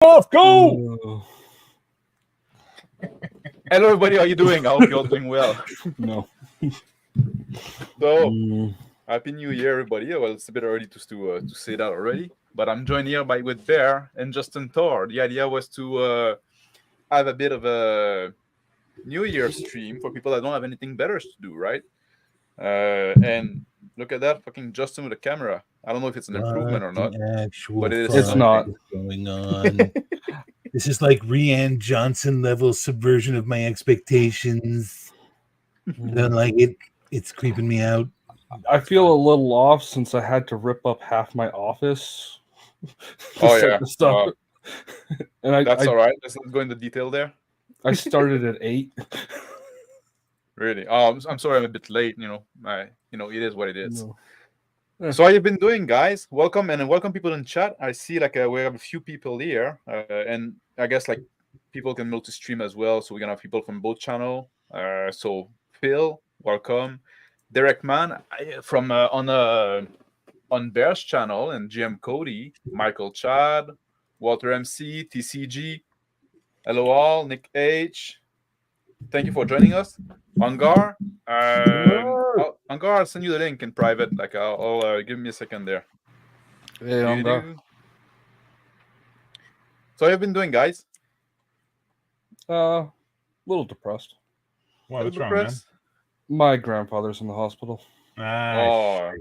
off, go! Hello, everybody. How are you doing? I hope you're all doing well. No. So, Happy New Year, everybody. Well, it's a bit early to say that already, but I'm joined here with Bear and Justin Thor. The idea was to have a bit of a New Year stream for people that don't have anything better to do, right? And look at that, fucking Justin with a camera. I don't know if it's an improvement or not, but it is. It's not going on. This is like Rianne Johnson level subversion of my expectations. I don't like it. It's creeping me out. I feel a little off since I had to rip up half my office. Oh yeah, stuff. And that's all right. Let's not go into detail there. I started at 8. Really? I'm sorry, I'm a bit late. It is what it is. No. So how you been doing, guys? Welcome and welcome people in chat. I see we have a few people here, and I guess people can multi-stream as well. So we're gonna have people from both channel. So Phil, welcome. Derek Man from on Bear's channel, and GM Cody, Michael Chad, Walter MC, TCG. Hello all, Nick H. Thank you for joining us. Angar, I'll send you the link in private. I'll give me a second there. Hey, Angar. So how have you been doing, guys? Little depressed. Why, what's wrong, man? My grandfather's in the hospital. Yeah,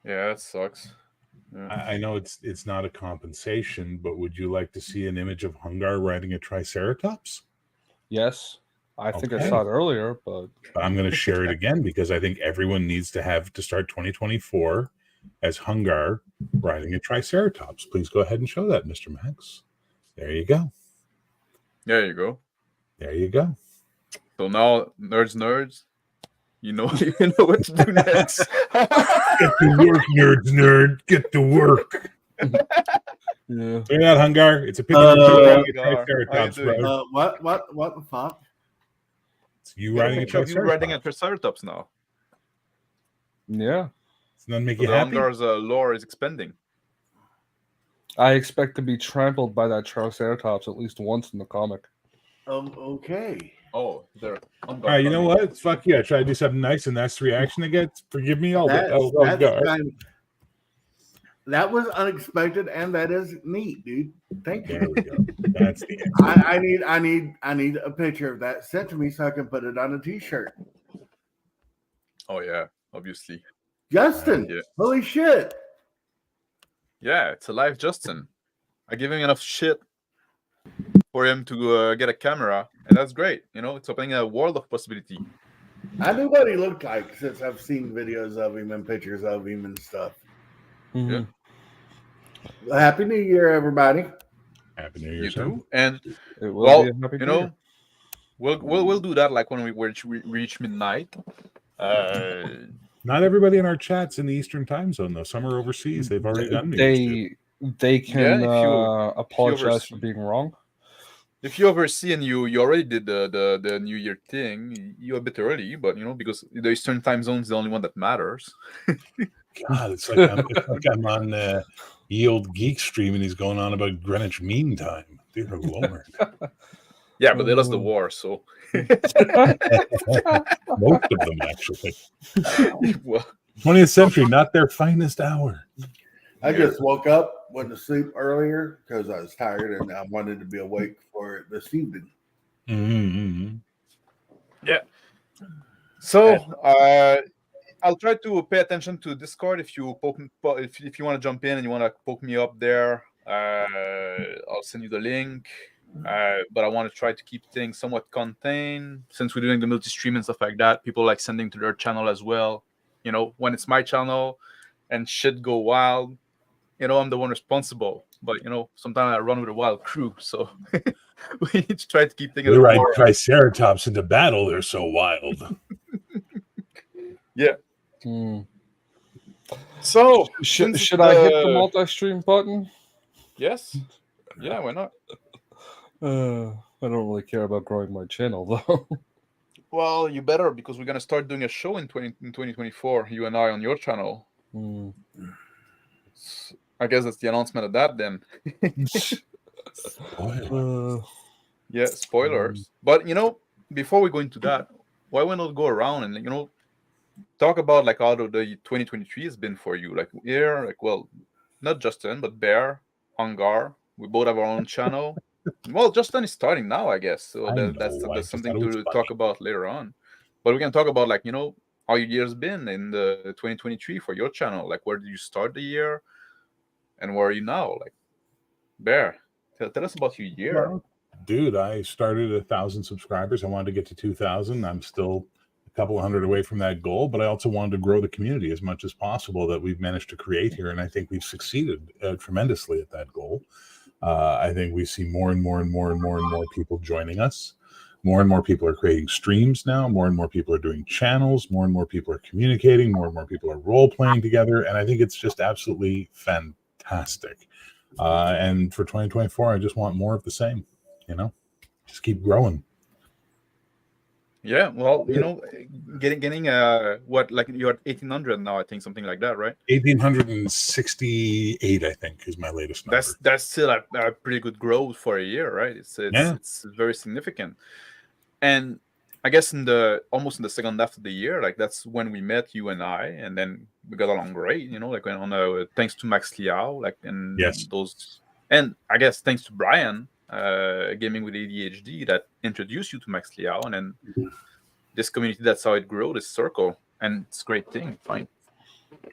that sucks. Yeah. I know it's not a compensation, but would you like to see an image of Hungar riding a Triceratops? Yes. I think I saw it earlier, but I'm going to share it again because I think everyone needs to start 2024 as Hungar riding a Triceratops. Please go ahead and show that, Mr. Max. There you go. There you go. There you go. So now, nerds, you know what to do next. Get to work, nerd. Get to work. Yeah. Look at that, Hungar. It's a picture of you riding a Triceratops, bro. What the fuck? It's you riding a Triceratops. You riding a Triceratops now. Yeah. Does that make So you happy? Hungar's lore is expanding. I expect to be trampled by that Triceratops at least once in the comic. Okay. Oh, there. All right, you know what? Fuck yeah. Try to do something nice, and that's the reaction I get. Forgive me. That was unexpected, and that is neat, dude. Thank you. There we go. That's the I need a picture of that sent to me so I can put it on a t-shirt. Oh yeah, obviously. Justin, holy shit. Yeah, it's a live Justin. I give him enough shit for him to get a camera, and that's great. It's opening a world of possibility. I knew what he looked like since I've seen videos of him and pictures of him and stuff. Mm-hmm. Yeah. Well, Happy New Year, everybody. Happy New Year, You too. And it will be a happy New Year. we'll do that when we reach midnight. Not everybody in our chat's in the Eastern time zone, though. Some are overseas. They've already done They can apologize if for being wrong. If you oversee and you already did the New Year thing, you're a bit early, but because the Eastern time zone is the only one that matters. God, it's like I'm on Ye Old Geek stream and he's going on about Greenwich Mean Time. Dear Lord. Yeah, but they lost the war, so most of them actually. Well, 20th century, not their finest hour. I just woke up, went to sleep earlier because I was tired and I wanted to be awake for it this evening. Mm-hmm. Yeah. So I'll try to pay attention to Discord. If you if you want to jump in and you want to poke me up there, I'll send you the link. But I want to try to keep things somewhat contained since we're doing the multi-stream and stuff like that. People like sending to their channel as well. When it's my channel and shit go wild, I'm the one responsible. But sometimes I run with a wild crew, so we need to try to keep things. We ride Triceratops into battle. They're so wild. Yeah. So should I hit the multi-stream button? Yes. Yeah. Why not? I don't really care about growing my channel though. Well, you better, because we're gonna start doing a show in 2024. You and I on your channel. I guess that's the announcement of that then. Yeah, spoilers. But before we go into that, why we not go around and talk about like how the 2023 has been for you? Like here, like well, not Justin, but Bear, Angar. We both have our own channel. Well, Justin is starting now, I guess. So I that's know, I just something thought it was to funny. talk about later on. But we can talk about like how your year's been in the 2023 for your channel. Like where did you start the year, and where are you now? Like Bear, tell us about your year. Well, dude, I started at 1,000 subscribers. I wanted to get to 2,000. I'm still a couple hundred away from that goal, but I also wanted to grow the community as much as possible that we've managed to create here, and I think we've succeeded tremendously at that goal. I think we see more and more and more and more and more people joining us. More and more people are creating streams now. More and more people are doing channels. More and more people are communicating. More and more people are role playing together, and I think it's just absolutely fantastic. And for 2024, I just want more of the same. Just keep growing. Yeah, well, getting what, like you're at 1,800 now, I think, something like that, right? 1,868, I think, is my latest number. That's still a pretty good growth for a year, right? It's very significant. And I guess almost in the second half of the year, like that's when we met, you and I, and then we got along great, like on thanks to Max Liao, like, and yes, and I guess thanks to Brian, Gaming with ADHD, that introduced you to Max Liao, and then this community, that's how it grew, this circle, and it's a great thing. Fine.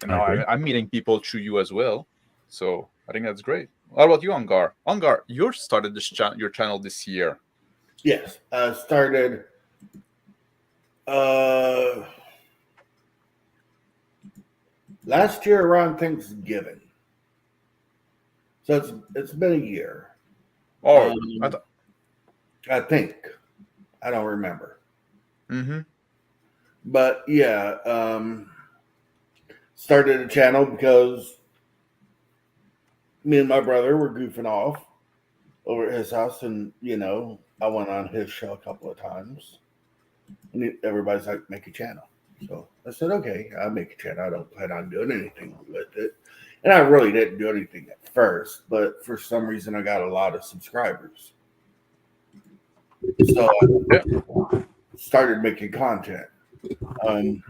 And now I'm meeting people through you as well, so I think that's great. How about you, Angar? Angar, you started your channel this year. Yes, I started last year around Thanksgiving. So it's been a year. Oh, I think. I don't remember. Mm-hmm. But yeah, started a channel because me and my brother were goofing off over at his house, and I went on his show a couple of times, and everybody's like, "Make a channel." So I said, "Okay, I'll make a channel. I don't plan on doing anything with it," and I really didn't do anything at first, but for some reason, I got a lot of subscribers, so I started making content. And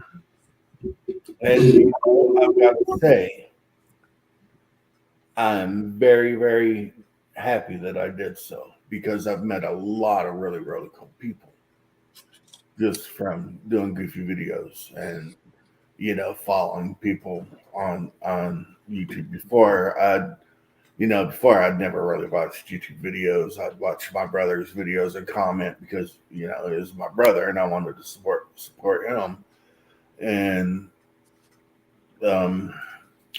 I've got to say, I'm very, very happy that I did so, because I've met a lot of really, really cool people just from doing goofy videos and following people on YouTube. Before I'd never really watched YouTube videos. I'd watch my brother's videos and comment because it was my brother and I wanted to support him and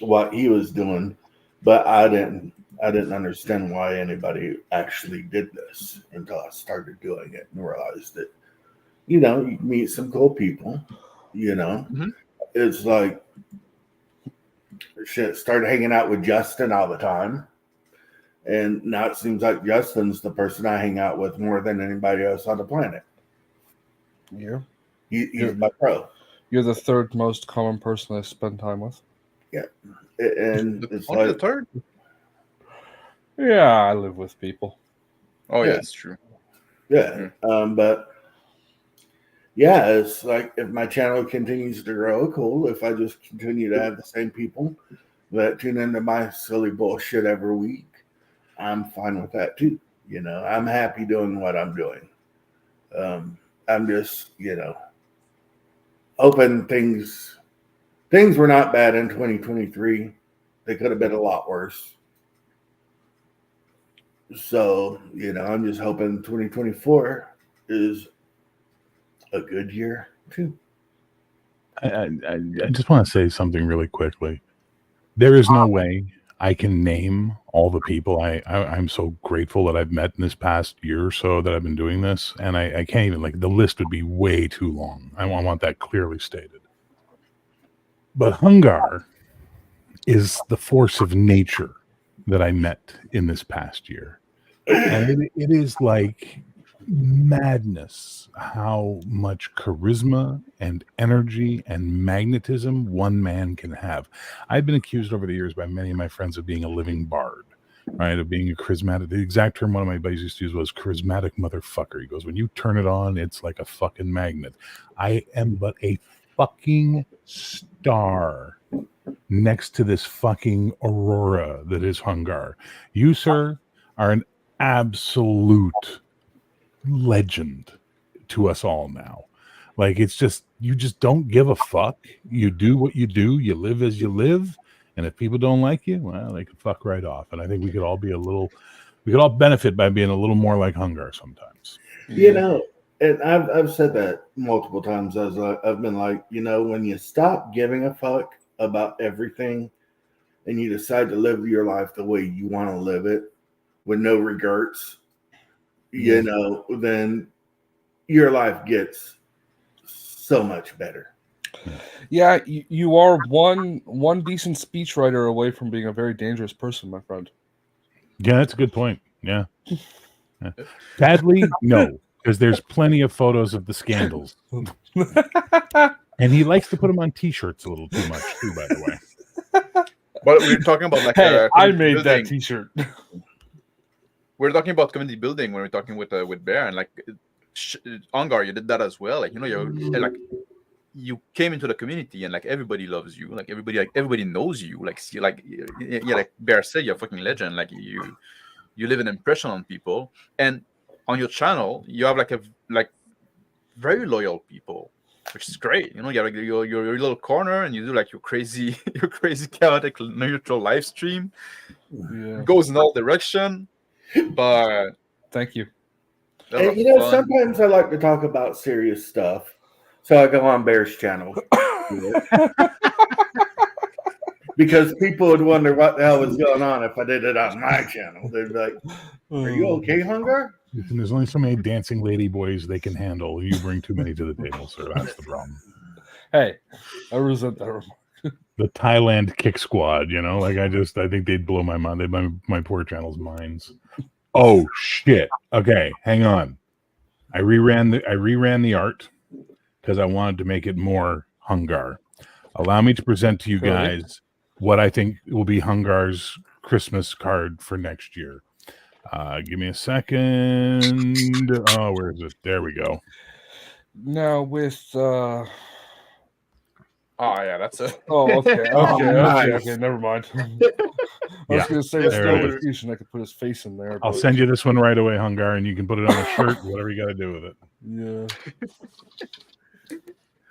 what he was doing, but I didn't understand why anybody actually did this until I started doing it and realized that you meet some cool people. Mm-hmm. It's like shit. Started hanging out with Justin all the time, and now it seems like Justin's the person I hang out with more than anybody else on the planet. Yeah, he's my pro. You're the third most common person I spend time with. Yeah, and it's only like the third. Yeah, I live with people. Oh yeah, it's true. Yeah, but yeah, it's like if my channel continues to grow, cool. If I just continue to have the same people that tune into my silly bullshit every week, I'm fine with that too. I'm happy doing what I'm doing. I'm just, hoping things were not bad in 2023. They could have been a lot worse. So, I'm just hoping 2024 is a good year too. I just want to say something really quickly. There is no way I can name all the people I'm so grateful that I've met in this past year or so that I've been doing this, and I can't even, like, the list would be way too long. I want that clearly stated. But Hungar is the force of nature that I met in this past year, and it is like madness how much charisma and energy and magnetism one man can have. I've been accused over the years by many of my friends of being a living bard, right? Of being a charismatic. The exact term one of my buddies used to use was charismatic motherfucker. He goes, when you turn it on, it's like a fucking magnet. I am but a fucking star next to this fucking aurora that is Hungar. You, sir, are an absolute legend to us all now. Like, it's just, you just don't give a fuck. You do what you do. You live as you live. And if people don't like you, well, they can fuck right off. And I think we could all benefit by being a little more like Hungar sometimes. You know, and I've said that multiple times. I've been like, you know, when you stop giving a fuck about everything and you decide to live your life the way you want to live it with no regrets, you know, then your life gets so much better. Yeah, you are one decent speechwriter away from being a very dangerous person, my friend. Yeah, that's a good point. Yeah. Sadly, no, because there's plenty of photos of the scandals. And he likes to put them on T-shirts a little too much, too, by the way. But we're talking about like Hey, I community made that building. T-shirt. We're talking about community building when we're talking with Bear, and like Ongar, you did that as well. Like, you know, you came into the community and like everybody loves you, like everybody knows you. Like, see, like like Bear said, you're a fucking legend. Like you leave an impression on people, and on your channel you have like very loyal people, which is great. You know, you have like your little corner, and you do like your crazy chaotic neutral live stream. Yeah. Goes in all direction. But Thank you. And you know, sometimes I like to talk about serious stuff, so I go on Bear's channel. Because people would wonder what the hell was going on if I did it on my channel. They'd be like, "Are you okay, Hunger?" Listen, there's only so many dancing lady boys they can handle. You bring too many to the table, sir. That's the problem. Hey, I resent that remark. The Thailand kick squad, you know, like I think they'd blow my mind. They'd blow my poor channel's minds. Oh shit. Okay, hang on. I reran the art because I wanted to make it more Hungar. Allow me to present to you guys what I think will be Hungar's Christmas card for next year. Give me a second. Oh, where is it? There we go. Now with oh yeah, that's it. oh okay nice. okay, never mind. I was gonna say with there it is. notification I could put his face in there. I'll but- send you this one right away, Hungar, and you can put it on a shirt, whatever you got to do with it. Yeah.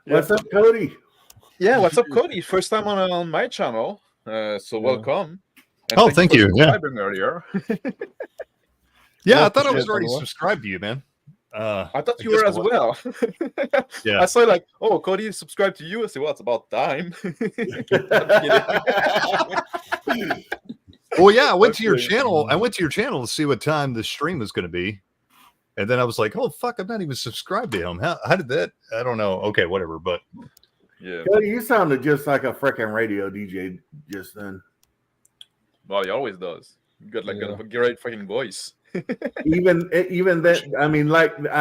What's up, Cody? Yeah, what's up, Cody? First time on my channel, so welcome. And Oh, thank you. for Yeah. subscribing earlier. Yeah, I thought I was appreciate it, already by the way. subscribed to you, man. I thought you guess were I as was. well. Yeah. I saw like, oh, Cody subscribed to you. I said, well, it's about time. Well, yeah, I went to your Okay. channel. I went to your channel to see what time the stream was going to be. And then I was like, oh, fuck, I'm not even subscribed to him. How did that? I don't know. Okay, whatever. But Yeah. Cody, you sounded just like a freaking radio DJ just then. Well, he always does. You got like Yeah. a great fucking voice. Even that, I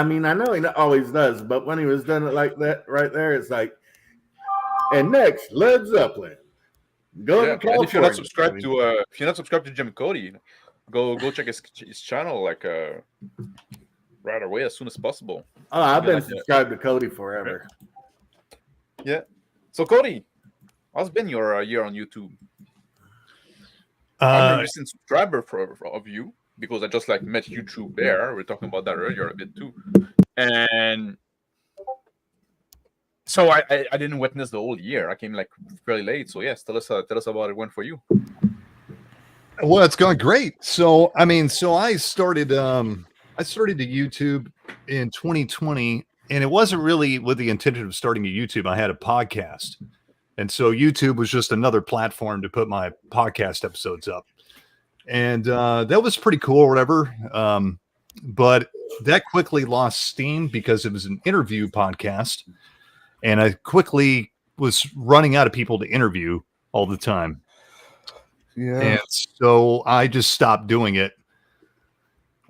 mean, I know he always does, but when he was doing it like that right there, it's like, and next, Led Zeppelin. Go Yeah. to And if you're not California. subscribed to Jim Cody, go check his channel like right away as soon as possible. Oh, I've been like that. subscribed to Cody forever. So Cody, how's been your year on YouTube? I'm a recent subscriber of you because I just like met YouTube there. We are talking about that earlier a bit too, and so I didn't witness the whole year. I came like fairly late. So yes, tell us about it went for you. well, it's going great. So I started the YouTube in 2020, and it wasn't really with the intention of starting a YouTube. I had a podcast, and so YouTube was just another platform to put my podcast episodes up, and that was pretty cool or whatever. But that quickly lost steam because it was an interview podcast, and I quickly was running out of people to interview all the time. Yeah. And so I just stopped doing it.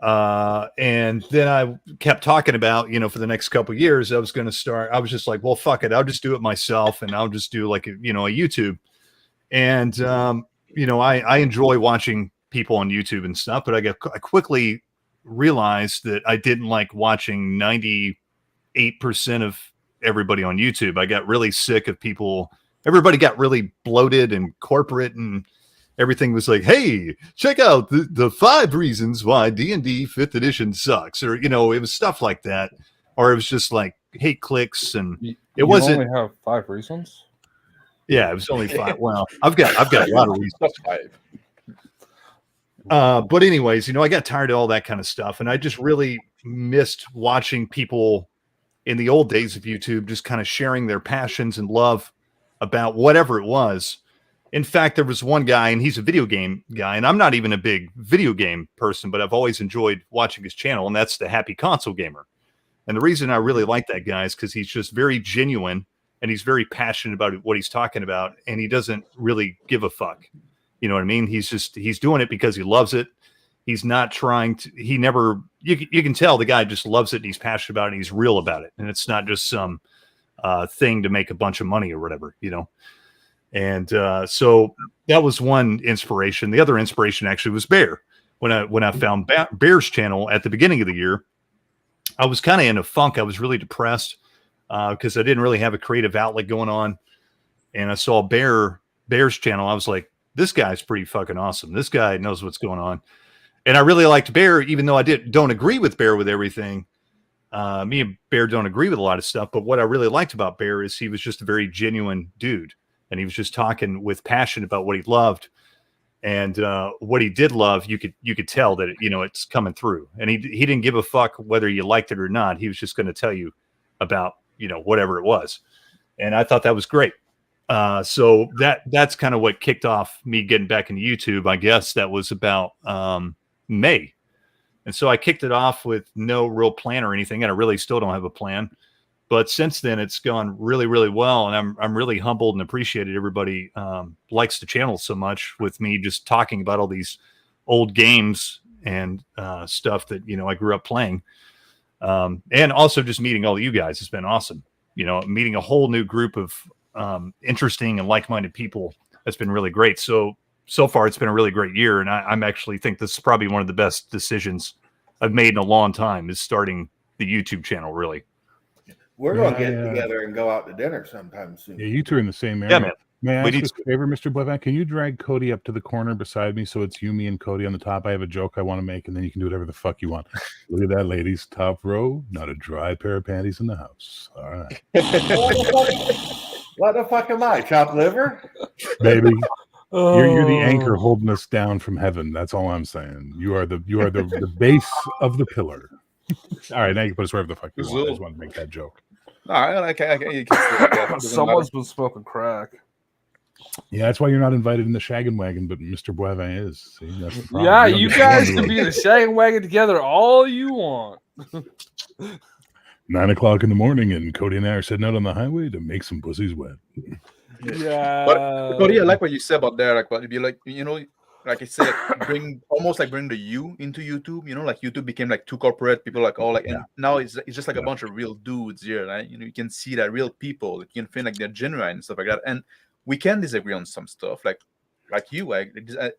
And then I kept talking about, for the next couple of years, I was going to start. I was just like, well, fuck it. I'll just do it myself, and I'll just do like a YouTube. And I enjoy watching people on YouTube and stuff, but I quickly realized that I didn't like watching 98% of everybody on YouTube. I got really sick of people. Everybody got really bloated and corporate, and everything was like, hey, check out the 5 reasons why D&D 5th edition sucks. Or, it was stuff like that. Or it was just like hate clicks, and it wasn't. You only have 5 reasons? Yeah, it was only 5. Well, I've got a lot of reasons. That's 5. But anyways, I got tired of all that kind of stuff, and I just really missed watching people in the old days of YouTube just kind of sharing their passions and love about whatever it was. In fact, there was one guy, and he's a video game guy, and I'm not even a big video game person, but I've always enjoyed watching his channel, and that's the Happy Console Gamer. And the reason I really like that guy is because he's just very genuine, and he's very passionate about what he's talking about, and he doesn't really give a fuck. You know what I mean? He's doing it because he loves it. He's not trying to, you can tell the guy just loves it, and he's passionate about it, and he's real about it. And it's not just some thing to make a bunch of money or whatever, And so that was one inspiration. The other inspiration actually was Bear. When I found Bear's channel at the beginning of the year, I was kind of in a funk. I was really depressed because I didn't really have a creative outlet going on. And I saw Bear's channel. I was like, this guy's pretty fucking awesome. This guy knows what's going on. And I really liked Bear, even though I don't agree with Bear with everything. Me and Bear don't agree with a lot of stuff. But what I really liked about Bear is he was just a very genuine dude. And he was just talking with passion about what he loved, and what he did love. You could tell that it's coming through. And he didn't give a fuck whether you liked it or not. He was just going to tell you about whatever it was. And I thought that was great. So that's kind of what kicked off me getting back into YouTube. I guess that was about May, and so I kicked it off with no real plan or anything, and I really still don't have a plan. But since then, it's gone really, really well, and I'm really humbled and appreciated. Everybody likes the channel so much with me just talking about all these old games and stuff that I grew up playing, and also just meeting all of you guys has been awesome. Meeting a whole new group of interesting and like-minded people has been really great. So far, it's been a really great year, and I'm actually think this is probably one of the best decisions I've made in a long time. Is starting the YouTube channel really. We're going to get together and go out to dinner sometime soon. Yeah, you two are in the same area. Yeah, man. May I ask a favor, Mr. Blevin? Can you drag Cody up to the corner beside me so it's you, me, and Cody on the top? I have a joke I want to make, and then you can do whatever the fuck you want. Look at that, ladies. Top row, not a dry pair of panties in the house. All right. What the fuck am I, chopped liver? Baby. You're the anchor holding us down from heaven. That's all I'm saying. You are the base of the pillar. All right, now you can put us wherever the fuck you want. I just want to make that joke. No, I can't. Someone's been smoking crack. Yeah, that's why you're not invited in the shaggin' wagon, but Mr. Boivin is. See, that's the problem. Yeah, you guys can be in the shaggin' wagon together all you want. 9 o'clock in the morning, and Cody and I are sitting out on the highway to make some pussies wet. Yeah. But Cody, I like what you said about there. Like, what it'd be like, like I said, bring the you into YouTube. Like YouTube became like too corporate. People and now it's just like a bunch of real dudes here, right? You can see that real people. You can feel like they're genuine and stuff like that. And we can disagree on some stuff, like you.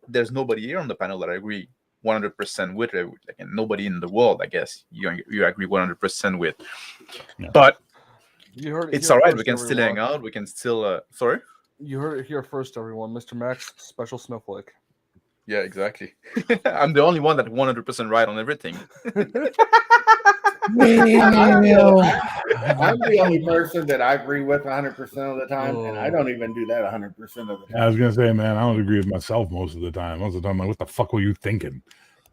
There's nobody here on the panel that I agree 100% with, and nobody in the world, I guess, you agree 100% with. Yeah. But it's all right. We can still hang out. We can still. Sorry. You heard it here first, everyone. Mr. Max, special snowflake. Yeah, exactly. I'm the only one that 100% right on everything. I'm the only person that I agree with 100% of the time, and I don't even do that 100% of the time. I was gonna say, man, I don't agree with myself most of the time. Most of the time, I'm like, what the fuck were you thinking?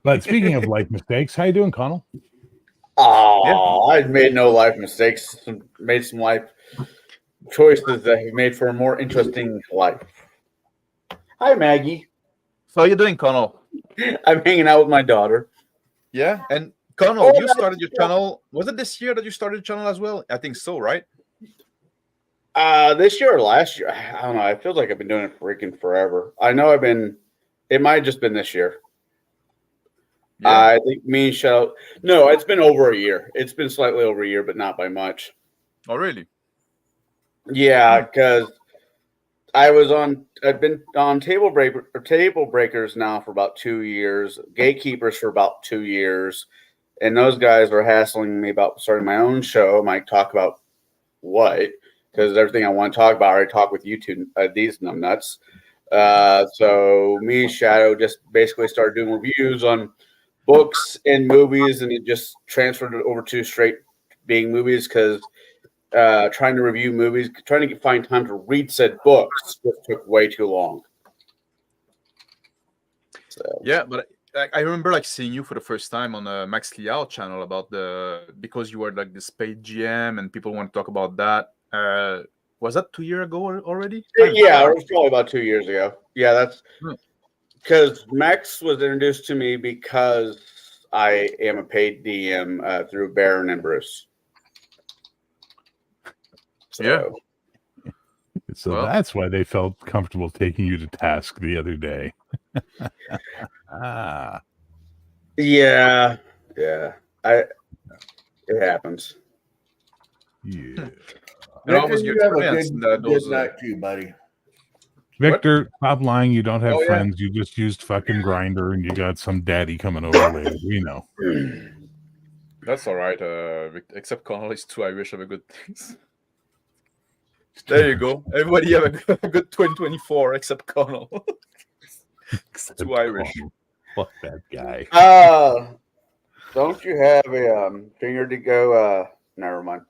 But speaking of life mistakes, how you doing, Connell? Oh, I've made no life mistakes. Made some life choices that have made for a more interesting life. Hi, Maggie. So how you doing, Connell? I'm hanging out with my daughter. Yeah, and Connell, you started your channel. Was it this year that you started your channel as well? I think so, right? This year or last year? I don't know. It feels like I've been doing it freaking forever. I know it might have just been this year. Yeah. I think me and Shadow. No, it's been over a year. It's been slightly over a year, but not by much. Oh, really? Yeah, because I've been on table breakers now for about 2 years, gatekeepers for about 2 years, and those guys were hassling me about starting my own show. Might talk about what? Because everything I want to talk about, I already talk with YouTube. These numbnuts. So me and Shadow just basically started doing reviews on books and movies, and it just transferred it over to straight being movies because trying to review movies, trying to find time to read said books just took way too long. So Yeah, but I remember like seeing you for the first time on the Max Liao channel about because you were like the Spade GM and people want to talk about that. Was that 2 years ago already? yeah, it was probably about 2 years ago. Yeah, that's Hmm. because Max was introduced to me because I am a paid DM through Baron and Bruce. So, Yeah. So Well. that's why they felt comfortable taking you to task the other day. yeah. It happens. Yeah. They're always Victor, your you have a friends. good night too, buddy. Victor, stop lying. You don't have Oh, yeah. friends. You just used fucking Grinder, and you got some daddy coming over later. We know. That's all right. Except Connell is too Irish of a good things. There you go. Everybody have a good 2024 except Connell. It's too Irish. Fuck that guy. Don't you have a finger to go? Never mind.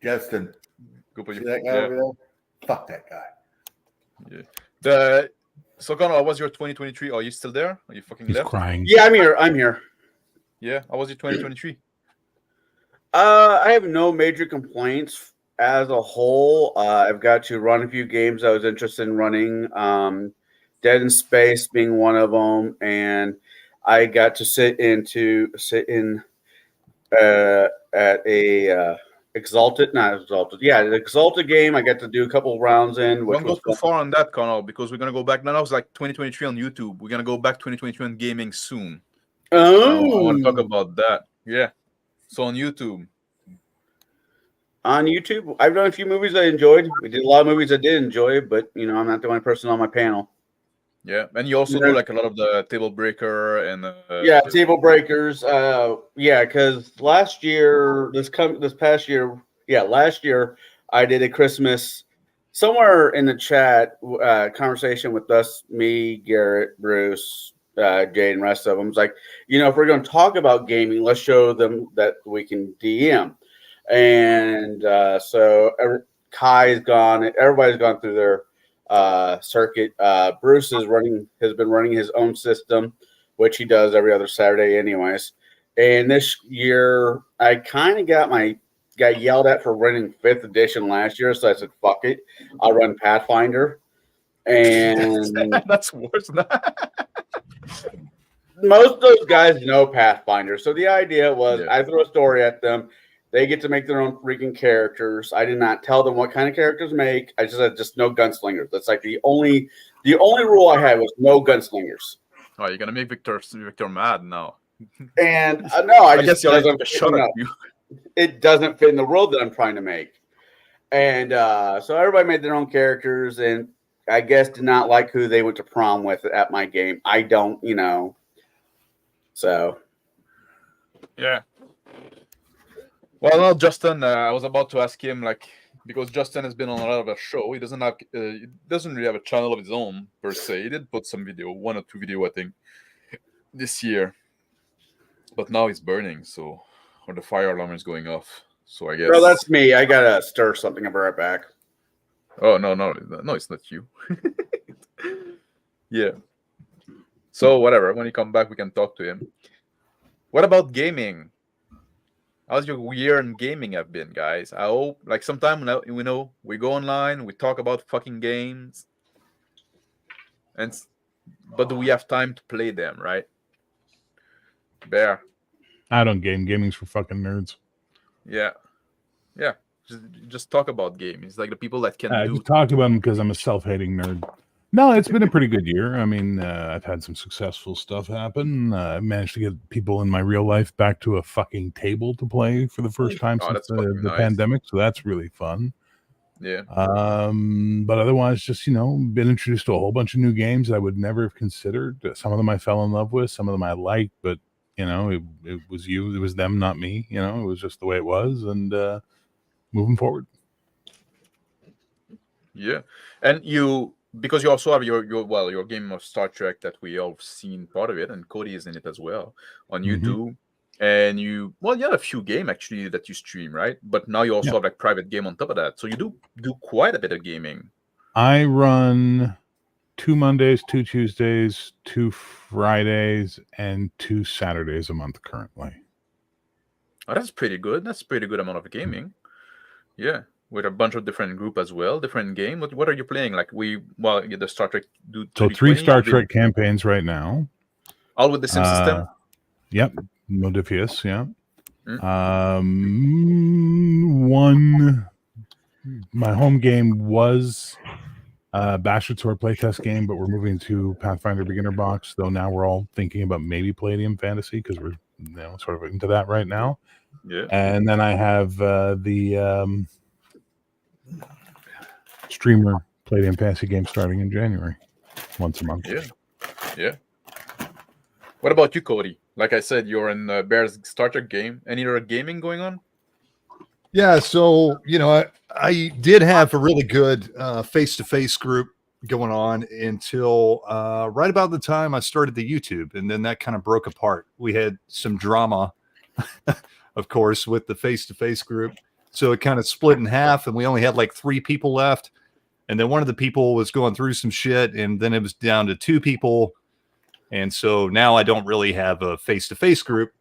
Justin, Go for see you. that guy over there? Fuck that guy. Yeah. So Connell, how was your 2023? Are you still there? Are you fucking He's left? crying. Yeah, I'm here. Yeah. How was your 2023? I have no major complaints as a whole. I've got to run a few games I was interested in running. Dead in Space being one of them, and I got to sit in at a Exalted, not Exalted. Yeah, the Exalted game. I got to do a couple rounds in, which Don't go was too fun. far on that, Connell, because we're gonna go back. Now that was like 2023 on YouTube. We're gonna go back 2023 on gaming soon. I want to talk about that. Yeah. So on YouTube. On YouTube, I've done a few movies I enjoyed. We did a lot of movies I did enjoy, but I'm not the only person on my panel. Yeah, and you also do like a lot of the table breaker and Table breakers. Because last year, last year I did a Christmas somewhere in the chat conversation with us, me, Garrett, Bruce, Jay, and rest of them. It's like, if we're going to talk about gaming, let's show them that we can DM. And so Kai's gone. Everybody's gone through their circuit. Bruce has been running his own system, which he does every other Saturday anyways. And this year I kind of got yelled at for running 5th edition last year, so I said fuck it, I'll run Pathfinder. And that's worse than that. Most of those guys know Pathfinder, so the idea was I throw a story at them. They get to make their own freaking characters. I did not tell them what kind of characters to make. I just said no gunslingers. That's like the only rule I had was no gunslingers. Oh, you're gonna make Victor mad now. And no, I guess you'll have to shut up. It doesn't fit in the world that I'm trying to make. And so everybody made their own characters, and I guess did not like who they went to prom with at my game. I don't, So yeah. Well, no, Justin. I was about to ask him, because Justin has been on a lot of a show. He doesn't really have a channel of his own per se. He did put some video, 1 or 2 video, I think, this year. But now it's burning, or the fire alarm is going off. So I guess. Bro, that's me. I gotta stir something. I'll be right back. Oh no, it's not you. Yeah. So whatever. When he come back, we can talk to him. What about gaming? How's your year in gaming have been, guys? I hope sometime we go online, we talk about fucking games, but do we have time to play them, right? Bear. I don't game. Gaming's for fucking nerds. Yeah. Just talk about gaming. It's like the people that can do. Just talk about them because I'm a self-hating nerd. No, it's been a pretty good year. I mean, I've had some successful stuff happen. I managed to get people in my real life back to a fucking table to play for the first time since that's fucking the nice. pandemic, so that's really fun. Yeah. But otherwise, just been introduced to a whole bunch of new games I would never have considered. Some of them I fell in love with, some of them I liked, but it was them, not me. It was just the way it was, and moving forward. Yeah, and because you also have your game of Star Trek that we all seen part of it, and Cody is in it as well on YouTube. And you had a few game actually that you stream, right? But now you also have like private game on top of that, so you do quite a bit of gaming. I run 2 Mondays, 2 Tuesdays, 2 Fridays, and 2 Saturdays a month currently. Oh, that's pretty good. That's a pretty good amount of gaming. Yeah, with a bunch of different group as well, different game. What are you playing? Like the Star Trek. So 3 Star Trek campaigns right now. All with the same system. Yep, Modifius. Yeah. Mm. My home game was Bastard Sword playtest game, but we're moving to Pathfinder Beginner Box. Though now we're all thinking about maybe Palladium Fantasy because we're sort of into that right now. Yeah. And then I have the streamer Palladium Fantasy game starting in January, once a month. Yeah. What about you, Cody? Like I said, you're in Bear's Star Trek game. Any other gaming going on? Yeah, so I did have a really good face-to-face group going on until right about the time I started the YouTube, and then that kind of broke apart. We had some drama, of course, with the face-to-face group, so it kind of split in half, and we only had like 3 people left. And then one of the people was going through some shit, and then it was down to 2 people. And so now I don't really have a face-to-face group.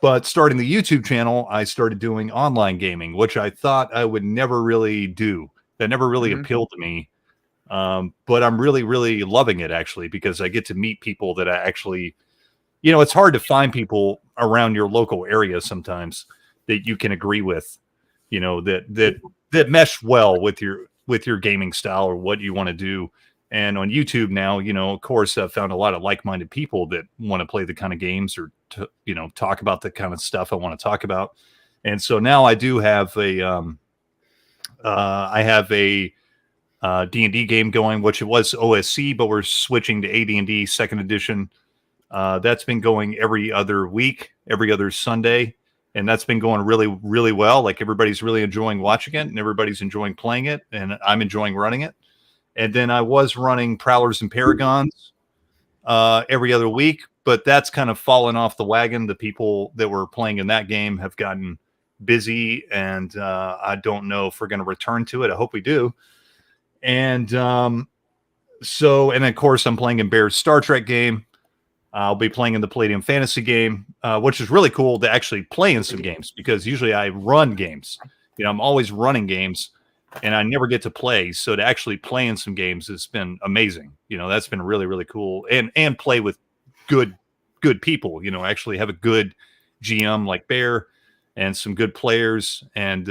But starting the YouTube channel, I started doing online gaming, which I thought I would never really do. That never really appealed to me. But I'm really, really loving it, actually, because I get to meet people that I actually, it's hard to find people around your local area sometimes that you can agree with, that mesh well with your gaming style or what you want to do. And on YouTube now, of course, I've found a lot of like-minded people that want to play the kind of games or talk about the kind of stuff I want to talk about. And so now I do have a D&D game going, which it was OSC, but we're switching to AD&D 2nd edition. That's been going every other week, every other Sunday. And that's been going really, really well. Like everybody's really enjoying watching it and everybody's enjoying playing it. And I'm enjoying running it. And then I was running Prowlers and Paragons every other week, but that's kind of fallen off the wagon. The people that were playing in that game have gotten busy, and I don't know if we're going to return to it. I hope we do. And and of course, I'm playing in Bear's Star Trek game. I'll be playing in the Palladium Fantasy game, which is really cool to actually play in some games because usually I run games. I'm always running games. And I never get to play. So to actually play in some games has been amazing. That's been really, really cool. And play with good people, actually have a good GM like Bear and some good players. And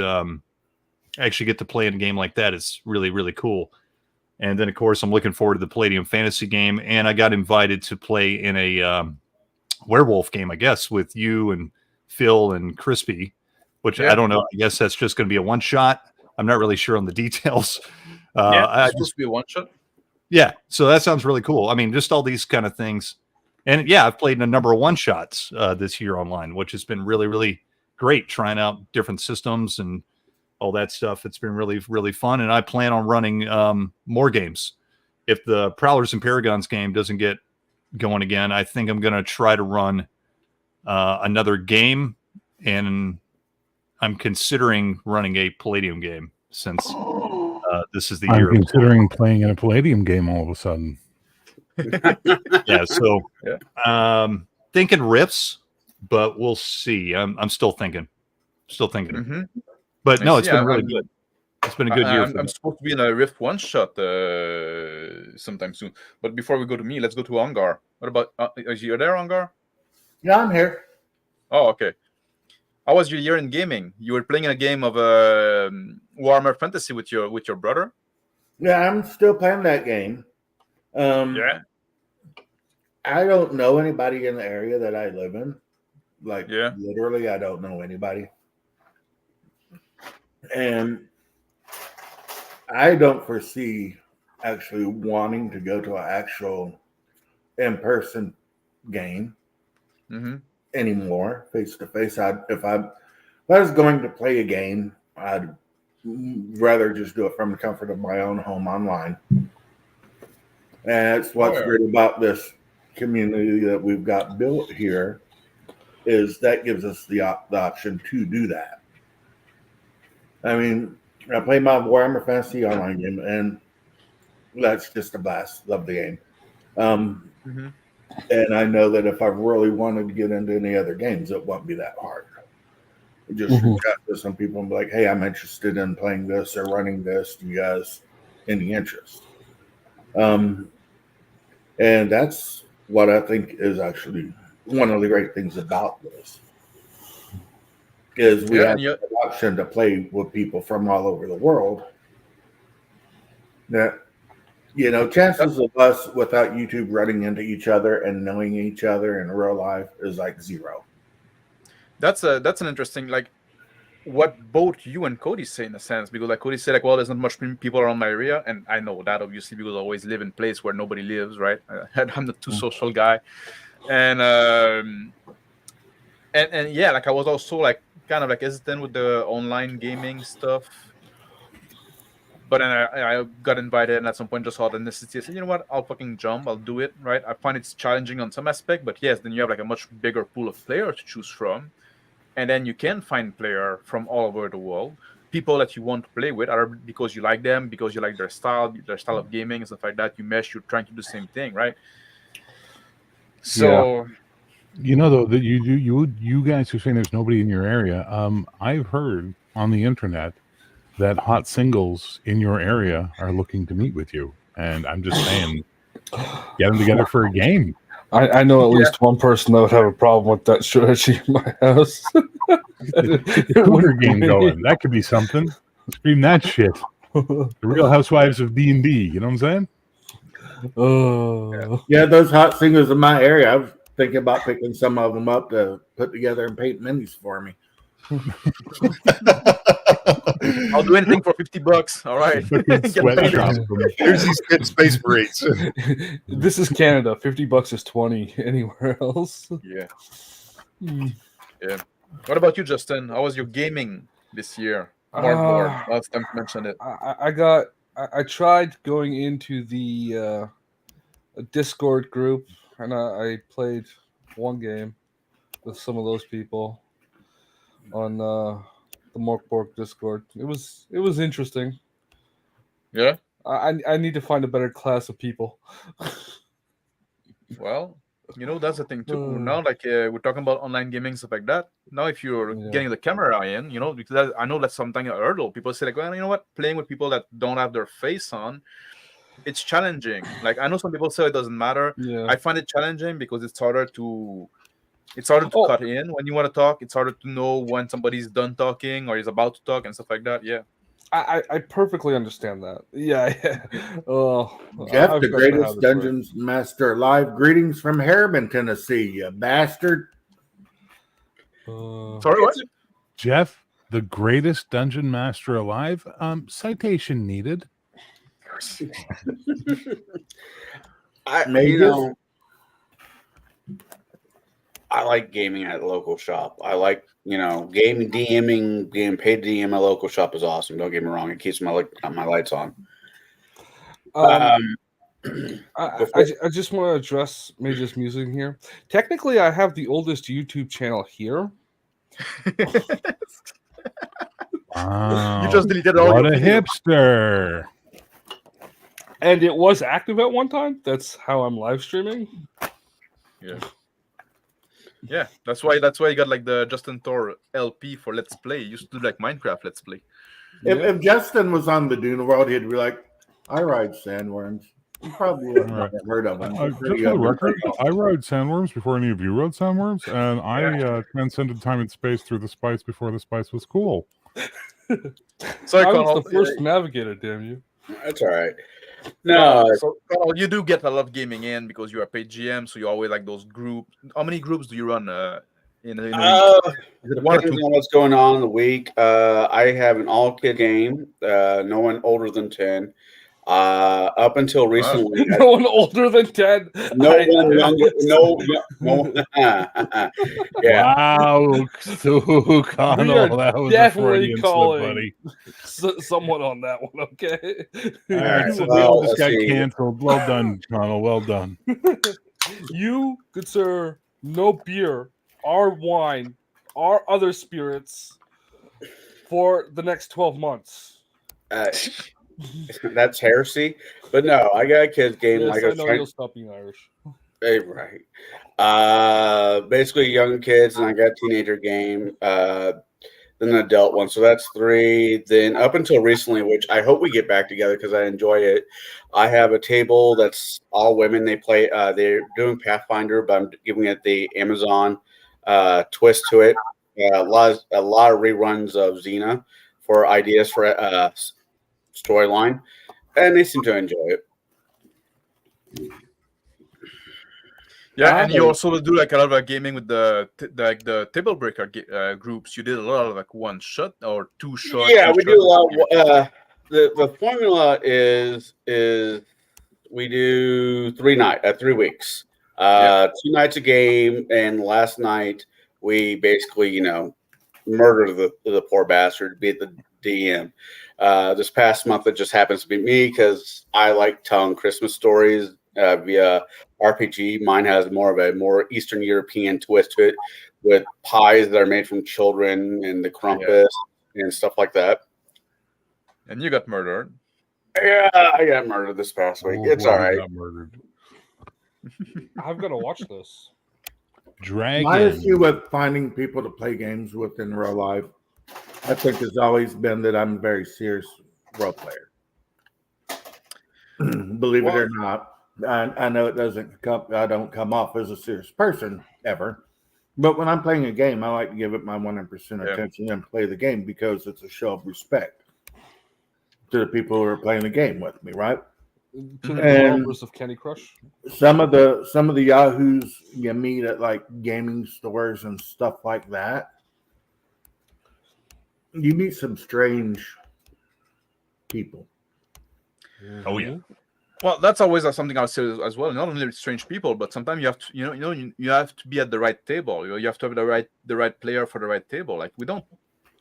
actually get to play in a game like that is really, really cool. And then, of course, I'm looking forward to the Palladium Fantasy game. And I got invited to play in a werewolf game, I guess, with you and Phil and Crispy, which I don't know. I guess that's just going to be a one-shot. I'm not really sure on the details. It's supposed to be a one shot. Yeah, so that sounds really cool. I mean, just all these kind of things. And yeah, I've played in a number of one shots this year online, which has been really, really great. Trying out different systems and all that stuff. It's been really, really fun. And I plan on running more games. If the Prowlers and Paragons game doesn't get going again, I think I'm going to try to run another game, and I'm considering running a Palladium game since this is the year. I'm considering playing in a Palladium game all of a sudden. Yeah, so thinking Rifts, but we'll see. I'm still thinking. But no, it's been really good. It's been a good year. I'm supposed to be in a Rift one shot sometime soon. But before we go to me, let's go to Ongar. What about? Is you there, Ongar? Yeah, I'm here. Oh, okay. How was your year in gaming? You were playing a game of Warhammer Fantasy with your brother. Yeah, I'm still playing that game. Yeah. I don't know anybody in the area that I live in. Like, Yeah. literally, I don't know anybody. And I don't foresee actually wanting to go to an actual in-person game anymore, face to face. If I was going to play a game, I'd rather just do it from the comfort of my own home online. And that's what's great about this community that we've got built here, is that gives us the option to do that. I mean, I play my Warhammer Fantasy online game, and that's just a blast. Love the game. And I know that if I really wanted to get into any other games, it won't be that hard. Just reach out to some people and be like, hey, I'm interested in playing this or running this. Do you guys any interest? And that's what I think is actually one of the great things about this, is we have the option to play with people from all over the world. That, you know, chances of us without YouTube running into each other and knowing each other in real life is like zero. That's an interesting, like, what both you and Cody say in a sense, because like Cody said, like, well, there's not much people around my area, and I know that obviously because I always live in a place where nobody lives, right? I'm the too social guy, and yeah, like I was also like kind of like hesitant with the online gaming stuff, but then I got invited, and at some point just saw the necessity. I said, you know what, I'll fucking jump, I'll do it, right? I find it's challenging on some aspect, but yes, then you have like a much bigger pool of players to choose from. And then you can find players from all over the world, people that you want to play with, either because you like them, because you like their style of gaming and stuff like that. You mesh, you're trying to do the same thing, right? So, you know, though, that you guys who are saying there's nobody in your area, I've heard on the internet that hot singles in your area are looking to meet with you, and I'm just saying, get them together for a game. I know at least one person that would have a problem with that strategy in my house. Cougar game going. That could be something. Stream that shit. The Real Housewives of D&D. You know what I'm saying? Yeah, those hot singles in my area, I was thinking about picking some of them up to put together and paint minis for me. I'll do anything for $50. All right. Here's these good space marines. This is Canada. $50 is $20 anywhere else. Yeah. Yeah. What about you, Justin? How was your gaming this year? More. Last time you mentioned it. I tried going into the Discord group, and I played one game with some of those people on the Morkborg Discord. It was interesting. Yeah. I need to find a better class of people. Well, you know, that's the thing too. Now, like we're talking about online gaming, stuff like that. Now, if you're getting the camera in, you know, because I know that's something a hurdle. People say like, well, you know what, playing with people that don't have their face on, it's challenging. Like I know some people say it doesn't matter. Yeah. I find it challenging because it's harder to cut in when you want to talk. It's harder to know when somebody's done talking or is about to talk and stuff like that. Yeah. I perfectly understand that. Yeah. Jeff, the greatest Dungeons Master alive. Greetings from Harriman, Tennessee, you bastard. Sorry, what? Jeff, the greatest Dungeon Master alive? Citation needed. I like gaming at a local shop. I like, you know, game DMing, getting paid to DM at a local shop is awesome. Don't get me wrong; it keeps my lights on. I just want to address Major's music here. Technically, I have the oldest YouTube channel here. Wow! You just deleted all what your a videos. hipster! And it was active at one time. That's how I'm live streaming. Yeah. Yeah, that's why you got like the Justin Thor LP for Let's Play. You used to do like Minecraft Let's Play. If Justin was on the Duna World, he'd be like, I ride sandworms. You probably wouldn't have heard of them. Just for the record, I rode sandworms before any of you rode sandworms, and I transcended time and space through the spice before the spice was cool. Sorry, I was the first navigator, damn you. That's all right. No, So Carl, you do get a lot of gaming in because you are paid GM, so you always like those groups. How many groups do you run in a week? Is it one or depends two? on what's going on in the week. I have an all-kid game. No one older than 10. Up until recently, No one older than 10. no one younger. No. Yeah. Wow, so Connell, that was a definitely Freudian slip, calling buddy. someone on that one, okay? All right, right, so well, we just let's got see. canceled. Well done, Connell. Well done. You, good sir, no beer, or wine, or other spirits for the next 12 months. That's heresy. But no, I got a kids game. Yes, like I was know trying- you'll stop being Irish. Right. Basically young kids, and I got a teenager game, then an adult one. So that's 3. Then up until recently, which I hope we get back together because I enjoy it. I have a table that's all women. They play. They're doing Pathfinder, but I'm giving it the Amazon twist to it. A lot of reruns of Xena for ideas for storyline, and they seem to enjoy it. Yeah, and you also do like a lot of gaming with the table breaker groups. You did a lot of like 1 shot or 2 shot. Yeah, we do a lot. The formula is we do 3 weeks. 2 nights a game, and last night we basically murdered the poor bastard, beat the DM. This past month it just happens to be me because I like telling Christmas stories via RPG. Mine has more of a more Eastern European twist to it, with pies that are made from children and the Krampus and stuff like that. And you got murdered. Yeah, I got murdered this past week. It's all right. Got murdered. I've got to watch this. Dragon. My issue with finding people to play games with in real life, I think, has always been that I'm a very serious role player. Believe it or not, I know it doesn't come. I don't come off as a serious person ever, but when I'm playing a game, I like to give it my 100% attention and play the game because it's a show of respect to the people who are playing the game with me, right? To the developers of Candy Crush. Some of the yahoos you meet at like gaming stores and stuff like that, you meet some strange people. Oh yeah. Well, that's always something I would say as well. Not only strange people, but sometimes you have to, you have to be at the right table. You have to have the right player for the right table. Like we don't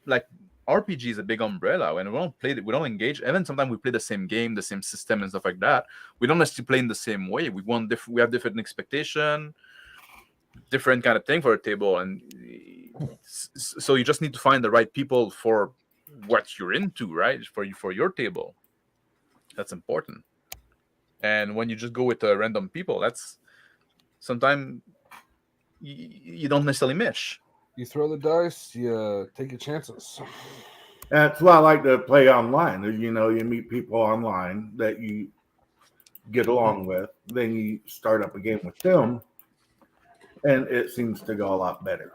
like RPG is a big umbrella, and we don't engage. Even sometimes we play the same game, the same system, and stuff like that. We don't necessarily play in the same way. We have different expectation, different kind of thing for a table, and so you just need to find the right people for what you're into, right? For your table, that's important. And when you just go with random people, that's sometimes you don't necessarily mesh. You throw the dice, you take your chances. That's why I like to play online. You meet people online that you get along with, then you start up a game with them, and it seems to go a lot better.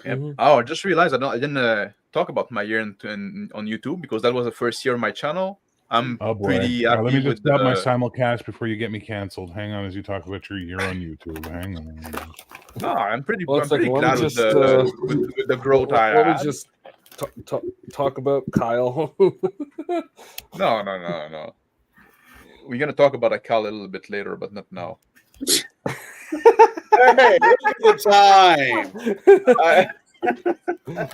Yep. Oh, I just realized I didn't talk about my year on YouTube because that was the first year of my channel. I'm pretty happy. Let me just stop my with simulcast before you get me canceled. Hang on as you talk about your year on YouTube. Hang on. No, I'm pretty Well, glad with just, the growth I let had. me just talk about Kyle. No. We're gonna talk about Kyle a little bit later, but not now. Hey, look at the time.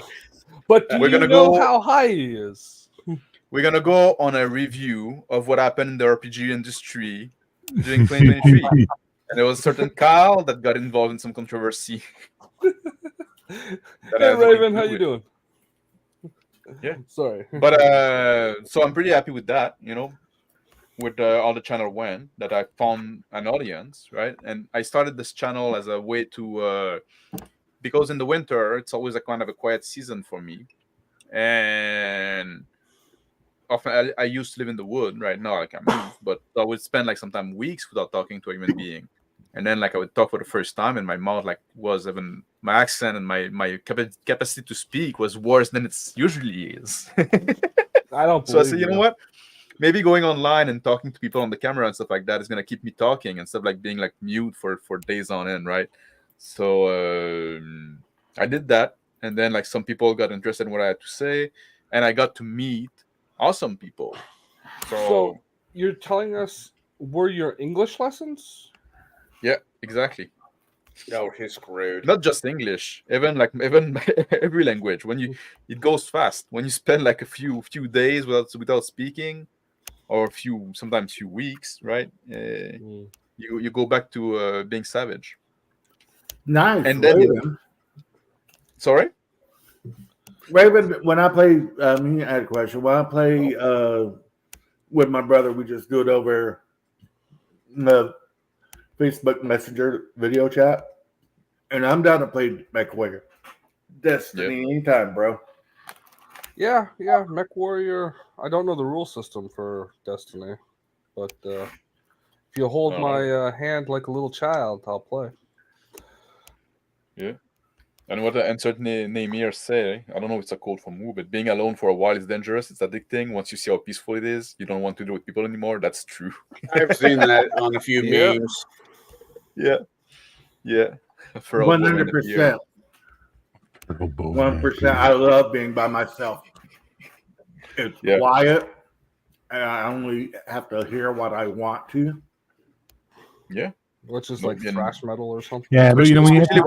But do We're you gonna know go- how high he is? We're gonna go on a review of what happened in the RPG industry during 2023, and there was a certain Kyle that got involved in some controversy. Hey Raven, how you doing? Yeah. Sorry. But so I'm pretty happy with that, with all the channel went, that I found an audience, right? And I started this channel as a way to because in the winter it's always a kind of a quiet season for me, and often I used to live in the wood. Right now I can't move, but I would spend like sometimes weeks without talking to a human being, and then like I would talk for the first time, and my mouth like was even my accent and my capacity to speak was worse than it usually is. I don't. So I said, you know what? maybe going online and talking to people on the camera and stuff like that is gonna keep me talking instead of like being like mute for days on end, right? So I did that, and then like some people got interested in what I had to say, and I got to meet awesome people. So you're telling us were your English lessons? Yeah, exactly. No, he's screwed. Not just English, even every language. When it goes fast. When you spend like a few days without speaking, or sometimes few weeks, right? You go back to being savage. Nice. And then, Raven. Sorry? Raven, when I play, I had a question. When I play with my brother, we just do it over the Facebook Messenger video chat. And I'm down to play MechWarrior. Destiny anytime, bro. Yeah, Mech Warrior. I don't know the rule system for Destiny, but if you hold my hand like a little child, I'll play. Yeah. And what the insert name here say, I don't know if it's a quote from who, but being alone for a while is dangerous. It's addicting. Once you see how peaceful it is, you don't want to do it with people anymore. That's true. I've seen that on a few memes. Yeah. 100%. 1%. I love being by myself. It's quiet, and I only have to hear what I want to. Yeah. Which is like thrash metal or something. Yeah, but you know, when you got to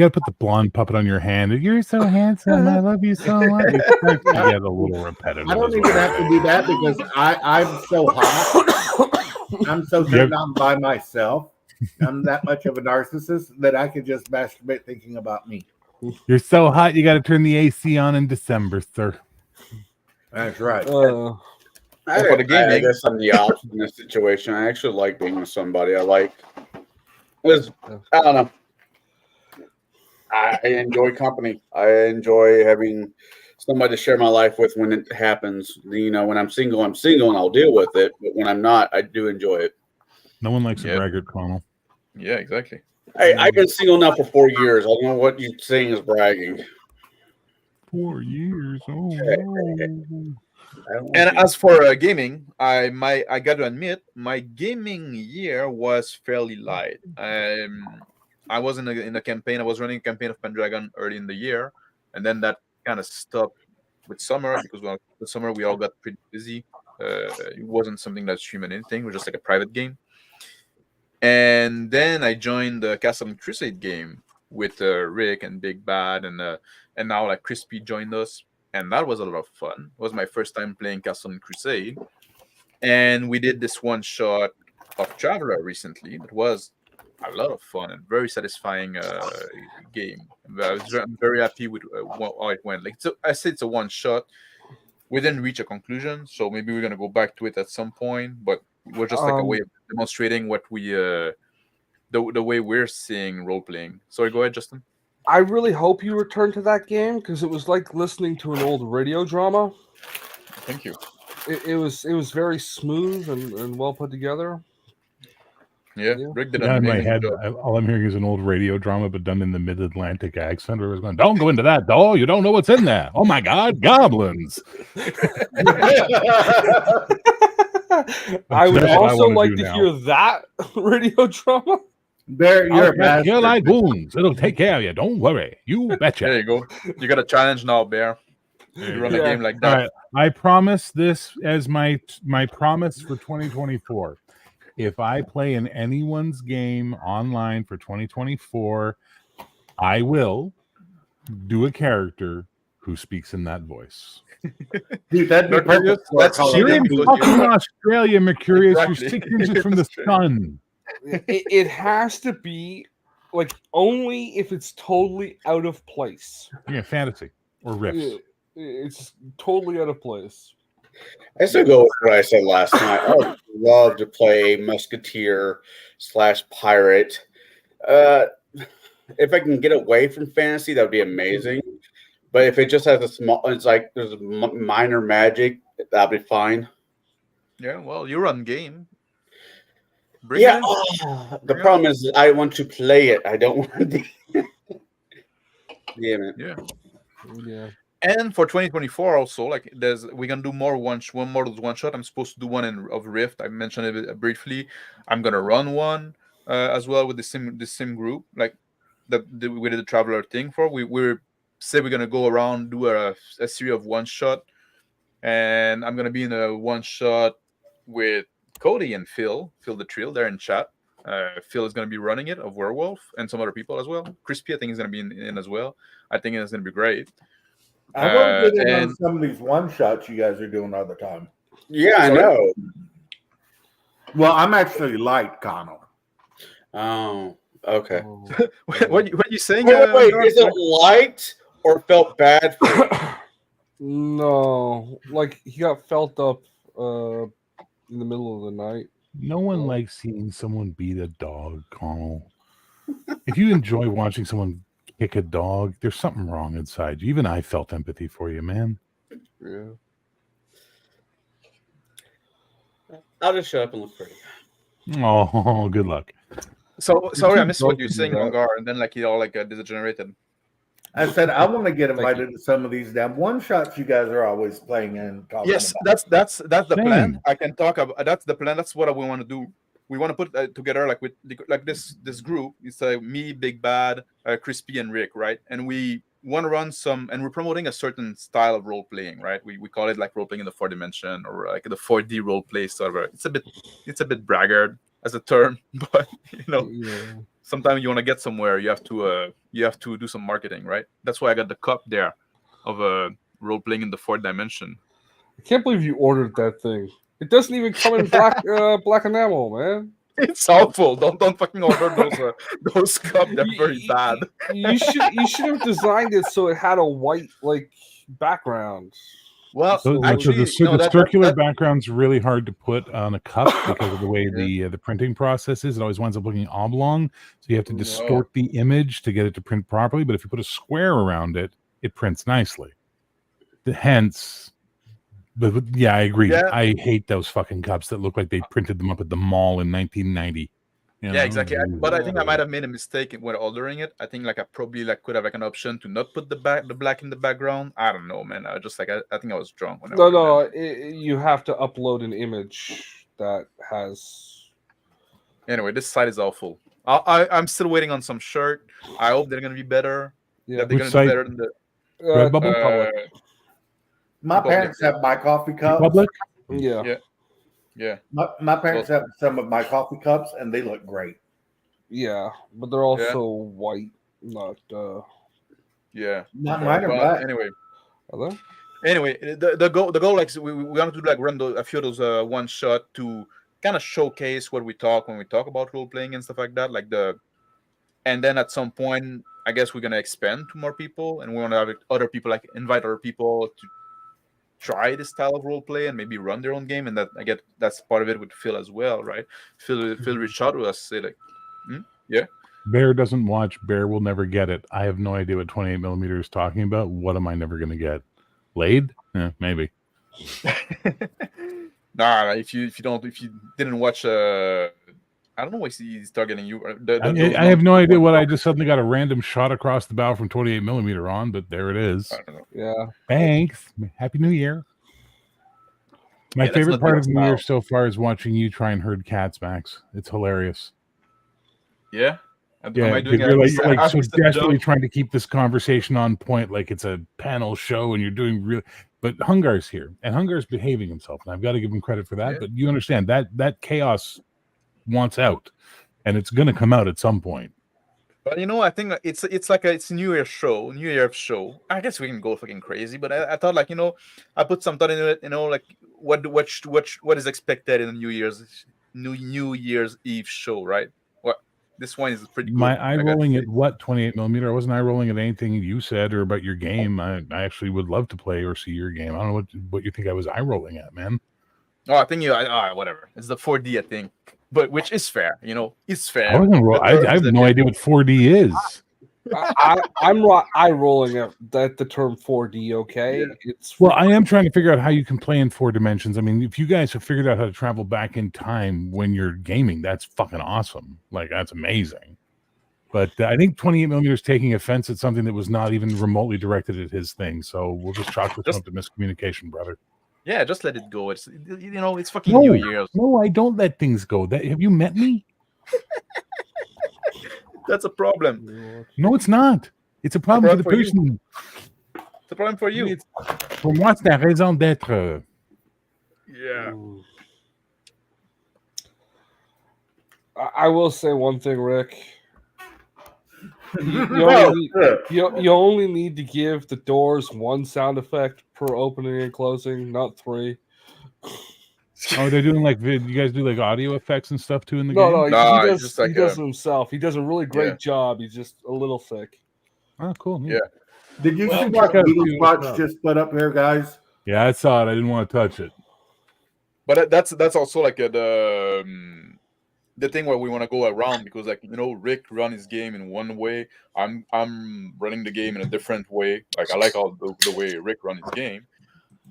put the blonde puppet on your hand. You're so handsome. I love you so much. It starts to get a little repetitive. I don't even have to do that because I'm so hot. I'm so turned on by myself. I'm that much of a narcissist that I could just masturbate thinking about me. You're so hot, you got to turn the AC on in December, sir. That's right. I guess I'm the opposite in this situation. I actually like being with somebody. I don't know. I enjoy company. I enjoy having somebody to share my life with when it happens. You know, when I'm single and I'll deal with it. But when I'm not, I do enjoy it. No one likes a braggart, Connell. Yeah, exactly. Hey, I've been single now for 4 years. I don't know what you're saying is bragging. 4 years. Oh. And as for gaming, I got to admit, my gaming year was fairly light. I was in a campaign. I was running a campaign of Pendragon early in the year, and then that kind of stopped with summer because the summer we all got pretty busy. It wasn't something that streamed anything. It was just like a private game. And then I joined the Castle and Crusade game with Rick and Big Bad, and now like Crispy joined us, and that was a lot of fun. It was my first time playing Castle and Crusade, and we did this one shot of Traveler recently. It was a lot of fun and very satisfying game. I'm very happy with how it went. Like, so I said, it's a one shot. We didn't reach a conclusion, so maybe we're gonna go back to it at some point. But it was just like a way of demonstrating what we the way we're seeing role playing. Sorry, go ahead, Justin. I really hope you return to that game because it was like listening to an old radio drama. Thank you. It was very smooth and well put together. Yeah, Rick did in my head, all I'm hearing is an old radio drama, but done in the mid-Atlantic accent. Where it was going, "Don't go into that, doll. You don't know what's in there. Oh my God, goblins!" I would also like to hear that radio drama. You're kill like goons. It'll take care of you. Don't worry. You betcha. There you go. You got a challenge now, Bear. You run a game like that. All right. I promise this as my promise for 2024. If I play in anyone's game online for 2024, I will do a character who speaks in that voice. Dude, that'd be perfect. You're in fucking Australia, Mercurius. Exactly. You're 6 inches from the sun. It has to be like only if it's totally out of place. Yeah, fantasy or riffs. It's totally out of place. I still go with what I said last night. I would love to play Musketeer / pirate. If I can get away from fantasy, that would be amazing. But if it just has it's like there's minor magic, that'd be fine. Yeah, well, you run game. The problem is I want to play it. I don't want to. Damn it. Yeah. And for 2024 also, like we're gonna do one more of those one shot. I'm supposed to do one of Rift. I mentioned it briefly. I'm gonna run one as well with the sim group, like we did the traveler thing for. We're gonna go around, do a series of one shot, and I'm gonna be in a one shot with Cody and Phil the Trill. They're in chat. Phil is gonna be running it of Werewolf and some other people as well. Crispy, I think, is gonna be in as well. I think it's gonna be great. I want to get in on and some of these one shots you guys are doing all the time. Yeah, I Sorry? know. Well, I'm actually light, Connell. Oh, okay. what you saying? Wait, is it liked or felt bad for you? No, like he got felt up in the middle of the night. No one likes seeing someone beat a dog, Connell. If you enjoy watching someone kick a dog, there's something wrong inside you. Even I felt empathy for you, man. Yeah. I'll just shut up and look pretty. Oh, good luck. So sorry, too I missed what drunk you're to do saying, that. Longar, and then like he all like degenerated. I said I want to get Thank invited to some of these damn one shots you guys are always playing and talking Yes, about. that's the Same. plan. I can talk about that's the plan. That's what we want to do. We want to put together like with like this group. It's like me, Big Bad, Crispy, and Rick, right? And we want to run some, and we're promoting a certain style of role playing, right? We call it like role playing in the 4th dimension or like the 4D role play server. It's a bit braggart as a term, but Yeah. sometimes you want to get somewhere, you have to do some marketing, right? That's why I got the cup there of role playing in the 4th dimension. I can't believe you ordered that thing. It doesn't even come in black enamel, man. It's awful. Don't fucking order those cups. They're very bad. You should have designed it so it had a white like background. Well, So, actually, the circular background's really hard to put on a cup because of the way the printing process is. It always winds up looking oblong, so you have to distort the image to get it to print properly. But if you put a square around it, it prints nicely. Hence, but yeah, I agree. Yeah. I hate those fucking cups that look like they printed them up at the mall in 1990. Yeah, exactly. But I think I might have made a mistake when ordering it. I think like I probably could have like an option to not put the black in the background. I don't know, man. I just I think I was drunk when I ordered them. You have to upload an image that has. Anyway, this site is awful. I'm still waiting on some shirt. I hope they're gonna be better. Yeah, That they're Which gonna do site? better than the Redbubble? My parents have my coffee cups. Public? Yeah. My parents have some of my coffee cups, and they look great. Yeah, but they're also white, not. Yeah. Not mine are Well, black. anyway. Are they? Anyway, the goal like we want to do like run a few of those one shot to kind of showcase what we talk when we talk about role playing and stuff like that. And then at some point, I guess we're gonna expand to more people, and we want to have other people invite other people to try this style of role play and maybe run their own game. And that's part of it with Phil as well, right? Phil reached out to us, say like, yeah. Bear doesn't watch. Bear will never get it. I have no idea what 28mm is talking about. What am I never going to get? Laid? Yeah, maybe. Nah, if you didn't watch, I don't know why he's targeting you. I have no idea what I just suddenly got a random shot across the bow from 28mm on, but there it is. I don't know. Yeah. Thanks. Happy New Year. My favorite part of New Year so far is watching you try and herd cats, Max. It's hilarious. Yeah. Yeah, Am I doing you're like so desperately trying to keep this conversation on point, like it's a panel show, and you're doing real. But Hungar's here, and Hungar's behaving himself, and I've got to give him credit for that. Yeah. But you understand that chaos wants out, and it's going to come out at some point. But I think it's a New Year's show. I guess we can go fucking crazy, but I thought I put some thought into it. Like what is expected in a New Year's Eve show, right? This one is pretty good. My eye rolling at what 28mm? I wasn't eye rolling at anything you said or about your game. I actually would love to play or see your game. I don't know what you think I was eye rolling at, man. Oh, I think whatever. It's the 4D, I think, but which is fair. It's fair. I have no idea what 4D is. I'm eye rolling at the term 4D. Okay, Well, I am trying to figure out how you can play in 4 dimensions. I mean, if you guys have figured out how to travel back in time when you're gaming, that's fucking awesome. Like, that's amazing. But I think 28mm is taking offense at something that was not even remotely directed at his thing. So we'll just chalk this up to miscommunication, brother. Yeah, just let it go. It's it's fucking No, New Year's. no, I don't let things go. Have you met me? That's a problem. No, it's not. It's a problem for the person. It's a problem for you. Pour moi, c'est la raison d'être. Yeah. I will say one thing, Rick. You only need to give the doors one sound effect per opening and closing, not 3. Oh, they're doing like you guys do like audio effects and stuff too in the game. No, Nah, he it's does. just like he does it himself. He does a really great job. He's just a little thick. Oh, cool. Neat. Yeah. Did you see check what out Beetle Beetle Spots Spots. just put up here, guys? Yeah, I saw it. I didn't want to touch it. But that's also like the thing where we want to go around, because like Rick run his game in one way. I'm running the game in a different way. Like I like all the way Rick run his game.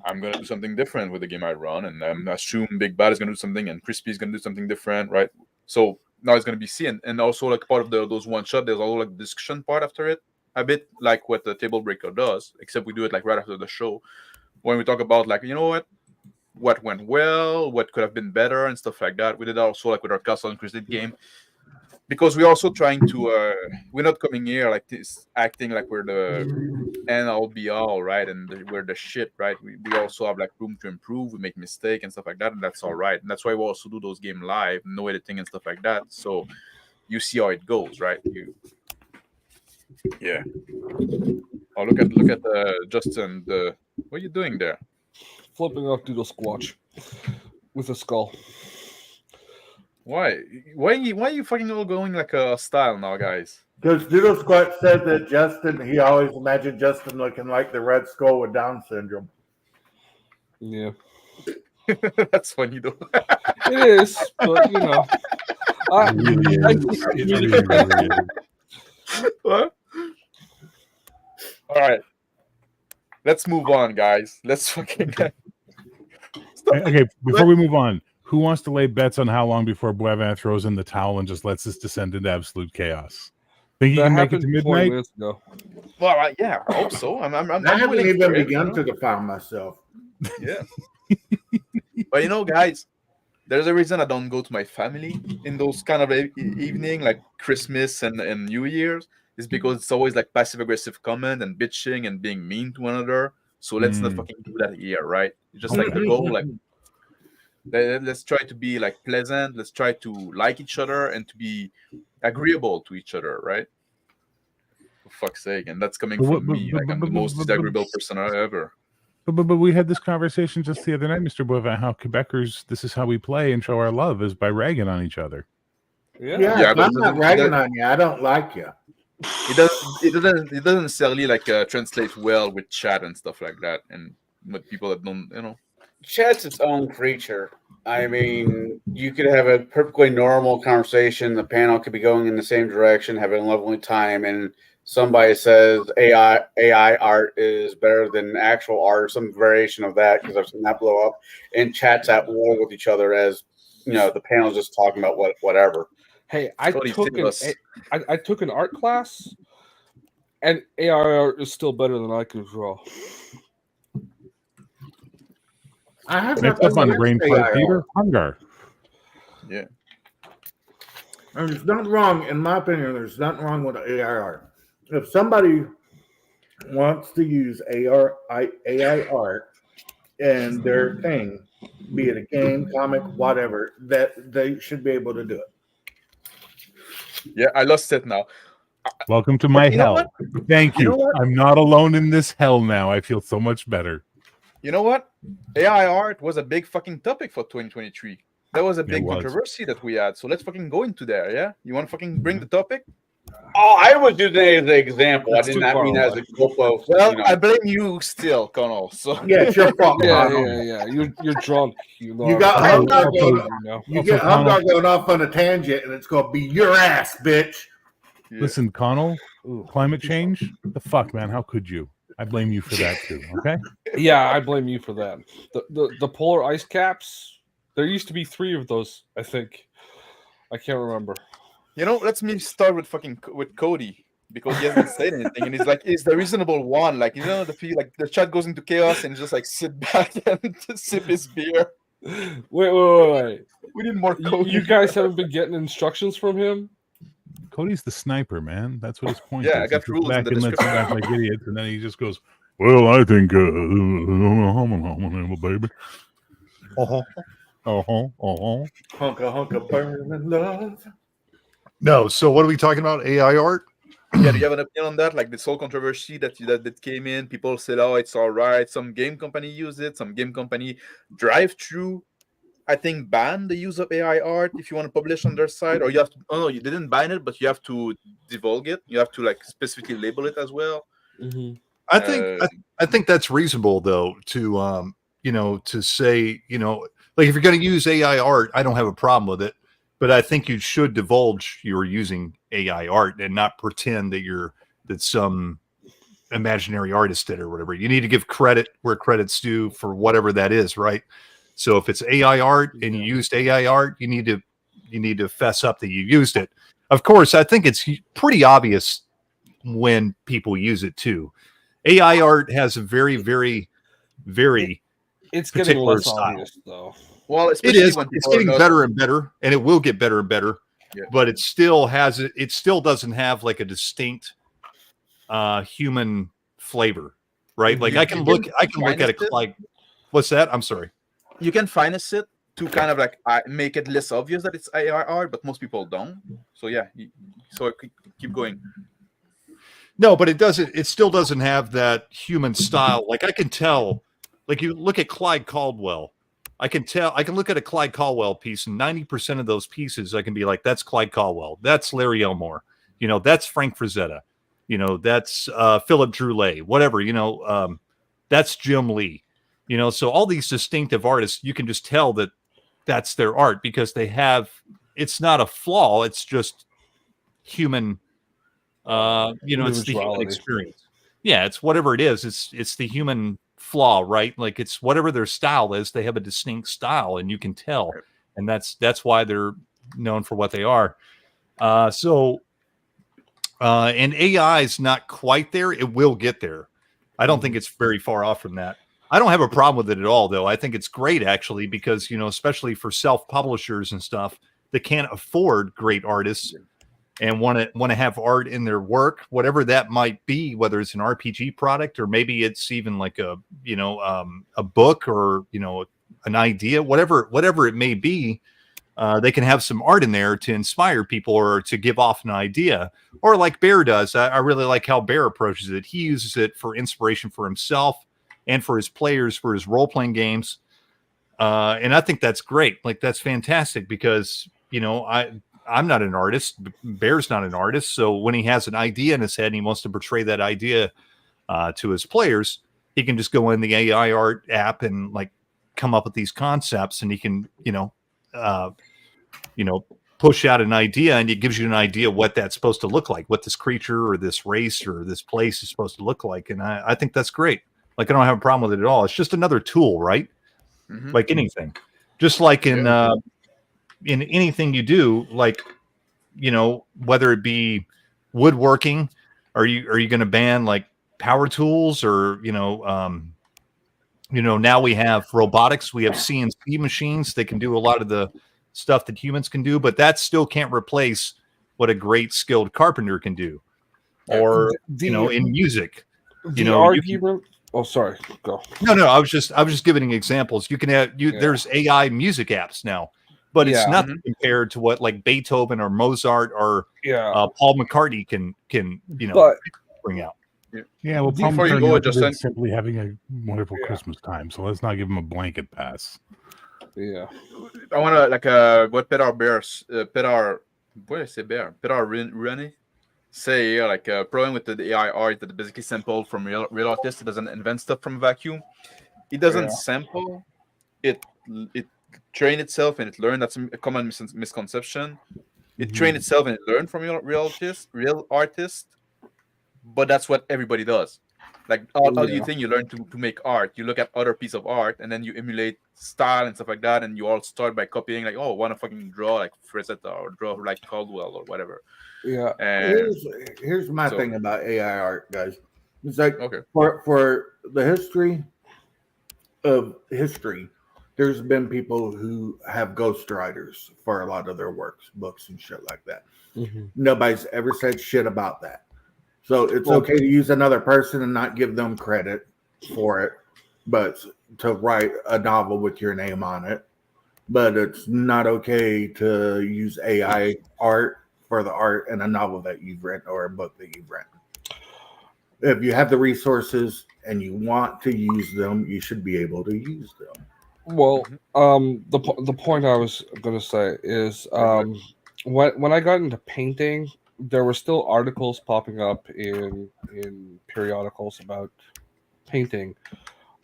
I'm gonna do something different with the game I run, and I assume Big Bad is gonna do something, and Crispy is gonna do something different, right? So now it's gonna be seen, and also like part of those one shot, there's also like the discussion part after it, a bit like what the Table Breaker does, except we do it like right after the show, when we talk about like what went well, what could have been better, and stuff like that. We did also like with our Castle and Crusade game, because we're also trying to we're not coming here like this acting like we're the end all be all, right, and we're the shit, right? We also have like room to improve. We make mistakes and stuff like that, and that's all right. And that's why we also do those game live, no editing and stuff like that, so you see how it goes, right? Yeah. Oh, look at Justin. What are you doing there? Flipping off Doodle Squatch with a skull. Why are you fucking all going like a style now, guys? Because Doodle Squat said that he always imagined Justin looking like the Red Skull with Down syndrome. Yeah. That's funny though. It is, but It really is. What? All right. Let's move on, guys. Let's fucking Okay, before we move on, who wants to lay bets on how long before Boivin throws in the towel and just lets this descend into absolute chaos? Think you that can make it happened to 20 midnight? minutes ago. Well, yeah, I hope so. I haven't willing even for it, begun to define myself. Yeah. But guys, there's a reason I don't go to my family in those kind of evening, like Christmas and New Year's. Is because it's always like passive aggressive comment and bitching and being mean to one another. So let's not fucking do that here, right? Just like the goal, like let's try to be like pleasant. Let's try to like each other and to be agreeable to each other, right? For fuck's sake, and that's coming from me. Like I'm the most disagreeable person ever. But we had this conversation just the other night, Mr. Boivin, how Quebecers, this is how we play and show our love is by ragging on each other. Yeah, if I'm not ragging on you, I don't like you. It doesn't necessarily like translate well with chat and stuff like that, and with people that don't, Chat's its own creature. I mean, you could have a perfectly normal conversation. The panel could be going in the same direction, having a lovely time, and somebody says AI art is better than actual art, or some variation of that, because I've seen that blow up. And chat's at war with each other as the panel's just talking about whatever. Hey, I took an art class, and AI art is still better than I can draw. I have Next up on the brain part, Peter Hungar. Yeah. And there's nothing wrong, in my opinion, there's nothing wrong with AI art. If somebody wants to use AI art in their thing, be it a game, comic, whatever, that they should be able to do it. Yeah, I lost it now. Welcome to my hell. Thank you. You know what? I'm not alone in this hell now. I feel so much better. You know what? AI art was a big fucking topic for 2023. That was a big controversy that we had. So let's fucking go into there, yeah? You want to fucking bring the topic? Oh, I was using it as an example. That's I did too not far mean as away. a GoPro. Well, I blame you still, Connell. So Yeah, it's your fault. Yeah. You're drunk. You got Humdog going off on a tangent, and it's going to be your ass, bitch. Yeah. Listen, Connell, climate change? The fuck, man? How could you? I blame you for that too, okay? Yeah, I blame you for that. The polar ice caps, there used to be 3 of those, I think. I can't remember. Let's me start with Cody because he hasn't said anything, and he's the reasonable one. Like, the chat goes into chaos and just like sit back and sip his beer. Wait. We need more Cody. You guys haven't been getting instructions from him? Cody's the sniper, man. That's what his point Yeah, is. I got He sits rules in back the and lets description. us act like idiots, and then he just goes, "Well, I think, baby." Hunka hunka burning love. No. So what are we talking about? AI art? Yeah, do you have an opinion on that? Like this whole controversy that came in, people said, "Oh, it's all right." Some game company use it. Some game company drive-through, I think, ban the use of AI art if you want to publish on their site, or you have to. Oh no, you didn't ban it, but you have to divulge it. You have to like specifically label it as well. Mm-hmm. I think that's reasonable though to to say, like if you're going to use AI art, I don't have a problem with it, but I think you should divulge you're using AI art and not pretend that some imaginary artist did or whatever. You need to give credit where credit's due for whatever that is, right? So if it's AI art and you used AI art, you need to fess up that you used it. Of course, I think it's pretty obvious when people use it too. AI art has a very, very, very It's getting particular less style. obvious though. Well, It especially is. when It's people are getting not- better and better, and it will get better and better. Yeah. But it still has it. It still doesn't have like a distinct human flavor, right? Like You- I can you look. can I can look at it finance it. like, what's that? I'm sorry. You can finance it to kind of like make it less obvious that it's AI art, but most people don't. So yeah, so keep going. No, but it doesn't. It still doesn't have that human style. Like I can tell. Like you look at Clyde Caldwell. I can tell. I can look at a Clyde Caldwell piece, and 90% of those pieces, I can be like, "That's Clyde Caldwell. That's Larry Elmore. That's Frank Frazetta. That's Philip Droulet. Whatever. That's Jim Lee. So all these distinctive artists, you can just tell that that's their art because they have. It's not a flaw. It's just human. It's the human Individuality. experience. Yeah, it's whatever it is. It's the human flaw, right? Like it's whatever their style is. They have a distinct style, and you can tell, and that's why they're known for what they are. And AI is not quite there. It will get there. I don't think it's very far off from that. I don't have a problem with it at all, though. I think it's great actually because especially for self-publishers and stuff that can't afford great artists and want to have art in their work, whatever that might be, whether it's an RPG product or maybe it's even like a book or an idea, whatever it may be. They can have some art in there to inspire people or to give off an idea, or like Bear does. I really like how Bear approaches it. He uses it for inspiration for himself and for his players, for his role-playing games. And I think that's great. Like that's fantastic because I'm not an artist. Bear's not an artist. So when he has an idea in his head and he wants to portray that idea to his players, he can just go in the AI art app and like come up with these concepts, and he can, push out an idea, and it gives you an idea what that's supposed to look like, what this creature or this race or this place is supposed to look like. And I think that's great. Like I don't have a problem with it at all. It's just another tool, right? Mhm. Like anything, just like in anything you do, like, whether it be woodworking, are you going to ban like power tools or, now we have robotics, we have CNC machines that can do a lot of the stuff that humans can do, but that still can't replace what a great skilled carpenter can do. Or, in music, the argument. Oh, sorry. Go. No. I was just giving examples. You can have There's AI music apps now, but it's nothing compared to what like Beethoven or Mozart or Paul McCartney can bring out. Yeah, well, Paul Before you McCartney go, also Justin. did simply having a wonderful Christmas time, so let's not give him a blanket pass. Yeah. I want to what Petar Bears, Petar, what did I say bear? Petar Rennie say here, like problem with the AI art that basically sampled from real artists. It doesn't invent stuff from a vacuum. It doesn't sample. It trained itself and it learned. That's a common misconception. It trained itself and it learned from real artists. But that's what everybody does. Like all you think you learn to make art, you look at other piece of art and then you emulate style and stuff like that, and you all start by copying like, oh, I want to fucking draw like Frazetta or draw like Caldwell or whatever. Yeah. And Here's my so- thing about AI art, guys. It's like okay, for the history of history, there's been people who have ghostwriters for a lot of their works, books, and shit like that. Mhm. Nobody's ever said shit about that. So it's okay to use another person and not give them credit for it, but to write a novel with your name on it. But it's not okay to use AI art for the art in a novel that you've written or a book that you've written. If you have the resources and you want to use them, you should be able to use them. Well, the point I was gonna say is when I got into painting, there were still articles popping up in periodicals about painting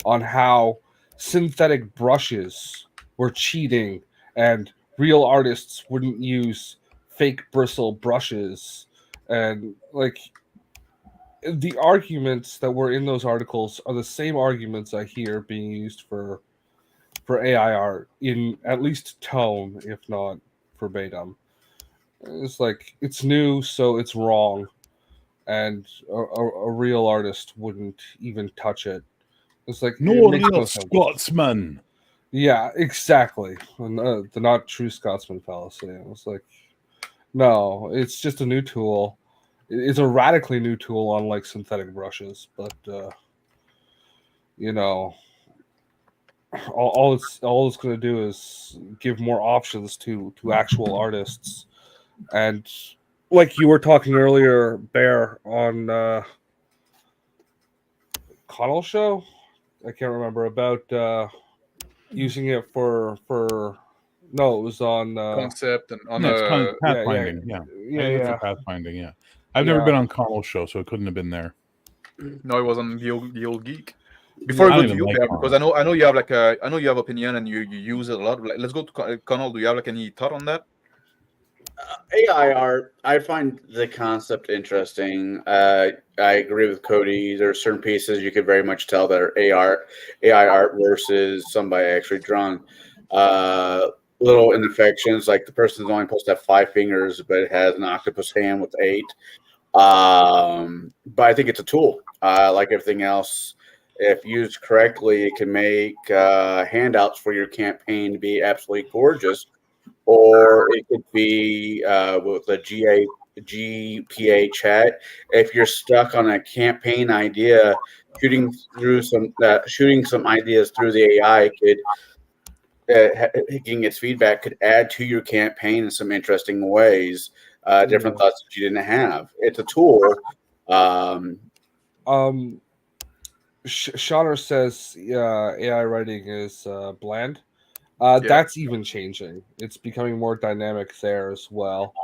on how synthetic brushes were cheating and real artists wouldn't use fake bristle brushes, and like the arguments that were in those articles are the same arguments I hear being used for AI art in at least tone, if not verbatim. It's like it's new, so it's wrong, and a real artist wouldn't even touch it. It's like No it makes real sense. Scotsman. Yeah, exactly. The not true Scotsman fallacy. It's like, no, it's just a new tool. It's a radically new tool, unlike synthetic brushes. But you know, all it's going to do is give more options to actual artists. And like you were talking earlier, Bear, on Connell show, I can't remember, about using it for no, it was on concept and on Yeah, it's a pathfinding. Yeah, yeah. pathfinding. Yeah, I've never Yeah. been on Connell's show, so it couldn't have been there. no, it was on the old geek. Before I we don't go to even you, like Bear, Connell. because I know you have like I know you have opinion and you use it a lot. Like, let's go to Connell. Do you have like any thought on that? AI art, I find the concept interesting. I agree with Cody. There are certain pieces you could very much tell that are AI art versus somebody actually drawn. Little imperfections, like the person's only supposed to have 5 fingers, but it has an octopus hand with 8. But I think it's a tool. Like everything else, if used correctly, it can make handouts for your campaign to be absolutely gorgeous. Or it could be with the GPA chat. If you're stuck on a campaign idea, shooting some ideas through the AI could getting its feedback could add to your campaign in some interesting ways. Different thoughts that you didn't have. It's a tool. Shauner says AI writing is bland. That's even changing. It's becoming more dynamic there as well.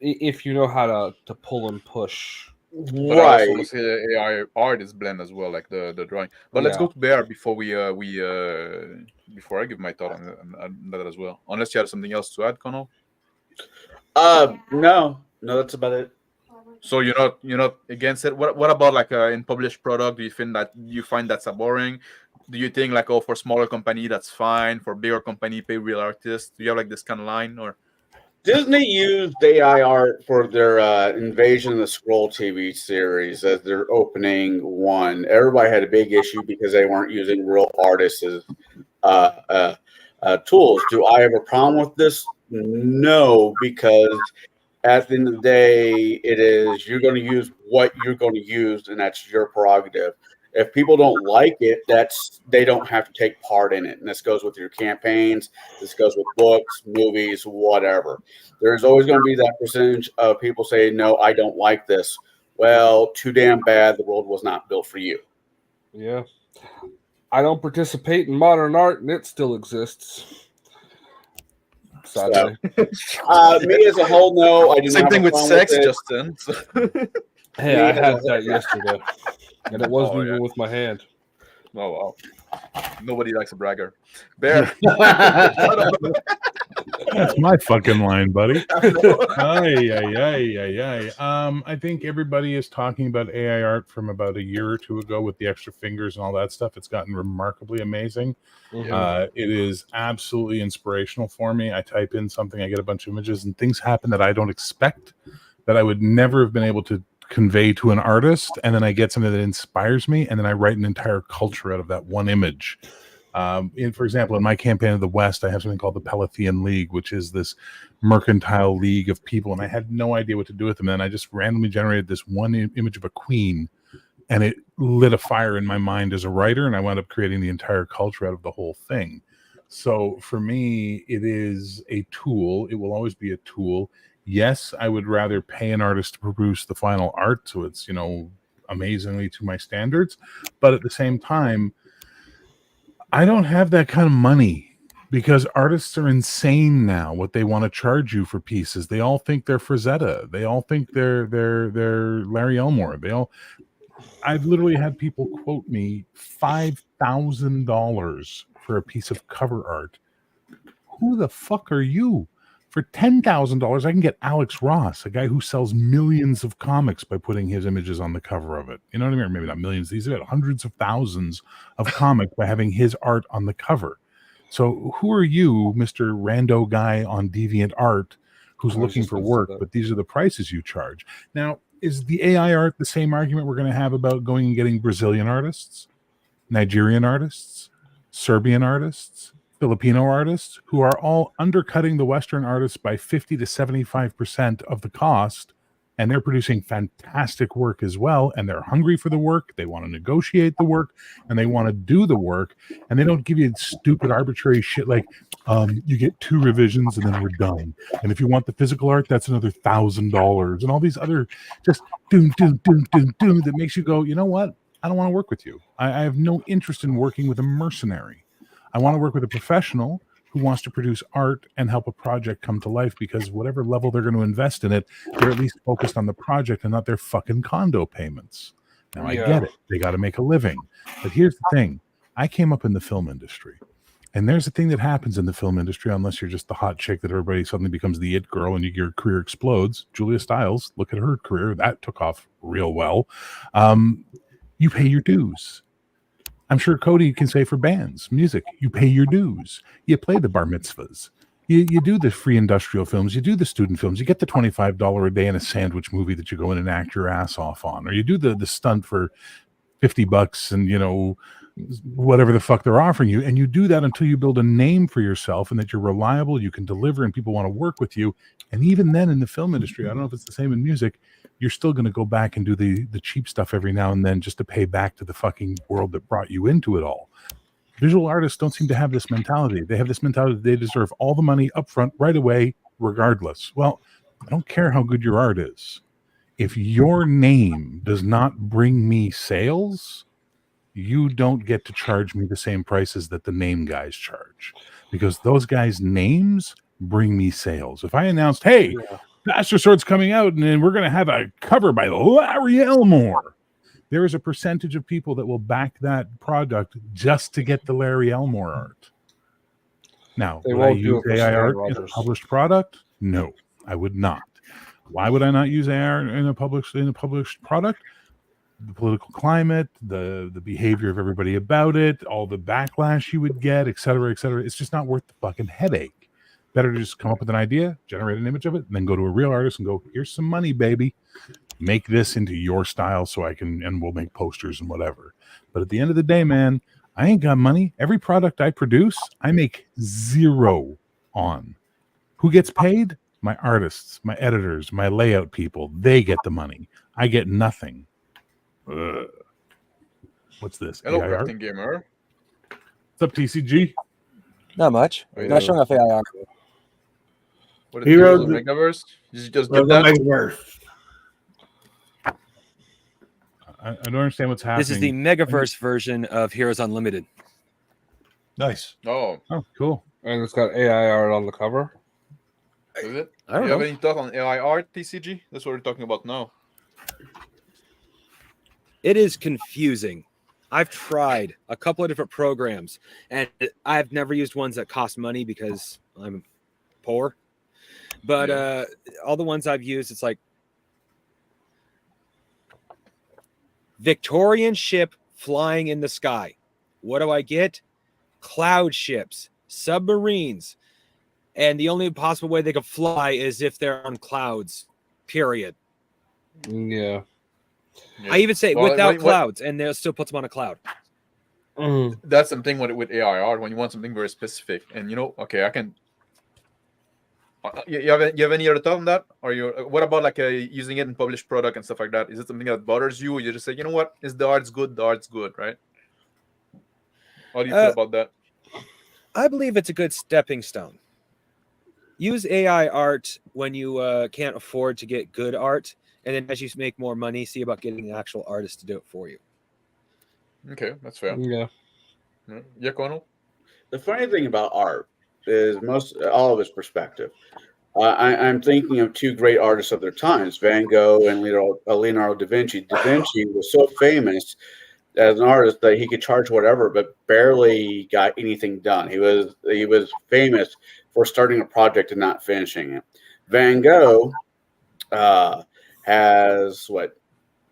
If you know how to pull and push. But I also want to say that AI art is blend as well, like the drawing. But let's Yeah. go to Bear before before I give my thought on that as well. Unless you have something else to add, Connell. No, that's about it. So you're not against it. What about like in published product? Do you find that's a boring? Do you think like, oh, for smaller company that's fine, for bigger company pay real artists? Do you have like this kind of line or? Disney used AI art for their Invasion of the Skrull TV series as their opening one. Everybody had a big issue because they weren't using real artists as tools. Do I have a problem with this? No, because at the end of the day, you're going to use what you're going to use, and that's your prerogative. If people don't like it, they don't have to take part in it. And this goes with your campaigns. This goes with books, movies, whatever. There's always going to be that percentage of people saying, no, I don't like this. Well, too damn bad. The world was not built for you. Yeah. I don't participate in modern art, and it still exists. Sadly. Me as a whole, no. I do Same not thing have a with problem sex, it. Justin. Hey, Me I as a had whole- that yesterday, and it wasn't Oh, even yeah. with my hand. Oh wow. Nobody likes a bragger. Bear. That's my fucking line, buddy. I think everybody is talking about AI art from about a year or two ago with the extra fingers and all that stuff. It's gotten remarkably amazing. It is absolutely inspirational for me. I type in something, I get a bunch of images, and things happen that I don't expect, that I would never have been able to convey to an artist. And then I get something that inspires me, and then I write an entire culture out of that one image. For example, in my campaign of the West, I have something called the Pelethian League, which is this mercantile league of people, and I had no idea what to do with them. And I just randomly generated this one image of a queen, and it lit a fire in my mind as a writer, and I wound up creating the entire culture out of the whole thing. So for me, it is a tool. It will always be a tool. Yes, I would rather pay an artist to produce the final art, so it's, amazingly to my standards. But at the same time, I don't have that kind of money, because artists are insane now. What they want to charge you for pieces, they all think they're Frazetta. They all think they're Larry Elmore. I've literally had people quote me $5,000 for a piece of cover art. Who the fuck are you? For $10,000, I can get Alex Ross, a guy who sells millions of comics by putting his images on the cover of it. You know what I mean? Or maybe not millions. These are hundreds of thousands of comics by having his art on the cover. So who are you, Mr. Rando guy on DeviantArt, who's looking for work, but these are the prices you charge? Now, is the AI art the same argument we're going to have about going and getting Brazilian artists, Nigerian artists, Serbian artists, Filipino artists, who are all undercutting the Western artists by 50 to 75% of the cost, and they're producing fantastic work as well, and they're hungry for the work, they want to negotiate the work, and they want to do the work, and they don't give you stupid arbitrary shit like, you get 2 revisions and then we're done, and if you want the physical art, that's another $1,000, and all these other just doom that makes you go, you know what, I don't want to work with you. I have no interest in working with a mercenary. I want to work with a professional who wants to produce art and help a project come to life, because whatever level they're going to invest in it, they're at least focused on the project and not their fucking condo payments. Now, I get it. They got to make a living. But here's the thing. I came up in the film industry, and there's a thing that happens in the film industry, unless you're just the hot chick that everybody suddenly becomes the it girl and your career explodes. Julia Stiles, look at her career. That took off real well. You pay your dues. I'm sure Cody can say for bands, music, you pay your dues. You play the bar mitzvahs. You do the free industrial films. You do the student films. You get the $25 a day in a sandwich movie that you go in and act your ass off on. Or you do the stunt for $50 and, whatever the fuck they're offering you. And you do that until you build a name for yourself and that you're reliable, you can deliver, and people want to work with you. And even then in the film industry, I don't know if it's the same in music, you're still going to go back and do the cheap stuff every now and then just to pay back to the fucking world that brought you into it all. Visual artists don't seem to have this mentality. They have this mentality that they deserve all the money up front right away, regardless. Well, I don't care how good your art is. If your name does not bring me sales, you don't get to charge me the same prices that the name guys charge, because those guys' names bring me sales. If I announced, hey, Master Sword's coming out and we're going to have a cover by Larry Elmore, there is a percentage of people that will back that product just to get the Larry Elmore art. Now, would I use AI art in a published product? No, I would not. Why would I not use AI in a published product? The political climate, the behavior of everybody about it, all the backlash you would get, et cetera, et cetera. It's just not worth the fucking headache. Better to just come up with an idea, generate an image of it, and then go to a real artist and go, here's some money, baby. Make this into your style so I can, and we'll make posters and whatever. But at the end of the day, man, I ain't got money. Every product I produce, I make zero on. Who gets paid? My artists, my editors, my layout people. They get the money. I get nothing. What's this? Hello, Crafting Gamer. What's up, TCG? Not much. Not showing off AI. What is Heroes of the Megaverse? Did you just get that? Megaverse. I don't understand what's happening. This is the Megaverse version of Heroes Unlimited. Nice. Oh, cool. And it's got AI art on the cover. Is it? I don't Do you know. have any thought on AI art, TCG? That's what we're talking about now. It is confusing. I've tried a couple of different programs, and I've never used ones that cost money because I'm poor. But all the ones I've used, it's like Victorian ship flying in the sky. What do I get? Cloud ships, submarines. And the only possible way they could fly is if they're on clouds, period. Yeah. I even say Well, without what- clouds, and they'll still put them on a cloud. That's something with AI art when you want something very specific, and okay, I can. You have any other thought on that? Or what about like using it in published product and stuff like that? Is it something that bothers you, or you just say, you know what, is the art's good, right? How do you feel about that? I believe it's a good stepping stone. Use AI art when you can't afford to get good art, and then as you make more money, see about getting an actual artist to do it for you. Okay, that's fair. Yeah. Yeah, Connell? The funny thing about art is all of its perspective. I'm thinking of two great artists of their times, Van Gogh and Leonardo da Vinci. Da Vinci was so famous as an artist that he could charge whatever, but barely got anything done. He was famous for starting a project and not finishing it. Van Gogh has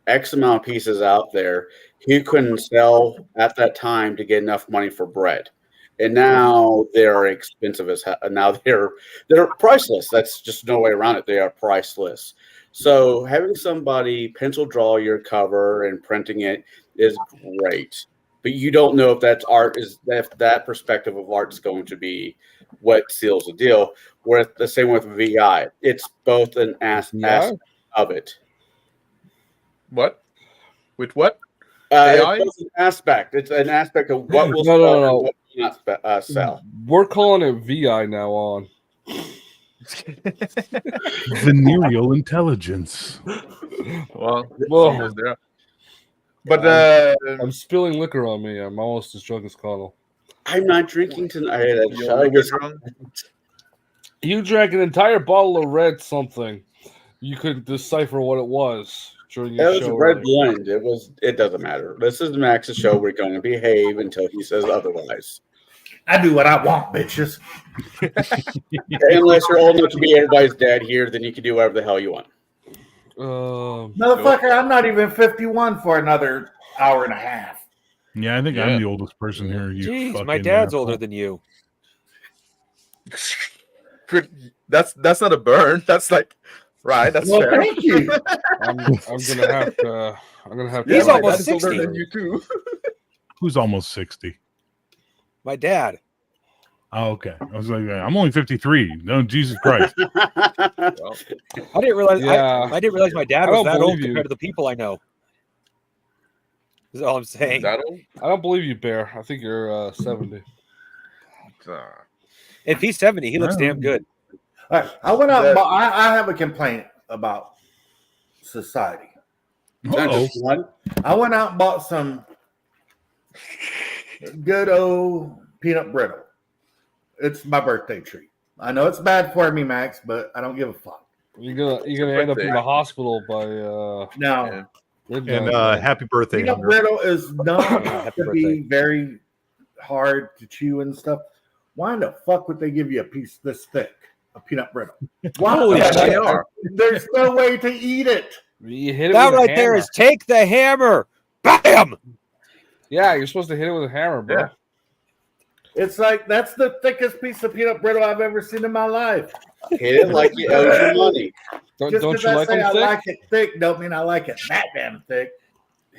X amount of pieces out there he couldn't sell at that time to get enough money for bread. And now they're expensive as hell. Now they're priceless. That's just no way around it. They are priceless. So having somebody pencil draw your cover and printing it is great. But you don't know if that's art, if that perspective of art is going to be what seals the deal. Where the same with VI. It's both an aspect of it. What? With what? It's an aspect. It's an aspect of what will sell and what will not sell. We're calling it VI now on. Venereal intelligence. Well, almost there. But I'm spilling liquor on me. I'm almost as drunk as Connell. I'm not drinking tonight. You drank an entire bottle of red something. You couldn't decipher what it was during your show. It was a red blend. It doesn't matter. This is Max's show. We're going to behave until he says otherwise. I do what I want, bitches. Unless you're old enough to be everybody's dad here, then you can do whatever the hell you want. Motherfucker, I'm not even 51 for another hour and a half. Yeah, I think I'm the oldest person here. Jeez, my dad's older than you. That's not a burn. That's like right. That's fair. Thank you. I'm gonna have to. He's almost 60 older than you too. Who's almost 60? My dad. Oh, okay. I was like, I'm only 53. No, Jesus Christ. I didn't realize. Yeah. I didn't realize my dad I was don't that old believe you. compared to the people I know. That's all I'm saying. That old? I don't believe you, Bear. I think you're 70. If he's 70, he looks damn good. All right, I went out. And bought, I have a complaint about society. Not just one. I went out and bought some good old peanut brittle. It's my birthday treat. I know it's bad for me, Max, but I don't give a fuck. You're gonna end up in the hospital by No. midnight. And happy birthday, Peanut Hunter. brittle is known Happy to be very hard to chew and stuff. Why in the fuck would they give you a piece this thick of peanut brittle? Why? Holy Yeah, shit. they are. There's no way to eat it. You hit it That with a right there hammer. is take the hammer. Bam! Yeah, you're supposed to hit it with a hammer, bro. Yeah. It's like that's the thickest piece of peanut brittle I've ever seen in my life. Hit it like you owe your money. Don't Just you because I like say them I thick? like it thick, don't mean I like it that damn thick.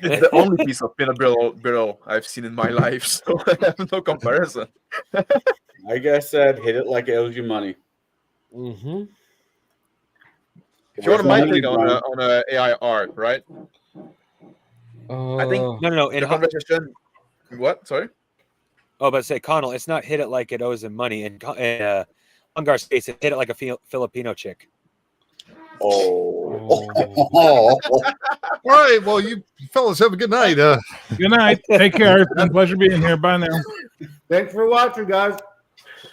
It's the only piece of peanut brittle I've seen in my life, so I have no comparison. Like I said, hit it like it owes you money. Mm-hmm. If you want my take on AI art, right? I think No. the conversation. What? Sorry. Oh, but say Connell, it's not hit it like it owes him money. In Ungar's case, it hit it like a Filipino chick. Oh. All right. Well, you fellas have a good night. Good night. Take care. It's been a pleasure being here. Bye now. Thanks for watching, guys.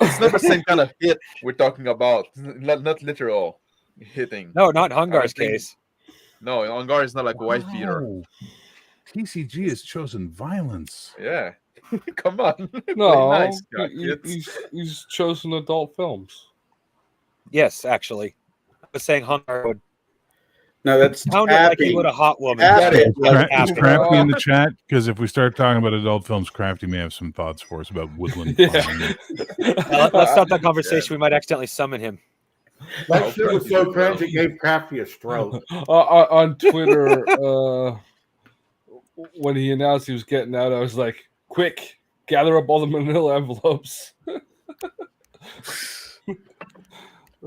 It's not the same kind of hit we're talking about. Not literal hitting. No, not in Hungar's think- case. No, Ongar is not like a wife beater. Wow. TCG has chosen violence. Yeah. Come on. Play No, nice, guy, kids. he's chosen adult films. Yes, actually. I was saying hung hardwood. No, that's Pound it like you tapping. would a hot woman. Tap it like Tap Is it. Crafty in the chat? Because if we start talking about adult films, Crafty may have some thoughts for us about woodland Yeah. farming. Let's stop that conversation. We might accidentally summon him. That shit was so cringe it gave Crafty a stroke. On Twitter, when he announced he was getting out, I was like, "Quick, gather up all the manila envelopes."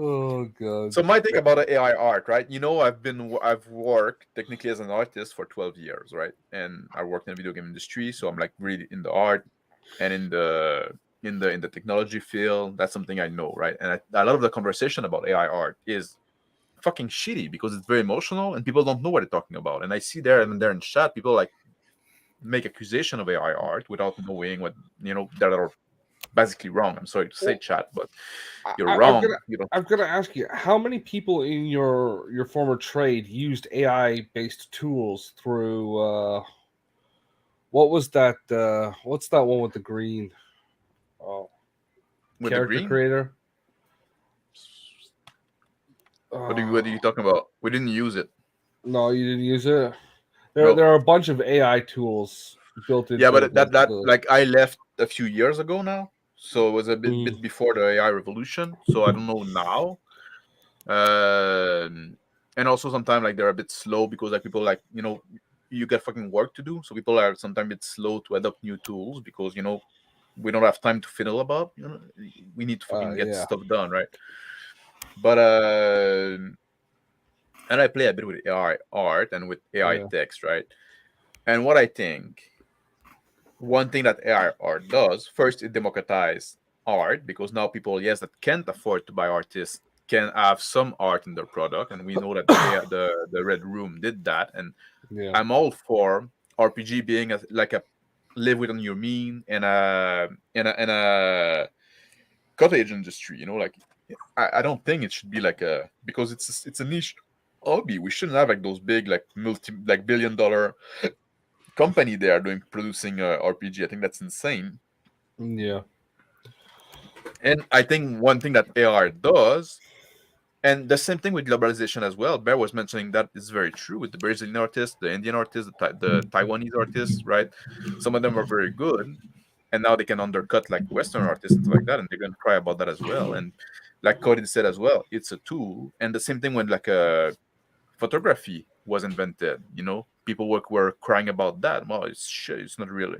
Oh god. So my thing about the AI art, right? You know, I've worked technically as an artist for 12 years, right? And I worked in the video game industry, so I'm like really in the art and in the technology field. That's something I know, right? And a lot of the conversation about AI art is fucking shitty because it's very emotional and people don't know what they're talking about. And I see there and there in chat, people like make accusation of AI art without knowing what that are basically wrong. I'm sorry to say, chat, but you're wrong. I'm gonna ask you, how many people in your former trade used AI based tools through what was that what's that one with the green With the character green? creator? What are you talking about? We didn't use it. No, you didn't use it. No. There are a bunch of AI tools built into Yeah, but it, that like I left a few years ago now, so it was a bit before the AI revolution. So I don't know now. And also sometimes like they're a bit slow because like people like you get fucking work to do, so people are sometimes a bit slow to adopt new tools because we don't have time to fiddle about. We need to fucking get stuff done, right? But and I play a bit with AI art and with AI text, right? And what I think, one thing that AI art does, first, it democratizes art because now people, yes, that can't afford to buy artists can have some art in their product, and we know that the Red Room did that. And I'm all for RPG being like a live within your mean and a cottage industry. Like I don't think it should be like because it's a niche hobby. We shouldn't have like those big like billion-dollar company they are producing RPG. I think that's insane. Yeah. And I think one thing that AR does, and the same thing with globalization as well. Bear was mentioning that is very true with the Brazilian artists, the Indian artists, the Taiwanese artists, right? Some of them are very good, and now they can undercut like Western artists and stuff like that, and they're gonna cry about that as well. And like Cody said as well, it's a tool. And the same thing when like photography was invented, people were crying about that. Well, it's shit, it's not real,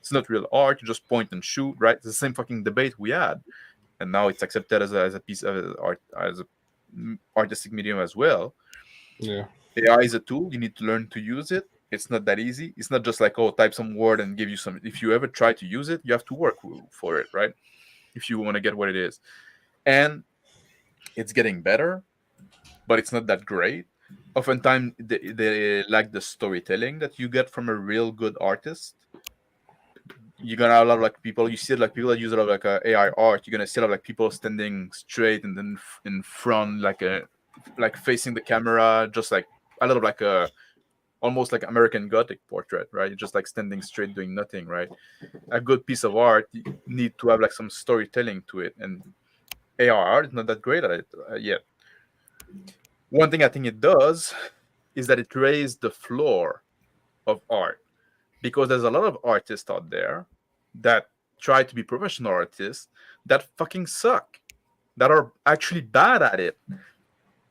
it's not real art. You just point and shoot, right? It's the same fucking debate we had, and now it's accepted as a piece of art, as a artistic medium as well. Yeah. AI is a tool. You need to learn to use it. It's not that easy. It's not just like, type some word and give you some. If you ever try to use it, you have to work for it, right? If you want to get what it is. And it's getting better, but it's not that great. Oftentimes, they lack the storytelling that you get from a real good artist. You're gonna have a lot of like people. You see like people that use a lot of like AI art. You're gonna see a lot of like people standing straight and then in front, like facing the camera, just like a lot of like almost like American Gothic portrait, right? You're just like standing straight, doing nothing, right? A good piece of art you need to have like some storytelling to it, and AI art is not that great at it yet. One thing I think it does is that it raised the floor of art, because there's a lot of artists out there that try to be professional artists that fucking suck, that are actually bad at it.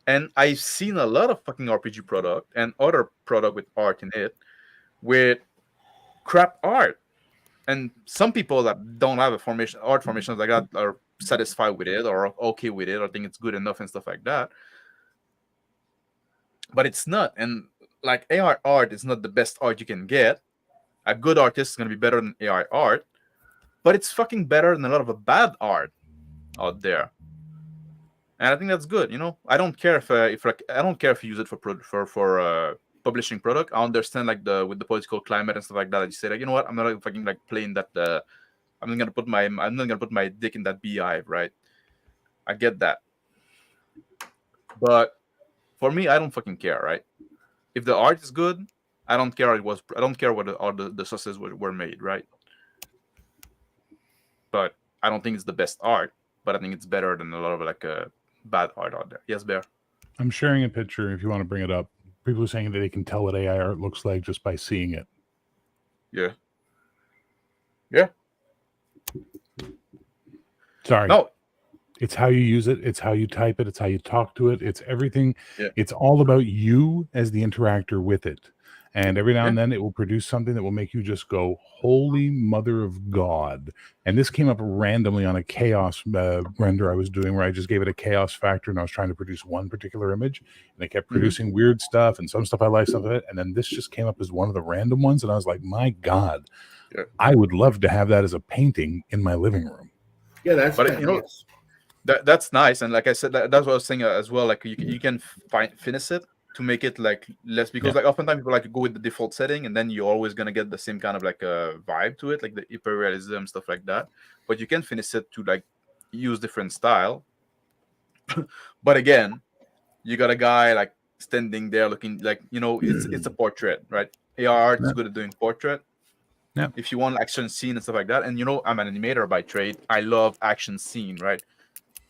And I've seen a lot of fucking RPG product and other product with art in it with crap art. And some people that don't have art formations like that are satisfied with it or okay with it or think it's good enough and stuff like that. But it's not. And like AI art is not the best art you can get. A good artist is going to be better than AI art, but it's fucking better than a lot of a bad art out there. And I think that's good. I don't care if I don't care if you use it for publishing product. I understand like with the political climate and stuff like that. You say like, you know what, I'm not fucking like playing that. I'm not gonna put my dick in that beehive, right? I get that, but for me, I don't fucking care, right? If the art is good, I don't care. I don't care what the sauces were made, right? But I don't think it's the best art. But I think it's better than a lot of like bad art out there. Yes, Bear. I'm sharing a picture if you want to bring it up. People are saying that they can tell what AI art looks like just by seeing it. Yeah. Yeah. Sorry. No. It's how you use it. It's how you type it. It's how you talk to it. It's everything. Yeah. It's all about you as the interactor with it. And every now and Yeah. then it will produce something that will make you just go, holy mother of God. And this came up randomly on a chaos render I was doing where I just gave it a chaos factor and I was trying to produce one particular image. And it kept producing weird stuff and some stuff I liked, some of it. And then this just came up as one of the random ones. And I was like, my God, I would love to have that as a painting in my living room. Yeah, that's But you know, that's nice. And like I said, that's what I was saying as well. Like you can finish it to make it like less, because like oftentimes people like go with the default setting and then you're always gonna get the same kind of like a vibe to it, like the hyperrealism, stuff like that. But you can finish it to like use different style. But again, you got a guy like standing there looking like, you know, it's a portrait, right? AR art is good at doing portrait. Yeah. If you want action scene and stuff like that, and you know, I'm an animator by trade. I love action scene, right?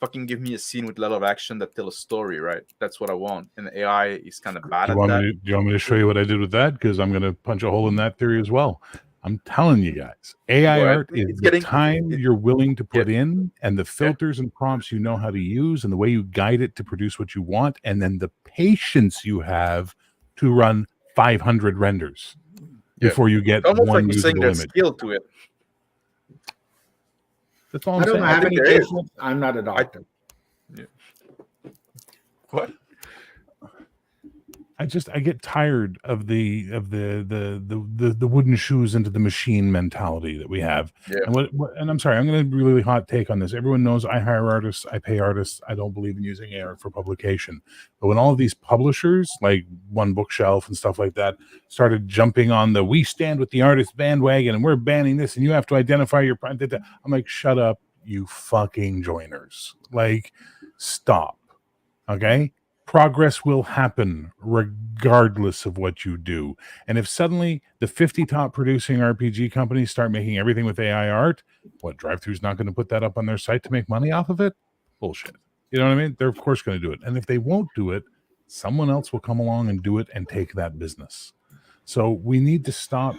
Fucking give me a scene with a lot of action that tell a story, right? That's what I want. And AI is kind of bad Do at you that. want me to show you what I did with that? Because I'm going to punch a hole in that theory as well. I'm telling you guys, AI art is the time you're willing to put in and the filters and prompts you know how to use and the way you guide it to produce what you want, and then the patience you have to run 500 renders before you get almost one like you're saying usable there's image. skill to it. That's all I I'm don't saying. have any patience. I'm not a doctor. What? I get tired of the wooden shoes into the machine mentality that we have. Yeah. And I'm sorry, I'm going to be really hot take on this. Everyone knows I hire artists, I pay artists. I don't believe in using AI for publication. But when all of these publishers, like One Bookshelf and stuff like that, started jumping on the "we stand with the artist" bandwagon and we're banning this and you have to identify your print, I'm like, shut up, you fucking joiners. Like, stop. Okay? Progress will happen regardless of what you do. And if suddenly the 50 top producing RPG companies start making everything with AI art, what, Drive-Thru's not going to put that up on their site to make money off of it? Bullshit. You know what I mean? They're of course going to do it. And if they won't do it, someone else will come along and do it and take that business. So we need to stop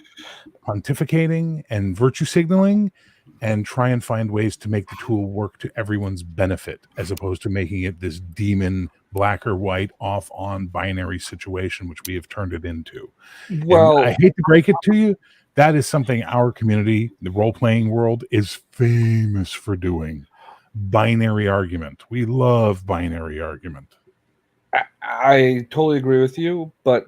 pontificating and virtue signaling and try and find ways to make the tool work to everyone's benefit, as opposed to making it this demon black or white off on binary situation, which we have turned it into. Well, And I hate to break it to you, that is something our community, the role-playing world, is famous for doing. Binary argument. We love binary argument. I totally agree with you, but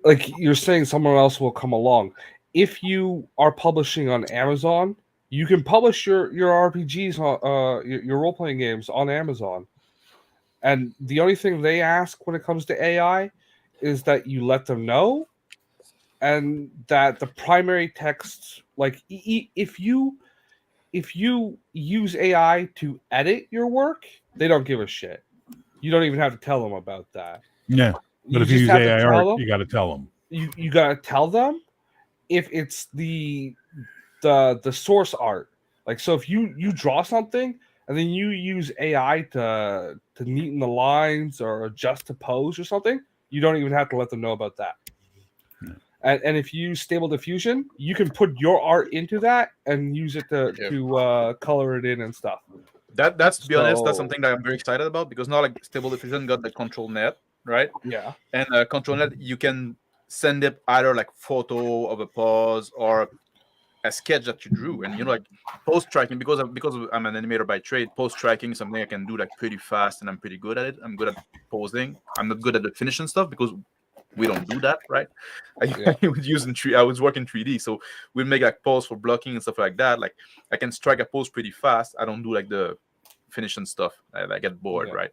like you're saying, someone else will come along. If you are publishing on Amazon, you can publish your RPGs on your role playing games on Amazon, and the only thing they ask when it comes to AI is that you let them know, and that the primary text, like if you use AI to edit your work, they don't give a shit. You don't even have to tell them about that. Yeah, but if you use AI art, you got to tell them. You got to tell them if it's the source art. Like, so if you draw something and then you use AI to neaten the lines or adjust to pose or something, you don't even have to let them know about that. Yeah. And if you use Stable Diffusion, you can put your art into that and use it to color it in and stuff. That's to be honest, that's something that I'm very excited about, because now like Stable Diffusion got the control net, right? Yeah. And control net, you can send it either like photo of a pose or a sketch that you drew, and you know, like post tracking, because I'm an animator by trade. Post tracking is something I can do like pretty fast, and I'm pretty good at it. I'm good at posing. I'm not good at the finishing stuff because we don't do that, right? I was working 3D, so we'll make like pose for blocking and stuff like that. Like I can strike a pose pretty fast. I don't do like the finishing stuff. I get bored, right?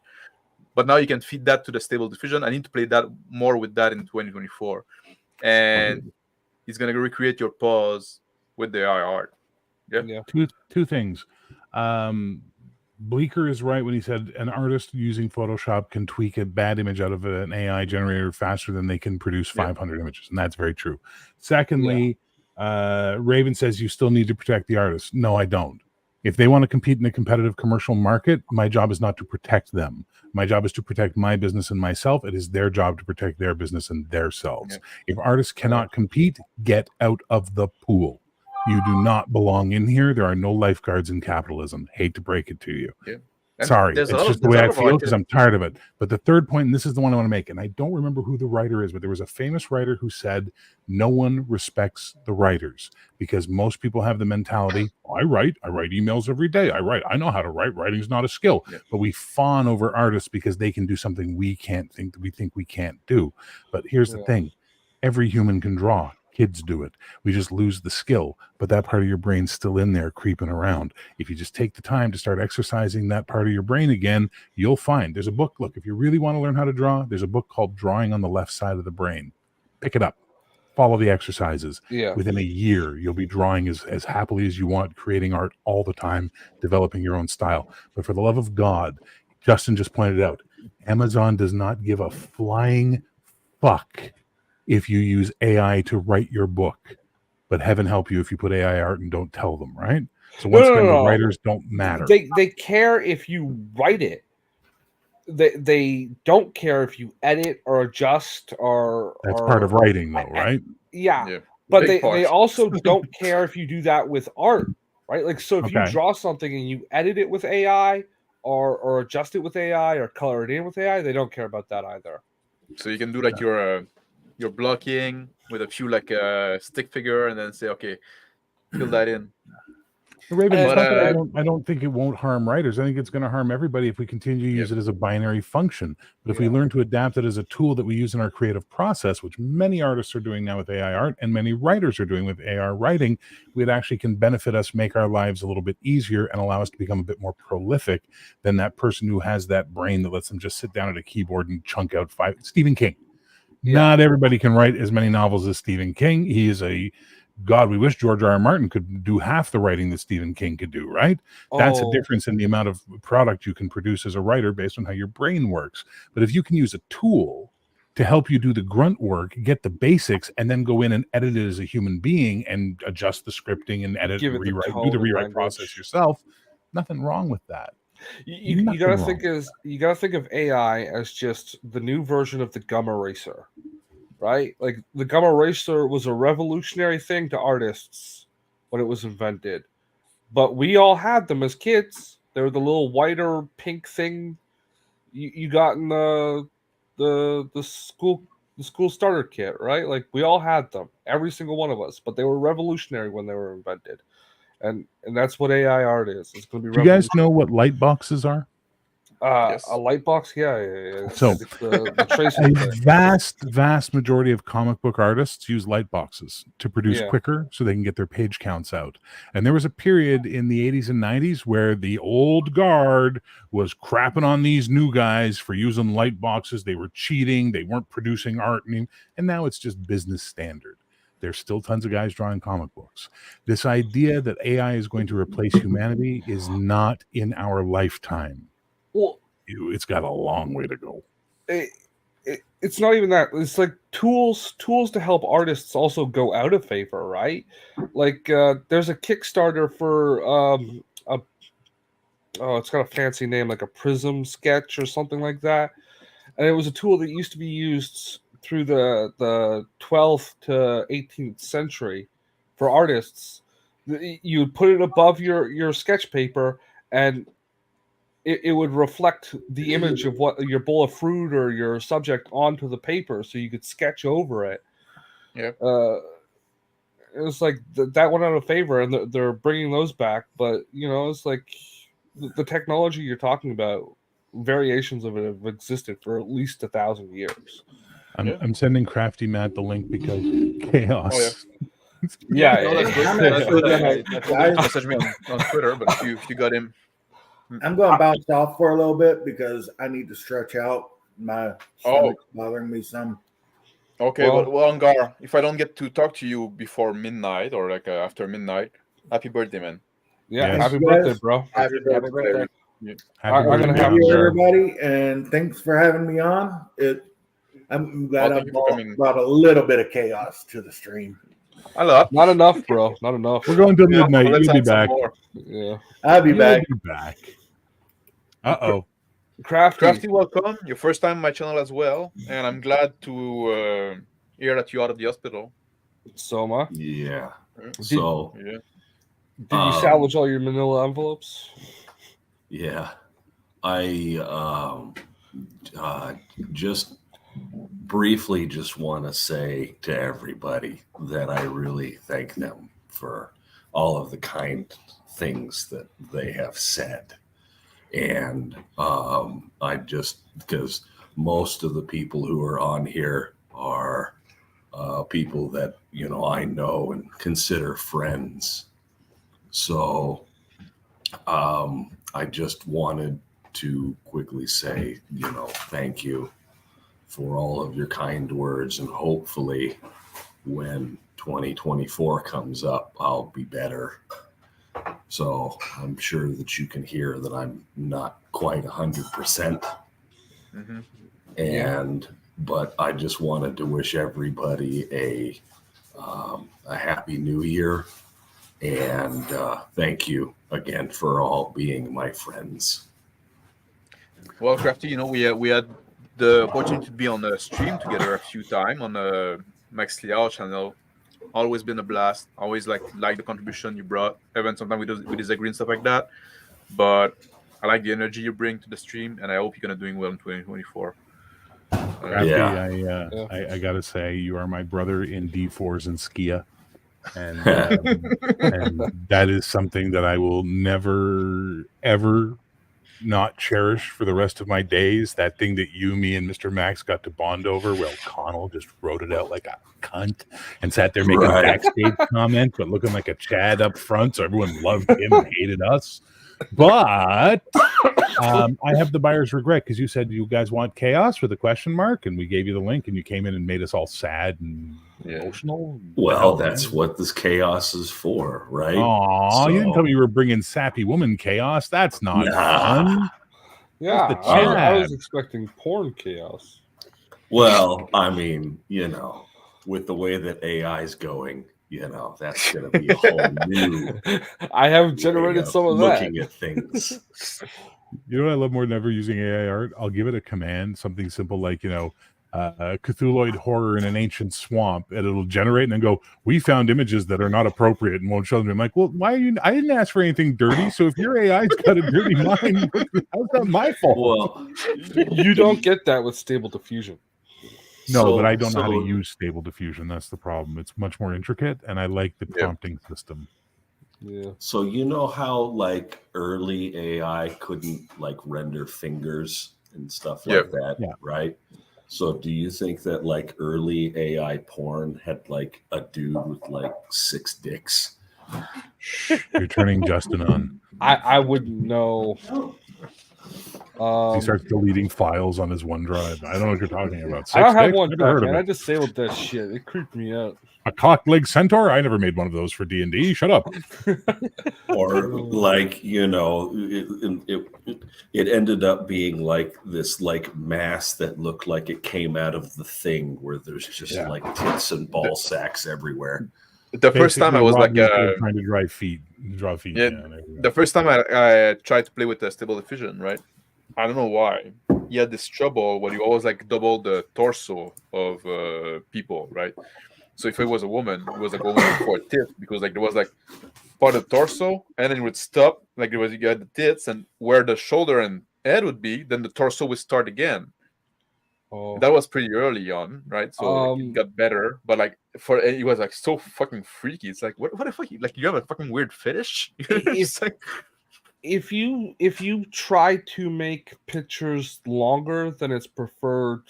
But now you can feed that to the Stable Diffusion. I need to play that more with that in 2024, and it's gonna recreate your pose with the AI art. Yeah. Two things. Bleeker is right when he said an artist using Photoshop can tweak a bad image out of an AI generator faster than they can produce 500 images, and that's very true. Secondly, Raven says you still need to protect the artist. No, I don't. If they want to compete in a competitive commercial market, my job is not to protect them. My job is to protect my business and myself. It is their job to protect their business and themselves. If artists cannot compete, get out of the pool. You do not belong in here. There are no lifeguards in capitalism. Hate to break it to you. And Sorry, there's a it's lot just of- the way there's a I lot of feel because artists- I'm tired of it. But the third point, and this is the one I want to make, and I don't remember who the writer is, but there was a famous writer who said, no one respects the writers because most people have the mentality, I write emails every day. I know how to write. Writing's not a skill. Yeah. But we fawn over artists because they can do something we think we can't do. But here's the thing. Every human can draw. Kids do it. We just lose the skill, but that part of your brain's still in there creeping around. If you just take the time to start exercising that part of your brain again, you'll find there's a book. Look, if you really want to learn how to draw, there's a book called Drawing on the Left Side of the Brain. Pick it up. Follow the exercises. Yeah. Within a year, you'll be drawing as happily as you want, creating art all the time, developing your own style. But for the love of God, Justin just pointed out, Amazon does not give a flying fuck if you use AI to write your book, but heaven help you if you put AI art and don't tell them, right? So once again, the writers don't matter. They care if you write it. They don't care if you edit or adjust or. That's part of writing, though, right? Yeah. But Big they part. also don't care if you do that with art, right? Like, so if you Okay. draw something and you edit it with AI or adjust it with AI or color it in with AI, they don't care about that either. So you can do like your blocking with a few like stick figure and then say, okay, fill that in. Raven, it's But, not that I don't think it won't harm writers. I think it's going to harm everybody if we continue to use it as a binary function. But if we learn to adapt it as a tool that we use in our creative process, which many artists are doing now with AI art and many writers are doing with AI writing, it actually can benefit us, make our lives a little bit easier and allow us to become a bit more prolific than that person who has that brain that lets them just sit down at a keyboard and chunk out Stephen King. Not everybody can write as many novels as Stephen King. He is God, we wish George R.R. Martin could do half the writing that Stephen King could do, right? That's a difference in the amount of product you can produce as a writer based on how your brain works. But if you can use a tool to help you do the grunt work, get the basics, and then go in and edit it as a human being and adjust the scripting and edit and rewrite, do the rewrite process yourself, nothing wrong with that. You gotta think of AI as just the new version of the gum eraser. Right? Like the gum eraser was a revolutionary thing to artists when it was invented. But we all had them as kids. They were the little whiter pink thing you got in the school starter kit, right? Like we all had them, every single one of us, but they were revolutionary when they were invented. And that's what AI art is. It's going to be Do you guys know what light boxes are? A light box, yeah. So It's the tracing a thing. vast majority of comic book artists use light boxes to produce quicker so they can get their page counts out. And there was a period in the 80s and 90s where the old guard was crapping on these new guys for using light boxes. They were cheating, they weren't producing art, and now it's just business standard. There's still tons of guys drawing comic books. This idea that AI is going to replace humanity is not in our lifetime. Well, it's got a long way to go. It's not even that. It's like tools to help artists also go out of favor, right? Like there's a Kickstarter for it's got a fancy name, like a prism sketch or something like that. And it was a tool that used to be used through the 12th to 18th century for artists. You would put it above your sketch paper and it would reflect the image of what your bowl of fruit or your subject onto the paper so you could sketch over it. Yeah. It was like that went out of favor and they're bringing those back. But, it's like the technology you're talking about, variations of it have existed for at least 1,000 years. I'm sending Crafty Matt the link because chaos. Oh, yeah. Message me on Twitter, but if you got him. I'm going to bounce off for a little bit because I need to stretch out. My stomach's bothering me some. Okay, well, Angar, if I don't get to talk to you before midnight or like after midnight, happy birthday, man. Yeah, happy birthday, bro. Happy birthday. Happy I'm birthday, gonna have everybody, and thanks for having me on. I'm glad I brought a little bit of chaos to the stream. A lot. Not enough, bro. Not enough. We're going till Yeah, midnight. let's You'll be add some back. more. Yeah. I'll be You'll back. be back. Uh-oh. Crafty. Welcome. Your first time on my channel as well, and I'm glad to hear that you're out of the hospital. Soma. Yeah. Did- So Yeah. Did you salvage all your manila envelopes? yeah, I just briefly just want to say to everybody that I really thank them for all of the kind things that they have said. And I just, because most of the people who are on here are people that, you know, I know and consider friends. So I just wanted to quickly say, you know, thank you for all of your kind words. And hopefully when 2024 comes up, I'll be better. So I'm sure that you can hear that I'm not quite 100%. Mm-hmm. And but I just wanted to wish everybody a happy new year, and thank you again for all being my friends. Well, Crafty, you know, we had the opportunity to be on the stream together a few times on the Max Liao channel. Always been a blast. Always like the contribution you brought. Even sometimes we disagree and stuff like that, but I like the energy you bring to the stream, and I hope you're gonna doing well in 2024. Crafty, Yeah. I gotta say, you are my brother in D4s and Skia, and that is something that I will never ever not cherish for the rest of my days. That thing that you, me, and Mr. Max got to bond over. Well, Connell just wrote it out like a cunt and sat there making backstage comments, but looking like a Chad up front. So everyone loved him and hated us. But I have the buyer's regret because you said you guys want chaos with a question mark, and we gave you the link, and you came in and made us all sad and emotional. Well, that's what this chaos is for, right? Oh, you didn't tell me you were bringing sappy woman chaos. That's not fun. Yeah, That's the I was Chad. expecting porn chaos. Well, I mean, you know, with the way that AI is going, you know, that's going to be a whole new. I have generated some of that. Looking at things. You know what I love more than ever using AI art? I'll give it a command, something simple like, you know, Cthulhuid horror in an ancient swamp, and it'll generate and then go, we found images that are not appropriate and won't show them. I'm like, well, why are you? I didn't ask for anything dirty. So if your AI's got a dirty mind, how's that my fault? Well, You don't get that with Stable Diffusion. No, but I don't know how to use Stable Diffusion. That's the problem. It's much more intricate, and I like the prompting system. Yeah. So you know how like early AI couldn't like render fingers and stuff like that, right? So do you think that like early AI porn had like a dude with like 6 dicks? You're turning Justin on. I wouldn't know. He starts deleting files on his OneDrive. I don't know what you're talking about. I don't have dicks? one, Never heard of man. I it. disabled that shit. It creeped me out. A cock-leg centaur? I never made one of those for D&D. Shut up. Or like, you know, it ended up being like this like mass that looked like it came out of the Thing, where there's just like tits and ball sacks everywhere. The first time I was like trying to draw feet. Yeah, the first time I tried to play with the Stable Diffusion, right? I don't know why. He had this trouble where you always like double the torso of people, right? So if it was a woman, it was like woman for a tit, because like there was like part of the torso, and then it would stop. Like it was, you had the tits, and where the shoulder and head would be, then the torso would start again. Oh. That was pretty early on, right? So like, it got better, but like it was like so fucking freaky. It's like what the fuck? Like you have a fucking weird fetish? It's like, if you try to make pictures longer than its preferred,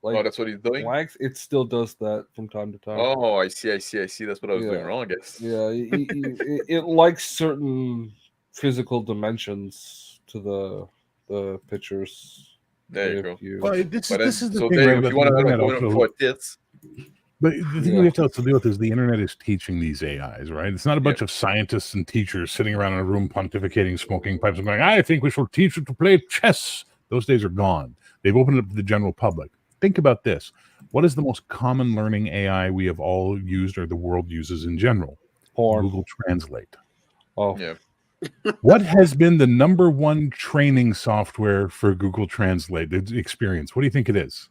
like, that's what he's doing. Length, it still does that from time to time. Oh, I see. That's what I was doing wrong, I guess. Yeah, it likes certain physical dimensions to the pictures. There you go. Well, this is the so thing, there, right? if you want to Internet go also- for tits, But the thing we have to also deal with is the internet is teaching these AIs, right? It's not a bunch of scientists and teachers sitting around in a room pontificating, smoking pipes and going, I think we should teach it to play chess. Those days are gone. They've opened it up to the general public. Think about this. What is the most common learning AI we have all used or the world uses in general? Porn. Google Translate. Oh, Yeah. What has been the number one training software for Google Translate experience? What do you think it is?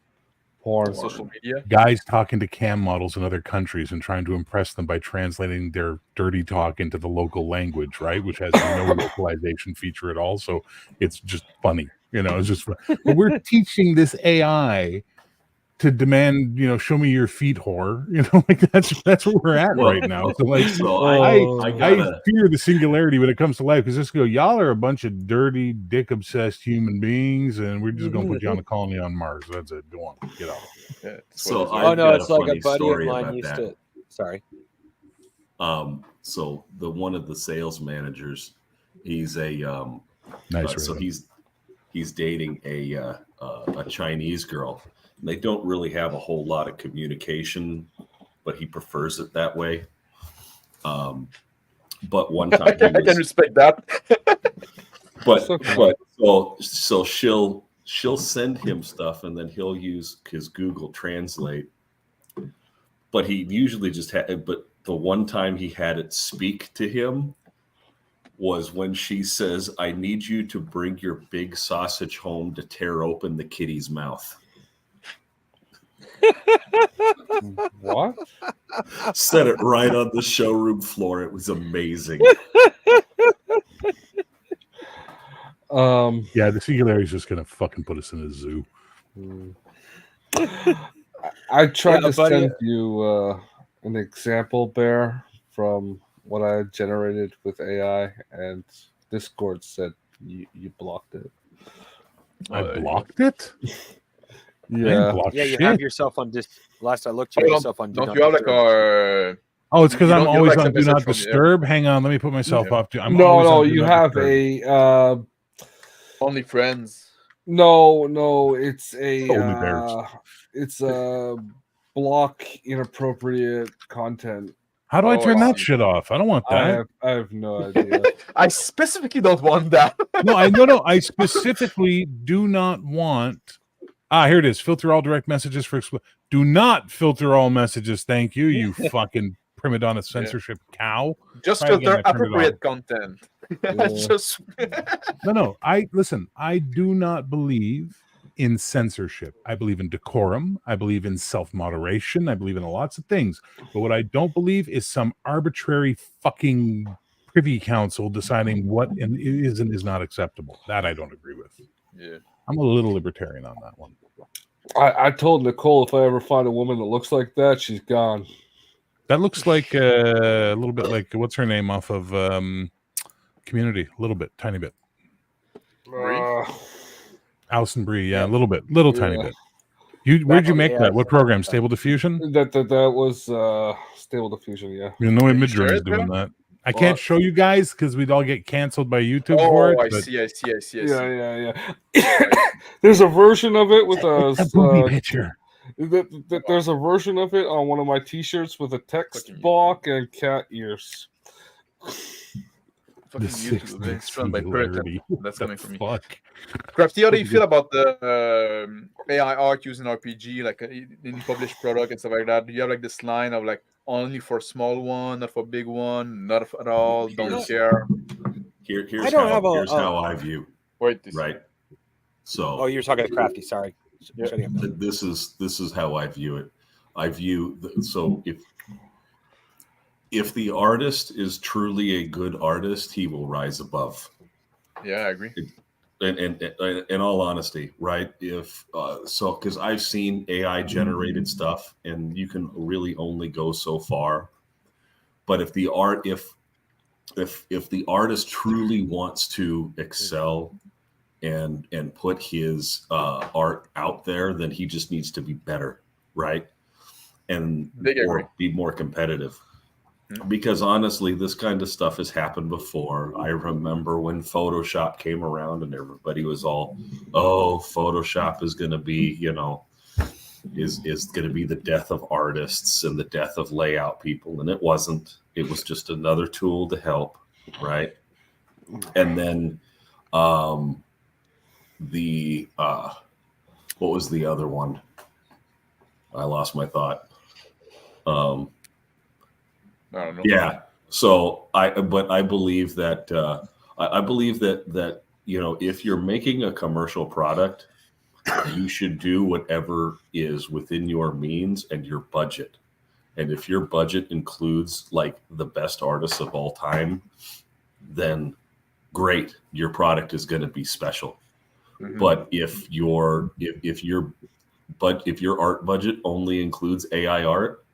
porn. Social media. Guys talking to cam models in other countries and trying to impress them by translating their dirty talk into the local language, right? Which has no localization feature at all. So it's just funny. It's just fun. But we're teaching this AI to demand, show me your feet, whore. Like that's where we're at right now. So like, I fear the singularity when it comes to life, because just go, y'all are a bunch of dirty, dick obsessed human beings, and we're just gonna put you on a colony on Mars. That's it. Go on, get out. Yeah, So I got it's a like a funny buddy of story mine about used that. to. Sorry. So one of the sales managers, he's a Nice. so he's dating a Chinese girl. And they don't really have a whole lot of communication, but he prefers it that way. But one time can respect that. so she'll send him stuff, and then he'll use his Google Translate. But he usually just but the one time he had it speak to him was when she says, "I need you to bring your big sausage home to tear open the kitty's mouth." What? Said it right on the showroom floor. It was amazing. Yeah, the singularity is just gonna fucking put us in a zoo. I tried to buddy. send you an example, Bear, from what I generated with AI, and Discord said you blocked it. I blocked it. I didn't Yeah. block Yeah, you shit. have yourself on last I looked, you have yourself on. Don't you have like our? Oh, it's because You I'm don't- you always don't on accept Do Not message from the- Disturb. Hang on, let me put myself Yeah. up to. I'm No, always on Do you Not have Disturb. Only friends. No, it's a Holy bears. it's a block inappropriate content. How do I Oh, turn I that see. shit off? I don't want that. I have no idea. I specifically don't want that. No, I specifically do not want. Here it is. Filter all direct messages for. Do not filter all messages. Thank you, you fucking prima donna censorship cow. Just Try again, filter I turned it appropriate off. content. Yeah. Just No. I do not believe in censorship. I believe in decorum. I believe in self-moderation. I believe in lots of things. But what I don't believe is some arbitrary fucking privy council deciding what is and is not acceptable. That I don't agree with. yeah. I'm a little libertarian on that one. I told Nicole if I ever find a woman that looks like that, she's gone. That looks like a little bit like, what's her name off of Community? A little bit, tiny bit. Alison Brie, yeah, a little bit, tiny bit. Where'd you make that? What program? Stable Diffusion? That was Stable Diffusion, yeah. No way Can you Midjourney share is it, doing Bill? that. I can't show you guys because we'd all get canceled by YouTube for it. Oh, I but see. Yeah. There's a version of it with a booby picture. There's a version of it on one of my T-shirts with a text Fucking block and cat ears. Fucking The sixth YouTube, it's run by singularity. Puritan. That's The coming from me. fuck? Crafty, how do you feel about the AI art using RPG, like in published product and stuff like that? Do you have like this line of like only for small one, not for big one, not at all, don't care? Here's I don't have how I view. Wait, Right. So Oh, you're talking to Crafty. Sorry. Yeah. Shutting up. this is how I view it. I view so if the artist is truly a good artist, he will rise above. Yeah, I agree. And in all honesty, right? If because I've seen AI generated stuff, and you can really only go so far. But if the artist truly wants to excel and put his art out there, then he just needs to be better, right? And or be more competitive. Because honestly, this kind of stuff has happened before. I remember when Photoshop came around and everybody was all, "Oh, Photoshop is going to be, is going to be the death of artists and the death of layout people." And it wasn't. It was just another tool to help, right? And then what was the other one? I lost my thought. I don't know. Yeah. So I believe that I believe that if you're making a commercial product, you should do whatever is within your means and your budget. And if your budget includes like the best artists of all time, then great, your product is going to be special. Mhm. But if your art budget only includes AI art,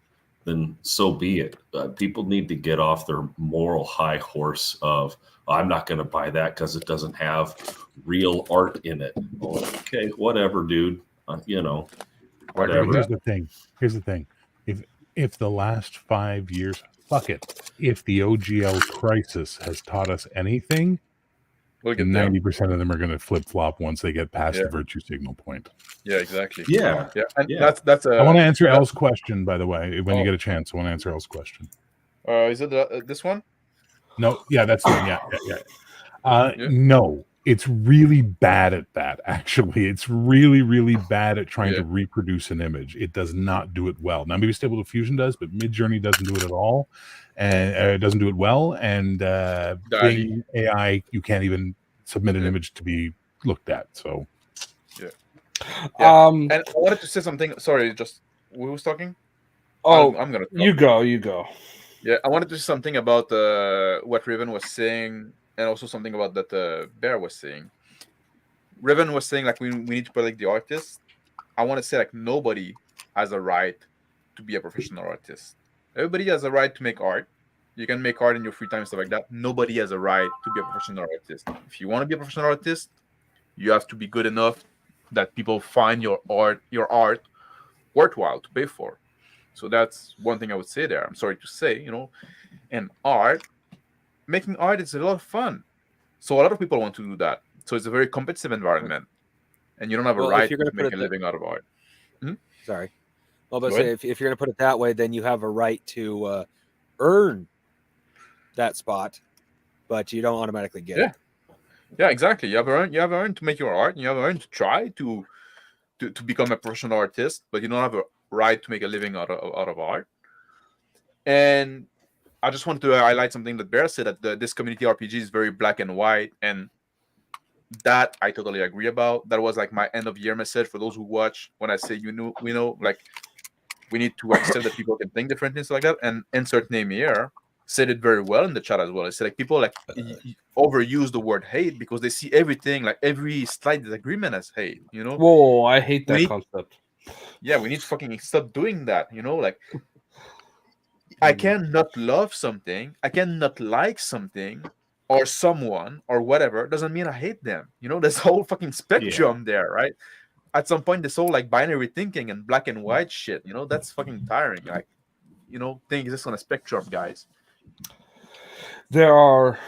then so be it. People need to get off their moral high horse of I'm not going to buy that because it doesn't have real art in it. Well, okay, whatever, dude. Whatever. Here's the thing. If the last 5 years, fuck it. If the OGL crisis has taught us anything, We'll get there. 90% of them are going to flip flop once they get past Yeah. the virtue signal point. Yeah, exactly. Yeah. Yeah, and Yeah. that's I want to answer El's question, by the way. When you Oh. get a chance, I want to answer El's question. Is it this one? No, yeah, that's the one. Yeah. Yeah. No, it's really bad at that. Actually, it's really, really bad at trying to Yeah. reproduce an image. It does not do it well. Now, maybe Stable Diffusion does, but Midjourney doesn't do it at all, and it doesn't do it well. And Bing AI, you can't even submit an image to be looked at. So, Yeah. Um. And I wanted to say something. Sorry, just who was talking? Oh, I'm gonna. Talk. you go. You go. Yeah, I wanted to say something about what Raven was saying, and also something about that Bear was saying. Raven was saying like we need to protect the artist. I want to say like nobody has a right to be a professional artist. Everybody has a right to make art. You can make art in your free time, stuff like that. Nobody has a right to be a professional artist. If you want to be a professional artist, you have to be good enough that people find your art worthwhile to pay for. So that's one thing I would say there. I'm sorry to say, and making art is a lot of fun. So a lot of people want to do that. So it's a very competitive environment, and you don't have a Well, if right you're to gonna put make it a living out of art. Sorry. Well, but Go say ahead. if you're going to put it that way, then you have a right to earn that spot, but you don't automatically get it. Yeah, exactly. You have earned to make your art, and you have earned to try to become a professional artist, but you don't have a right to make a living out of art. And I just wanted to highlight something that Bear said, that this community RPG is very black and white, and that I totally agree about. That was like my end of year message for those who watch when I say like we need to accept that people can think different things like that. And insert name here said it very well in the chat as well. It said like people like overuse the word hate because they see everything, like every slight disagreement as hate. Whoa, I hate that concept. Yeah, we need to fucking stop doing that. Like I cannot love something, I cannot like something or someone or whatever, doesn't mean I hate them. There's a whole fucking spectrum there, right? At some point, this whole like binary thinking and black and white shit, that's fucking tiring. Like, things exist on a spectrum, guys. There are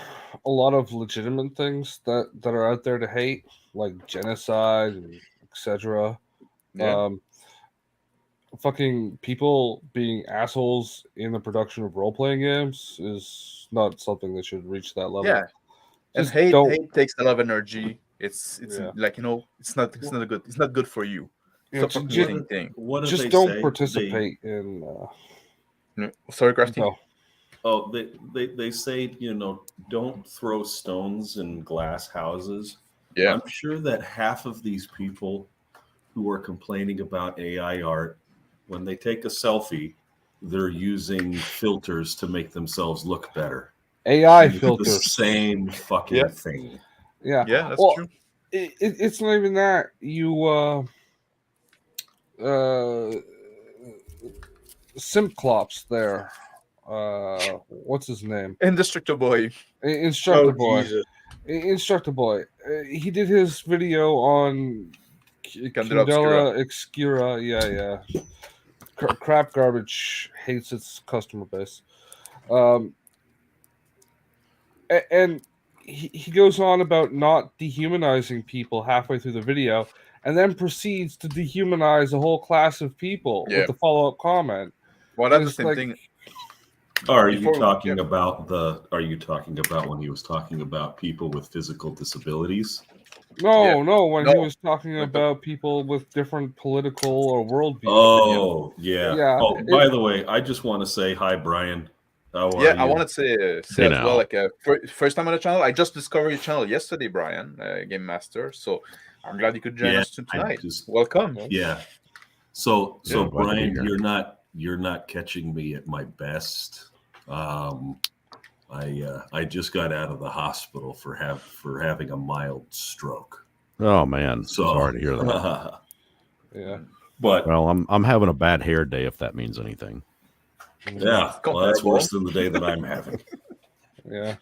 a lot of legitimate things that are out there to hate, like genocide and etc. Yeah. Fucking people being assholes in the production of role-playing games is not something that should reach that level. Yeah. And Just hate takes a lot of energy. It's Yeah. like it's not good. It's not good for you. Yeah, Stop fucking ju- hating thing. What just they don't say? participate in. Sorry, Crafty. No. Oh, they say, don't throw stones in glass houses. Yeah. I'm sure that half of these people who are complaining about AI art, when they take a selfie, they're using filters to make themselves look better. AI It's the filters. same fucking Yeah. thing. Yeah. Yeah, that's Well, true. It's not even that. Simclops there. What's his name? Indestructible Boy. Instructor Oh, Boy. Jesus. Instructor Boy. He did his video on Candela Candela Obscura. Yeah. Crap garbage hates its customer base. And he goes on about not dehumanizing people halfway through the video, and then proceeds to dehumanize a whole class of people Yeah. with the follow-up comment. Well, that's the It's same like- thing. Are you Before we- talking about when he was talking about people with physical disabilities? No. When he No. was talking Like about people with different political or worldview. Oh, yeah. Yeah, Oh, by the way, I just want to say hi, Brian. How are Yeah, you? I wanted to say as well, like first time on the channel. I just discovered your channel yesterday, Brian, Game Master. So I'm glad you could join us tonight. Welcome. Yeah. So glad to be Brian, here. you're not catching me at my best. I just got out of the hospital for having a mild stroke. Oh man, So sorry to hear that. Yeah. But Well, I'm having a bad hair day if that means anything. yeah, well, that's worse than the day that I'm having. Yeah.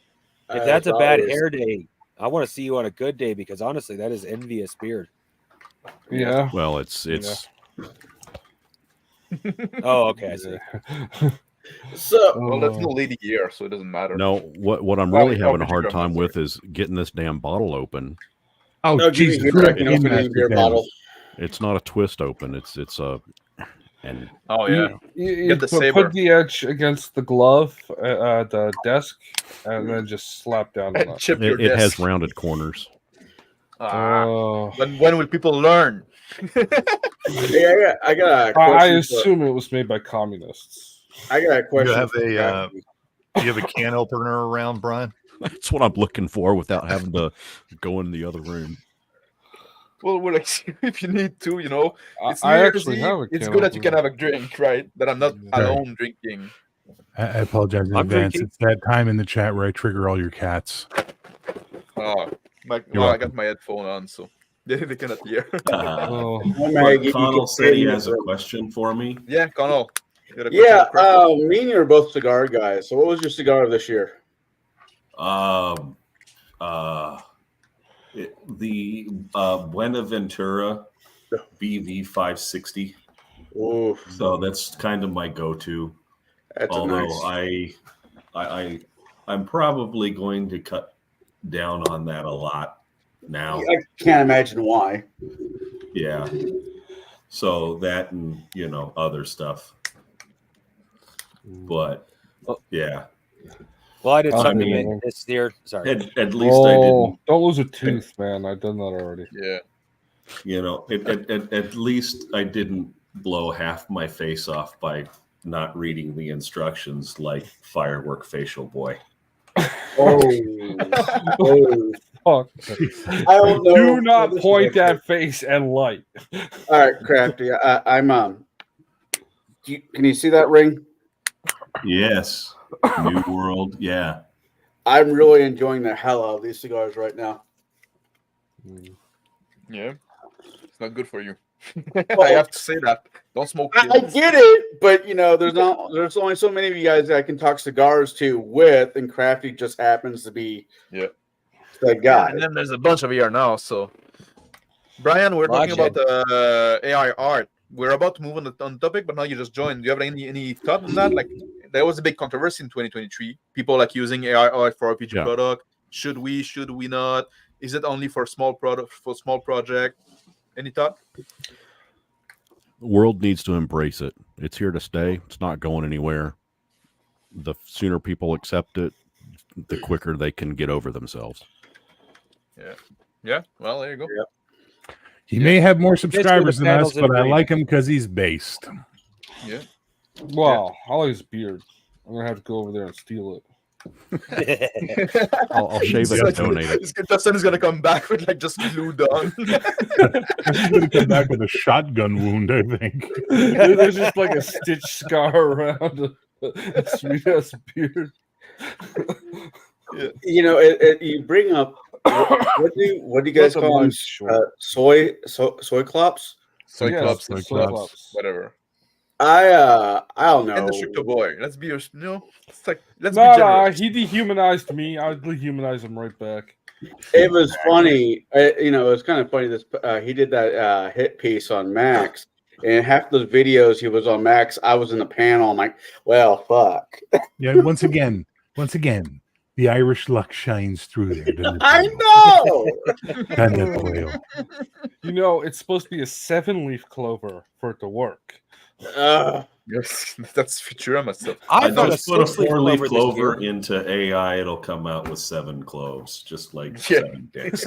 If that's a bad hair day, I want to see you on a good day because honestly, that is envious beard. Yeah. Well, it's Oh, okay, I see. So, well, that's no lady here, so it doesn't matter. no. What I'm Well, really having a would you hard go, time sorry. with is getting this damn bottle open. Oh, give me Jesus. here, I can Game open Master your Dan. bottle. It's not a twist open. It's a and Oh yeah. You Get the put saber. the edge against the glove, the desk, and then just slap down on And it. chip your it has desk. rounded corners. Oh. When will people learn? Yeah, I got a question. I assume it was made by communists. I got a question. You have for a Crafty. do you have a can opener around, Brian? That's what I'm looking for without having to go in the other room. Well, we'll like, if you need to, you know, it's I New actually Year's have Eve. a It's can good that you opener. can have a drink, right? That I'm not alone drinking. I apologize in I'm advance. drinking. It's that time in the chat where I trigger all your cats. Oh, You're I welcome. got my headphone on, so they cannot hear. Oh. But Connell said he has a question for me. Yeah, Connell. you got a Yeah, question for Chris? me and you are both cigar guys. So, what was your cigar of this year? The Buenaventura BV 560. Ooh, So that's kind of my go-to. that's Although nice. I'm probably going to cut down on that a lot now. I can't imagine why. Yeah. So that and other stuff. But yeah. Well, I did I something mean- this year. Sorry. At least I didn't. Don't lose a tooth, man. I've done that already. Yeah. At least I didn't blow half my face off by not reading the instructions like firework facial boy. Oh, Fuck. I don't know. Do not This is point okay. that face and light. All right, Crafty. I'm can you see that ring? Yes. New World. Yeah. I'm really enjoying the hell out of these cigars right now. Yeah. It's not good for you. I have to say that. Don't smoke. I get it, but there's only so many of you guys that I can talk cigars to with, and Crafty just happens to be that guy. And then there's a bunch of here now. So, Brian, we're talking about AI art. We're about to move on the topic, but now you just joined. Do you have any thought on that? Like, there was a big controversy in 2023. People like using AI art for RPG product. Should we? Should we not? Is it only for small product for small project? Any thought? The world needs to embrace it. It's here to stay. It's not going anywhere. The sooner people accept it, the quicker they can get over themselves. Yeah. Yeah. Well, there you go. Yep. He may have more subscribers the than us, panels in but I green. like him because he's based. Yeah. Wow, I like his beard. I'm gonna have to go over there and steal it. I'll shave it and donate it. Justin is gonna come back with like just glued on. He's going to come back with a shotgun wound, I think. There's just like a stitch scar around a sweet ass beard. You bring up what do you guys Both of call them? mine's short. Soy clops? Soy Yeah, clubs, soy clubs, clubs. whatever. I don't know. And the stricto boy. Let's be it's like let's be No, generous. he dehumanized me. I dehumanize him right back. It was funny. It was kind of funny. This he did that hit piece on Max, and half those videos he was on Max. I was in the panel. I'm like, well, fuck. Yeah, once again, the Irish luck shines through there. Doesn't it? I know. Doesn't it, Boyle? You know, it's supposed to be a 7-leaf clover for it to work. Yes, that's Futurama stuff. I I found a just put a 6-leaf 4-leaf clover this clover year. into AI. It'll come out with 7 cloves, just like Yeah. 7 dicks.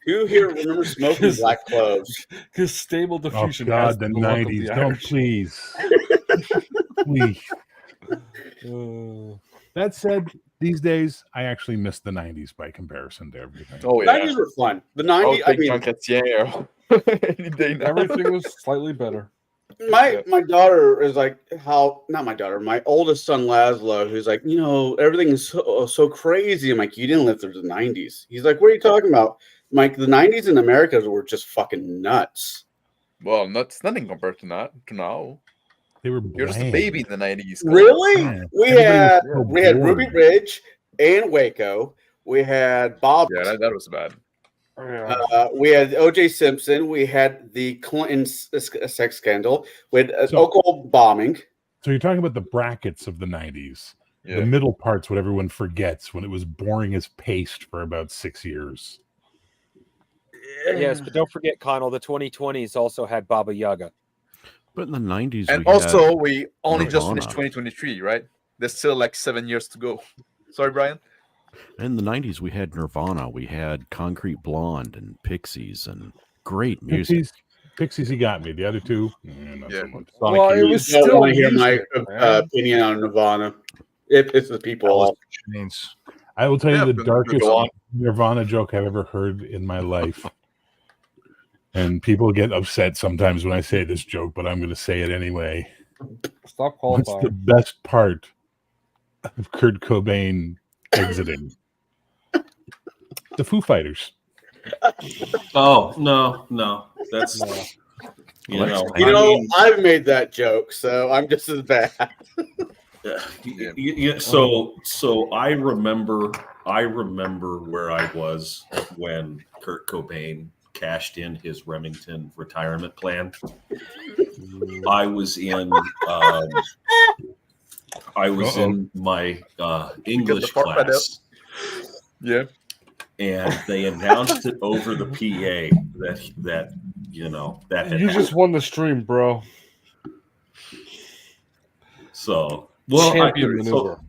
Who here remembers smoking black cloves? Because Stable Oh Diffusion has God, the the look of '90s! the Don't Irish. please, please. That said, these days I actually miss the '90s by comparison to everything. Oh The yeah. 90s were fun. The I'll 90s, I take mean, Jean Chrétien any day now. Everything was slightly better. my daughter is like, not my daughter, my oldest son Laszlo, who's like, everything is so crazy. I'm like, you didn't live through the 90s. He's like, what are you talking about? I'm like, the 90s in America were just fucking nuts. Well, nothing compared to now. They were You're just a bland. baby in the 90s. Really? Yeah. We Everybody was so we had Ruby bored. Ridge and Waco. We had Bob. Yeah, that was bad. We had O.J. Simpson. We had the Clinton sex scandal. We had Oklahoma bombing. So you're talking about the brackets of the '90s. Yeah. The middle part's what everyone forgets, when it was boring as paste for about 6 years. Yes, but don't forget, Connell, the 2020s also had Baba Yaga. But in the '90s, And we also, had we only just finished Nirvana. 2023, right? There's still like 7 years to go. Sorry, Brian. In the '90s, we had Nirvana, we had Concrete Blonde and Pixies, and great music. Pixies, he got me. The other two, not so much. Well, it was You don't still want to hear my music, man. opinion on Nirvana. It's the people. I will tell Yeah, you the but darkest go on. Nirvana joke I've ever heard in my life. And people get upset sometimes when I say this joke, but I'm going to say it anyway. Stop What's the qualifying. best part of Kurt Cobain exiting? The Foo Fighters. Oh, no. That's, you know, I mean, I've made that joke, so I'm just as bad. So I remember where I was when Kurt Cobain cashed in his Remington retirement plan. I was in my English class. Yeah. And they announced it over the PA that had You just won the stream, bro. So Champion maneuver.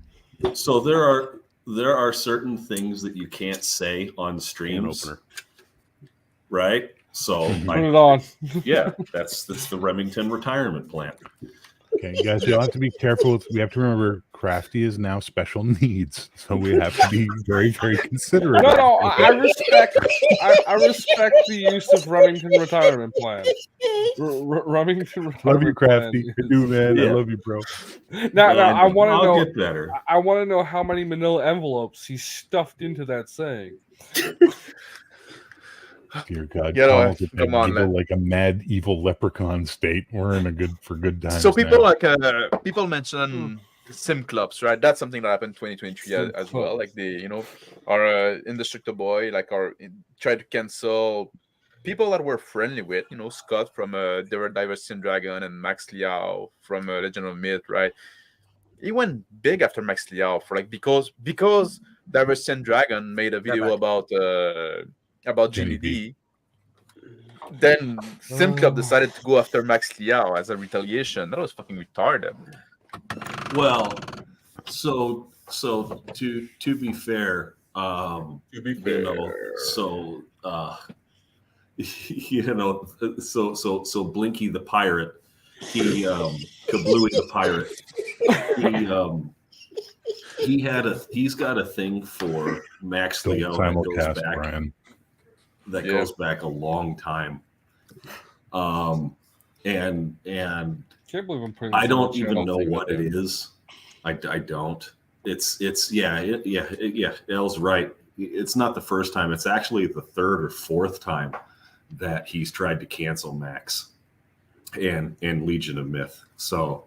So there are certain things that you can't say on streams, right? So Put it on. Yeah, that's the Remington retirement plan. Okay, guys, you'll have to be careful. We have to remember Crafty is now special needs, so we have to be very, very considerate. No, I respect the use of Remington retirement plan. Remington retirement Love you, Crafty. plan I do, man. Yeah. I love you, bro. Now, I want to I'll know. get better. I want to know how many manila envelopes he stuffed into that saying. Dear God, You know, Connell's a come on, evil, man. like a mad evil leprechaun state. We're in a good times. So people now. people mention sim clubs, right? That's something that happened in 2023 Sim as well. clubs. Like our Indestructible Boy, tried to cancel people that we're friendly with. Scott from Diversity and Dragon and Max Liao from Legend of Myth, right? He went big after Max Liao for because Diversity and Dragon made a video about GDD. Then Sim Club decided to go after Max Liao as a retaliation. That was fucking retarded. Well, so to be fair, so Blinky the pirate, Kablooey the pirate, he's got a thing for Max Don't Leo simulcast, Brian. that goes back a long time. And Can't believe I'm putting. I this in don't the even channel know thing what it again. is. I don't. Elle's right. It's not the first time. It's actually the third or fourth time that he's tried to cancel Max and Legion of Myth. So,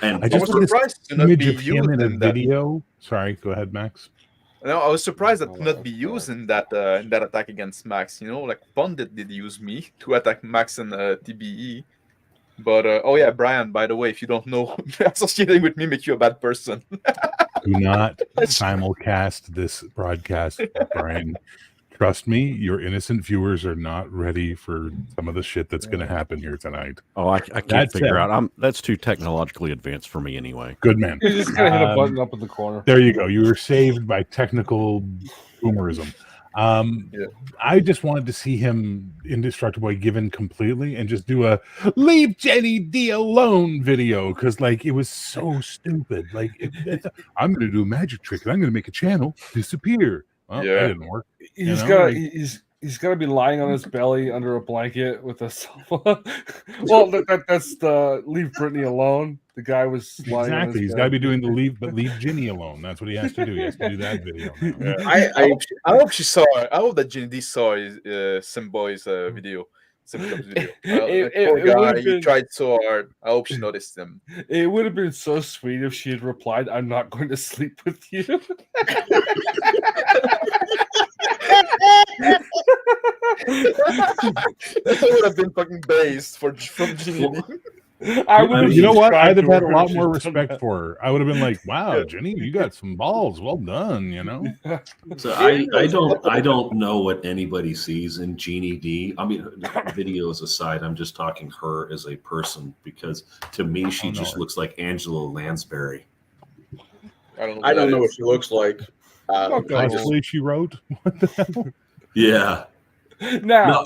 and I just was this surprised to not image be of him in used a in that. video. Sorry, go ahead, Max. No, I was surprised that Oh, could not be used in that attack against Max. Like Pundit did use me to attack Max and TBE. But Brian, by the way, if you don't know, associating with me makes you a bad person. Do not simulcast this broadcast, Brian. Trust me, your innocent viewers are not ready for some of the shit that's going to happen here tonight. Oh, I can't That figure said- out. That's too technologically advanced for me anyway. Good man. You just gotta hit a button up in the corner. There you go. You were saved by technical boomerism. I just wanted to see him indestructible given completely and just do a leave Jenny D alone video because like it was so stupid. Like I'm going to do a magic trick and I'm going to make a channel disappear. Well, that didn't work. He's know, got like- he's got to be lying on his belly under a blanket with a sofa. Well, that's the leave Britney alone. The guy was lying on Exactly. his He's bed. got to be doing the leave Ginny alone. That's what he has to do. He has to do that video. Now. I hope she saw it. I hope that Jenny D saw his Simboy's video. Symptoms video. Poor it guy, would've he been- tried so hard. I hope she noticed him. It would have been so sweet if she had replied, "I'm not going to sleep with you." That would have been fucking based from Jenny D. I would. You know what? I'd have subscribed had to a her lot if she'd more done respect that. for her. I would have been like, "Wow, Jenny, you got some balls. Well done." You know. So I don't know what anybody sees in Jeannie D. I mean, videos aside, I'm just talking her as a person because to me she just looks like Angela Lansbury. I don't know what she looks like. Possibly she wrote. What the hell? Yeah. Now,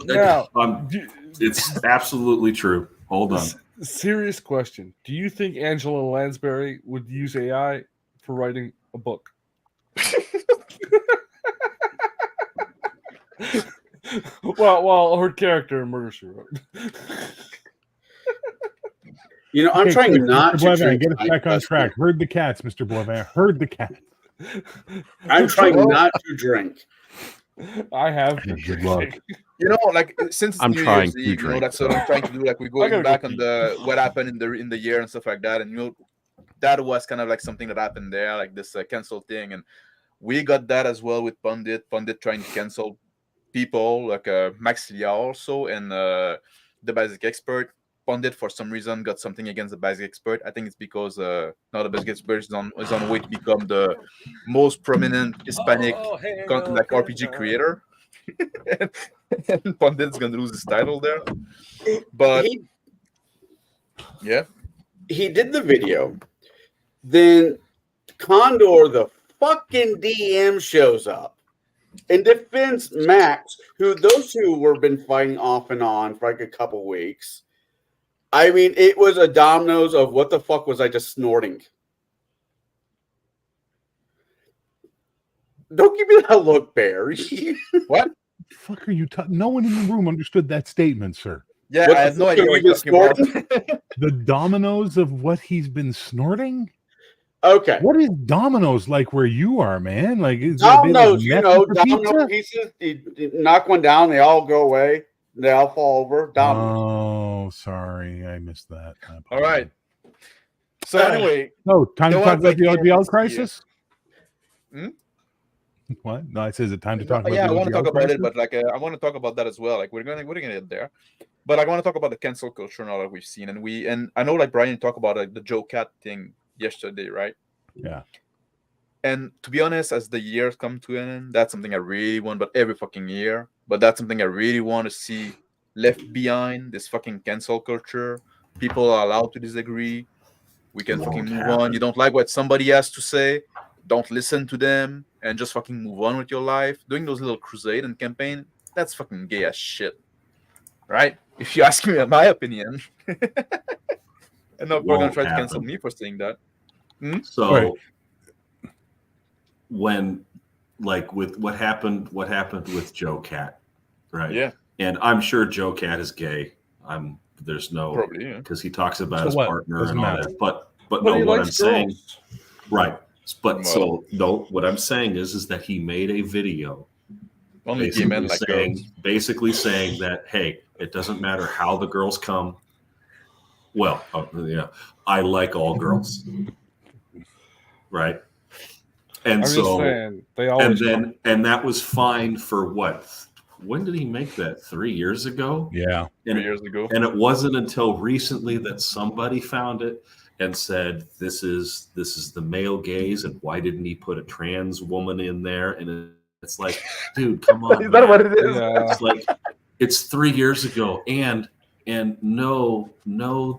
it's absolutely true. Hold on. Serious question: do you think Angela Lansbury would use AI for writing a book? well, her character in Murder She Wrote. You know, I'm Okay, trying Mr. not to Boivin, drink. get us back on track. Herd the cats, Mr. Boivin. Herd the cats. I'm trying not to drink. I have. Good luck. You know, like since it's I'm New trying Year's to Eve, you know, drink, that's what I'm trying to do. Like we're I going gotta back go on pee. the what happened in the year and stuff like that, and you know, that was kind of like something that happened there, like this cancel thing, and we got that as well with Pundit trying to cancel people like Max Lia also, and the Basic Expert. Pundit for some reason got something against the Basic Expert. I think it's because now the Basic Expert is on way to become the most prominent Hispanic like RPG creator. And Pundit's gonna lose his title there. But He did the video. Then Condor, the fucking DM, shows up and defends Max, who those two were been fighting off and on for like a couple weeks. I mean, it was a dominoes of what the fuck was I just snorting? Don't give me that look, Barry. what? The fuck are you talking? No one in the room understood that statement, sir. Yeah, What I the have no fuck idea are what you you're just talking about. The dominoes of what he's been snorting? Okay. What is dominoes like where you are, man? Like is Dominoes, you meth know, for domino pizza? pieces. You knock one down, they all go away. They all fall over. Dominoes. Oh, sorry, I missed that. I All right. So anyway, Oh, time to No talk one's about the like OGL here. crisis. Hmm? What? No, it says it time to talk about. yeah, I the want to OGL talk about crisis? it, but like I want to talk about that as well. Like we're gonna get there, but I want to talk about the cancel culture now that we've seen, and I know like Brian talked about like the Joe Cat thing yesterday, right? Yeah. And to be honest, as the years come to an end, that's something I really want, but every fucking year. But that's something I really want to see left behind. This fucking cancel culture. People are allowed to disagree. We can fucking move on. You don't like what somebody has to say, don't listen to them, and just fucking move on with your life. Doing those little crusade and campaign, that's fucking gay as shit. Right? If you ask me my opinion. And now people are gonna try to cancel me for saying that. So Right. when like with what happened with Joe Cat, right? Yeah. And I'm sure Joe Cat is gay. There's no Probably, yeah. because he talks about So his what? partner Doesn't and all matter. that. But But no, he what likes I'm saying, girls. right? But Well. so no, what I'm saying is that he made a video Only gay men like girls. basically saying that hey, it doesn't matter how the girls come. Well, yeah, I like all girls, right? And I'm just so, saying they and always. then, and that was fine for what? When did he make that? 3 years ago? Yeah. 3 years ago. And it wasn't until recently that somebody found it and said, "This is the male gaze, and why didn't he put a trans woman in there?" And It's like, dude, come on. Is that what it is? Yeah. It's like it's 3 years ago, and know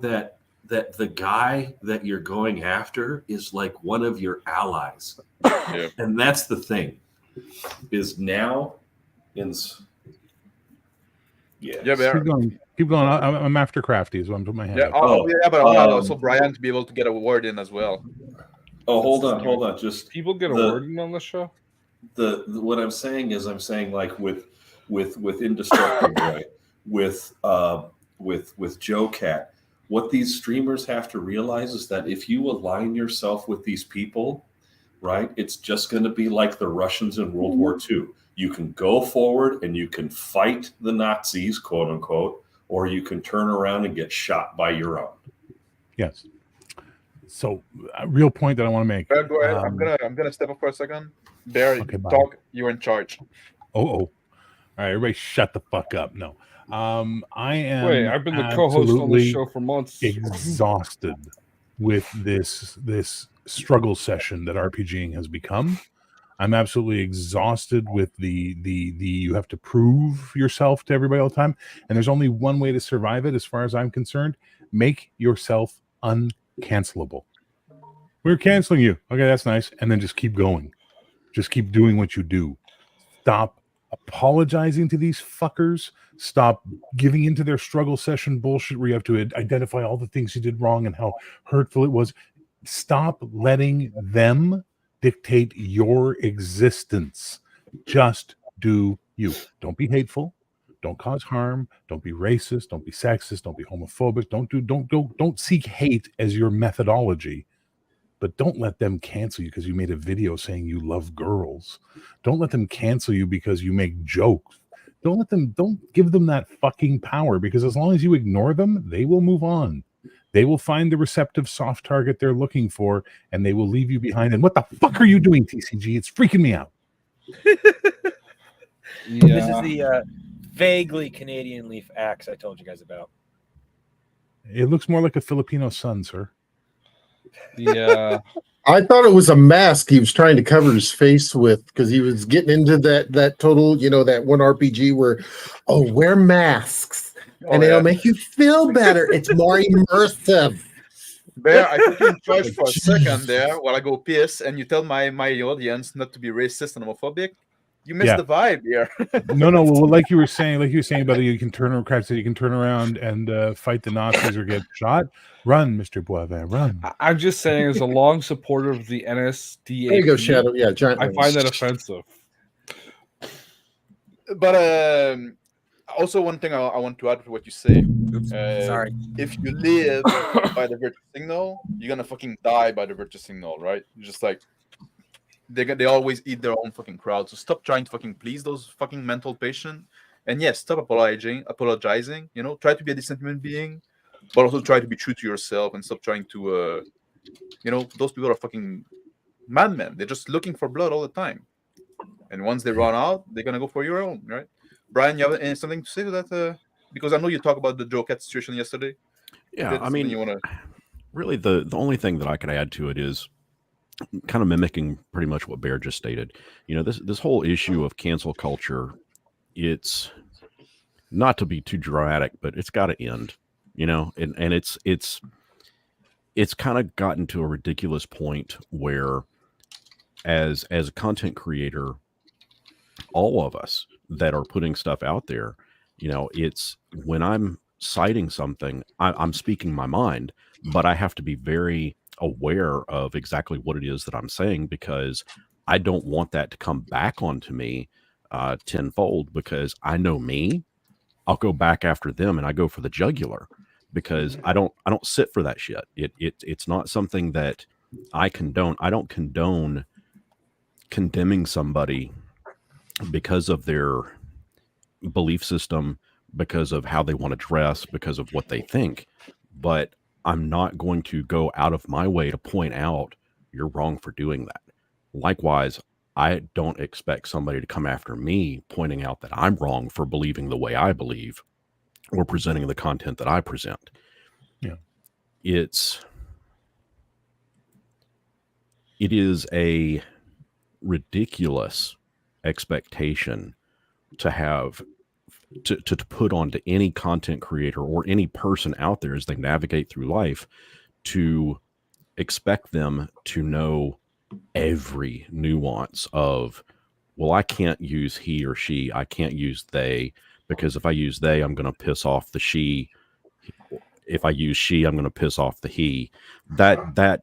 that the guy that you're going after is like one of your allies. Yeah. And that's the thing, is now in Yeah, Keep going. I'm after Crafty is what I'm putting my hand Yeah, up. but I want also Brian to be able to get a word in as well. Oh, hold on. Just People get a word in on the show. The what I'm saying is, I'm saying like with Indestructible, right? With Joe Cat, what these streamers have to realize is that if you align yourself with these people, right, it's just going to be like the Russians in World War II. You can go forward and you can fight the Nazis, quote unquote, or you can turn around and get shot by your own. Yes. So, a real point that I want to make. Go ahead. I'm gonna step up for a second. Bear, Okay, bye. talk. You're in charge. All right, everybody, shut the fuck up. No, I am. Wait, I've been the co-host on the absolutely show for months. exhausted with this struggle session that RPGing has become. I'm absolutely exhausted with the you have to prove yourself to everybody all the time, and there's only one way to survive it, as far as I'm concerned. Make yourself uncancelable. We're canceling you. Okay, that's nice, and then just keep going. Just keep doing what you do. Stop apologizing to these fuckers. Stop giving into their struggle session bullshit where you have to identify all the things you did wrong and how hurtful it was. Stop letting them dictate your existence. Just do you. Don't be hateful. Don't cause harm. Don't be racist. Don't be sexist. Don't be homophobic. Don't seek hate as your methodology. But don't let them cancel you because you made a video saying you love girls. Don't let them cancel you because you make jokes. Don't give them that fucking power, because as long as you ignore them, they will move on. They will find the receptive soft target they're looking for, and they will leave you behind. And what the fuck are you doing, TCG? It's freaking me out. This is the vaguely Canadian leaf axe I told you guys about. It looks more like a Filipino sun, sir. Yeah. I thought it was a mask he was trying to cover his face with, because he was getting into that total, that one RPG where, wear masks and it'll make you feel better. It's more immersive. Bear, I put you in charge for a second there while I go piss, and you tell my audience not to be racist and homophobic. You missed the vibe here. No. Well, like you were saying about you can turn around and fight the Nazis or get shot. Run, Mr. Boivin, run. I'm just saying, as a long supporter of the NSDAP, There you go, Shadow. Yeah, giant I wings. find that offensive. But also, one thing I want to add to what you say. Sorry. If you live by the virtue signal, you're gonna fucking die by the virtue signal, right? Just like they always eat their own fucking crowd. So stop trying to fucking please those fucking mental patients. And yes, stop apologizing. Try to be a decent human being, but also try to be true to yourself and stop trying to those people are fucking madmen. They're just looking for blood all the time. And once they run out, they're gonna go for your own, right? Brian, you have something to say to that? Because I know you talked about the Joe Cat situation yesterday. Yeah, I mean, really the only thing that I could add to it is kind of mimicking pretty much what Bear just stated. This whole issue of cancel culture, it's not to be too dramatic, but it's got to end. And it's kind of gotten to a ridiculous point where, as a content creator, all of us that are putting stuff out there, it's when I'm citing something, I'm speaking my mind, but I have to be very aware of exactly what it is that I'm saying, because I don't want that to come back onto me tenfold, because I know me. I'll go back after them and I go for the jugular, because I don't sit for that shit. It's not something that I condone. I don't condone condemning somebody because of their belief system, because of how they want to dress, because of what they think. But I'm not going to go out of my way to point out you're wrong for doing that. Likewise, I don't expect somebody to come after me pointing out that I'm wrong for believing the way I believe or presenting the content that I present. Yeah. It is a ridiculous expectation to have to put onto any content creator or any person out there as they navigate through life, to expect them to know every nuance of, well, I can't use he or she, I can't use they, because if I use they, I'm going to piss off the she. If I use she, I'm going to piss off the he. That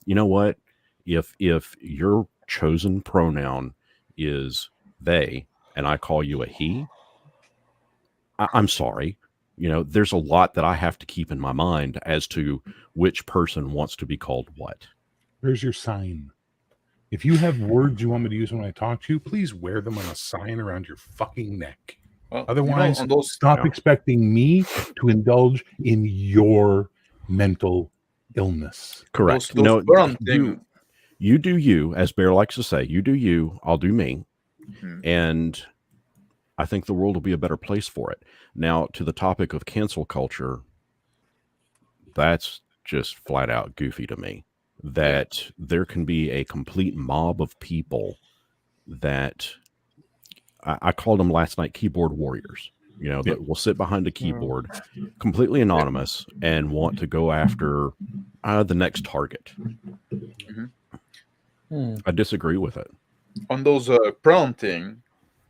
you know what? If your chosen pronoun is they and I call you a he, I'm sorry. You know, there's a lot that I have to keep in my mind as to which person wants to be called what. Where's your sign? If you have words you want me to use when I talk to you, please wear them on a sign around your fucking neck. Well, Otherwise, those, stop expecting me to indulge in your mental illness. Correct. Those No, burn you do you, as Bear likes to say. You do you, I'll do me. And I think the world will be a better place for it. Now, to the topic of cancel culture, that's just flat out goofy to me. That there can be a complete mob of people that I called them last night keyboard warriors, you know, that will sit behind a keyboard completely anonymous and want to go after the next target. I disagree with it. On those prompting,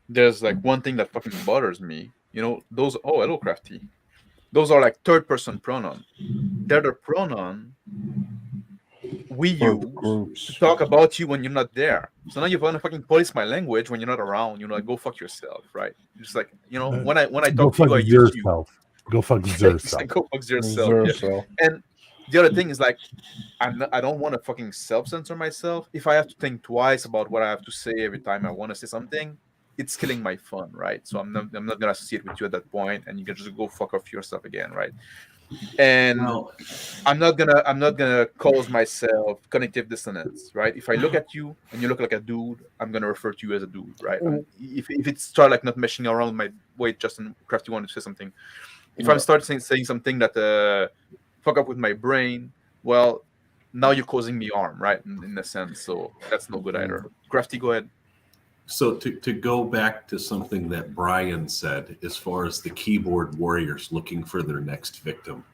there's like one thing that fucking bothers me. You know, those, oh, hello, Crafty. Those are like third-person pronoun. They're the pronoun we use to talk about you when you're not there. So now you want to fucking police my language when you're not around. You know, like, go fuck yourself, right? Just like, you know, when I talk to you, I use you. Go fuck yourself. Go fuck yourself. Yeah. And the other thing is like, I don't want to fucking self-censor myself. If I have to think twice about what I have to say every time I want to say something, it's killing my fun, right? So I'm not gonna associate with you at that point, and you can just go fuck off yourself again, right? And I'm not gonna cause myself cognitive dissonance, right? If I look at you and you look like a dude, I'm gonna refer to you as a dude, right? If it start like not meshing around my wait, Justin Crafty wanted to say something. If I'm start saying something that fuck up with my brain, well, now you're causing me harm, right? In a sense, so that's no good either. Crafty, go ahead. So to go back to something that Brian said, as far as the keyboard warriors looking for their next victim,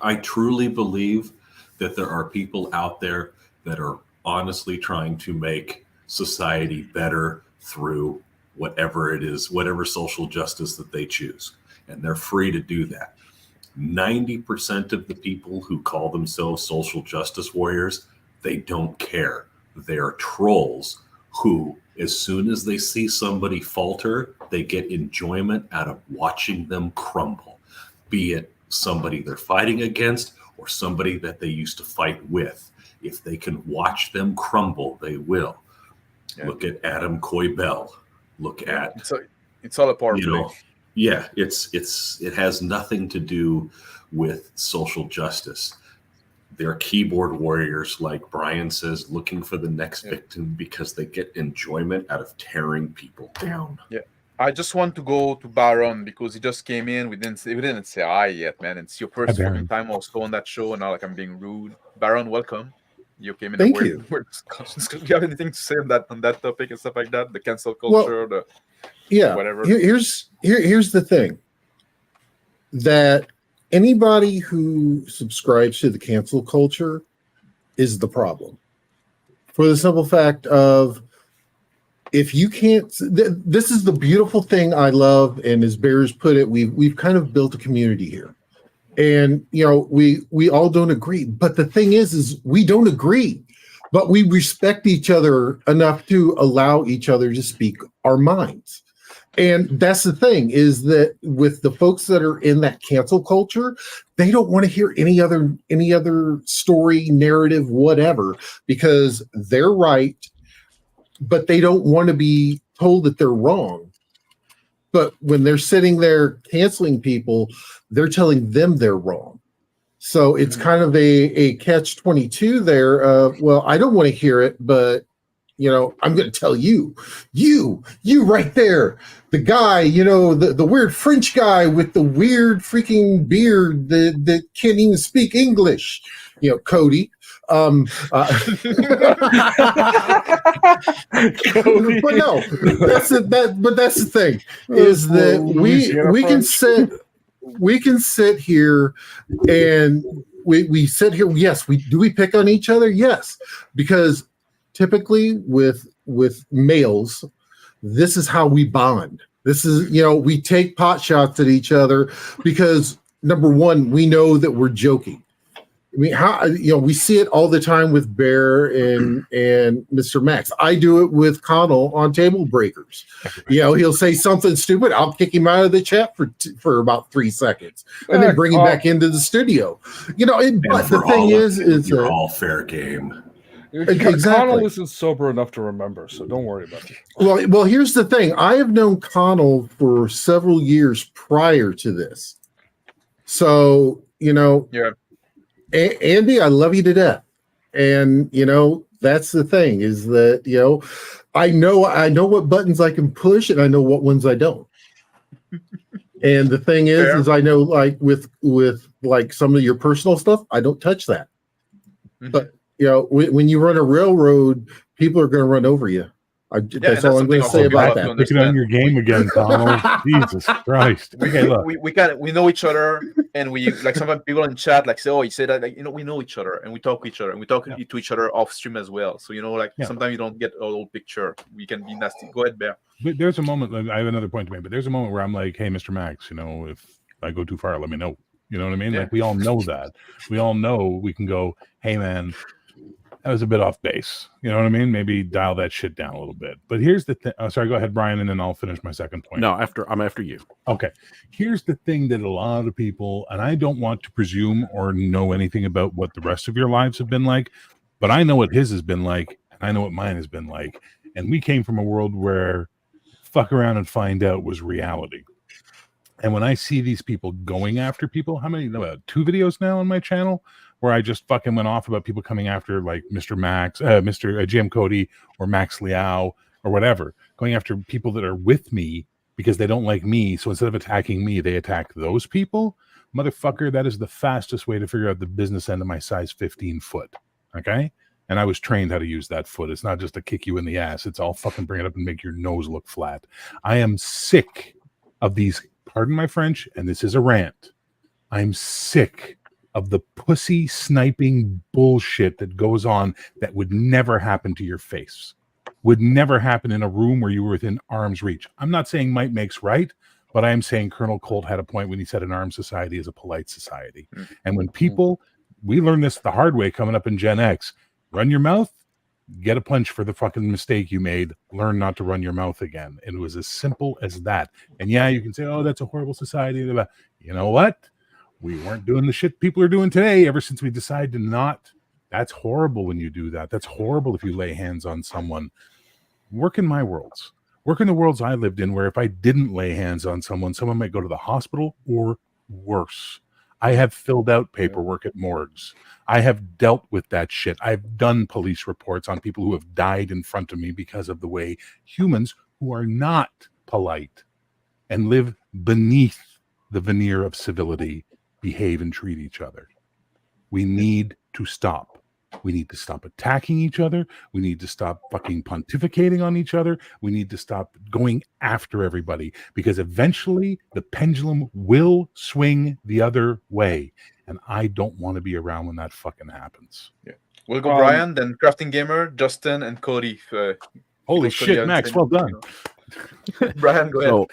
I truly believe that there are people out there that are honestly trying to make society better through whatever it is, whatever social justice that they choose. And they're free to do that. 90% of the people who call themselves social justice warriors, they don't care. They are trolls who, as soon as they see somebody falter, they get enjoyment out of watching them crumble, be it somebody they're fighting against or somebody that they used to fight with. If they can watch them crumble, they will. Yeah. Look at Adam Coy-Bell. Look at it's all a part of it. Yeah, it has nothing to do with social justice. They're keyboard warriors, like Brian says, looking for the next victim because they get enjoyment out of tearing people down. Yeah, I just want to go to Baron because he just came in. We didn't say hi yet, man. It's your first fucking time also on that show, and now like I'm being rude. Baron, welcome. You came in. Thank you. We're discussions. Do you have anything to say on that topic and stuff like that? The cancel culture, whatever. Here's the thing that anybody who subscribes to the cancel culture is the problem, for the simple fact of, if you can't, this is the beautiful thing I love, and as Bears put it, we've kind of built a community here, and you know we all don't agree, but the thing is we don't agree, but we respect each other enough to allow each other to speak our minds. And that's the thing, is that with the folks that are in that cancel culture, they don't want to hear any other story, narrative, whatever, because they're right, but they don't want to be told that they're wrong. But when they're sitting there canceling people, they're telling them they're wrong. So it's kind of a catch-22 there. Well, I don't want to hear it, but you know, I'm going to tell you right there, the guy, you know, the weird French guy with the weird freaking beard that can't even speak English, you know, Cody, Cody. But no, that's the thing is that we can sit here and we sit here. Yes, we pick on each other. Yes, because typically with males, this is how we bond. This is, we take pot shots at each other because number one, we know that we're joking. I mean, we see it all the time with Bear and Mr. Max. I do it with Connell on Table Breakers. He'll say something stupid. I'll kick him out of the chat for about 3 seconds, and then bring him back into the studio. But the thing is you're all fair game. Exactly. Connell isn't sober enough to remember, so don't worry about it. Well, here's the thing. I have known Connell for several years prior to this, so Yeah. Andy, I love you to death. And, that's the thing is that, I know what buttons I can push and I know what ones I don't. And the thing is I know like with like some of your personal stuff, I don't touch that. Mm-hmm. But, when you run a railroad, people are going to run over you. That's all I'm going to say about that. Put it on your game again, Connell. Jesus Christ. Okay, look. We know each other, and we like sometimes people in chat like say, "Oh, you say that," like we know each other, and we talk to each other, and we talk to each other off stream as well. So sometimes you don't get a whole picture. We can be nasty. Go ahead, Bear. But there's a moment. I have another point to make. But there's a moment where I'm like, "Hey, Mr. Max, if I go too far, let me know." You know what I mean? Yeah. Like we all know that. We all know we can go, "Hey, man, that was a bit off base." You know what I mean? Maybe dial that shit down a little bit. But here's the thing. Oh, sorry, go ahead, Brian, and then I'll finish my second point. No, I'm after you. Okay. Here's the thing that a lot of people, and I don't want to presume or know anything about what the rest of your lives have been like, but I know what his has been like, and I know what mine has been like. And we came from a world where fuck around and find out was reality. And when I see these people going after people, how many, 2 videos now on my channel where I just fucking went off about people coming after like Mr. Max, Mr. GM Cody or Max Liao or whatever, going after people that are with me because they don't like me. So instead of attacking me, they attack those people. Motherfucker, that is the fastest way to figure out the business end of my size 15 foot. Okay? And I was trained how to use that foot. It's not just to kick you in the ass. It's all fucking bring it up and make your nose look flat. I am sick of these, pardon my French, and this is a rant. I'm sick of the pussy sniping bullshit that goes on that would never happen to your face. Would never happen in a room where you were within arm's reach. I'm not saying might makes right, but I am saying Colonel Colt had a point when he said an armed society is a polite society. Mm-hmm. And when people, we learned this the hard way coming up in Gen X, run your mouth, get a punch for the fucking mistake you made, learn not to run your mouth again. And it was as simple as that. And yeah, you can say, oh, that's a horrible society. You know what? We weren't doing the shit people are doing today ever since we decided to not. That's horrible when you do that. That's horrible if you lay hands on someone. Work in my worlds. Work in the worlds I lived in where if I didn't lay hands on someone might go to the hospital or worse. I have filled out paperwork at morgues. I have dealt with that shit. I've done police reports on people who have died in front of me because of the way humans who are not polite and live beneath the veneer of civility behave and treat each other. We need to stop. We need to stop attacking each other. We need to stop fucking pontificating on each other. We need to stop going after everybody because eventually the pendulum will swing the other way. And I don't want to be around when that fucking happens. Yeah. We'll go Brian, then Crafting Gamer, Justin, and Cody. Holy shit, Max, well done. Brian, go ahead. So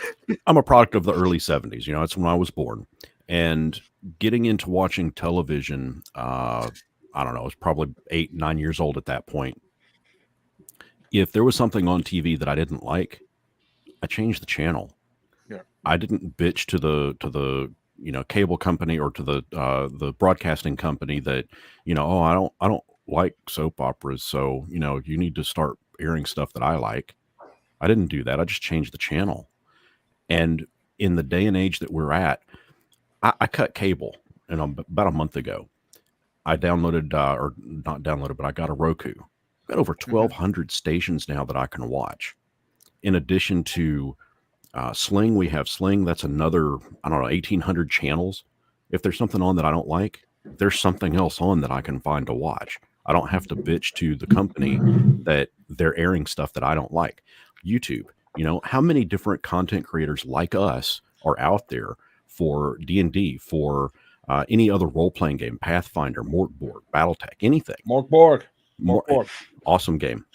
I'm a product of the early 70s. That's when I was born. And getting into watching television, I don't know, I was probably 8, 9 years old at that point. If there was something on TV that I didn't like, I changed the channel. Yeah. I didn't bitch to the cable company or to the broadcasting company that, oh, I don't like soap operas, so you need to start airing stuff that I like. I didn't do that. I just changed the channel. And in the day and age that we're at, I cut cable, about a month ago. I downloaded, or not downloaded, but I got a Roku. I've got over 1,200 stations now that I can watch. In addition to Sling, we have Sling. That's another, 1,800 channels. If there's something on that I don't like, there's something else on that I can find to watch. I don't have to bitch to the company that they're airing stuff that I don't like. YouTube, how many different content creators like us are out there for D&D, for any other role-playing game, Pathfinder, Morkborg, Battletech, anything. Morkborg. Awesome game.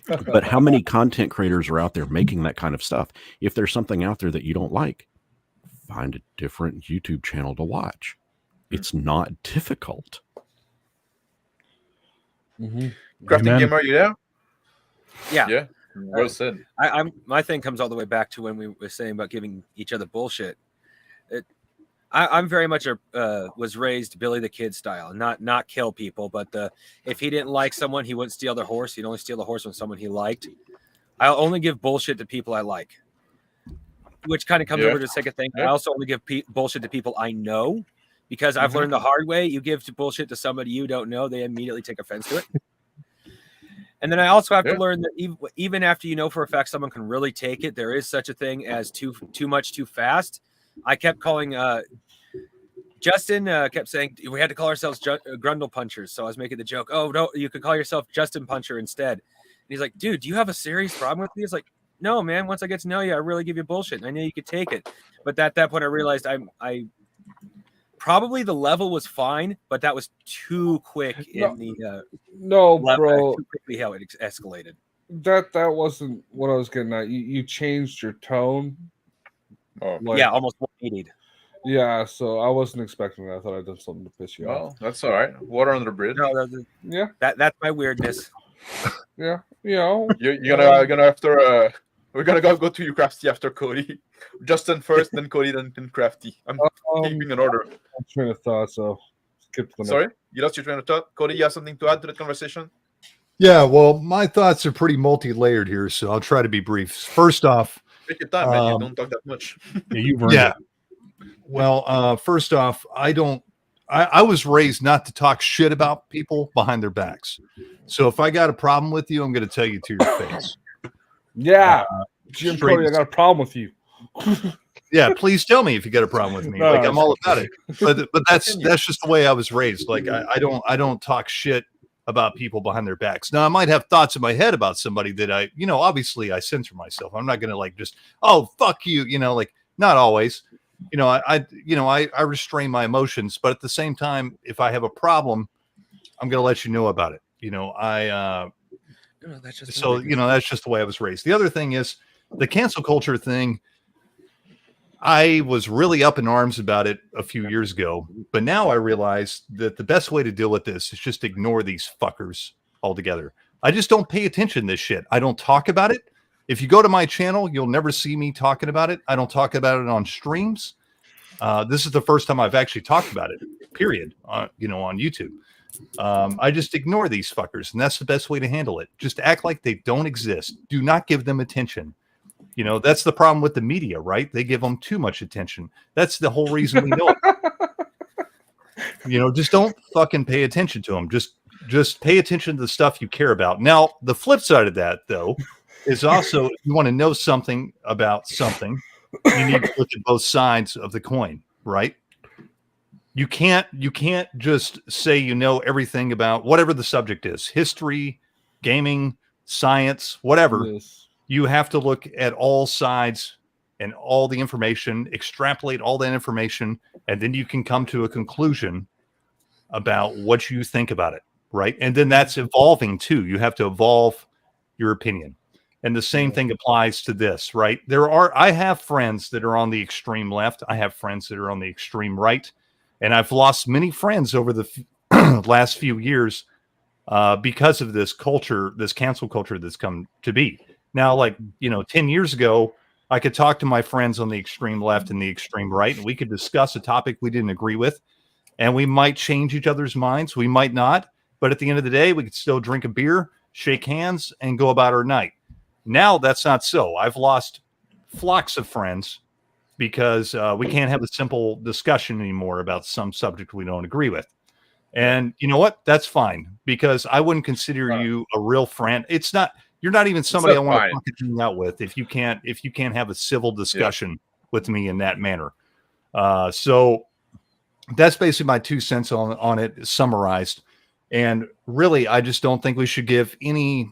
But how many content creators are out there making that kind of stuff? If there's something out there that you don't like, find a different YouTube channel to watch. It's not difficult. Crafting Gamer, are you there? Yeah. Well said. My thing comes all the way back to when we were saying about giving each other bullshit. I'm very much was raised Billy the Kid style, not kill people, but if he didn't like someone, he wouldn't steal their horse. He'd only steal the horse from someone he liked. I'll only give bullshit to people I like, which kind of comes over to the second thing. I also only give bullshit to people I know, because I've learned the hard way. You give bullshit to somebody you don't know, they immediately take offense to it. And then I also have to learn that even after you know for a fact someone can really take it, there is such a thing as too much too fast. I kept calling Justin kept saying we had to call ourselves Grundle Punchers. So I was making the joke, oh, no, you could call yourself Justin Puncher instead. And he's like, dude, do you have a serious problem with me? It's like, no, man, once I get to know you, I really give you bullshit. And I knew you could take it. But at that point, I realized I probably the level was fine, but that was too quick in the bro. Too quickly how it escalated. That wasn't what I was getting at. You changed your tone. Almost 180. Yeah, so I wasn't expecting that. I thought I'd done something to piss you off. That's all right. Water under the bridge. No, that's my weirdness. Yeah, you're gonna after we're gonna go to you, Crafty, after Cody. Justin first, then Cody, then Crafty. I'm keeping an order. Train of thought, so skip the Sorry, you lost your train of thought. Cody, you have something to add to the conversation? Yeah, well, my thoughts are pretty multi-layered here, so I'll try to be brief. First off, take your time, man. You don't talk that much. Yeah. Well, first off, I was raised not to talk shit about people behind their backs. So if I got a problem with you, I'm going to tell you to your face. Yeah. Jim Cody, I got a problem with you. Yeah, please tell me if you got a problem with me. No, I'm all about it. But that's just the way I was raised. Like I don't talk shit about people behind their backs. Now I might have thoughts in my head about somebody that obviously I censor myself. I'm not going to like just, oh, fuck you, like not always. I restrain my emotions, but at the same time, if I have a problem, I'm going to let you know about it. That's just the way I was raised. The other thing is the cancel culture thing. I was really up in arms about it a few years ago, but now I realize that the best way to deal with this is just ignore these fuckers altogether. I just don't pay attention to this shit. I don't talk about it. If you go to my channel, you'll never see me talking about it. I don't talk about it on streams. This is the first time I've actually talked about it, period, on YouTube. I just ignore these fuckers, and that's the best way to handle it. Just act like they don't exist. Do not give them attention. That's the problem with the media, right? They give them too much attention. That's the whole reason we know it. Just don't fucking pay attention to them. Just pay attention to the stuff you care about. Now, the flip side of that, though, is also if you want to know something about something, you need to look at both sides of the coin, right? You can't just say everything about whatever the subject is, history, gaming, science, whatever. Yes. You have to look at all sides and all the information, extrapolate all that information, and then you can come to a conclusion about what you think about it, right? And then that's evolving too. You have to evolve your opinion. And the same thing applies to this, right? I have friends that are on the extreme left. I have friends that are on the extreme right. And I've lost many friends over the last few years because of this culture, this cancel culture that's come to be. Now, 10 years ago, I could talk to my friends on the extreme left and the extreme right, and we could discuss a topic we didn't agree with, and we might change each other's minds. We might not, but at the end of the day, we could still drink a beer, shake hands, and go about our night. Now, that's not so. I've lost flocks of friends because we can't have a simple discussion anymore about some subject we don't agree with. And you know what? That's fine, because I wouldn't consider you a real friend. You're not even somebody I want to hang out with if you can't have a civil discussion with me in that manner. So that's basically my 2 cents on it summarized. And really, I just don't think we should give any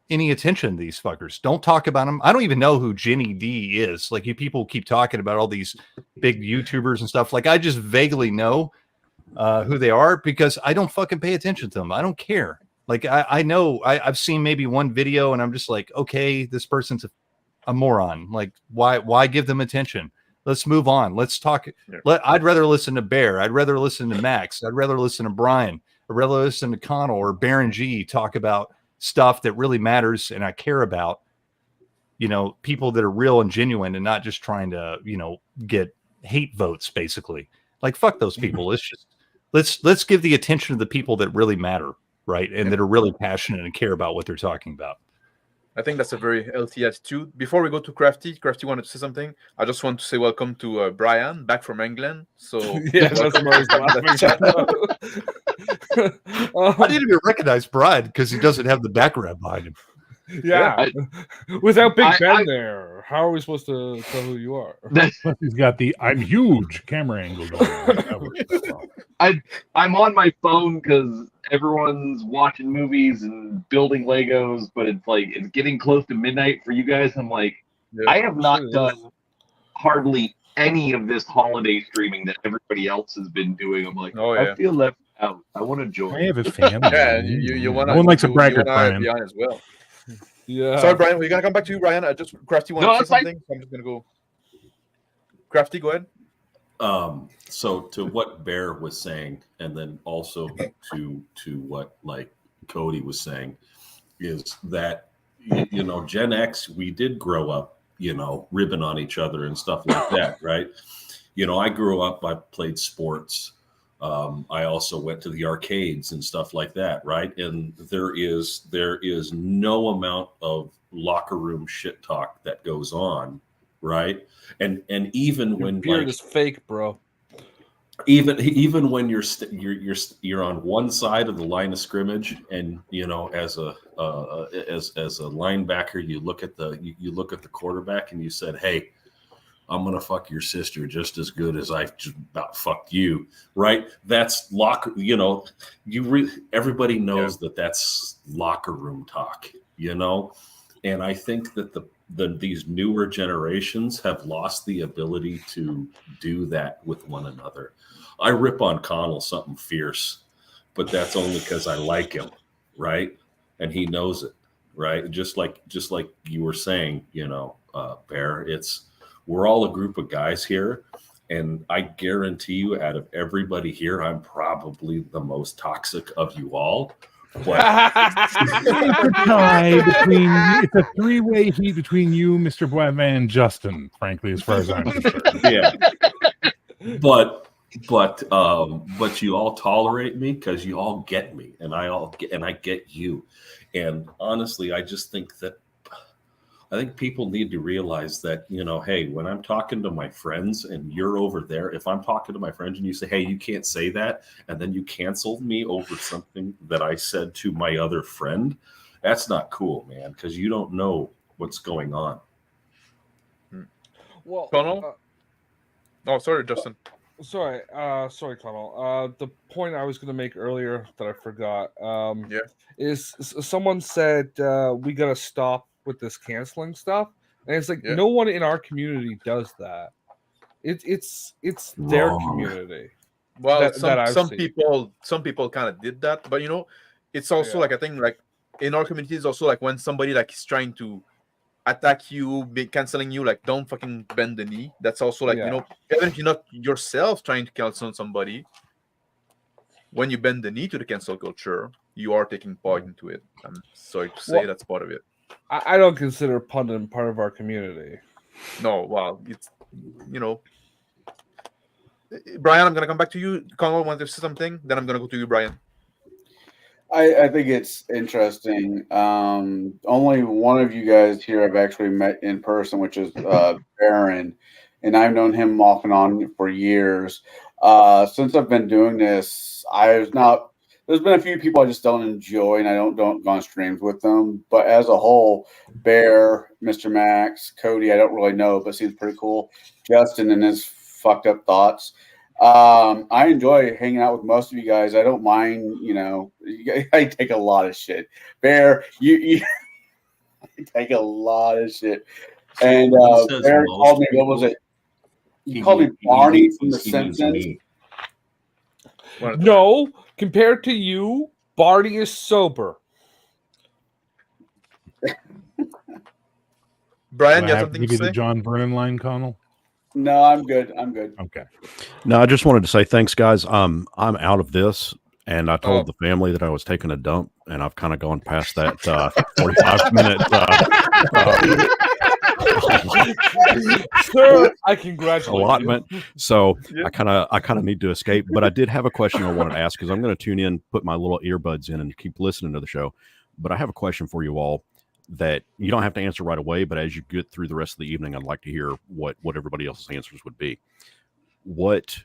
attention to these fuckers. Don't talk about them. I don't even know who Jenny D is. Like, you people keep talking about all these big YouTubers and stuff. Like, I just vaguely know who they are because I don't fucking pay attention to them. I don't care. Like, I know I've seen maybe one video and I'm just like, okay, this person's a moron. Like, why give them attention? Let's move on. Let's talk. I'd rather listen to Bear. I'd rather listen to Max. I'd rather listen to Brian. I'd rather listen to Connell or Baron G talk about stuff that really matters and I care about, you know, people that are real and genuine and not just trying to, you know, get hate votes, basically. Like, fuck those people. Let's give the attention to the people that really matter, right? And that are really passionate and care about what they're talking about. I think that's a very healthy attitude. Before we go to Crafty wanted to say something. I just want to say welcome to Brian, back from England. So yeah, that's I didn't even recognize Brian because he doesn't have the background behind him. Yeah, without Big Ben there, how are we supposed to tell who you are? He's got the "I'm huge" camera angle going. I'm on my phone because everyone's watching movies and building Legos, but it's getting close to midnight for you guys. I'm like, I have not done hardly any of this holiday streaming that everybody else has been doing. I'm like, I feel left out. I want to join. I have a family. Yeah, you want to. No one likes a braggart, Brian. Be on as well. Yeah. Sorry, Brian. We're gonna come back to you, Brian. Crafty wanted to say something. So I'm just gonna go. Crafty, go ahead. So to what Bear was saying, and then also to what like Cody was saying, is that you know, Gen X, we did grow up, you know, ribbing on each other and stuff like that, right? You know, I grew up, I played sports. I also went to the arcades and stuff like that, right? And there is no amount of locker room shit talk that goes on, right? And even Your when beard like is fake, bro. even when you're on one side of the line of scrimmage, and you know, as a linebacker, you look at the quarterback and you said, "Hey, I'm gonna fuck your sister just as good as I just about fucked you," right? That's locker. You know, everybody knows that that's locker room talk. You know, and I think that these newer generations have lost the ability to do that with one another. I rip on Connell something fierce, but that's only because I like him, right? And he knows it, right? Just like you were saying, you know, Bear, we're all a group of guys here, and I guarantee you, out of everybody here, I'm probably the most toxic of you all. It's a three-way heat between you, Mr. Boivin, and Justin, frankly, as far as I'm concerned. Yeah. But you all tolerate me because you all get me, and I get you. And honestly, I just think people need to realize that, you know, hey, when I'm talking to my friends and you're over there, if I'm talking to my friends and you say, hey, you can't say that, and then you cancel me over something that I said to my other friend, that's not cool, man, because you don't know what's going on. Well, Connell? Sorry, Justin. Sorry, Connell. The point I was going to make earlier that I forgot is someone said we got to stop with this canceling stuff, and it's like no one in our community does that. It's their community. Well, some people kind of did that, but you know, it's also like I think like in our community is also like when somebody like is trying to attack you, canceling you, like don't fucking bend the knee. That's also like you know, even if you're not yourself trying to cancel somebody, when you bend the knee to the cancel culture, you are taking part into it. I'm sorry to say that's part of it. I don't consider pundit part of our community. No, well, it's, you know, Brian, I'm gonna come back to you. Connell wanted to say something, then I'm gonna go to you, Brian. I think it's interesting. Only one of you guys here I've actually met in person, which is Baron, and I've known him off and on for years. Since I've been doing this, there's been a few people I just don't enjoy, and I don't go on streams with them. But as a whole, Bear, Mr. Max, Cody, I don't really know, but seems pretty cool. Justin and his fucked up thoughts. I enjoy hanging out with most of you guys. I don't mind, I take a lot of shit. Bear, you take a lot of shit. And Bear called me, what was it? He called me Barney from The Simpsons. No, compared to you, Barney is sober. Brian, Do you I have have to something give to you the say? John Vernon line, Connell? No, I'm good. I'm good. Okay. No, I just wanted to say thanks, guys. I'm out of this, and I told the family that I was taking a dump, and I've kind of gone past that 45-minute. Sir, I congratulate allotment. you. So I kind of need to escape. But I did have a question I wanted to ask because I'm going to tune in, put my little earbuds in, and keep listening to the show. But I have a question for you all that you don't have to answer right away. But as you get through the rest of the evening, I'd like to hear what everybody else's answers would be. What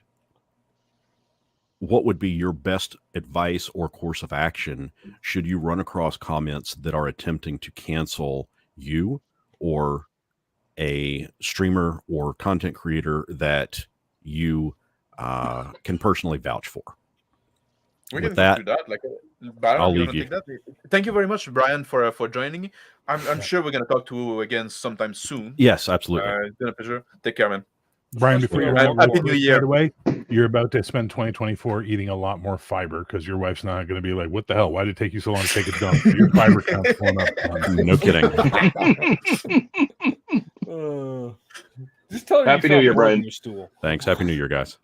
would be your best advice or course of action should you run across comments that are attempting to cancel you or a streamer or content creator that you can personally vouch for? We With can that, do that. Like, Baron, I'll you leave want to you. take that? Thank you very much, Brian, for joining me. I'm sure we're gonna talk to you again sometime soon. Yes, absolutely. It's been a pleasure. Take care, man. Brian, before you run, Happy New Year. by the way, you're about to spend 2024 eating a lot more fiber because your wife's not going to be like, "What the hell? Why did it take you so long to take a dump?" So your fiber count's going up. No kidding. Just tell her Happy you New Year, felt more Brian. in your stool. Thanks. Happy New Year, guys.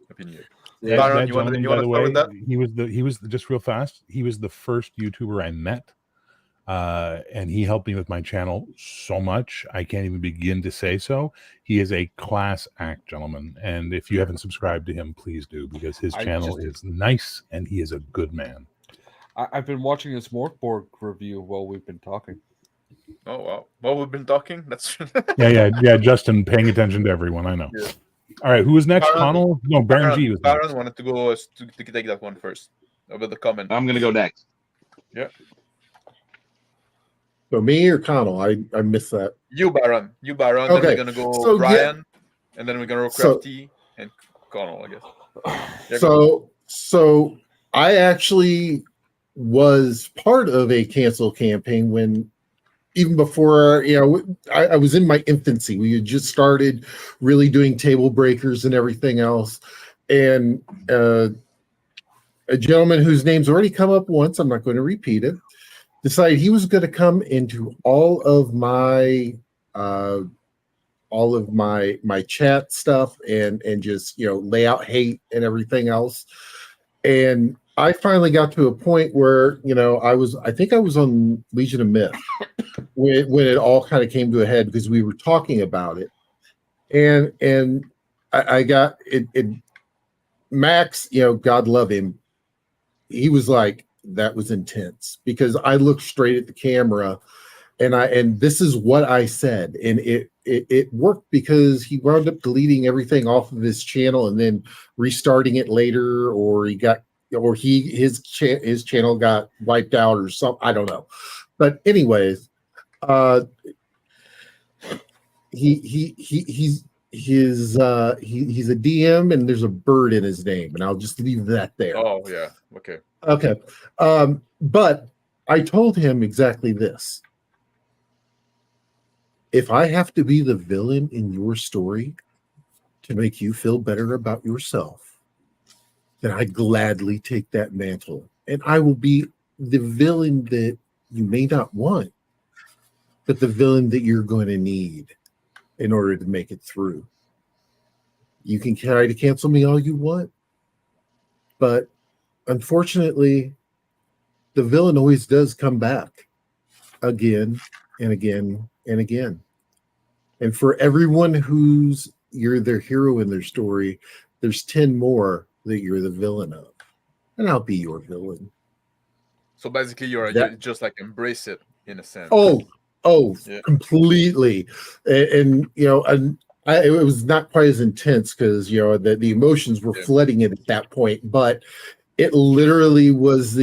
Happy New Year. That Baron, you want gentleman, to by the start with that? way, he was just real fast. He was the first YouTuber I met, and he helped me with my channel so much I can't even begin to say so. He is a class act, gentleman, and if you haven't subscribed to him, please do because his channel is nice and he is a good man. I've been watching this Morkborg review while we've been talking. Oh wow! Well, we've been talking. That's yeah. Justin, paying attention to everyone. I know. Yeah. All right, who was next? Baron- Connell? No, Baron G was next. Baron wanted to go to take that one first about the comment. I'm gonna go next. Yeah, So me or Connell? I missed that. you Baron. Then Okay. we're gonna go So, Brian, and then we're gonna go So- Crafty and Connell, I guess. Yeah, go. So I actually was part of a cancel campaign when, even before, I was in my infancy. We had just started really doing table breakers and everything else. And a gentleman whose name's already come up once, I'm not going to repeat it, decided he was going to come into all of my chat stuff and just lay out hate and everything else. And I finally got to a point where I think I was on Legion of Myth when it all kind of came to a head because we were talking about it, and I got it. Max, God love him, he was like, that was intense because I looked straight at the camera and this is what I said, and it worked because he wound up deleting everything off of his channel and then restarting it later, or his channel got wiped out or something. I don't know, but anyways, he's a DM and there's a bird in his name, and I'll just leave that there. Oh yeah, okay. Okay. But I told him exactly this. If I have to be the villain in your story to make you feel better about yourself, then I gladly take that mantle. And I will be the villain that you may not want, but the villain that you're going to need in order to make it through. You can try to cancel me all you want, but unfortunately, the villain always does come back again and again and again. And for everyone who's you're their hero in their story, there's 10 more that you're the villain of. And I'll be your villain. So basically, you just like embrace it in a sense. Yeah. Completely. And it was not quite as intense because the emotions were flooding it at that point, but it literally was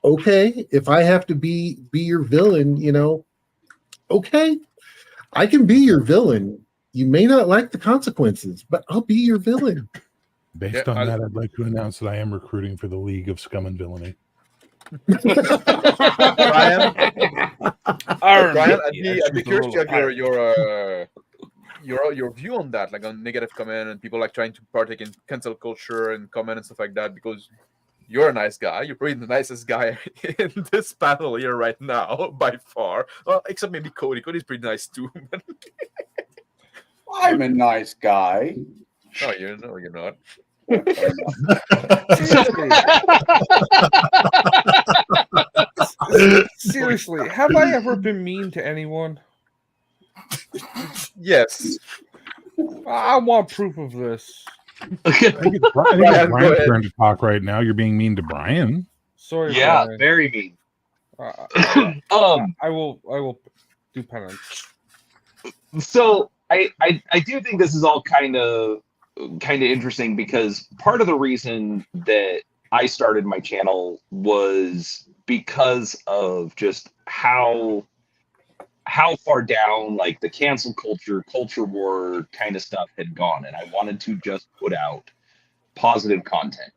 okay, if I have to be your villain, okay, I can be your villain. You may not like the consequences, but I'll be your villain. Based on that, I'd like to announce that I am recruiting for the League of Scum and Villainy. Brian, I'd be curious to have your view on that, like on negative comment and people like trying to partake in cancel culture and comment and stuff like that, because you're a nice guy. You're probably the nicest guy in this panel here right now, by far. Well, except maybe Cody. Cody's pretty nice too. I'm a nice guy. No, you're not. Seriously, have I ever been mean to anyone? Yes. I want proof of this. I think it's Brian's turn to talk right now. You're being mean to Brian. Sorry. Yeah, Brian. very mean. I will do penance. So I do think this is all kind of interesting, because part of the reason that I started my channel was because of just how far down like the cancel culture war kind of stuff had gone, and I wanted to just put out positive content.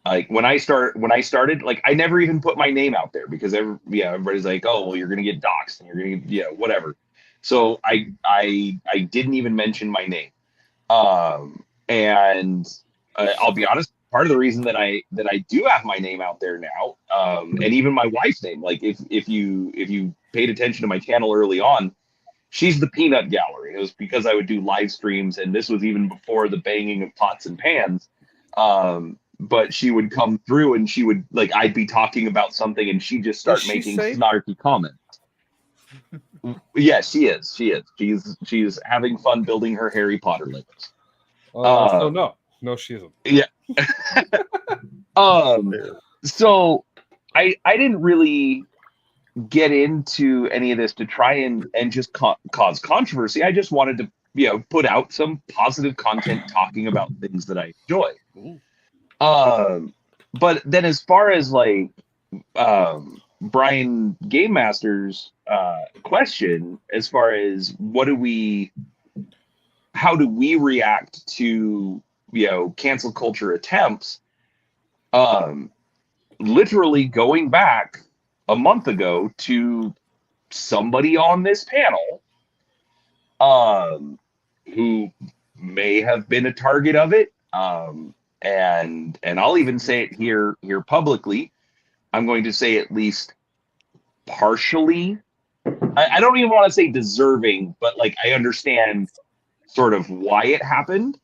Like when I started, like I never even put my name out there, because everybody's like, oh well, you're gonna get doxxed and you're gonna get, whatever. So I didn't even mention my name. And I'll be honest, part of the reason that I do have my name out there now, and even my wife's name, like if you paid attention to my channel early on, she's the peanut gallery. It was because I would do live streams, and this was even before the banging of pots and pans. But she would come through and she would, like, I'd be talking about something and she'd just start making snarky comments. Yeah, she is. She's having fun building her Harry Potter Legos. No, she isn't. Yeah. So I didn't really get into any of this to try and just cause controversy. I just wanted to, put out some positive content talking about things that I enjoy. But then as far as like Brian Game Master's question, as far as how do we react to cancel culture attempts, literally going back a month ago to somebody on this panel who may have been a target of it, and I'll even say it here publicly. I'm going to say at least partially. I don't even want to say deserving, but like I understand sort of why it happened.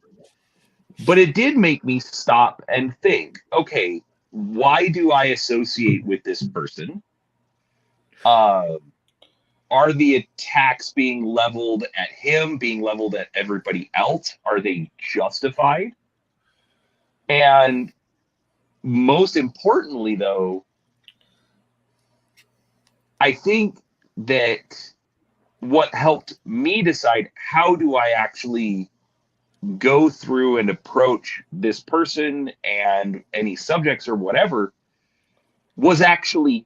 But it did make me stop and think, okay, why do I associate with this person? Are the attacks being leveled at him, being leveled at everybody else? Are they justified? And most importantly, though, I think that what helped me decide how do I actually go through and approach this person and any subjects or whatever was actually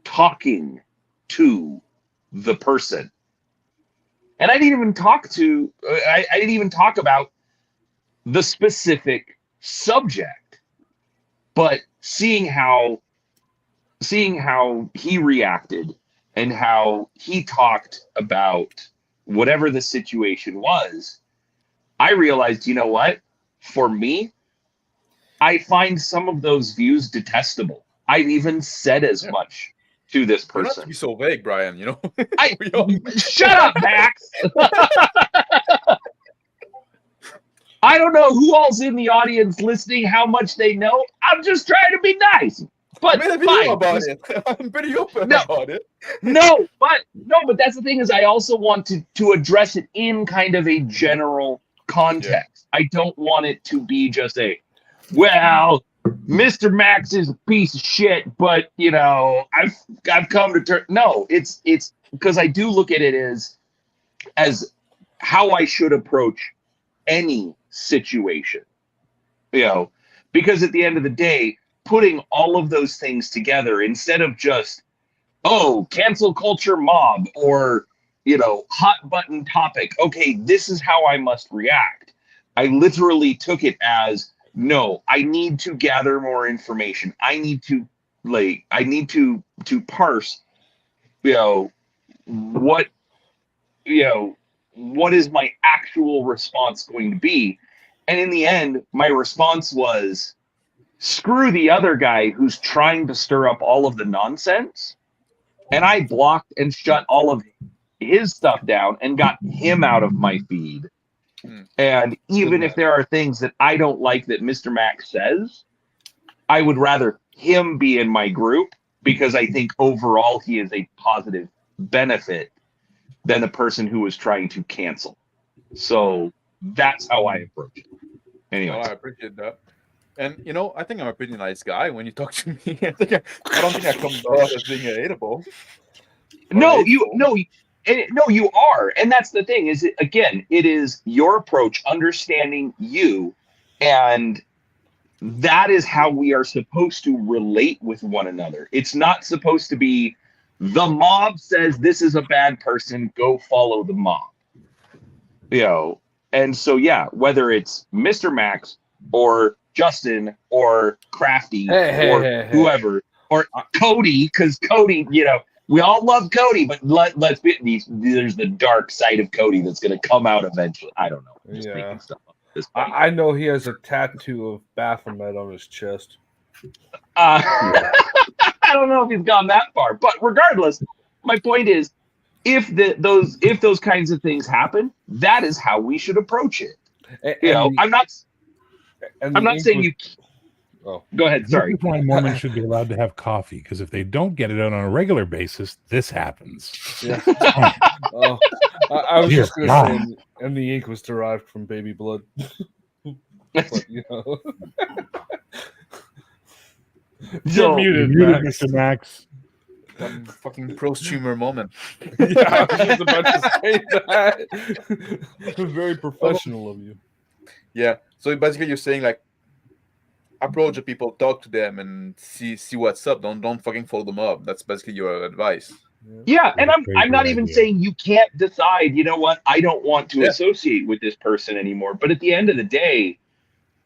talking to the person. And I didn't even I didn't even talk about the specific subject, but seeing how he reacted and how he talked about whatever the situation was, I realized, you know what? For me, I find some of those views detestable. I've even said as much to this person. You don't have to be so vague, Brian, Shut up, Max! I don't know who all's in the audience listening, how much they know. I'm just trying to be nice. But I made a video about it. I'm pretty open about it. No, but that's the thing, is I also want to address it in kind of a general context. Yeah. I don't want it to be just well, Mr. Max is a piece of shit, but I've come to terms. No, it's because I do look at it as how I should approach any situation. Because at the end of the day, putting all of those things together instead of just, cancel culture mob or, hot button topic. Okay, this is how I must react. I literally took it as no, I need to gather more information. I need to parse, what, what is my actual response going to be? And in the end, my response was, screw the other guy who's trying to stir up all of the nonsense. And I blocked and shut all of his stuff down and got him out of my feed. And even if there are things that I don't like that Mr. Max says, I would rather him be in my group because I think overall he is a positive benefit than the person who was trying to cancel. So that's how I approach it. Anyway, I appreciate that. And I think I'm a pretty nice guy when you talk to me. I don't think I come across as being hateable. No, you are, and that's the thing. Is it is your approach, understanding you, and that is how we are supposed to relate with one another. It's not supposed to be the mob says this is a bad person, go follow the mob. And so whether it's Mr. Max or Justin or Crafty or whoever or Cody, because Cody, we all love Cody, but let's be there's the dark side of Cody that's going to come out eventually. I don't know. I'm just making stuff up at this point. I know he has a tattoo of Baphomet on his chest. I don't know if he's gone that far, but regardless, my point is, if those kinds of things happen, that is how we should approach it. I'm not saying you. Oh, go ahead. Sorry. This is why Mormons should be allowed to have coffee, because if they don't get it on a regular basis, this happens. Yeah. I was just going to say, and the ink was derived from baby blood. But, You're muted, Mr. Max. One fucking prosumer moment. Yeah, I was just about to say that. It was very professional of you. Yeah. So basically, you're saying approach the people, talk to them, and see what's up. Don't fucking follow them up. That's basically your advice. Yeah, and I'm not even saying you can't decide. You know what? I don't want to associate with this person anymore. But at the end of the day,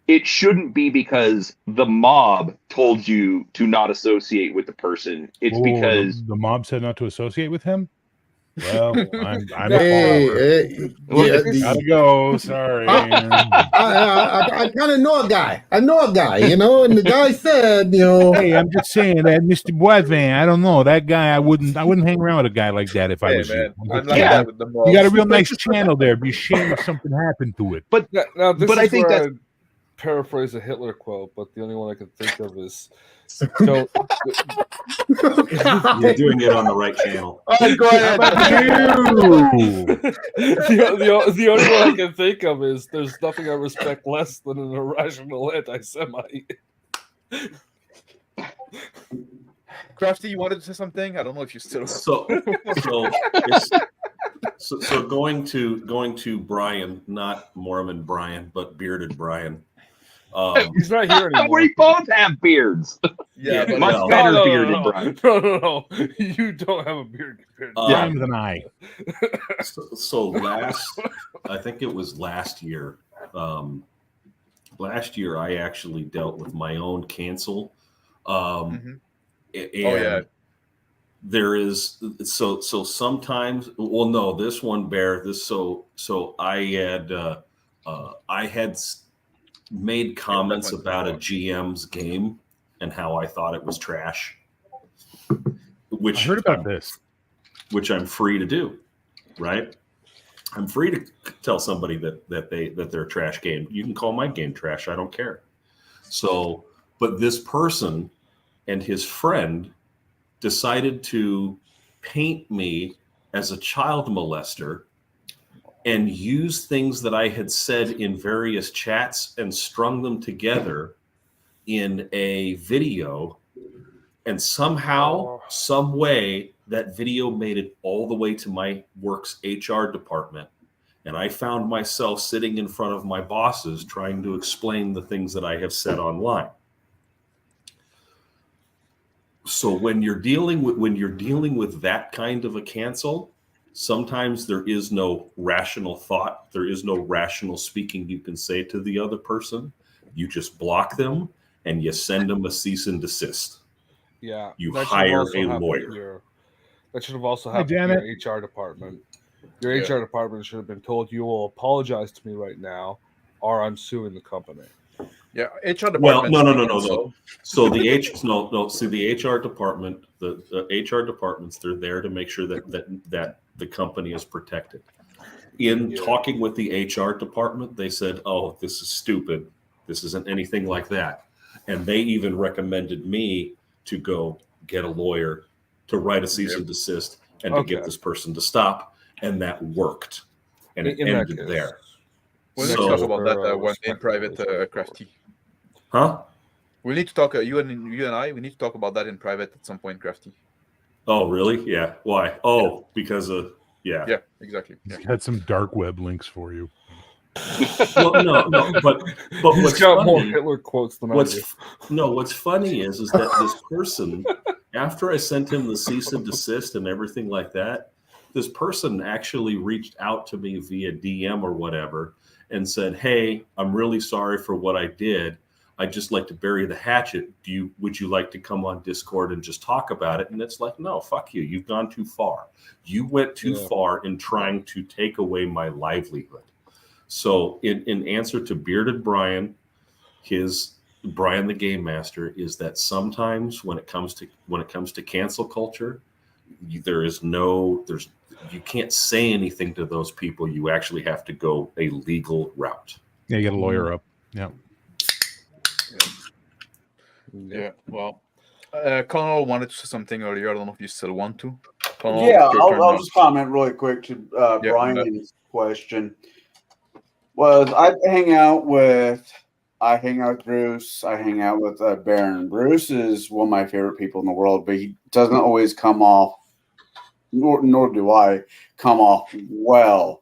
it shouldn't be because the mob told you to not associate with the person. It's because the mob said not to associate with him. Well, I'm gotta go. Sorry. I kind of know a guy. I know a guy, and the guy said, Hey, I'm just saying that Mr. Boivin, I don't know that guy. I wouldn't hang around with a guy like that if I was you. You got a real nice channel there. Be ashamed if something happened to it. But I think that paraphrase a Hitler quote, but the only one I can think of is you're doing it on the right channel. Go ahead. The only one I can think of is there's nothing I respect less than an irrational anti-Semite. Crafty, you wanted to say something? I don't know if you still. So going to Brian, not Mormon Brian, but bearded Brian. He's not here anymore. We both have beards. Yeah, but much better bearded Brian. No. You don't have a beard compared to Brian than I. So I think it was last year. Last year, I actually dealt with my own cancel. And there is so sometimes. Well, no, this one Bear. So I had made comments about a GM's game and how I thought it was trash. Which I heard about this. Which I'm free to do, right? I'm free to tell somebody that they're a trash game. You can call my game trash. I don't care. So, but this person and his friend decided to paint me as a child molester and use things that I had said in various chats and strung them together in a video. And somehow, some way, that video made it all the way to my work's HR department. And I found myself sitting in front of my bosses trying to explain the things that I have said online. So when you're dealing with that kind of a cancel, sometimes there is no rational thought. There is no rational speaking you can say to the other person. You just block them and you send them a cease and desist. Yeah. You that should have hire also a happened lawyer. here. That should have also Hi, happened to Janet. your HR department. Your HR department should have been told, you will apologize to me right now, or I'm suing the company. Yeah, HR department. Well, no. So the the HR department, the HR departments, they're there to make sure that the company is protected. In talking with the HR department, they said, "Oh, this is stupid. This isn't anything like that," and they even recommended me to go get a lawyer to write a cease and desist and to get this person to stop, and that worked, and it ended there. We'll need to talk about that when in private, Crafty. Huh? We need to talk. You and I. We need to talk about that in private at some point, Crafty. Oh, really? Yeah. Why? Oh, because of Yeah, exactly. He's got some dark web links for you. Well, no, but He's what's got funny, more Hitler quotes than I do. What's funny is that this person, after I sent him the cease and desist and everything like that, this person actually reached out to me via DM or whatever and said, "Hey, I'm really sorry for what I did. I'd just like to bury the hatchet. Would you like to come on Discord and just talk about it?" And it's like, no, fuck you. You've gone too far. You went too far in trying to take away my livelihood. So in answer to Bearded Brian, Brian the Game Master, is that sometimes when it comes to cancel culture, you can't say anything to those people. You actually have to go a legal route. Yeah, you get a lawyer up. Yeah. Yeah. Well, Connell wanted to say something earlier. I don't know if you still want to. Connell, Yeah, I'll just comment really quick to Yeah, Brian's question. I hang out with Bruce. I hang out with Baron. Bruce is one of my favorite people in the world, but he doesn't always come off, nor do I come off well.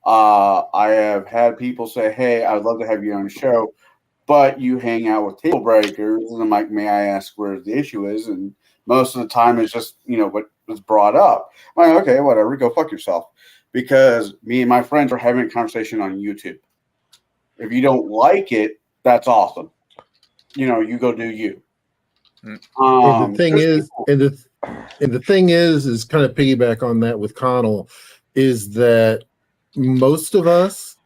I have had people say, "Hey, I'd love to have you on the show, but you hang out with table breakers." And I'm like, "May I ask where the issue is?" And most of the time it's just, what was brought up. I'm like, okay, whatever, go fuck yourself. Because me and my friends are having a conversation on YouTube. If you don't like it, that's awesome. You go do you. And the thing is, and the thing is kind of piggyback on that with Connell, is that most of us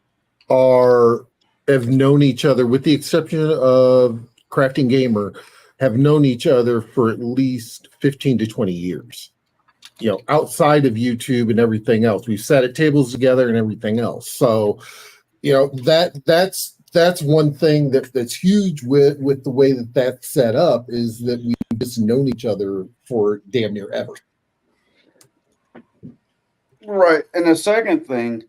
have known each other, with the exception of Crafting Gamer, have known each other for at least 15 to 20 years. Outside of YouTube and everything else, we've sat at tables together and everything else. So, that's one thing that's huge with the way that's set up, is that we've just known each other for damn near ever. Right. And the second thing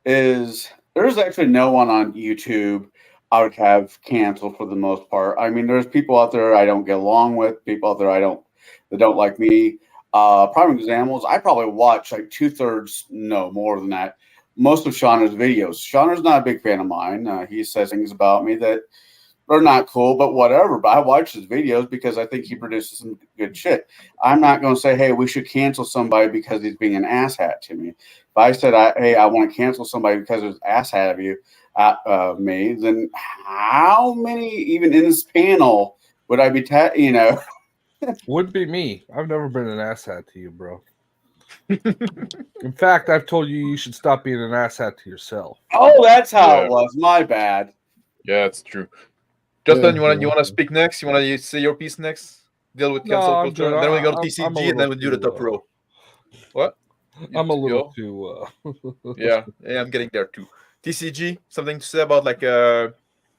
is, there's actually no one on YouTube I would have canceled for the most part. I mean, there's people out there I don't get along with, people out there that don't like me. Prime examples, I probably watch like 2/3, no, more than that, most of Shauner's videos. Shauner's not a big fan of mine. He says things about me that are not cool, but whatever. But I watch his videos because I think he produces some good shit. I'm not going to say, "Hey, we should cancel somebody because he's being an asshat to me." If I said, "Hey, I want to cancel somebody because there's asshat of you at me," then how many, even in this panel, would I be, Would be me. I've never been an asshat to you, bro. In fact, I've told you should stop being an asshat to yourself. Oh, that's how it was. My bad. Yeah, it's true. Justin, you want to speak next? You want to say your piece next? Deal with cancel culture. Then we go to TCG, and then we do the top row. What? I'm a little too. Yeah, I'm getting there too. TCG, something to say about like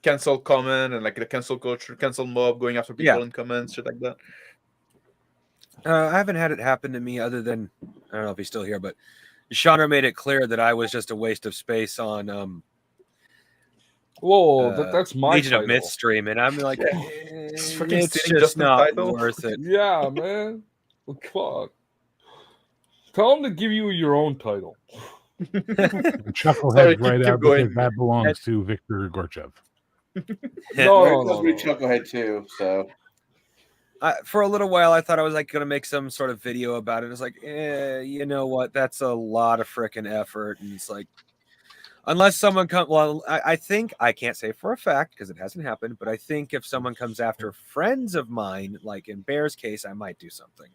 cancel comment and like the cancel culture, cancel mob, going after people in comments, shit like that. I haven't had it happen to me, other than, I don't know if he's still here, but Shauner made it clear that I was just a waste of space on that's my Legion title. of Myth stream, and I'm like, It's it's just not worth it. Yeah, man. Well, fuck. Tell him to give you your own title. Chucklehead right out, because that belongs to Victor Gorchev. No, Chucklehead too. So for a little while, I thought I was like going to make some sort of video about it. It's like, you know what? That's a lot of freaking effort, and it's like, Unless someone comes, well, I think I can't say for a fact because it hasn't happened, but I think if someone comes after friends of mine, like in Bear's case, I might do something.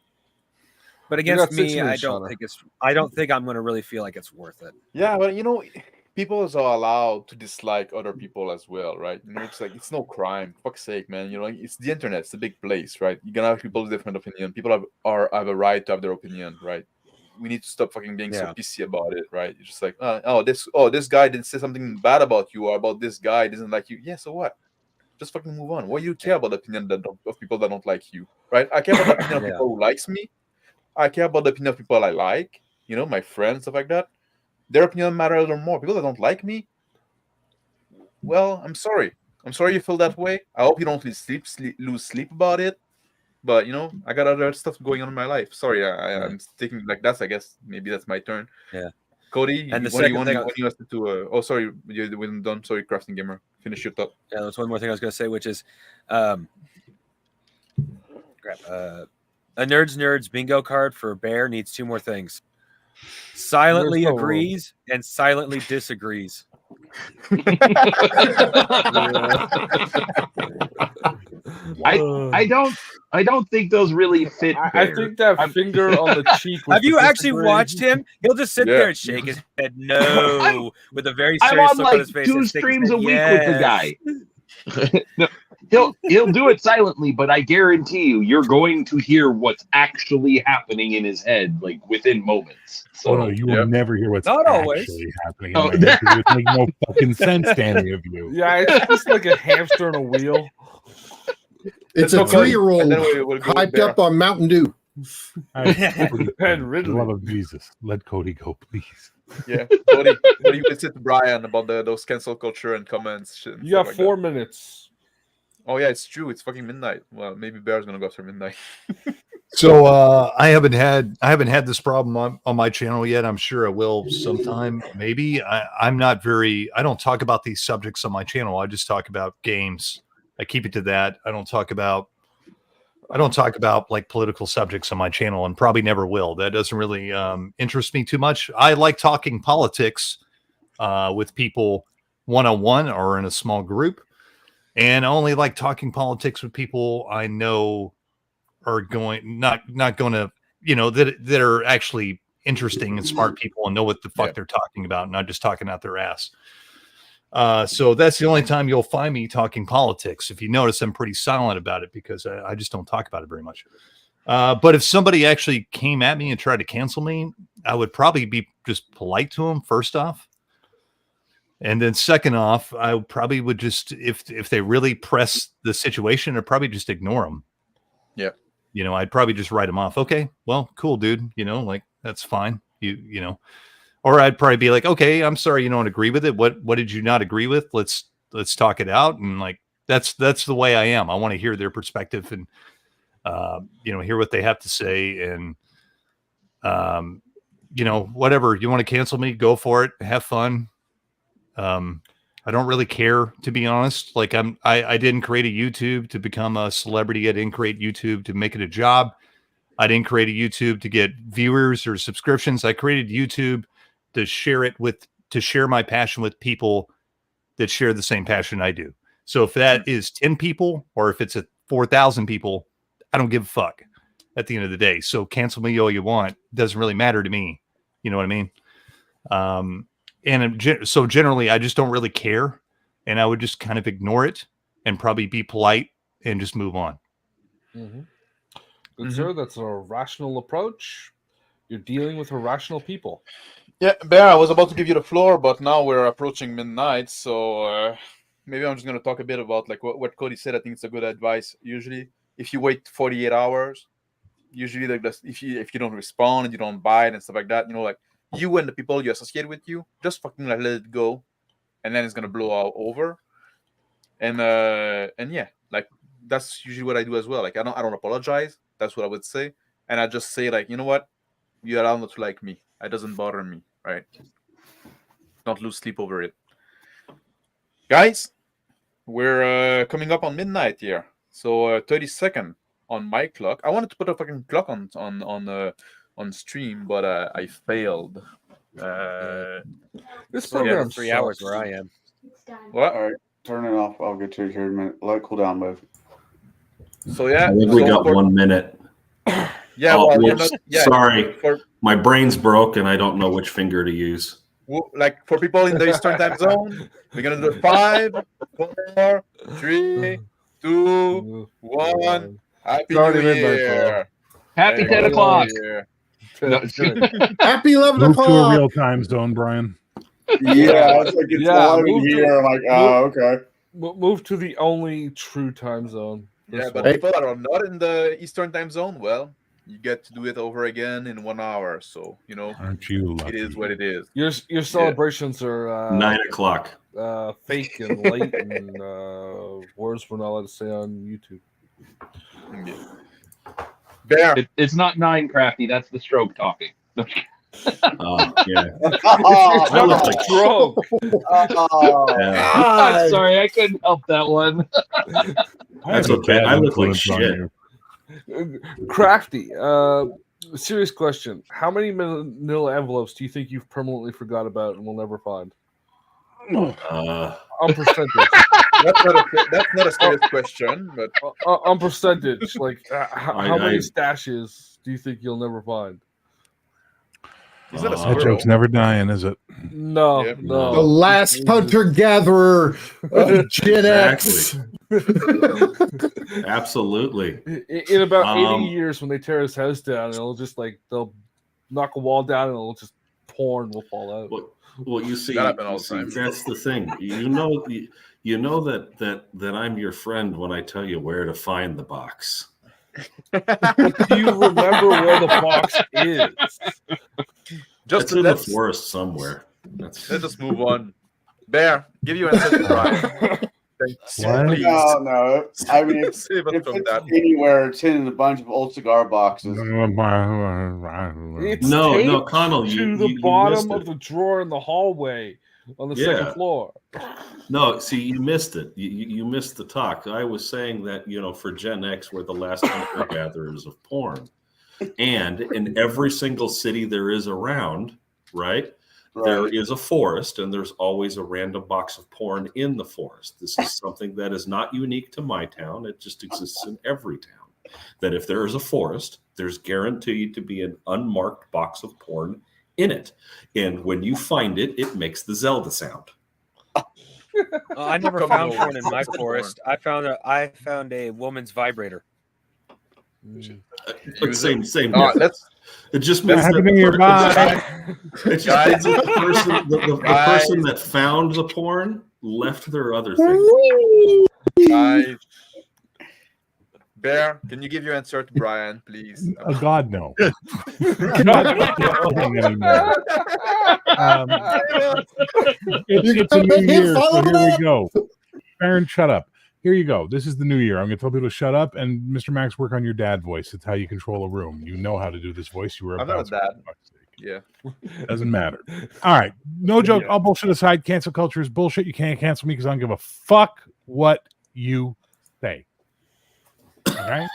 But against me, I don't think I'm going to really feel like it's worth it. Yeah, but people are allowed to dislike other people as well, right? It's like it's no crime. Fuck's sake, man. It's the internet. It's a big place, right? You're gonna have people with different opinion. People have a right to have their opinion, right? We need to stop fucking being so pissy about it, right? You're just like, this guy didn't say something bad about you or about this guy doesn't like you. Yeah, so what? Just fucking move on. Why do you care about the opinion of people that don't like you, right? I care about the opinion of people who likes me. I care about the opinion of people I like, my friends, stuff like that. Their opinion matters a little more. People that don't like me, well, I'm sorry. I'm sorry you feel that way. I hope you don't lose sleep about it. But, I got other stuff going on in my life. Sorry, I'm thinking like that's, I guess, maybe that's my turn. Yeah. Cody, and the what do you second want thing us to oh, sorry, you wasn't done. Sorry, Crafting Gamer. Finish your thought. Yeah, that's one more thing I was going to say, which is a Nerds bingo card for Bear needs two more things. Silently agrees and silently disagrees. I don't think those really fit. I think that finger on the cheek. Have you actually watched him? He'll just sit there and shake his head no with a very serious look on his face. 2 streams a week with the guy. No, he'll do it silently, but I guarantee you're going to hear what's actually happening in his head, like within moments. So, no, you will never hear what's not always actually happening. In my head, it makes no fucking sense to any of you. Yeah, it's just like a hamster on a wheel. It's a 3-year-old hyped up on Mountain Dew. And Ridley. Love of Jesus, let Cody go, please. Yeah, Cody, what do you say to Brian about those cancel culture and comments? Shit and you got like 4 minutes. Oh yeah, it's true. It's fucking midnight. Well, maybe Bear's gonna go after midnight. So I haven't had this problem on my channel yet. I'm sure I will sometime. Maybe I don't talk about these subjects on my channel. I just talk about games. I keep it to that. I don't talk about like political subjects on my channel, and probably never will. That doesn't really interest me too much. I like talking politics with people one-on-one or in a small group, and I only like talking politics with people I know are not going to, that are actually interesting and smart people and know what the fuck they're talking about, not just talking out their ass. So that's the only time you'll find me talking politics. If you notice, I'm pretty silent about it because I just don't talk about it very much. But if somebody actually came at me and tried to cancel me, I would probably be just polite to them first off. And then second off, I probably would just, if they really press the situation, I'd probably just ignore them. Yeah. I'd probably just write them off. Okay, well, cool, dude. Like, that's fine. Or I'd probably be like, okay, I'm sorry you don't agree with it. What did you not agree with? Let's talk it out. And like, that's the way I am. I want to hear their perspective and, hear what they have to say. And, whatever you want to cancel me, go for it. Have fun. I don't really care, to be honest. Like I didn't create a YouTube to become a celebrity. I didn't create YouTube to make it a job. I didn't create a YouTube to get viewers or subscriptions. I created YouTube to share my passion with people that share the same passion I do. So if that is 10 people or if it's 4,000 people, I don't give a fuck at the end of the day. So cancel me all you want. It doesn't really matter to me. You know what I mean? So generally I just don't really care, and I would just kind of ignore it and probably be polite and just move on. Mm-hmm. Good sir, that's a rational approach. You're dealing with irrational people. Yeah, Bear, I was about to give you the floor, but now we're approaching midnight, so maybe I'm just going to talk a bit about like what Cody said. I think it's a good advice. Usually, if you wait 48 hours, usually like if you don't respond and you don't buy it and stuff like that, like you and the people you associate with you, just fucking like let it go, and then it's gonna blow out over. And yeah, like that's usually what I do as well. Like I don't apologize. That's what I would say, and I just say like, you know what, you allow not to like me. It doesn't bother me, right? Don't lose sleep over it, guys. We're coming up on midnight here, so 30 seconds on my clock. I wanted to put a fucking clock on stream, but I failed. This Still got program 3 hours sucks. where I am. What? All right, turn it off. I'll get to it here in a minute. Let it cool down, bud. So yeah, I think we so got for- 1 minute. Yeah, Oh, well, you're whoops. not, yeah, Sorry. for My brain's broke and I don't know which finger to use. like for people in the Eastern time zone, we're gonna do 5, 4, 3, 2, 1. Happy already New midnight, Year! Happy There you 10 go. o'clock. Yeah. No, Happy 11 Move to a o'clock. real time zone, Brian. Yeah, I was like, it's Yeah, 11 move to- here. I'm like, oh, okay. Move to the only true time zone. Yeah, This but one. people that are not in the Eastern time zone, well, you get to do it over again in 1 hour. So Aren't you lucky? it is what it is. Your celebrations are 9 o'clock. fake and late and words we're not allowed to say on YouTube. Bear. It's not 9, Crafty. That's the stroke talking. Oh, yeah. It's not a stroke. Yeah. I'm sorry, I couldn't help that one. That's have a okay. bad I look like influence on shit. you. Crafty. Serious question. How many manila envelopes do you think you've permanently forgot about and will never find? On percentage. That's not a serious question, but On percentage, like how many I- stashes do you think you'll never find? Is that a That squirrel? joke's never dying, is it? No, Yep. no. The last hunter gatherer of Gen X. Absolutely. In about 80 Um, years, when they tear his house down, it'll just like they'll knock a wall down and it'll just porn will fall out. Well, you see, That happen all the time. that's the thing. You know that I'm your friend when I tell you where to find the box. Do you remember where the box is? It's in the forest somewhere. Let's just move on. Bear, give you an answer to Brian. Thanks. What? Please. No. I mean, if Save us from it's that. anywhere, it's hidden in a bunch of old cigar boxes. It's No, taped Connell, to you the missed bottom it. of the drawer in the hallway on the second Yeah. floor. No, see, you missed it. You missed the talk. I was saying that, for Gen X, we're the last hunter-gatherers of porn. And in every single city there is around, right, there is a forest, and there's always a random box of porn in the forest. This is something that is not unique to my town. It just exists in every town. That if there is a forest, there's guaranteed to be an unmarked box of porn in it. And when you find it, it makes the Zelda sound. I never found one in my forest. I found a woman's vibrator. But same. It just means Happy that New Year, bye. it just means that the person that found the porn left their other things. Guys. Bear, can you give your answer to Brian, please? God, no. Not anything anymore. It's a new year, so here we go. Baron, shut up. Here you go. This is the new year. I'm going to tell people to shut up. And Mr. Max, work on your dad voice. It's how you control a room. You know how to do this voice. You were I'm not a about dad. Yeah. Doesn't matter. All right. No joke. All bullshit aside, cancel culture is bullshit. You can't cancel me because I don't give a fuck what you say. Okay.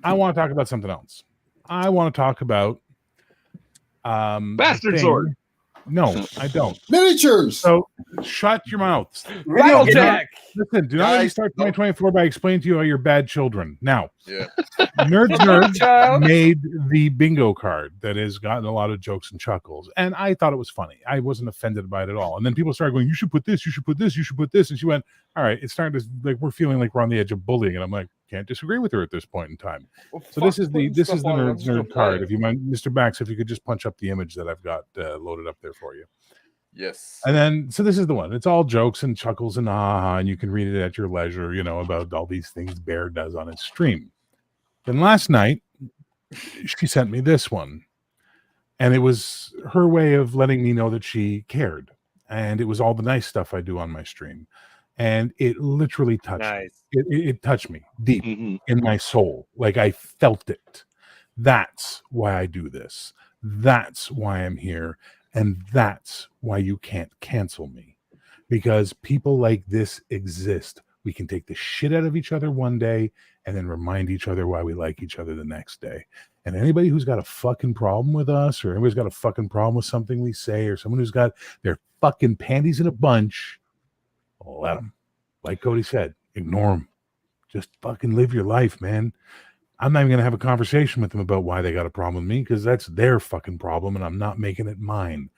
I want to talk about something else. I want to talk about Bastard sword. No, I don't. Miniatures. So shut your mouths. Rattlejack. Listen, do not let me start 2024 by explaining to you how you're bad children. Now, Yeah. Nerds made the bingo card that has gotten a lot of jokes and chuckles, and I thought it was funny. I wasn't offended by it at all. And then people started going, "You should put this. You should put this. You should put this." And she went, "All right." It started to we're feeling like we're on the edge of bullying, and I'm like, can't disagree with her at this point in time. Well, So this is the on it. nerd card. If you mind, Mr. Bax, if you could just punch up the image that I've got loaded up there for you. Yes. And then, so this is the one. It's all jokes and chuckles and and you can read it at your leisure, about all these things Bear does on his stream. Then last night, she sent me this one. And it was her way of letting me know that she cared. And it was all the nice stuff I do on my stream. And it literally touched me. It touched me deep in my soul. Like I felt it. That's why I do this. That's why I'm here. And that's why you can't cancel me. Because people like this exist. We can take the shit out of each other one day, and then remind each other why we like each other the next day. And anybody who's got a fucking problem with us, or anybody's got a fucking problem with something we say, or someone who's got their fucking panties in a bunch, let them. Like Cody said, ignore them. Just fucking live your life, man. I'm not even going to have a conversation with them about why they got a problem with me, because that's their fucking problem and I'm not making it mine.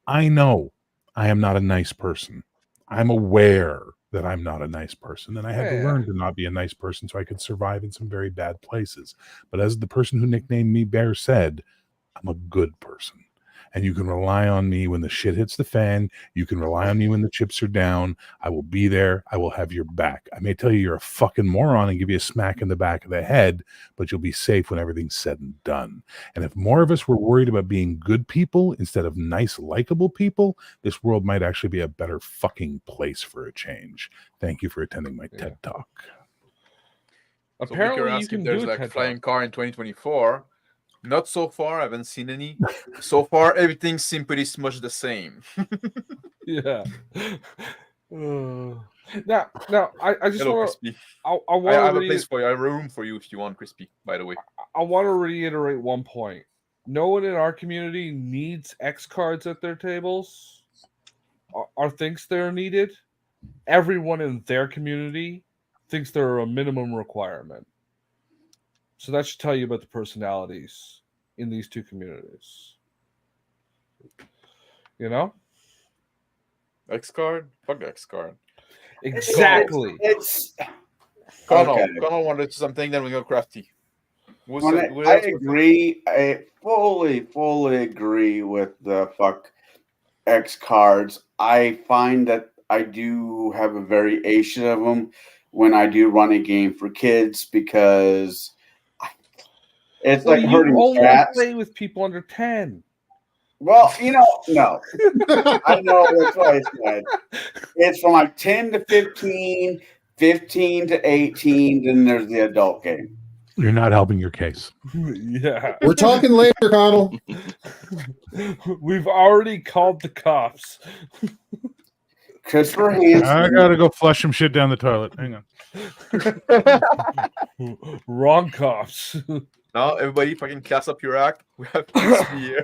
I know I am not a nice person. I'm aware that I'm not a nice person, and I had to learn to not be a nice person so I could survive in some very bad places. But as the person who nicknamed me Bear said, I'm a good person. And you can rely on me when the shit hits the fan. You can rely on me when the chips are down. I will be there. I will have your back. I may tell you you're a fucking moron and give you a smack in the back of the head, but you'll be safe when everything's said and done. And if more of us were worried about being good people instead of nice, likable people, this world might actually be a better fucking place for a change. Thank you for attending my TED Talk. Apparently, so you can there's like a flying car in 2024. Not so far. I haven't seen any. So far, everything seems pretty much the same. Yeah. Now, I just want to. I have a place for you. I have a room for you if you want, Crispy. By the way, I want to reiterate one point. No one in our community needs X cards at their tables, or thinks they're needed. Everyone in their community thinks they're a minimum requirement. So that should tell you about the personalities in these two communities. You know? X card? Fuck the X card. Exactly. Connell wanted something, then we go Crafty. I agree. I fully agree with the fuck X cards. I find that I do have a variation of them when I do run a game for kids because it's like hurting only cats. Play with people under 10. Well, no. I know that's what I said. It's from like 10 to 15, 15 to 18, then there's the adult game. You're not helping your case. Yeah. We're talking later, Connell. We've already called the cops. Christopher Hansen. I gotta go flush some shit down the toilet. Hang on. Wrong cops. Now, everybody, fucking class up your act. We have Crispy here.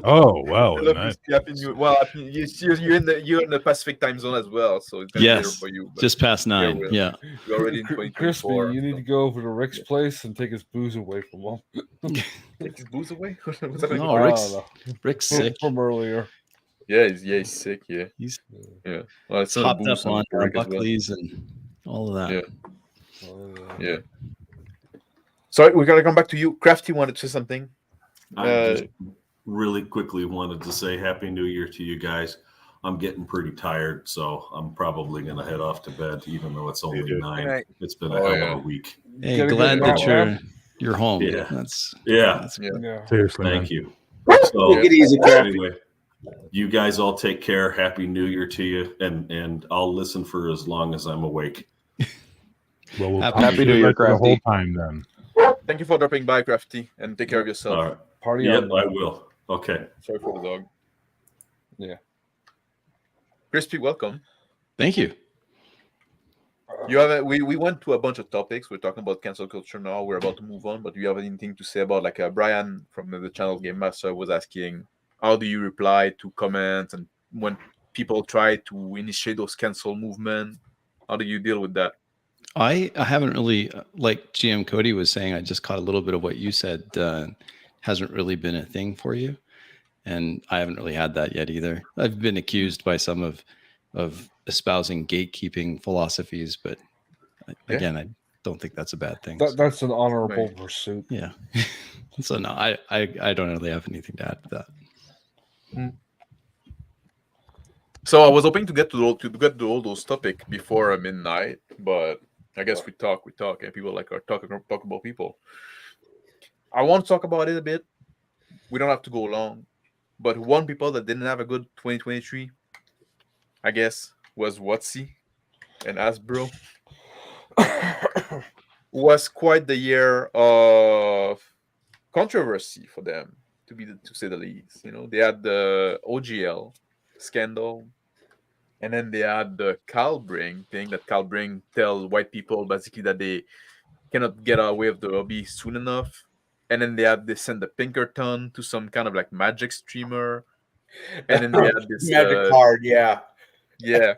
Oh, well. Nice. You're in the Pacific time zone as well, so it's yes, better for you. Just past 9. Yeah. You're already in 2024. Crispy, you need to go over to Rick's place and take his booze away from him. Take his booze away? No, Rick's sick from earlier. Yeah, he's sick. Yeah, he's Well, it's hopped up on Buckley's and all of that. Yeah. Sorry, we gotta come back to you. Crafty wanted to say something. I just really quickly wanted to say Happy New Year to you guys. I'm getting pretty tired, so I'm probably gonna head off to bed, even though it's only 9. Right. It's been a hell of a week. Hey, glad that you're home. Yeah, that's seriously. Thank you. So, take it easy, anyway, you guys all take care. Happy New Year to you, and I'll listen for as long as I'm awake. Well, we'll Happy New Year, Crafty. The whole time then. Thank you for dropping by, Crafty, and take care of yourself. All right. Party yep, on. I will. Okay. Sorry for the dog. Yeah. Crispy, welcome. Thank you. You have we went to a bunch of topics. We're talking about cancel culture now. We're about to move on, but do you have anything to say about Brian from the channel Game Master was asking, how do you reply to comments and when people try to initiate those cancel movement? How do you deal with that? I haven't really, like GM Cody was saying, I just caught a little bit of what you said. Hasn't really been a thing for you. And I haven't really had that yet either. I've been accused by some of espousing gatekeeping philosophies, but again, I don't think that's a bad thing. That's an honorable pursuit. Yeah. So no, I don't really have anything to add to that. So I was hoping to get to all those topics before midnight, but I guess we talk, and people are talk about people. I want to talk about it a bit. We don't have to go long, but one people that didn't have a good 2023, I guess, was WWII and Hasbro. Was quite the year of controversy for them, to say the least. They had the OGL scandal. And then they had the Calbring thing that Calbring tell white people basically that cannot get away with the hobby soon enough. And then they send the Pinkerton to some kind of like magic streamer. And then they had this magic card, yeah. Yeah.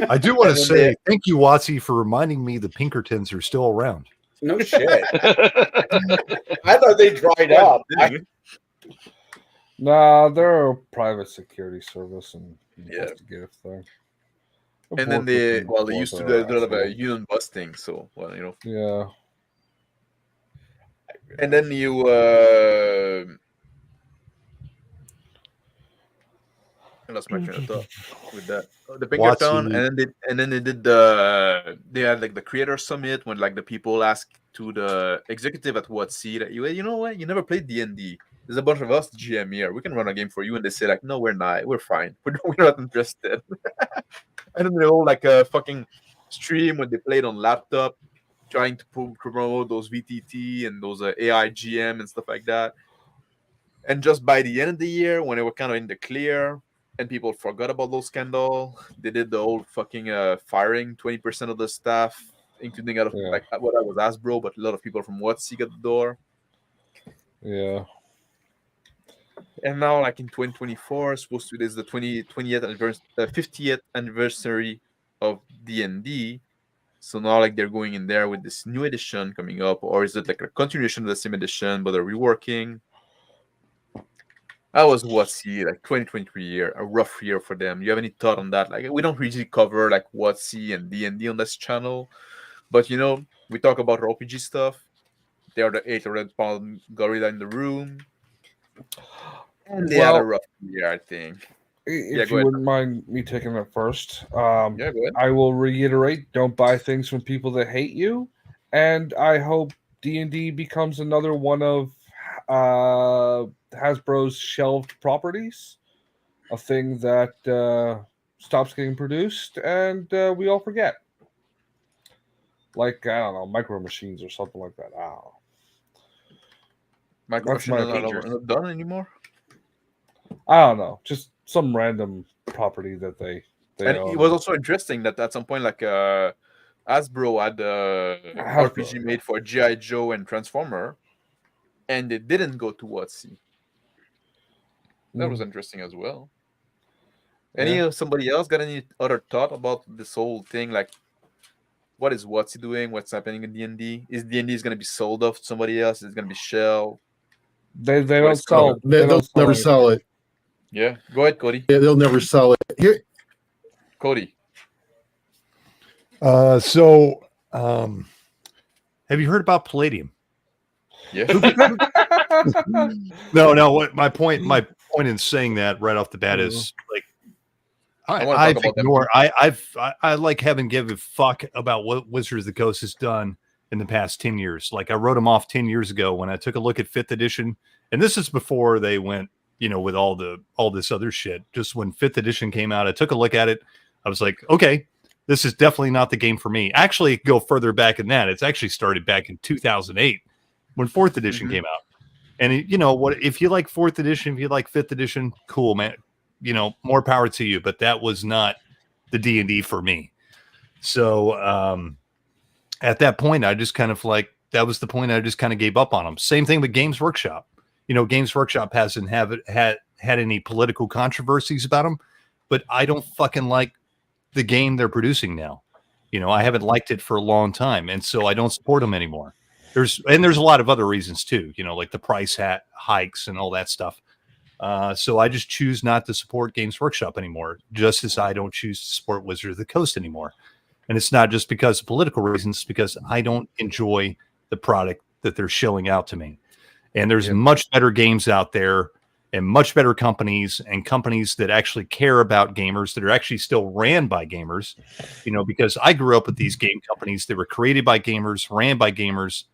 I do want And to then say thank you, Watsy, for reminding me the Pinkertons are still around. No shit. I thought they dried up. Nah, they're a private security service and investigative thing. And then they used to do a lot of union busting, so Yeah. And then you I lost my train of thought with that. The Pinkerton, and then they did they had like the creator summit when like the people asked to the executive at WWII that you know what, you never played D&D. There's a bunch of us GM here. We can run a game for you, and they say like, no, we're not. We're fine. We're not interested. And then they all like a fucking stream when they played on laptop, trying to promote those VTT and those AI GM and stuff like that. And just by the end of the year, when they were kind of in the clear and people forgot about those scandal, they did the old fucking firing 20% of the staff, including out of like what I was Hasbro, but a lot of people from WWII got the door. Yeah. And now, like in 2024, supposed to is the 50th anniversary of D&D. So now, like, they're going in there with this new edition coming up, or is it like a continuation of the same edition, but they're reworking? That was WWII, like 2023 year, a rough year for them. You have any thought on that? Like, we don't usually cover like WWII and D&D on this channel, but we talk about RPG stuff. They are the 800-pound gorilla in the room. And they had a rough year, I think. If you wouldn't mind me taking it first, go ahead. I will reiterate: don't buy things from people that hate you, and I hope D&D becomes another one of Hasbro's shelved properties, a thing that stops getting produced, and we all forget. Like, I don't know, Micro Machines or something like that. I don't know. Micro Machines are not done anymore? I don't know, just some random property that they and own. It was also interesting that at some point, like Hasbro had RPG made for G.I. Joe and Transformer, and they didn't go to WWII. That was interesting as well. Somebody else got any other thought about this whole thing? Like, what is WWII doing? What's happening in D&D? Is D&D going to be sold off to somebody else? Is it going to be shell? They don't sell. They'll never sell it. Yeah, go ahead, Cody. Yeah, they'll never sell it. Here, Cody. Have you heard about Palladium? Yeah. No. What my point in saying that right off the bat is like I like haven't given a fuck about what Wizards of the Coast has done in the past 10 years. Like, I wrote them off 10 years ago when I took a look at 5th edition, and this is before they went, with all this other shit. Just when 5th edition came out, I took a look at it. I was like, okay, this is definitely not the game for me. Actually, go further back in that. It's actually started back in 2008 when 4th edition came out. And if you like 4th edition, if you like 5th edition, cool, man. More power to you. But that was not the D&D for me. So at that point, I just kind of that was the point I just kind of gave up on them. Same thing with Games Workshop. Games Workshop hasn't had any political controversies about them, but I don't fucking like the game they're producing now. I haven't liked it for a long time, and so I don't support them anymore. There's a lot of other reasons too, like the price hikes and all that stuff. So I just choose not to support Games Workshop anymore, just as I don't choose to support Wizards of the Coast anymore. And it's not just because of political reasons, it's because I don't enjoy the product that they're shilling out to me. And there's much better games out there and much better companies and companies that actually care about gamers, that are actually still ran by gamers, because I grew up with these game companies that were created by gamers, ran by gamers,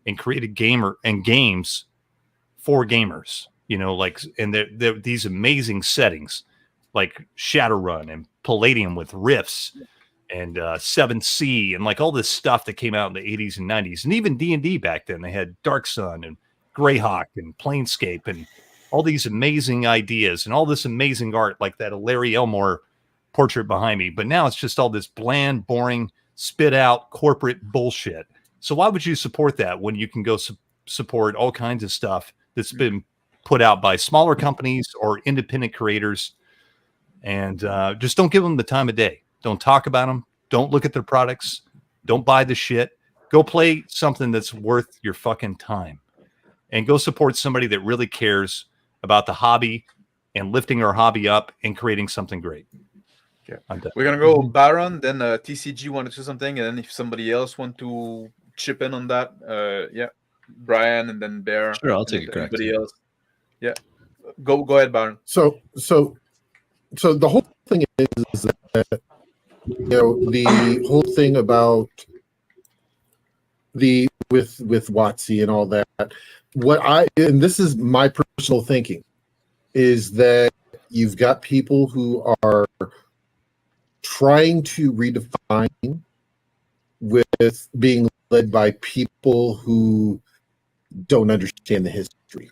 and created games for gamers, and they're these amazing settings like Shadowrun and Palladium with Rifts and 7C and like all this stuff that came out in the 80s and 90s, and even D&D back then. They had Dark Sun and Greyhawk and Planescape and all these amazing ideas and all this amazing art, like that Larry Elmore portrait behind me. But now it's just all this bland, boring, spit out corporate bullshit. So why would you support that when you can go support all kinds of stuff that's been put out by smaller companies or independent creators? And just don't give them the time of day. Don't talk about them. Don't look at their products. Don't buy the shit. Go play something that's worth your fucking time. And go support somebody that really cares about the hobby and lifting our hobby up and creating something great. Yeah. We're going to go Baron, then TCG want to do something, and then if somebody else want to chip in on that, yeah, Brian, and then Bear. Sure, I'll take a crack. Anybody else? Yeah. Go ahead, Baron. So the whole thing is that, you know, the whole thing about with WWII and all that, and this is my personal thinking, is that you've got people who are trying to redefine with being led by people who don't understand the history.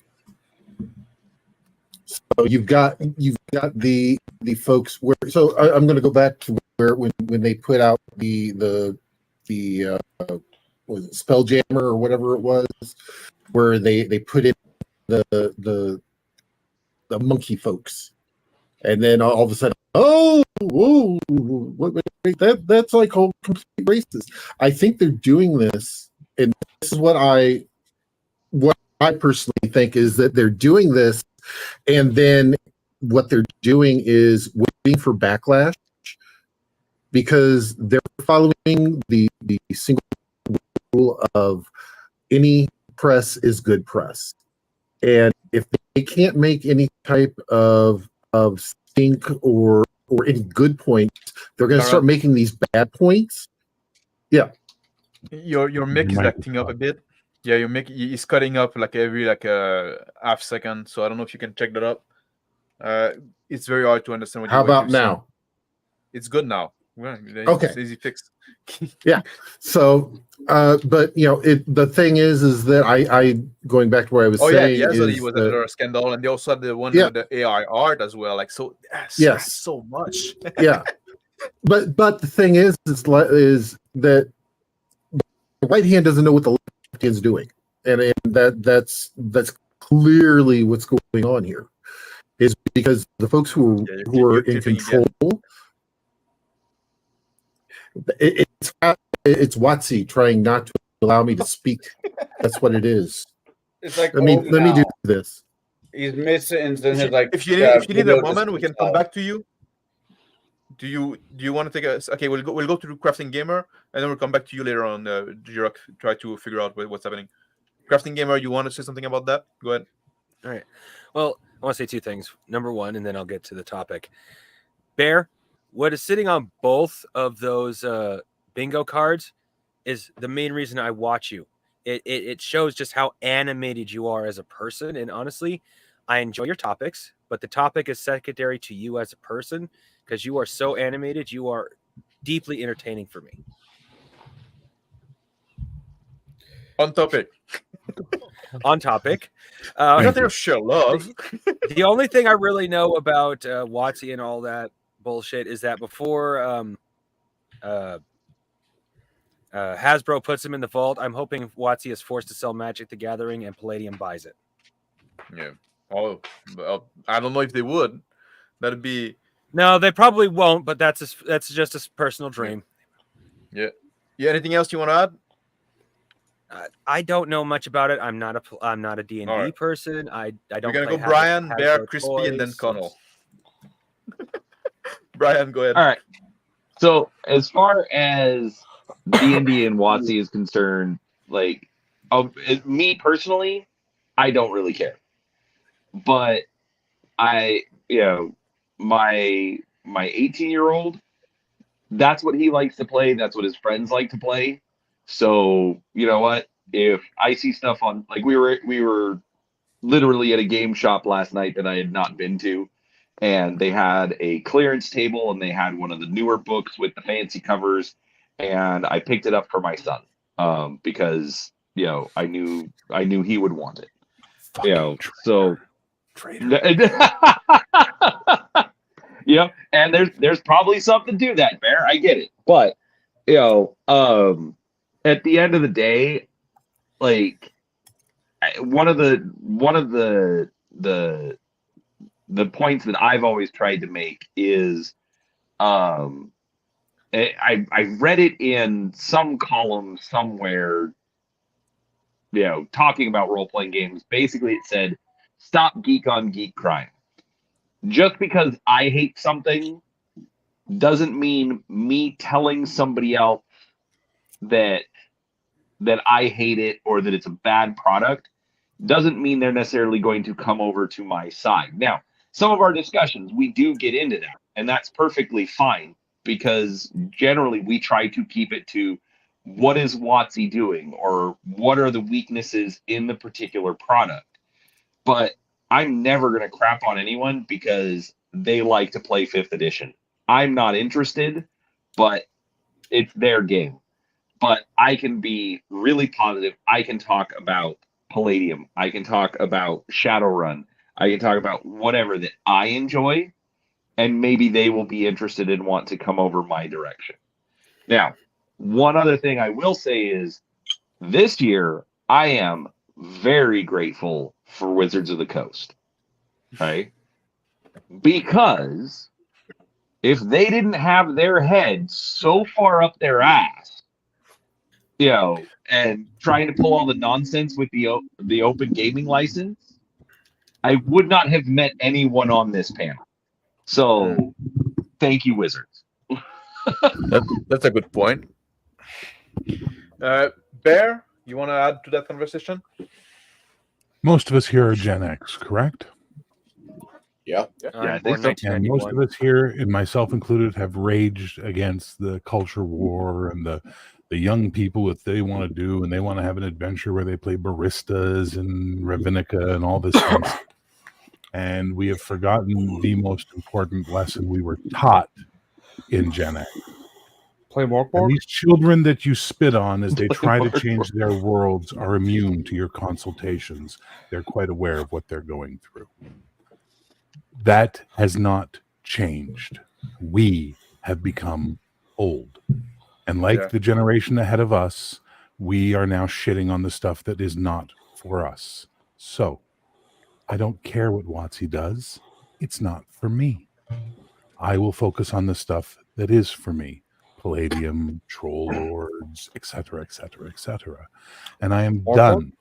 So you've got the folks where. So I'm going to go back to where when they put out the was it Spelljammer or whatever it was, where they put in the monkey folks, and then all of a sudden, that's like whole complete racist. I think they're doing this, and this is what I personally think is that they're doing this, and then what they're doing is waiting for backlash because they're following the single rule of any press is good press. And if they can't make any type of stink or any good points, they're going to start making these bad points. Yeah. Your mic is acting up a bit. Yeah, your mic is cutting up like every half second. So I don't know if you can check that up. It's very hard to understand what. How about now? It's good now. Okay. It's easy fix. Yeah. So, but you know, the thing is that I going back to where I was saying. Yeah, so he was another scandal, and they also had the one with the AI art as well. Like so, yes, so much. Yeah, but the thing is that the right hand doesn't know what the left hand's doing, and that's clearly what's going on here, is because the folks who are in control. It's WWII trying not to allow me to speak. That's what it is. It's like let me do this. He's missing his like. If you need a moment, we can come back to you. Do you want to take a? Okay, we'll go to Crafting Gamer, and then we'll come back to you later on. Jirok, try to figure out what's happening. Crafting Gamer, you want to say something about that? Go ahead. All right. Well, I want to say two things. Number one, and then I'll get to the topic. Bear, what is sitting on both of those bingo cards is the main reason I watch you. It shows just how animated you are as a person. And honestly, I enjoy your topics, but the topic is secondary to you as a person because you are so animated. You are deeply entertaining for me. On topic. On topic. Nothing to show love. The only thing I really know about WWII and all that bullshit is that before Hasbro puts him in the vault, I'm hoping WWII is forced to sell Magic the Gathering and Palladium buys it. Yeah. Oh, well, I don't know if they would. That'd be. No, they probably won't. But that's just a personal dream. Yeah. Yeah. Anything else you want to add? I don't know much about it. I'm not a D&D person. I don't. We're gonna go Brian, Bear, Crispy, and then Connell. Brian, go ahead. All right. So as far as D&D and WWII is concerned, like, me personally, I don't really care. But my 18-year-old, that's what he likes to play. That's what his friends like to play. So you know what? If I see stuff on, like, we were literally at a game shop last night that I had not been to. And they had a clearance table, and they had one of the newer books with the fancy covers, and I picked it up for my son because I knew he would want it. Yeah, and there's probably something to that, Bear. I get it, but at the end of the day, like one of the points that I've always tried to make is I read it in some column somewhere, talking about role-playing games. Basically it said, stop geek on geek crime. Just because I hate something doesn't mean me telling somebody else that I hate it or that it's a bad product doesn't mean they're necessarily going to come over to my side. Now, some of our discussions, we do get into that, and that's perfectly fine, because generally we try to keep it to what is WotC doing, or what are the weaknesses in the particular product. But I'm never going to crap on anyone because they like to play 5th edition. I'm not interested, but it's their game. But I can be really positive. I can talk about Palladium. I can talk about Shadowrun. I can talk about whatever that I enjoy, and maybe they will be interested and want to come over my direction. Now, one other thing I will say is this year I am very grateful for Wizards of the Coast, right? Because if they didn't have their head so far up their ass, and trying to pull all the nonsense with the open gaming license, I would not have met anyone on this panel. So, thank you, Wizards. That's a good point. Bear, you want to add to that conversation? Most of us here are Gen X, correct? Yeah. I think so. And most of us here, and myself included, have raged against the culture war and the young people, what they want to do, and they want to have an adventure where they play baristas and Ravinica and all this stuff. And we have forgotten the most important lesson we were taught in Gen X. Play more. And these children that you spit on as they try to change their worlds are immune to your consultations. They're quite aware of what they're going through. That has not changed. We have become old. And like the generation ahead of us, we are now shitting on the stuff that is not for us. So I don't care what WotC does. It's not for me. I will focus on the stuff that is for me. Palladium, Troll Lords, etc., etc., etc. And I am done.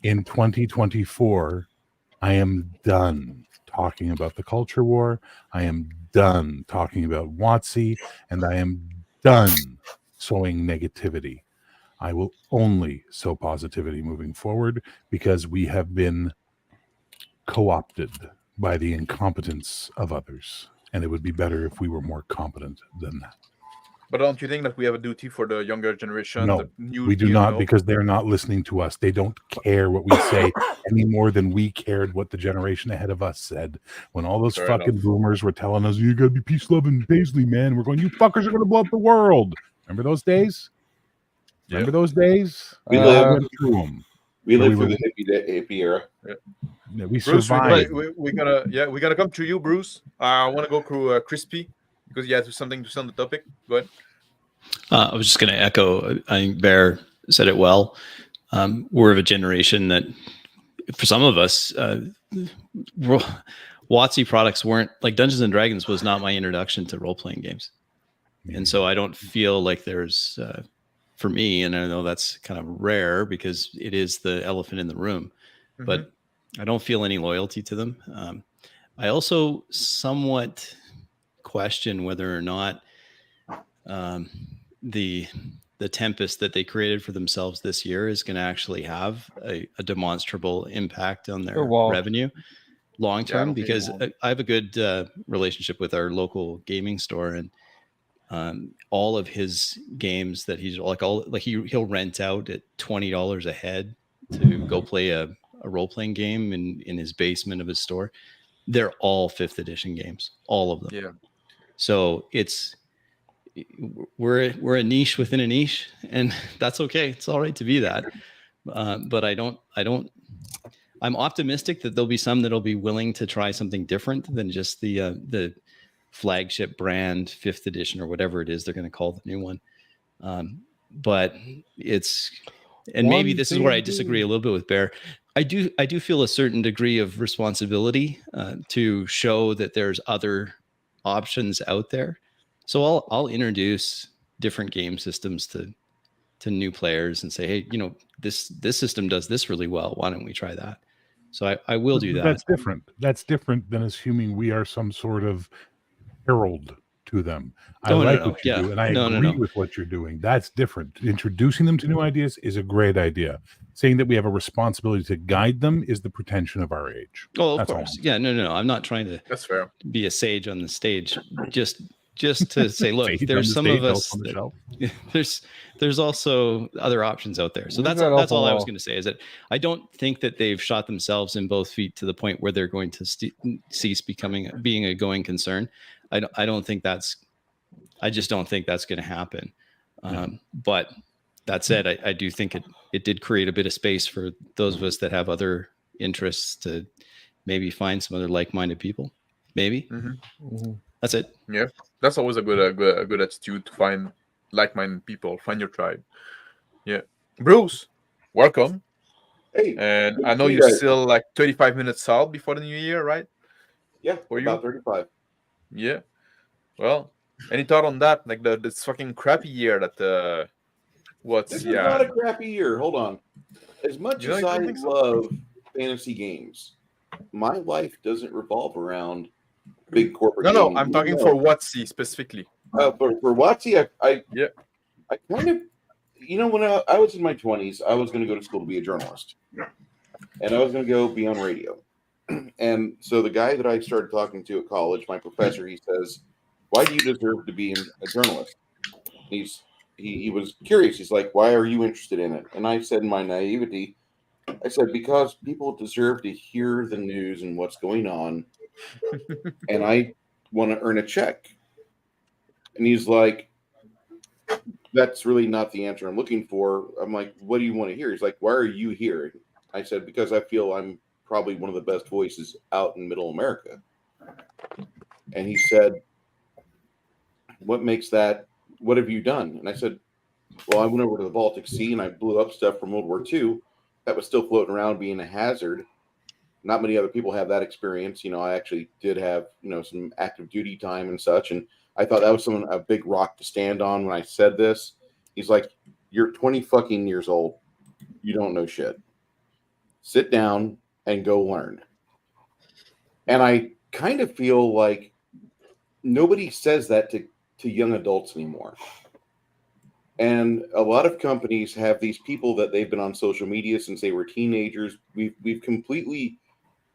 In 2024, I am done talking about the culture war. I am done talking about WotC, and I am done sowing negativity. I will only sow positivity moving forward, because we have been co-opted by the incompetence of others, and it would be better if we were more competent than that. But don't you think that we have a duty for the younger generation? No, we do not, because they're not listening to us. They don't care what we say any more than we cared what the generation ahead of us said. When all those fucking boomers were telling us, you gotta be peace, love, and Paisley, man. We're going, you fuckers are gonna blow up the world. Remember those days? Remember those days? We went through them. We lived through the hippie era. Yeah, we Bruce, survived. we gotta come to you, Bruce. I want to go through Crispy, because you have something to say on the topic. Go ahead. I was just going to echo. I think Bear said it well. We're of a generation that, for some of us, WotC products weren't like Dungeons and Dragons was not my introduction to role playing games, and so I don't feel like there's, for me, and I know that's kind of rare because it is the elephant in the room, but I don't feel any loyalty to them. I also somewhat question whether or not the tempest that they created for themselves this year is going to actually have a demonstrable impact on their revenue long term, because I have a good relationship with our local gaming store, and all of his games that he'll rent out at $20 a head to go play a role-playing game in his basement of his store. They're all 5th edition games, all of them. Yeah. So we're a niche within a niche, and that's okay. It's all right to be that. But I'm optimistic that there'll be some that'll be willing to try something different than just the flagship brand 5th edition or whatever it is they're going to call the new one. but it's, and maybe this is where I disagree a little bit with Bear. I do feel a certain degree of responsibility to show that there's other options out there. So I'll introduce different game systems to new players and say, hey, you know, this system does this really well. Why don't we try that? So I will do that. That's different. That's different than assuming we are some sort of herald to them. I like what you do, and I agree with what you're doing. That's different. Introducing them to new ideas is a great idea. Saying that we have a responsibility to guide them is the pretension of our age. Oh, of course. Yeah, no. I'm not trying to That's fair. Be a sage on the stage. Just to say, look, there's some of us there's also other options out there. So that's all I was going to say, is that I don't think that they've shot themselves in both feet to the point where they're going to cease being a going concern. I just don't think that's going to happen. But that said, I do think it did create a bit of space for those of us that have other interests to maybe find some other like-minded people. Maybe. That's it. Yeah, that's always a good attitude, to find like-minded people, find your tribe. Yeah, Bruce, welcome. Hey, and I know you're still like 35 minutes out before the new year, right? Yeah, about 35. Yeah. Well, any thought on that? Like this fucking crappy year that This is not a crappy year. Hold on. As much as I love fantasy games, my life doesn't revolve around big corporate games. No, I'm talking for WWII specifically. For WWII, I kind of, you know, when I was in my 20s, I was going to go to school to be a journalist. And I was going to go be on radio. And so the guy that I started talking to at college, my professor, he says, why do you deserve to be a journalist? He was curious. He's like, why are you interested in it? And I said in my naivety, I said, because people deserve to hear the news and what's going on. And I want to earn a check. And he's like, that's really not the answer I'm looking for. I'm like, what do you want to hear? He's like, why are you here? I said, because I feel I'm probably one of the best voices out in middle America. And he said, what makes that? What have you done? And I said, well, I went over to the Baltic Sea and I blew up stuff from World War II that was still floating around being a hazard. Not many other people have that experience. You know, I actually did have, you know, some active duty time and such. And I thought that was a big rock to stand on when I said this. He's like, you're 20 fucking years old. You don't know shit. Sit down and go learn. And I kind of feel like nobody says that to young adults anymore. And a lot of companies have these people that they've been on social media since they were teenagers. We've completely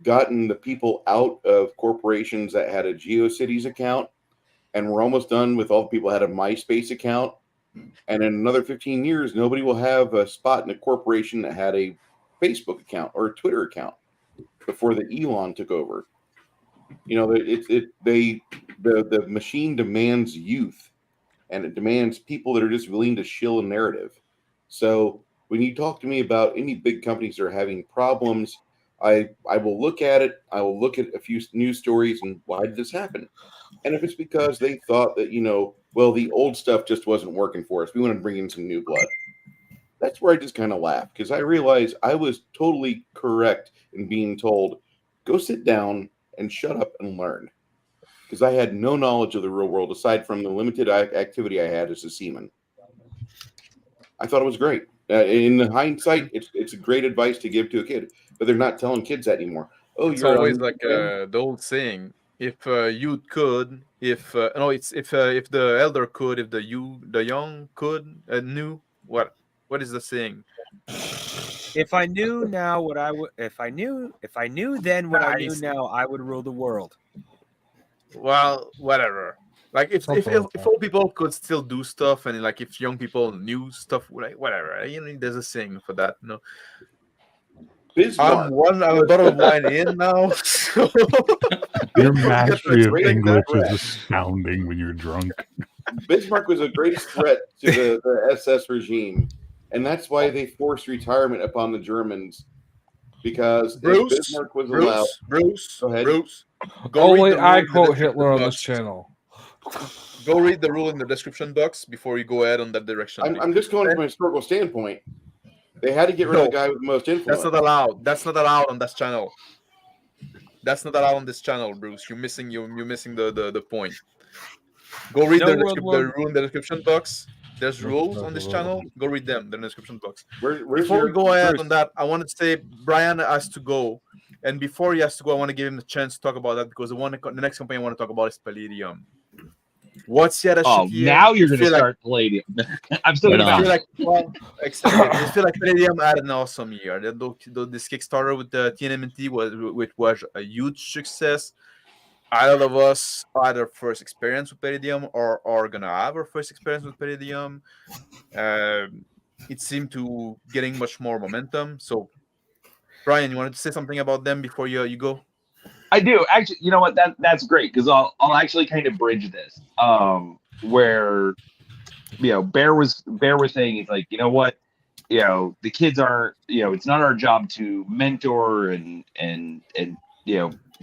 gotten the people out of corporations that had a GeoCities account, and we're almost done with all the people that had a MySpace account. And in another 15 years, nobody will have a spot in a corporation that had a Facebook account or a Twitter account before the Elon took over. You know, the machine demands youth, and it demands people that are just willing to shill a narrative. So when you talk to me about any big companies that are having problems, I will look at it. I will look at a few news stories and why did this happen? And if it's because they thought that, you know, well, the old stuff just wasn't working for us, we want to bring in some new blood. That's where I just kind of laugh, because I realized I was totally correct in being told, go sit down and shut up and learn. Because I had no knowledge of the real world aside from the limited activity I had as a seaman. I thought it was great. In hindsight, it's a great advice to give to a kid, but they're not telling kids that anymore. Oh, it's always like the old saying: if youth could, if the elder could, if the young could, knew what is the saying? If I knew now what I would, if I knew then what I knew now, I would rule the world. Well, whatever. Like if old people could still do stuff, and like if young people knew stuff, like whatever. You know, there's a saying for that. You know. I'm a bottle of wine in now. So your mastery of English is astounding when you're drunk. Bismarck was the greatest threat to the SS regime, and that's why they forced retirement upon the Germans. Because Bismarck was allowed. Bruce. Only I quote Hitler on this channel. Go read the rule in the description box before you go ahead on that direction. I'm just going from a historical standpoint. They had to get rid of the guy with the most influence. That's not allowed. That's not allowed on this channel. That's not allowed on this channel, Bruce. You're missing the point. Go read the rule in the description box. There's rules on this channel. Go read them in the description box. Before we go ahead on that, I wanted to say Brian has to go. And before he has to go, I want to give him the chance to talk about that because the next company I want to talk about is Palladium. What's the other shit here? Now you're going to start Palladium. I'm still going to I feel like Palladium had an awesome year. This Kickstarter with the TNMT was a huge success. A lot of us had our first experience with Palladium or are going to have our first experience with Palladium. It seemed to getting much more momentum. So, Brian, you wanted to say something about them before you go? I do actually. You know what? That's great because I'll actually kind of bridge this. Where Bear was saying he's like, you know what, the kids aren't, it's not our job to mentor and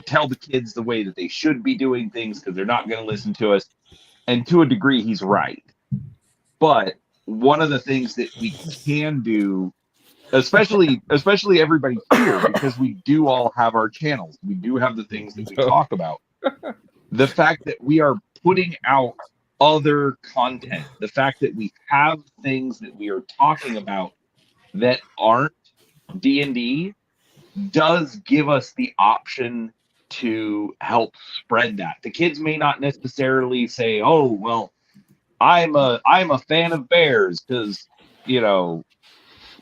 tell the kids the way that they should be doing things because they're not going to listen to us. And to a degree, he's right. But one of the things that we can do, especially everybody here, because we do all have our channels, we do have the things that we talk about. The fact that we are putting out other content, the fact that we have things that we are talking about that aren't D&D does give us the option to help spread that. The kids may not necessarily say, "Oh, well, I'm a fan of bears," because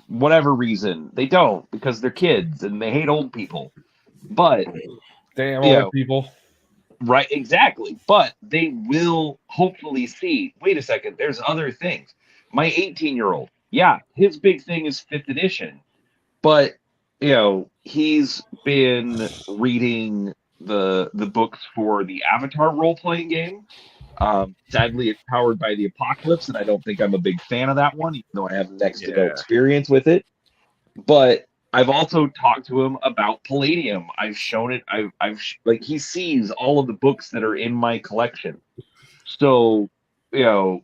whatever reason they don't, because they're kids and they hate old people. But damn old people. Right, exactly. But they will hopefully see, wait a second, there's other things. My 18-year-old, his big thing is 5th edition. But, he's been reading the books for the Avatar role-playing game. Sadly, it's powered by the Apocalypse, and I don't think I'm a big fan of that one, even though I have next to no experience with it. But I've also talked to him about Palladium. I've shown it. Like he sees all of the books that are in my collection. So, Palladium.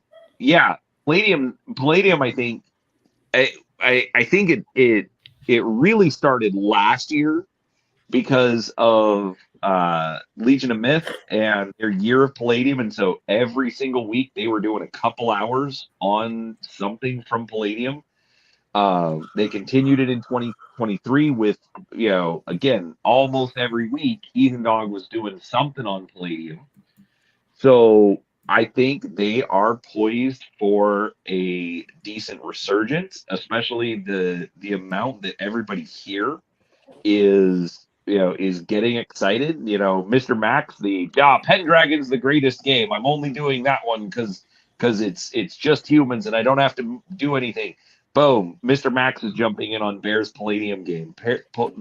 I think, I think it really started last year because of Legion of Myth and their year of Palladium, and so every single week they were doing a couple hours on something from Palladium. They continued it in 2023 with, again, almost every week, Ethan Dog was doing something on Palladium. So I think they are poised for a decent resurgence, especially the amount that everybody here is getting excited. Mr. Max, Pendragon's the greatest game. I'm only doing that one because it's just humans and I don't have to do anything. Boom. Mr. Max is jumping in on Bear's Palladium game.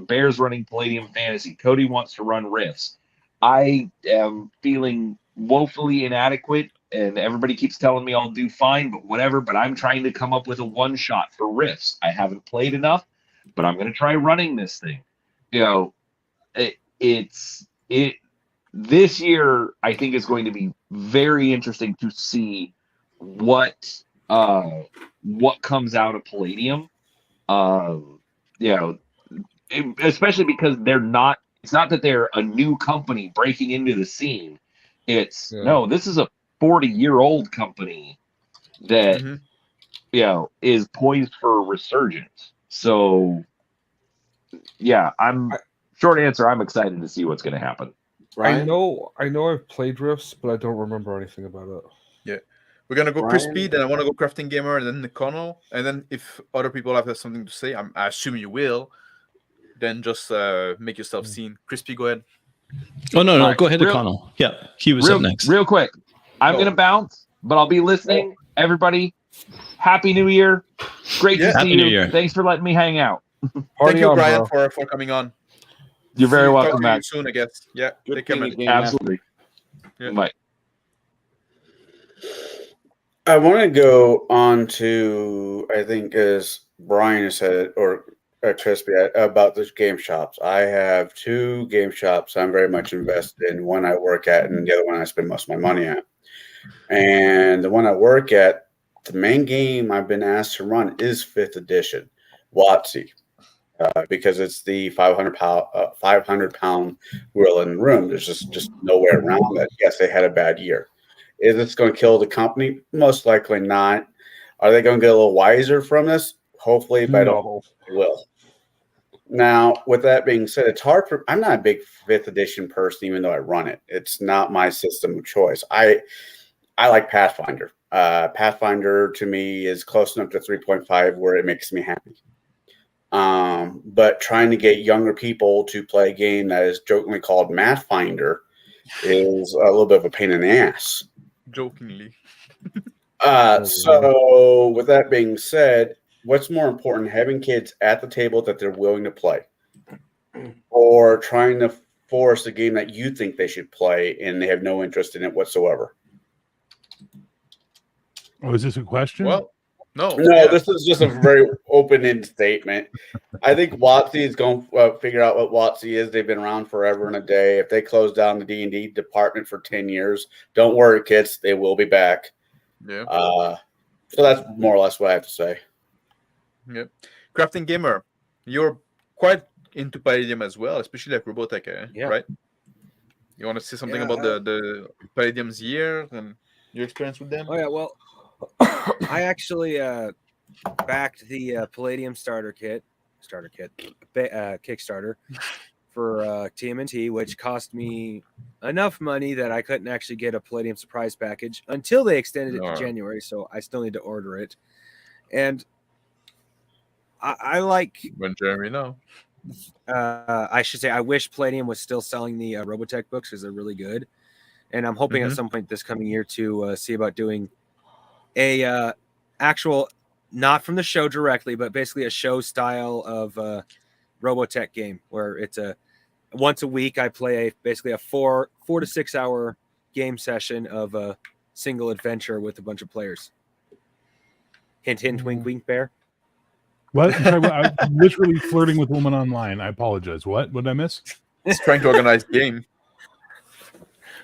Bear's running Palladium Fantasy. Cody wants to run Rifts. I am feeling woefully inadequate, and everybody keeps telling me I'll do fine, but whatever. But I'm trying to come up with a one-shot for Rifts. I haven't played enough, but I'm going to try running this thing. This year, I think is going to be very interesting to see what comes out of Palladium. Especially because it's not that they're a new company breaking into the scene. No, this is a 40-year-old company that is poised for a resurgence. So short answer, I'm excited to see what's going to happen. Ryan? I know I've played Rifts, but I don't remember anything about it. Yeah. We're going to go Crispy, then I want to go Crafting Gamer, and then Nicono. And then if other people have something to say, I assume you will, then just make yourself seen. Crispy, go ahead. Oh, no, right. Go ahead, Nicono. Yeah, he was up next. Real quick. I'm going to bounce, but I'll be listening. Everybody, Happy New Year. Great to see you. New Year. Thanks for letting me hang out. Thank you, Brian, for coming on. You're very welcome, Matt. Soon, I guess. Yeah. Take care, man. Absolutely. Yeah. Bye. I want to go on to, I think, as Brian has said, or Crispy, about the game shops. I have 2 game shops I'm very much invested in. One I work at, and the other one I spend most of my money at. And the one I work at, the main game I've been asked to run is 5th edition, WWII, because it's the 500-pound gorilla in the room. There's just nowhere around that. Yes, they had a bad year. Is this going to kill the company? Most likely not. Are they going to get a little wiser from this? Hopefully, but I don't know if they will. Now, with that being said, it's hard for. I'm not a big 5th edition person, even though I run it. It's not my system of choice. I like Pathfinder. Pathfinder to me is close enough to 3.5 where it makes me happy. But trying to get younger people to play a game that is jokingly called Mathfinder is a little bit of a pain in the ass. Jokingly. So with that being said, what's more important, having kids at the table that they're willing to play, or trying to force a game that you think they should play and they have no interest in it whatsoever? Oh, is this a question? Well, no. This is just a very open-ended statement. I think WWII is going to figure out what WWII is. They've been around forever and a day. If they close down the D&D department for 10 years, don't worry, kids. They will be back. Yeah. So that's more or less what I have to say. Yep. Crafting Gamer, you're quite into Palladium as well, especially like Robotech, right? You want to say something about the Palladium's year and your experience with them? Oh yeah, well, I actually backed the Palladium Kickstarter for TMNT, which cost me enough money that I couldn't actually get a Palladium surprise package until they extended it to January, so I still need to order it. And I like when Jeremy know. I should say I wish Palladium was still selling the Robotech books because they're really good, and I'm hoping at some point this coming year to see about doing a actual, not from the show directly, but basically a show style of Robotech game where it's a once a week I play basically a 4 to 6 hour game session of a single adventure with a bunch of players. Hint, hint, wink, wink, bear. What? I'm literally flirting with women online. I apologize. What did I miss? He's trying to organize game.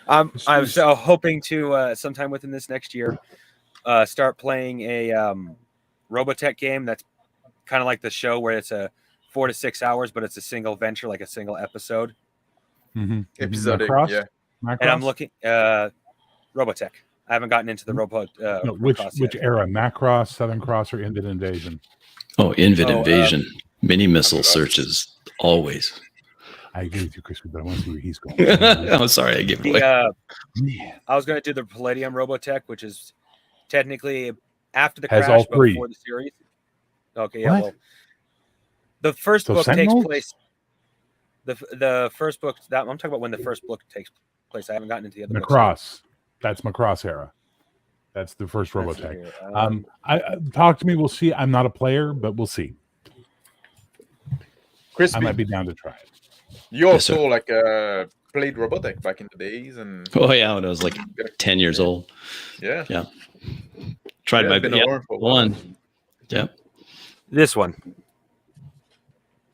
I'm so hoping to sometime within this next year start playing a Robotech game that's kind of like the show where it's a 4 to 6 hours, but it's a single venture, like a single episode. Episodic, Macross? yeah. And Macross? I'm looking Robotech. I haven't gotten into the which era? Macross, Southern Cross, or Invid Invasion? Oh, Invid Invasion. Mini missile searches, always. I agree with you, Chris, but I want to see where he's going. I'm sorry, I gave it away. I was going to do the Palladium Robotech, which is technically after the Has crash, all but three. before the series. Okay, yeah. What? Well, the first So book Sentinels? takes place. The first book that I'm talking about when the first book takes place. I haven't gotten into the other books. Macross. That's Macross era. That's the first Let's see Robotech. here. I talk to me. We'll see. I'm not a player, but we'll see. Crispy, I might be down to try it. you also played Robotech back in the days, and Oh yeah, when I was like 10 years old. yeah. Tried Yeah, my it's been around for a while. one. Yeah, This one.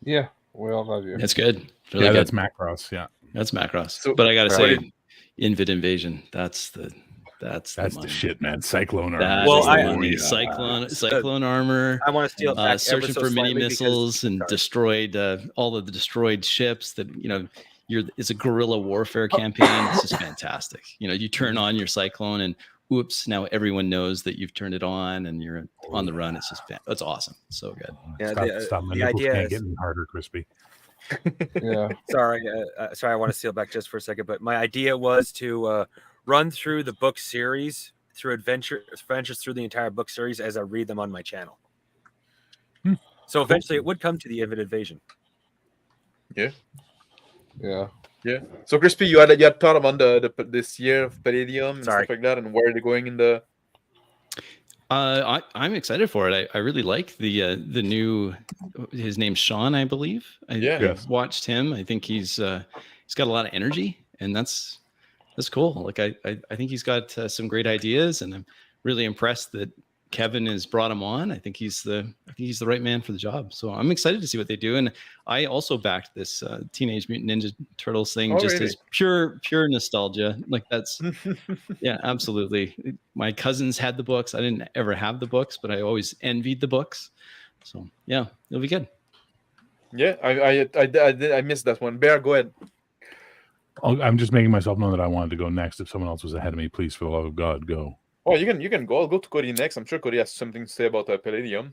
Yeah, we all love you. it's good. It's really Yeah, good. that's Macross. Yeah, That's Macross. So- But I gotta Right. say, Invid Invasion. That's the the shit, man. Cyclone armor. That Well, is the I- money. Yeah. Cyclone armor. I want to steal it back Searching ever so for mini slightly because- missiles and destroyed all of the destroyed ships. That it's a guerrilla warfare campaign. It's just fantastic. You turn on your Cyclone and whoops! Now everyone knows that you've turned it on and you're on the run. It's just it's awesome. So good. Yeah, Stop. My the nipples idea can't is- get any harder, Crispy. Yeah. Sorry, I want to steal back just for a second, but my idea was to run through the book series through adventures through the entire book series as I read them on my channel. So eventually, it would come to the Invid Invasion. Yeah. Yeah. Yeah. So Crispy, you had thought about this year of Palladium and stuff like that, and where they're going in the. I'm excited for it. I really like the new. His name's Sean, I believe. I've watched him. I think he's got a lot of energy, and that's cool. Like I think he's got some great ideas, and I'm really impressed that Kevin has brought him on. I think he's the right man for the job. So I'm excited to see what they do. And I also backed this Teenage Mutant Ninja Turtles thing as pure nostalgia. Like that's yeah, absolutely. My cousins had the books. I didn't ever have the books, but I always envied the books. So yeah, it'll be good. Yeah, I missed that one. Bear, go ahead. I'm just making myself know that I wanted to go next. If someone else was ahead of me, please, for the love of God, go. Oh, you can go. I'll go to Cody next. I'm sure Cody has something to say about Palladium.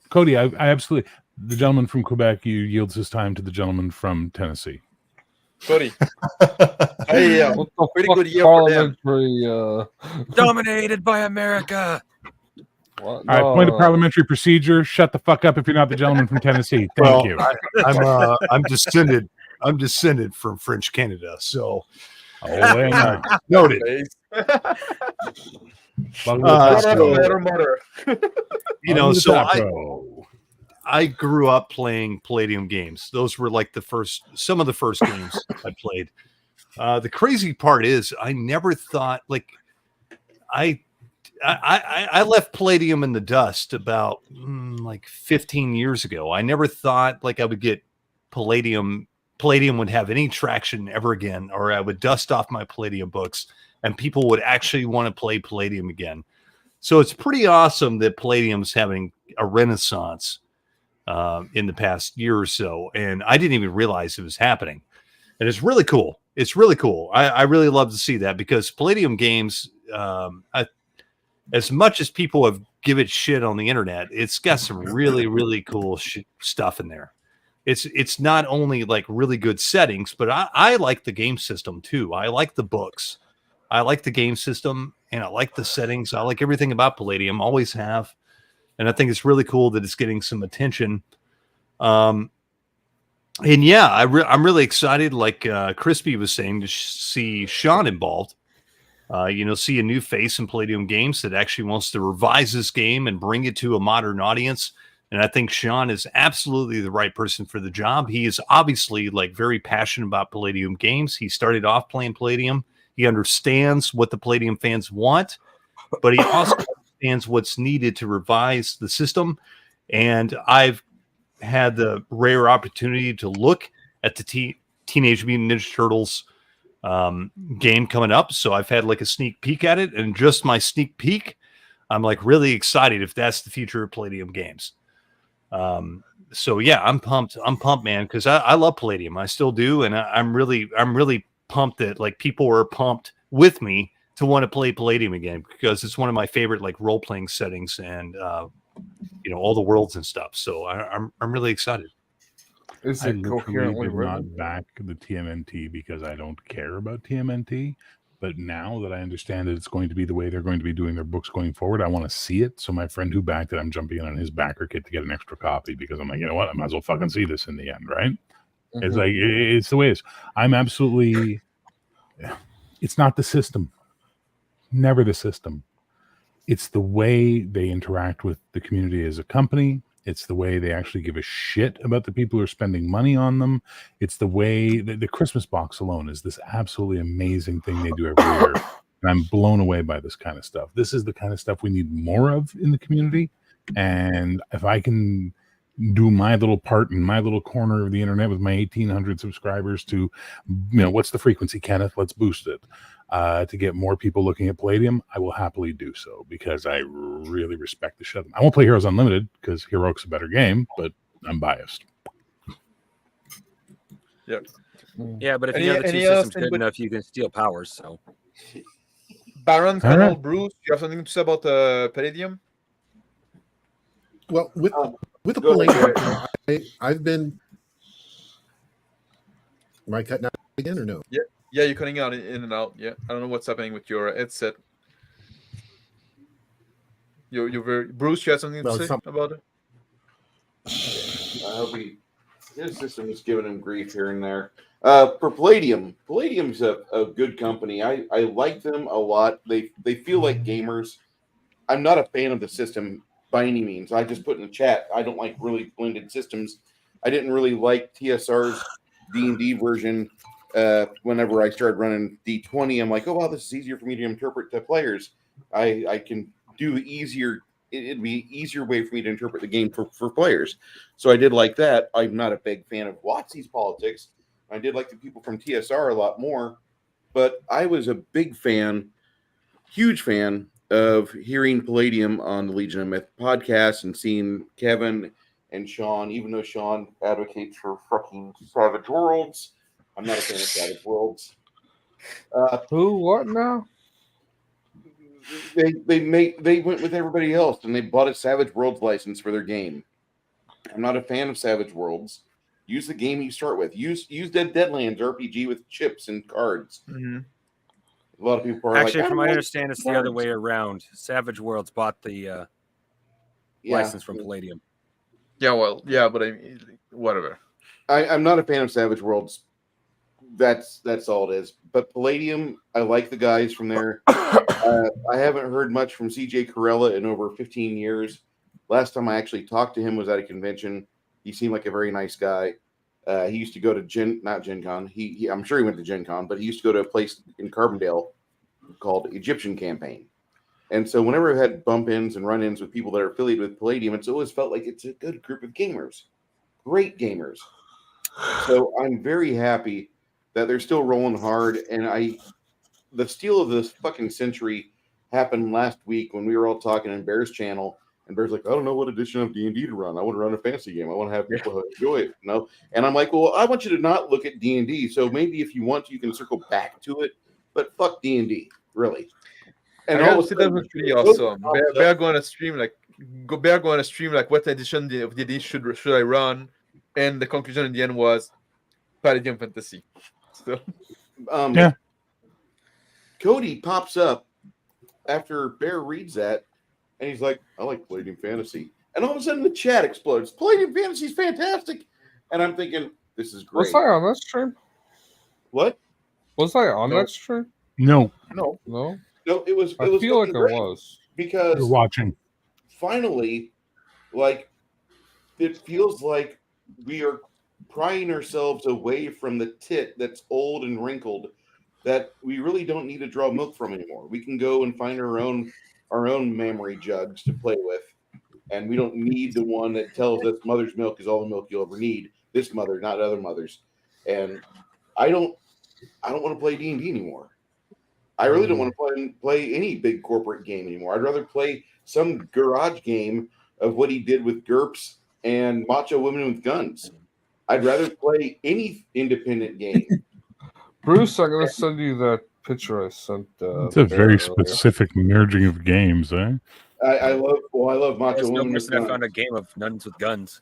Cody, I absolutely. The gentleman from Quebec yields his time to the gentleman from Tennessee. Cody. Pretty good year for them. Dominated by America. All right, point of parliamentary procedure. Shut the fuck up if you're not the gentleman from Tennessee. Thank you. I'm descended from French Canada, so noted. You know, so I grew up playing Palladium games. Those were like some of the first games I played. The crazy part is I never thought I left Palladium in the dust about like 15 years ago. I never thought like I would get Palladium would have any traction ever again, or I would dust off my Palladium books and people would actually want to play Palladium again. So it's pretty awesome that Palladium's having a renaissance in the past year or so. And I didn't even realize it was happening. And it's really cool. It's really cool. I really love to see that because Palladium games, as much as people have give it shit on the internet, it's got some really, really cool stuff in there. It's not only like really good settings, but I like the game system too. I like the books. I like the game system and I like the settings. I like everything about Palladium, always have. And I think it's really cool that it's getting some attention. And yeah, I'm really excited, like Crispy was saying, to see Sean involved. See a new face in Palladium Games that actually wants to revise this game and bring it to a modern audience. And I think Sean is absolutely the right person for the job. He is obviously like very passionate about Palladium Games. He started off playing Palladium. He understands what the Palladium fans want, but he also understands what's needed to revise the system. And I've had the rare opportunity to look at the Teenage Mutant Ninja Turtles game coming up. So I've had like a sneak peek at it, and just my sneak peek, I'm like really excited if that's the future of Palladium games. So yeah, I'm pumped, man, because I love Palladium. I still do. And I'm really pumped that like people are pumped with me to want to play Palladium again, because it's one of my favorite like role-playing settings and all the worlds and stuff. So I'm really excited. I literally did not back the TMNT because I don't care about TMNT. But now that I understand that it's going to be the way they're going to be doing their books going forward, I want to see it. So my friend who backed it, I'm jumping in on his backer kit to get an extra copy because I'm like, you know what? I might as well fucking see this in the end, right? Mm-hmm. It's like, it's the way it is. I'm absolutely, it's not the system. Never the system. It's the way they interact with the community as a company. It's the way they actually give a shit about the people who are spending money on them. It's the way the Christmas box alone is this absolutely amazing thing they do every year. And I'm blown away by this kind of stuff. This is the kind of stuff we need more of in the community. And if I can do my little part in my little corner of the internet with my 1,800 subscribers to, what's the frequency, Kenneth? Let's boost it. To get more people looking at Palladium, I will happily do so because I really respect the shit of them. I won't play Heroes Unlimited because Heroic's a better game, but I'm biased. Yep. Yeah, but if you have the two systems good enough, you can steal powers. So, Baron, Colonel, Bruce, you have something to say about Palladium? Well, with the Palladium, I've been. Am I cutting out again or no? Yeah. Yeah, you're cutting out in and out. Yeah, I don't know what's happening with your headset. You're very Bruce. You have something to say about it? I hope his system is giving him grief here and there. For Palladium, Palladium's a good company. I like them a lot. They feel like gamers. I'm not a fan of the system by any means. I just put in the chat. I don't like really blended systems. I didn't really like TSR's D&D version. Whenever I started running D20, I'm like, oh wow, this is easier for me to interpret to players. I can do easier it'd be an easier way for me to interpret the game for players. So I did like that. I'm not a big fan of WotC's politics. I did like the people from TSR a lot more, but I was a big fan, huge fan of hearing Palladium on the Legion of Myth podcast and seeing Kevin and Sean, even though Sean advocates for fucking Savage Worlds. I'm not a fan of Savage Worlds. Who? What now? They went with everybody else and they bought a Savage Worlds license for their game. I'm not a fan of Savage Worlds. Use the game you start with. Use Deadlands RPG with chips and cards. Mm-hmm. A lot of people are actually, like, from my understanding, it's the other way around. Savage Worlds bought the license from Palladium. Yeah, well, yeah, but I mean, whatever. I'm not a fan of Savage Worlds. That's all it is. But Palladium, I like the guys from there. I haven't heard much from CJ Corella in over 15 years. Last time I actually talked to him was at a convention. He seemed like a very nice guy. He used to go to not Gen Con. I'm sure he went to Gen Con, but he used to go to a place in Carbondale called Egyptian Campaign. And so whenever I've had bump-ins and run-ins with people that are affiliated with Palladium, it's always felt like it's a good group of gamers. Great gamers. So I'm very happy that they're still rolling hard. And the steal of this fucking century happened last week when we were all talking in Bear's channel. And Bear's like, I don't know what edition of D&D to run. I want to run a fantasy game. I want to have people enjoy it. You know? And I'm like, well, I want you to not look at D&D. So maybe if you want to, you can circle back to it. But fuck D&D, really. And I all gotta say that was pretty awesome. Bear going to stream like what edition of D&D should I run? And the conclusion in the end was Palladium Fantasy. So Cody pops up after Bear reads that, and he's like, I like Palladium Fantasy. And all of a sudden the chat explodes. Palladium Fantasy is fantastic. And I'm thinking, this is great. Was I on that stream? What? Was I on that stream? No. No. No? No, it was. I It was feel like fucking I great was. because You're watching. finally, like, it feels like we are prying ourselves away from the tit that's old and wrinkled that we really don't need to draw milk from anymore. We can go and find our own memory jugs to play with, and we don't need the one that tells us mother's milk is all the milk you'll ever need. This mother, not other mothers. And I don't want to play D&D anymore. I really don't want to play any big corporate game anymore. I'd rather play some garage game of what he did with GURPS and Macho Women with Guns. I'd rather play any independent game. Bruce, I'm going to send you that picture I sent. It's a very specific merging of games, eh? I love Macho There's no Women with person that Guns. found a game of nuns with guns.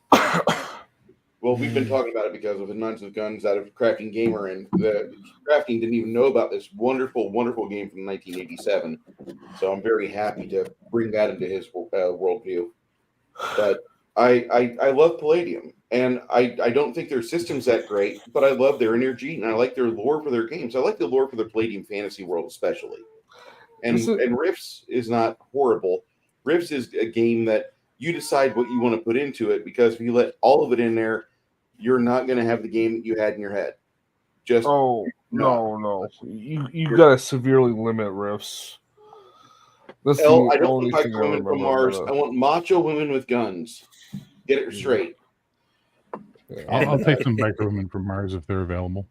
Well, we've been talking about it because of the Nuns with Guns out of Crafting Gamer, and the Crafting didn't even know about this wonderful, wonderful game from 1987. So I'm very happy to bring that into his worldview. But I love Palladium, and I don't think their system's that great, but I love their energy, and I like their lore for their games. I like the lore for the Palladium fantasy world especially. And Rifts is not horrible. Rifts is a game that you decide what you want to put into it, because if you let all of it in there, you're not going to have the game that you had in your head. Just no. You got to severely limit riffs. That's I don't only want thing Macho Women from Mars. I want Macho Women with Guns. Get it straight. I'll take some Biker Women from Mars if they're available.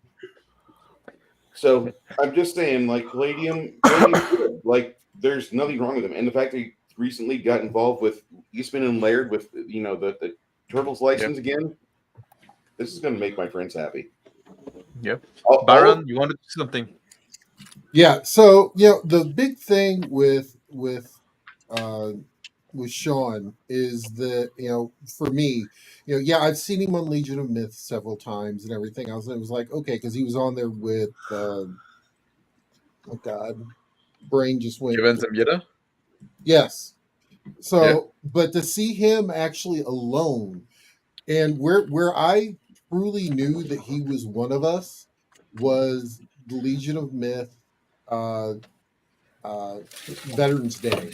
So I'm just saying, like, Palladium good. Like, there's nothing wrong with them. And the fact that he recently got involved with Eastman and Laird with, the Turtles license again, this is going to make my friends happy. Yep. Baron, you wanted something? Yeah. So the big thing with Sean is that for me, I've seen him on Legion of Myth several times and everything else, and it was like, okay, because he was on there with oh God, brain just went. Yes. So, but to see him actually alone, and where I truly knew that he was one of us was the Legion of Myth Veterans Day.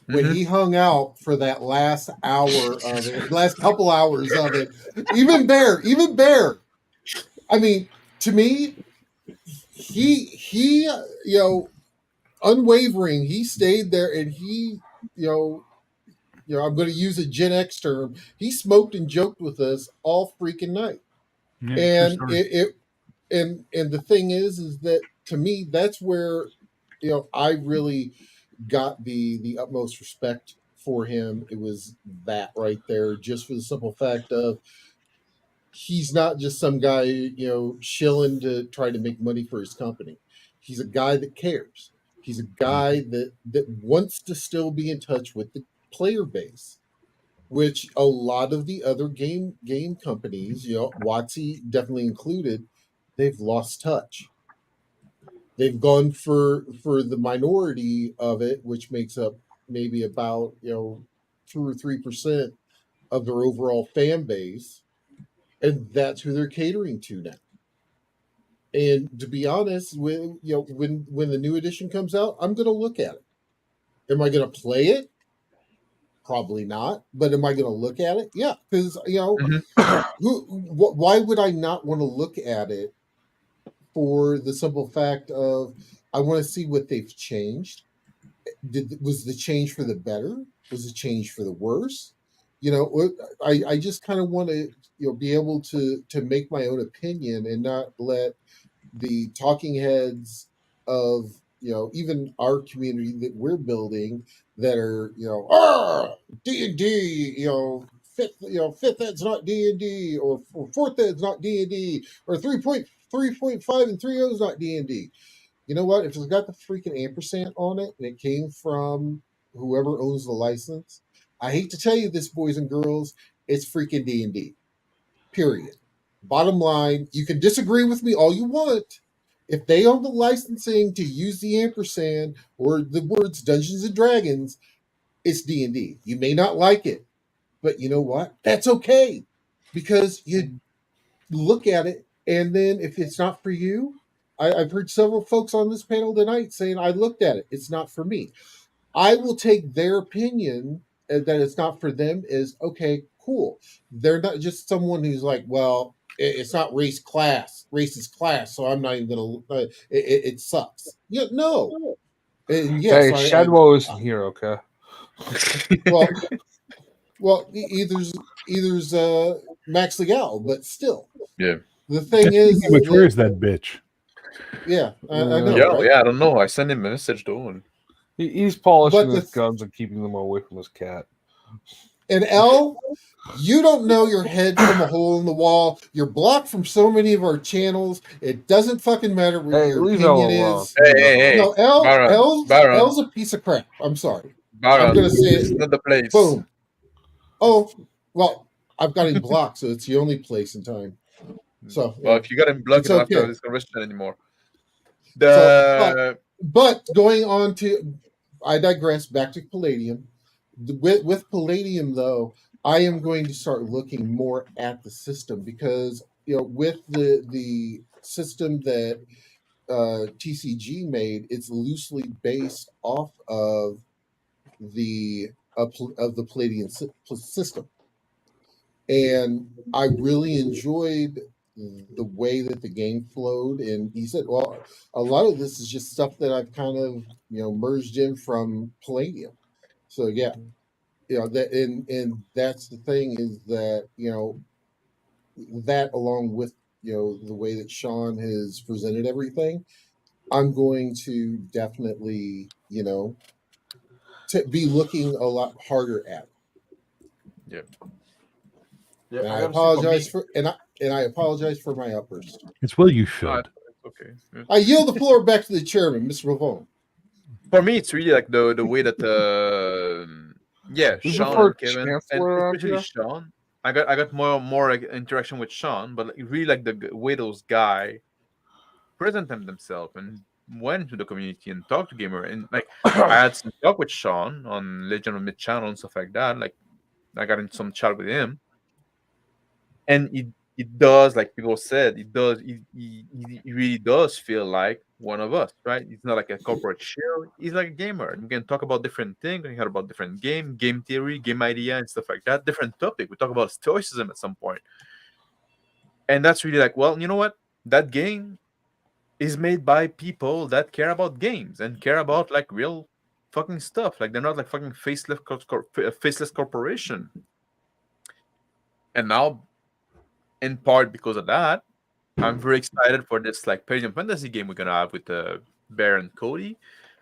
When he hung out for that last hour of it, last couple hours of it, even Bear, I mean, to me, he unwavering, he stayed there, and he I'm going to use a Gen X term. He smoked and joked with us all freaking night. Yeah, And true story. and the thing is that to me, that's where, I really got the utmost respect for him. It was that right there, just for the simple fact of he's not just some guy, shilling to try to make money for his company. He's a guy that cares. He's a guy that wants to still be in touch with the player base, which a lot of the other game companies, WotC definitely included, they've lost touch. They've gone for the minority of it, which makes up maybe about 2 or 3% of their overall fan base, and that's who they're catering to now. And to be honest, when the new edition comes out, I'm going to look at it. Am I going to play it? Probably not. But am I going to look at it? Yeah, because why would I not want to look at it? For the simple fact of I want to see what they've changed. Was the change for the better? Was the change for the worse? I just kind of want to be able to make my own opinion and not let the talking heads of even our community that we're building that are D&D, fifth ed's not D&D, or fourth ed's not D&D, or 3.5 and 3.0 is not D&D. You know what? If it's got the freaking ampersand on it and it came from whoever owns the license, I hate to tell you this, boys and girls, it's freaking D&D. Period. Bottom line, you can disagree with me all you want. If they own the licensing to use the ampersand or the words Dungeons and Dragons, it's D&D. You may not like it, but you know what? That's okay, because you look at it, and then if it's not for you, I've heard several folks on this panel tonight saying, I looked at it, it's not for me. I will take their opinion that it's not for them is okay, cool. They're not just someone who's like, well, it's not race is class, so I'm not even gonna. It sucks. Yeah, no. And yes, hey, Shadwo isn't here, okay? well, either's Max Legal, but still. Yeah. The thing is, Which where is that bitch? Yeah, I know. Yeah, Right? yeah, I don't know. I sent him a message though, and he's polishing his guns and keeping them away from his cat. And L, you don't know your head from a hole in the wall. You're blocked from so many of our channels. It doesn't fucking matter what your opinion is. Hey. No, L's a piece of crap. I'm sorry. Baron, I'm gonna say this is not the place. Boom. Oh, well, I've got him blocked, so it's the only place in time. So well, if you got him blocked, you don't have to have this conversation anymore. But going on to, I digress. Back to Palladium. With Palladium, though, I am going to start looking more at the system, because with the system that TCG made, it's loosely based off of the Palladium system, and I really enjoyed the way that the game flowed. And he said, well, a lot of this is just stuff that I've kind of merged in from Palladium. So yeah, that and that's the thing, is that that along with the way that Sean has presented everything, I'm going to definitely to be looking a lot harder at it. Yeah, and I apologize for I apologize for my outburst. It's well you should. Okay. I yield the floor back to the chairman, Mr. Ravone. For me, it's really like the way that Sean and Kevin, and especially Sean. I got more like, interaction with Sean, but really like the way those guys present themselves and went to the community and talked to gamer, and like I had some talk with Sean on Legend of Myth channel and stuff like that. Like I got in some chat with him, and it does, like people said, it does. He really does feel like one of us, right? It's not like a corporate shell. He's like a gamer. We can talk about different things. We can hear about different game theory, game idea, and stuff like that. Different topic. We talk about stoicism at some point, and that's really like, well, you know what? That game is made by people that care about games and care about like real fucking stuff. Like they're not like fucking faceless corporation. And now, in part because of that, I'm very excited for this like Palladium Fantasy game we're gonna have with Bear and Cody.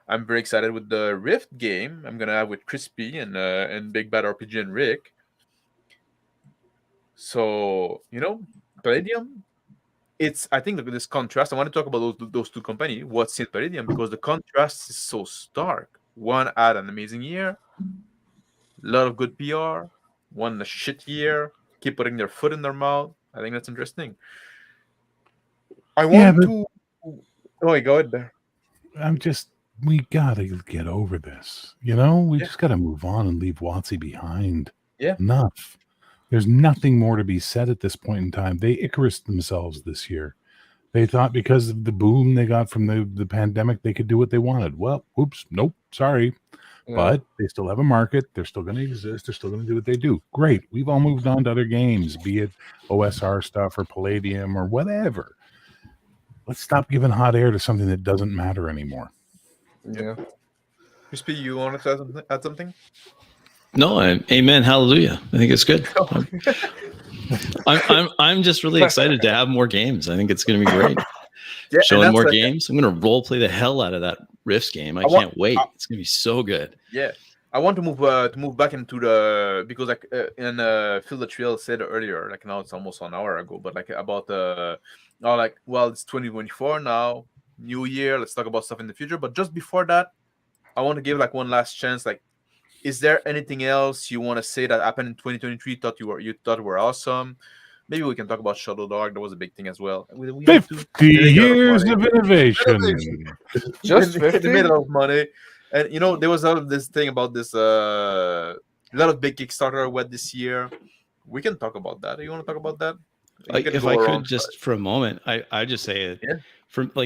I'm very excited with the Rift game I'm gonna have with Crispy and Big Bad RPG and Rick. So Palladium. I think this contrast. I want to talk about those two companies. What's in Palladium because the contrast is so stark. One had an amazing year, a lot of good PR. One a shit year. Keep putting their foot in their mouth. I think that's interesting. I want to. Oh, go ahead there. We gotta get over this. We just gotta move on and leave WotC behind. Yeah. Enough. There's nothing more to be said at this point in time. They Icarus themselves this year. They thought because of the boom they got from the pandemic, they could do what they wanted. Well, oops, nope, sorry. Yeah. But they still have a market. They're still going to exist. They're still going to do what they do. Great. We've all moved on to other games, be it OSR stuff or Palladium or whatever. Let's stop giving hot air to something that doesn't matter anymore. Yeah. Crispy, you want to add something? No, amen, hallelujah. I think it's good. I'm just really excited to have more games. I think it's going to be great. Yeah, showing more games. I'm going to role play the hell out of that Rifts game. I can't wait. It's going to be so good. Yeah, I want to move back into the because Phil the Trail said earlier, like now it's almost an hour ago, but like about it's 2024 now, new year. Let's talk about stuff in the future. But just before that, I want to give like one last chance, like. Is there anything else you want to say that happened in 2023 you thought were awesome? Maybe we can talk about Shadow Dog. That was a big thing as well. 50 years of innovation. Just 50? They made a lot of money. And, there was this thing about this, a lot of big Kickstarter went this year. We can talk about that. You want to talk about that? If I could just for a moment, I just say it. Yeah.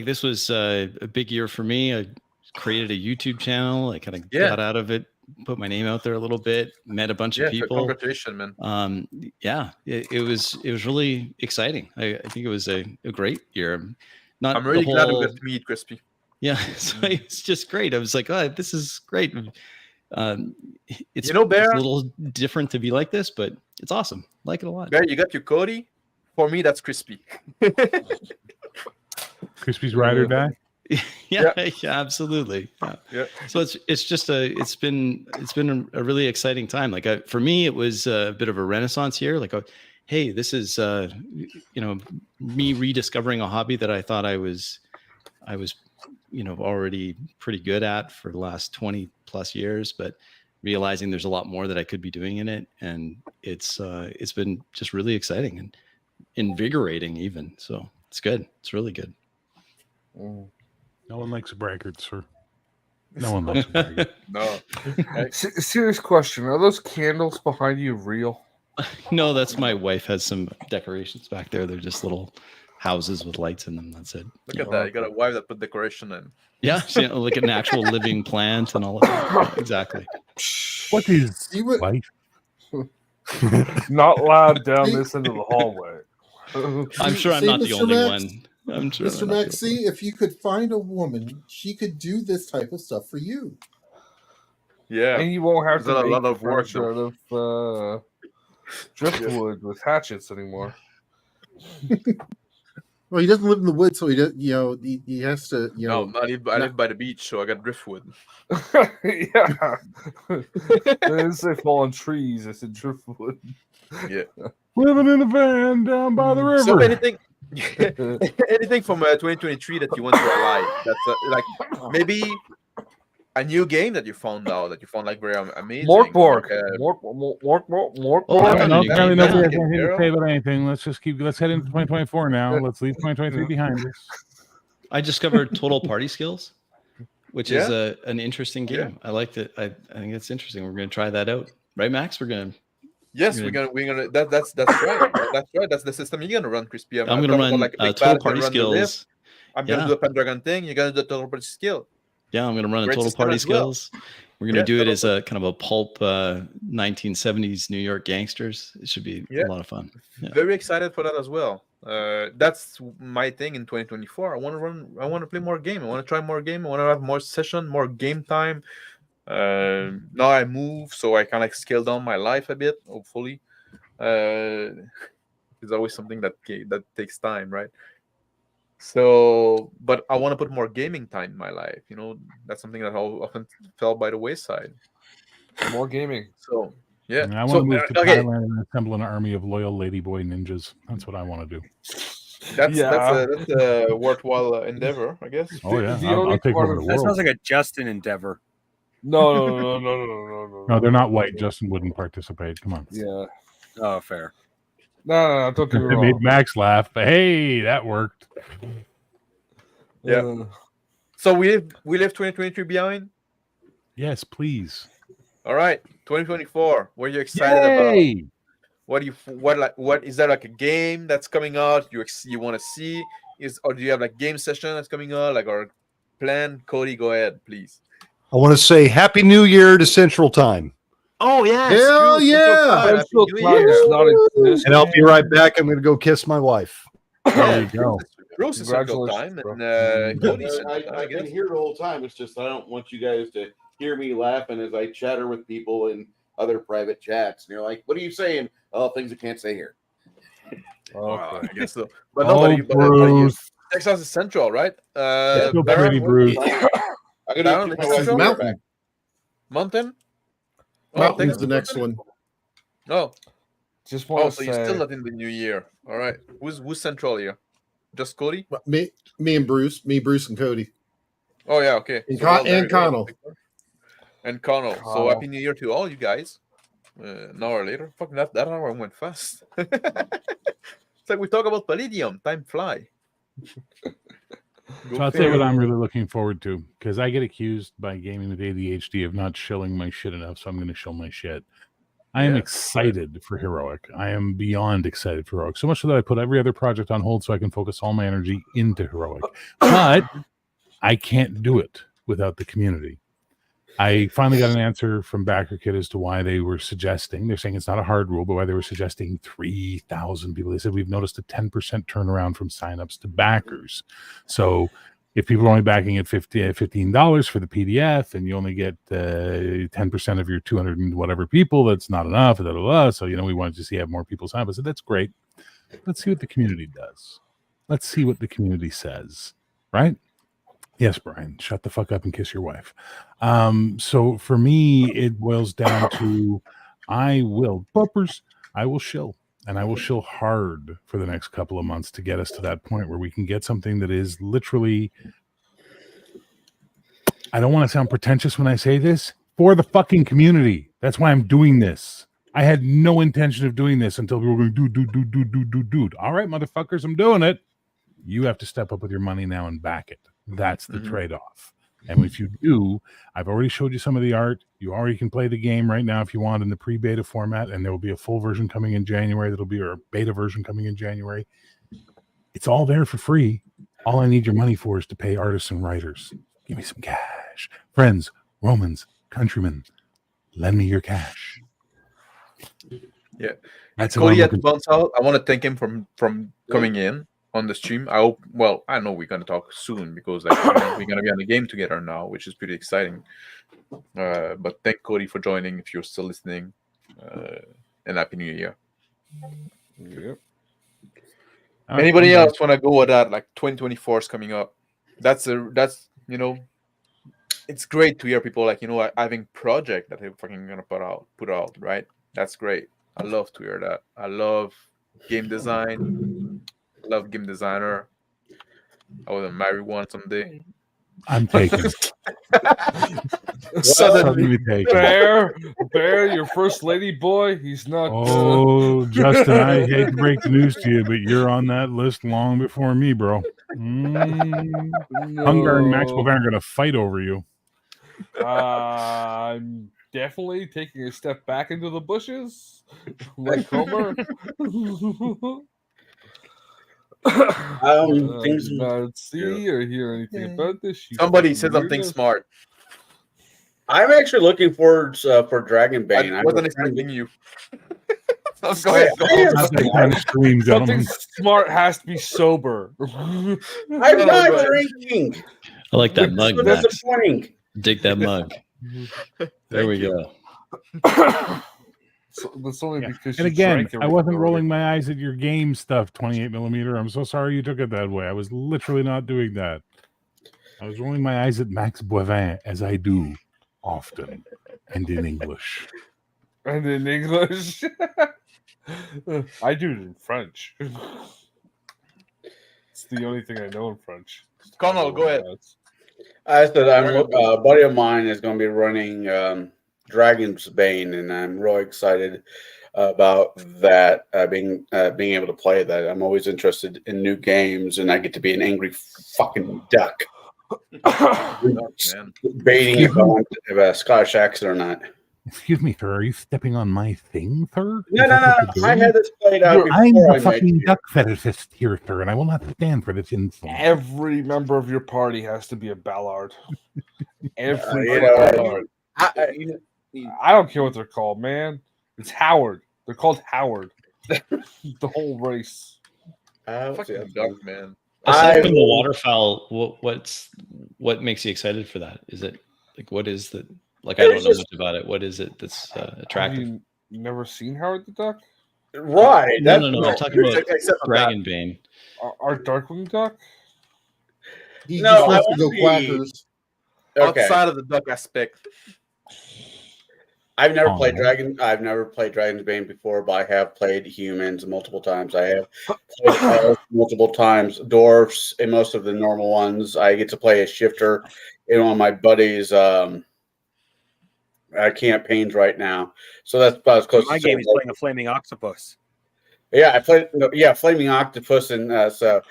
This was a big year for me. I created a YouTube channel. I kind of got out of it. Put my name out there a little bit, met a bunch of people. Congratulations, man. It was really exciting. I think it was a great year. I'm really glad we got to meet Crispy. Yeah, so it's just great. I was like, oh, this is great. It's Bear, it's a little different to be like this, but it's awesome. I like it a lot. Bear, you got your Cody. For me, that's Crispy. Crispy's ride or die. Yeah, absolutely. Yeah. So it's been a really exciting time. Like for me, it was a bit of a renaissance year. Like, hey, this is me rediscovering a hobby that I thought I was already pretty good at for the last 20 plus years, but realizing there's a lot more that I could be doing in it, and it's been just really exciting and invigorating even. So it's good. It's really good. No one likes a braggart, sir. No one likes a braggart. No. Serious question. Are those candles behind you real? No, that's my wife has some decorations back there. They're just little houses with lights in them. That's it. Look at that. You got a wife that put decoration in. Yeah, like an actual living plant and all of that. Yeah, exactly. What is wife? Not loud down this end of the hallway. I'm sure I'm not the only one. I'm sure Mr. Maxey, if you could find a woman, she could do this type of stuff for you. Yeah, and you won't have to make a lot of work out of driftwood with hatchets anymore. Well, he doesn't live in the woods, so he does. He has to. No, I live by the beach, so I got driftwood. Yeah, I didn't say fallen trees. I said driftwood. Yeah, living in a van down by the river. So anything from 2023 that you want to highlight? That's maybe a new game that you found like very amazing. Morkborg. I don't really know if there's anything to say about anything. Let's head into 2024 now. Let's leave 2023 behind us. I discovered Total Party Skills, which is an interesting game. I liked it. I think it's interesting. We're going to try that out, right, Max? We're gonna. Yes, we're gonna. That's right. That's right. That's the system you're gonna run, Crispy. I'm gonna run Total Party Skills. I'm gonna do a Pendragon thing. You're gonna do a Total Party Skill. Yeah, I'm gonna run a Total Party Skills. We're gonna do it as a kind of a pulp 1970s New York gangsters. It should be a lot of fun. Yeah. Very excited for that as well. That's my thing in 2024. I want to play more game. I want to try more game. I want to have more session, more game time. Now I move, so I kind of scale down my life a bit. Hopefully, it's always something that takes time, right? So, but I want to put more gaming time in my life. That's something that often fell by the wayside. More gaming. So, yeah. I want to move to Thailand and assemble an army of loyal ladyboy ninjas. That's what I want to do. That's a worthwhile endeavor, I guess. Oh yeah, I'll take over the world. That sounds like a Justin endeavor. No. No, they're not white. Justin wouldn't participate. Come on. Yeah. Oh, fair. No, don't get me It wrong. made Max laugh. But hey, that worked. Yeah. So we left 2023 behind. Yes, please. All right, 2024. What are you excited about? What is that, like a game that's coming out you want to see? Or do you have like game session that's coming out, like, or plan? Cody, go ahead, please. I want to say Happy New Year to Central Time. Oh yeah, Hell yeah! And I'll be right back. I'm going to go kiss my wife. There you go. Bruce is Central Time, and Cody's I've been here the whole time. It's just I don't want you guys to hear me laughing as I chatter with people in other private chats. And you're like, "What are you saying?" Oh, things I can't say here. I guess so. But nobody. Texas is Central, right? Bruce. I'm gonna keep my wife Mountain. Mountain. Mountain's the next one. Oh, just want to so say, you're still not in the new year. All right. Who's Central here? Just Cody? Me and Bruce. Me, Bruce, and Cody. Oh yeah, okay. And, So, Connell. And Connell. So happy New Year to all you guys. An hour later. Fuck, that hour went fast. It's like we talk about Palladium. Time fly. So I'll tell you what I'm really looking forward to, because I get accused by gaming with ADHD of not shilling my shit enough, so I'm going to shill my shit. I am excited for Heroic. I am beyond excited for Heroic. So much so that I put every other project on hold so I can focus all my energy into Heroic. But I can't do it without the community. I finally got an answer from BackerKit as to why they were suggesting, they're saying it's not a hard rule, but why they were suggesting 3,000 people. They said we've noticed a 10% turnaround from signups to backers. So if people are only backing at $15 for the PDF and you only get 10% of your 200 and whatever people, that's not enough. Blah, blah, blah. So, we wanted to see have more people sign up. I said, that's great. Let's see what the community does. Let's see what the community says, right? Yes, Brian, shut the fuck up and kiss your wife. So for me, it boils down to I will shill, and I will shill hard for the next couple of months to get us to that point where we can get something that is literally, I don't want to sound pretentious when I say this, for the fucking community. That's why I'm doing this. I had no intention of doing this until we were going do. All right, motherfuckers, I'm doing it. You have to step up with your money now and back it. That's the trade-off. And if you do, I've already showed you some of the art. You already can play the game right now if you want in the pre-beta format, and there will be a full version coming in January. That'll be a beta version coming in January. It's all there for free. All I need your money for is to pay artists and writers. Give me some cash. Friends, Romans, countrymen, lend me your cash. Yeah. That's Cody had to bounce out. I want to thank him from coming in on the stream. I hope, I know we're going to talk soon because we're going to be on the game together now, which is pretty exciting. But thank Cody for joining if you're still listening. And Happy New Year. Yep. Anybody else want to go with that? Like 2024 is coming up. That's it's great to hear people having project that they're fucking going to put out, right? That's great. I love to hear that. I love game design. I love game designer. I want to marry one someday. I'm taken. Suddenly taken. Bear, your first lady boy. He's not. Oh, Justin, I hate to break the news to you, but you're on that list long before me, bro. Hungar and Max Bovary are going to fight over you. I'm definitely taking a step back into the bushes, like Homer. Things not see or hear anything about this. Somebody said something smart. I'm actually looking forward for Dragon Bane. I wasn't expecting you. Go ahead. Something smart has to be sober. I'm not drinking. I like that mug. That's disappointing. Dig that mug. There we go. So, that's only because And you again, drank I everything wasn't already. rolling my eyes at your game stuff, 28mm. I'm so sorry you took it that way. I was literally not doing that. I was rolling my eyes at Max Boivin, as I do often, and in English. And in English, I do it in French. It's the only thing I know in French. Connell, go ahead. I said a buddy of mine is going to be running Dragon's Bane, and I'm really excited about that being able to play that. I'm always interested in new games, and I get to be an angry fucking duck. Baiting if I want to have a Scottish accent or not. Excuse me, sir. Are you stepping on my thing, sir? No, Is no, that what no. you're I doing? had this played out before I'm the I met fucking you. duck fetishist here, sir, and I will not stand for this insult. Every member of your party has to be a Ballard. Every you Ballard. know, I don't care what they're called, man. It's Howard. They're called Howard. The whole race. Fucking duck, man. Aside from the waterfowl, what makes you excited for that? Is it like what is the like? I don't know much about it. What is it that's attractive? Have you never seen Howard the Duck? Right. No. I'm talking about Dragonbane. Our Darkwing Duck? He No, just I wants to want go to be- quackers. Okay. Outside of the duck aspect. I've never Oh, played man. I've never played Dragon's Bane before, but I have played humans multiple times. I have played elves multiple times, dwarfs, and most of the normal ones. I get to play a shifter in one of my buddies' campaigns right now. So that's about as close My to game is playing a flaming octopus. Yeah, I played. Flaming Octopus, and so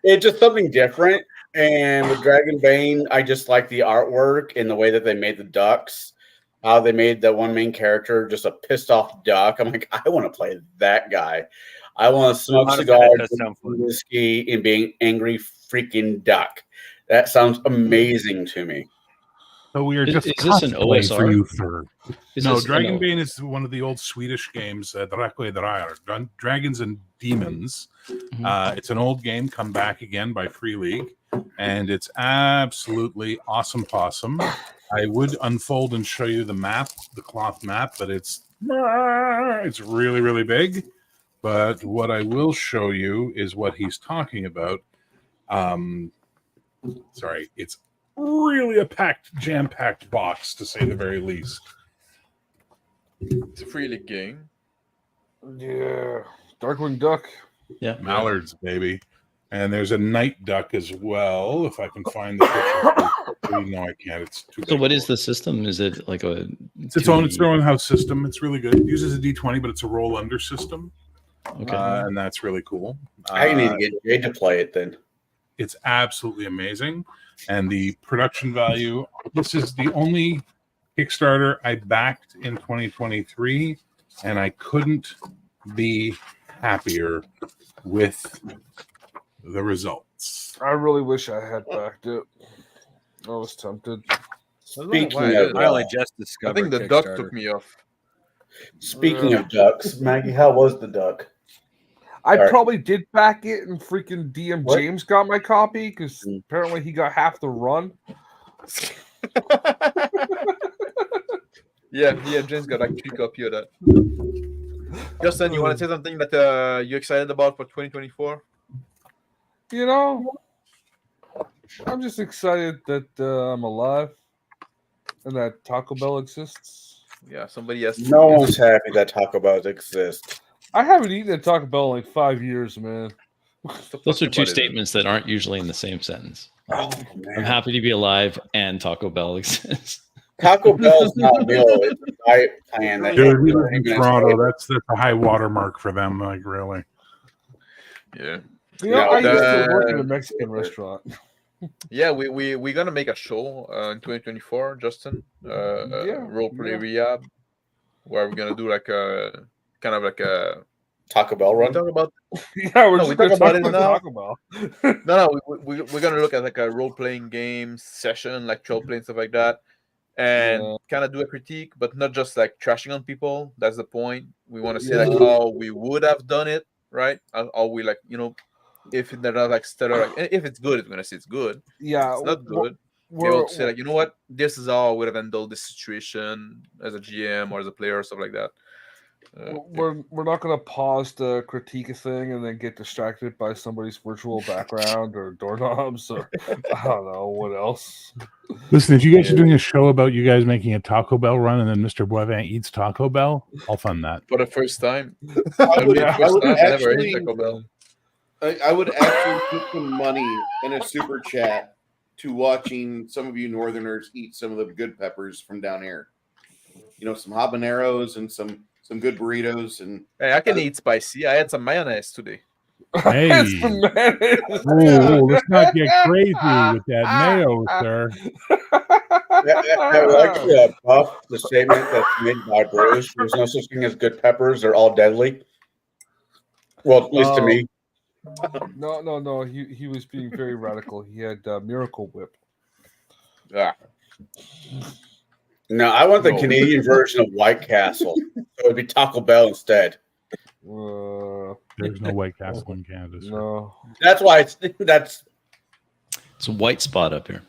it's just something different. And with Dragon Bane, I just like the artwork and the way that they made the ducks. How they made that one main character just a pissed off duck. I'm like, I want to play that guy. I want to smoke 100%, cigars, that sounds fun. whiskey, and being angry freaking duck. That sounds amazing to me. So we are just Is this an cosplay for OSR? you, sir. Is No, this- no. Dragonbane is one of the old Swedish games, WWII, Dragons and Demons. It's an old game, come back again by Free League, and it's absolutely awesome possum. I would unfold and show you the map, the cloth map, but it's really, really big. But what I will show you is what he's talking about. Sorry, it's really a jam-packed box, to say the very least. It's a free league game. Yeah. Darkwing Duck. Yeah. Mallards, baby. And there's a night duck as well, if I can find the picture. No, I can't. It's too big. So what is the system? Is it like a It's its their own house system. It's really good. It uses a D20, but it's a roll under system. Okay. And that's really cool. I need to get Jade to play it then. It's absolutely amazing. And the production value, this is the only Kickstarter I backed in 2023, and I couldn't be happier with the results. I really wish I had backed it. I was tempted. Speaking I of, only just I discovered think the duck Kickstarter. took me off. speaking of ducks, Maggie, how was the duck? I Sorry. probably did back it, and freaking DM What? James got my copy because apparently he got half the run. Yeah, James got like 3 copies of that. Justin, you want to say something that you're excited about for 2024? You know, I'm just excited that I'm alive and that Taco Bell exists. Yeah, somebody has. No one's happy that Taco Bell exists. I haven't eaten at Taco Bell in like 5 years, man. Those are two statements that aren't usually in the same sentence. Oh, I'm man. happy to be alive and Taco Bell exists. Taco Bell's not real. It's a diet plan. That Dude, we live in you're Toronto. gonna That's a high watermark for them. Like, really. Yeah. You know, I used to work in a Uh, Mexican restaurant. Yeah, we're gonna make a show in 2024, Justin. Role play rehab, where we're gonna do like a kind of like a Taco Bell we run. talk about. Yeah, we're No, just we gonna talk about talk it about now. Taco Bell. No, we're gonna look at like a role playing game session, like role playing stuff like that, and kind of do a critique, but not just like trashing on people. That's the point. We want to see like how we would have done it, right? How we like, if they're not like stellar, like if it's good, it's gonna say it's good. Yeah, If it's not good. be able to say, like, you know what, this is how I would have handled this situation as a GM or as a player or stuff like that. We're not going to pause to critique a thing and then get distracted by somebody's virtual background or doorknobs or I don't know what else. Listen, if you guys are doing a show about you guys making a Taco Bell run and then Mr. Boivin eats Taco Bell, I'll fund that. For the first time. I would I never ate actually Taco Bell. I would actually put some money in a super chat to watching some of you Northerners eat some of the good peppers from down here. You know, some habaneros and some good burritos. And hey, I can eat spicy. I had some mayonnaise today. Hey, let's not get crazy with that mayo, sir. I like to buff the statement that's made by Bruce. There's no such thing as good peppers; they're all deadly. Well, at least to me. No. He was being very radical. He had Miracle Whip. Yeah. No, I want the Canadian version of White Castle. So it would be Taco Bell instead. There's no White Castle in Canada. Sir. No. That's why it's a white spot up here.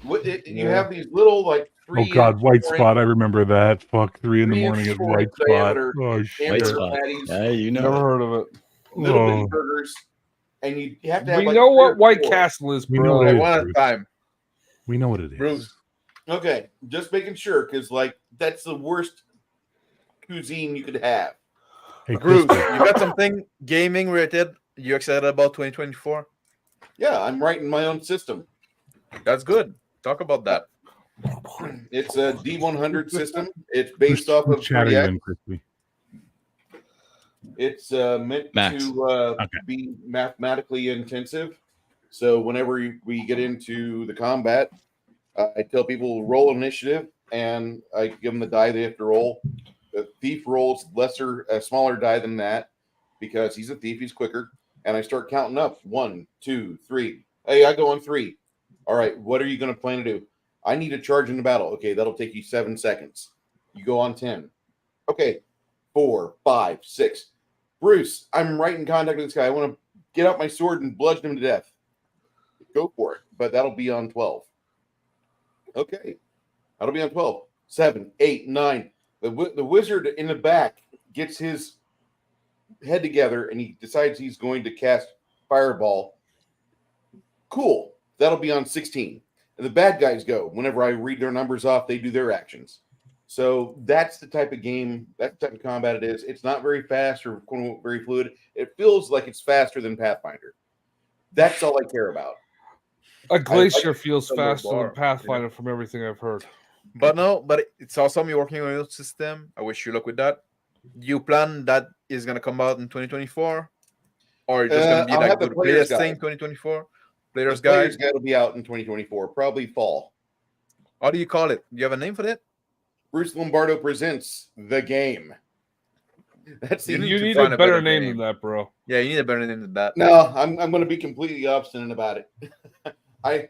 You have these little like 3. Oh God, White Spot! I remember that. Fuck, 3 in the morning at White Spot. Oh shit! White Spot. Yeah, you know. Never heard of it. Little bitty burgers, and you have to have. We like know 3 what or White 4. Castle is, We bro. know it is, One at a Bruce. time. We know what it is. Bruce. Okay, just making sure, because like that's the worst cuisine you could have. Hey, Bruce, Krista, you got something gaming related? You excited about 2024? Yeah, I'm writing my own system. That's good. Talk about that. It's a D100 system. It's based off of who's chatting 3X. then, Crispy? It's meant Max. to be mathematically intensive. So whenever we get into the combat, I tell people roll initiative, and I give them the die they have to roll. The thief rolls a smaller die than that because he's a thief. He's quicker. And I start counting up 1, 2, 3. Hey, I go on 3. All right, what are you going to plan to do? I need to charge in the battle. Okay, that'll take you 7 seconds. You go on 10. Okay, 4, 5, 6. Bruce, I'm right in contact with this guy. I want to get out my sword and bludgeon him to death. Go for it. But that'll be on 12. Okay, that'll be on 12. 7, 8, 9. The wizard in the back gets his head together and he decides he's going to cast Fireball. Cool. That'll be on 16. And the bad guys go. Whenever I read their numbers off, they do their actions. So that's the type of game, that's the type of combat it is. It's not very fast or quote unquote very fluid. It feels like it's faster than Pathfinder. That's all I care about. A glacier feels Somewhere faster bar, than Pathfinder from everything I've heard. But it's awesome you're working on your system. I wish you luck with that. Do you plan that is going to come out in 2024? Or just going to be I'll like have the the player's players thing guide. 2024? The Player's Player's guide? Guide will be out in 2024, probably fall. How do you call it? Do you have a name for that? Bruce Lombardo presents the game. That's the You need a better name than that, bro. Yeah, you need a better name than that. No, I'm going to be completely obstinate about it. I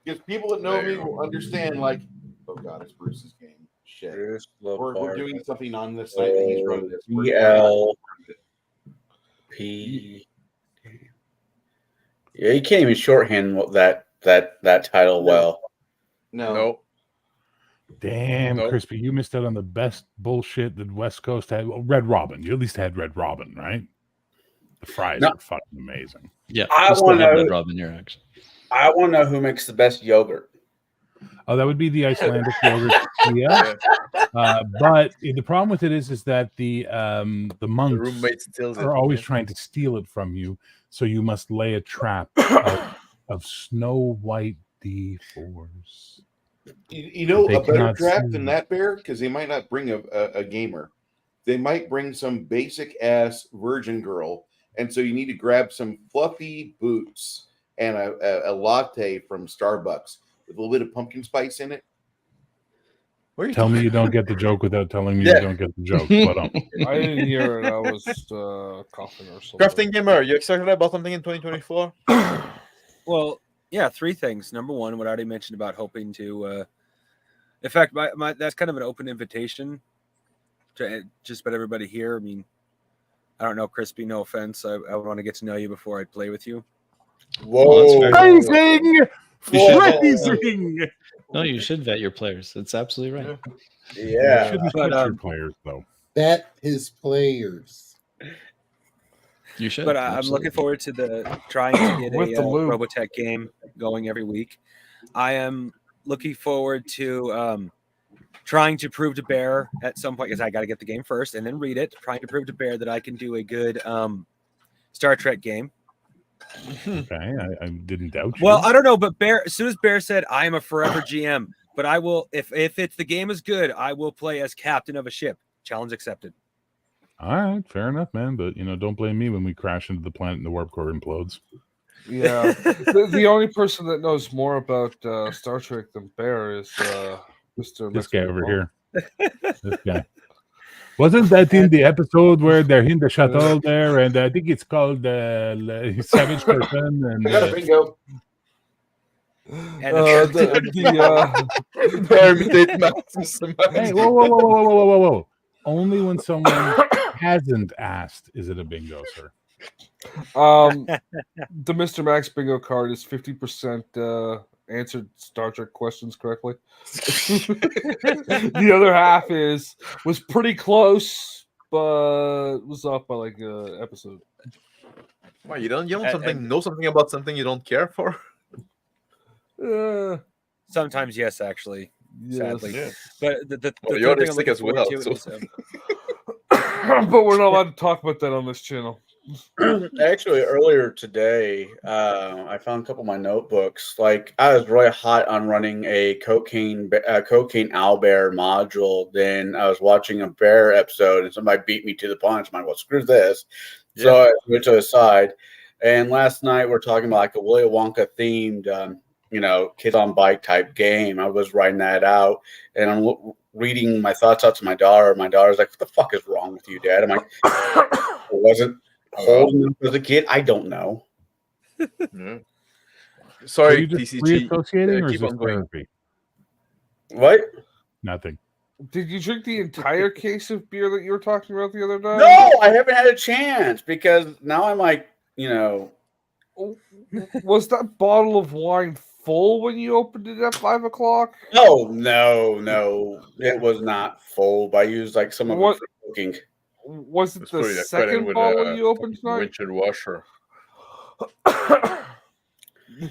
because people that know me will understand. Like, oh God, it's Bruce's game. Shit, we're doing something on this night that he's wrote this. P. Yeah, you can't even shorthand that title well. No. Damn, Nope. Crispy, you missed out on the best bullshit that West Coast had. Well, Red Robin. You at least had Red Robin, right? The fries No. are fucking amazing. Yeah, I still want have to Red Robin here, actually. I want to know who makes the best yogurt. Oh, that would be the Icelandic yogurt. Yeah. But the problem with it is that the monks roommate steals it. are always trying to steal it from you, so you must lay a trap of Snow White D4s. You know They a better cannot trap see. than that, Bear? Because they might not bring a gamer. They might bring some basic ass virgin girl, and so you need to grab some fluffy boots and a latte from Starbucks with a little bit of pumpkin spice in it. Tell me you don't get the joke without telling me you don't get the joke. But I didn't hear it. I was coughing or something. Crafting Gamer, you excited about something in 2024? Well, yeah, 3 things. Number one, what I already mentioned about hoping to, in fact, that's kind of an open invitation to just about everybody here. I mean, I don't know, Crispy, no offense. I want to get to know you before I play with you. Whoa. Phrasing! Phrasing. No, you should vet your players. That's absolutely right. You shouldn't touch your players, though. Vet his players. You should. But I'm looking forward to trying to get With a the loop. Robotech game going every week. I am looking forward to trying to prove to Bear at some point, because I got to get the game first and then read it. Trying to prove to Bear that I can do a good Star Trek game. Okay, I didn't doubt you. Well, I don't know, but Bear, as soon as Bear said, "I am a forever GM," but I will, if it's the game is good, I will play as captain of a ship. Challenge accepted. All right, fair enough, man. But don't blame me when we crash into the planet and the warp core implodes. Yeah, the only person that knows more about Star Trek than Bear is Mr. This guy over Mexican here. This guy. Wasn't that in the episode where they're in the shuttle there, and I think it's called Savage Person and bingo. And Hey, whoa! Only when someone hasn't asked is it a bingo, sir. The Mr. Max bingo card is 50% answered Star Trek questions correctly. The other half was pretty close, but was off by like an episode. Why you don't know something about something you don't care for? Sometimes yes, actually. Yes. Sadly, Yeah. but the you're third thing I'm sick looking as well. forward to So. is, But we're not allowed to talk about that on this channel. Actually, earlier today, I found a couple of my notebooks. Like, I was really hot on running a cocaine owlbear module. Then I was watching a bear episode, and somebody beat me to the punch. I'm like, well, screw this. Yeah. So I went to the side. And last night, we're talking about like a Willy Wonka themed, kids on bike type game. I was writing that out, and I'm reading my thoughts out to my daughter. My daughter's like, "What the fuck is wrong with you, Dad?" I'm like, "I wasn't old enough as a kid. I don't know." Yeah. Sorry, Are you just TCG. reassociating or is Keep this on going. therapy? What? Nothing. Did you drink the entire case of beer that you were talking about the other day? No, I haven't had a chance because now I'm like, Was that bottle of wine full when you opened it at 5 o'clock? No, it was not full. But I used like some of it for cooking. Was it the Probably that second with, bottle you opened tonight? windshield washer.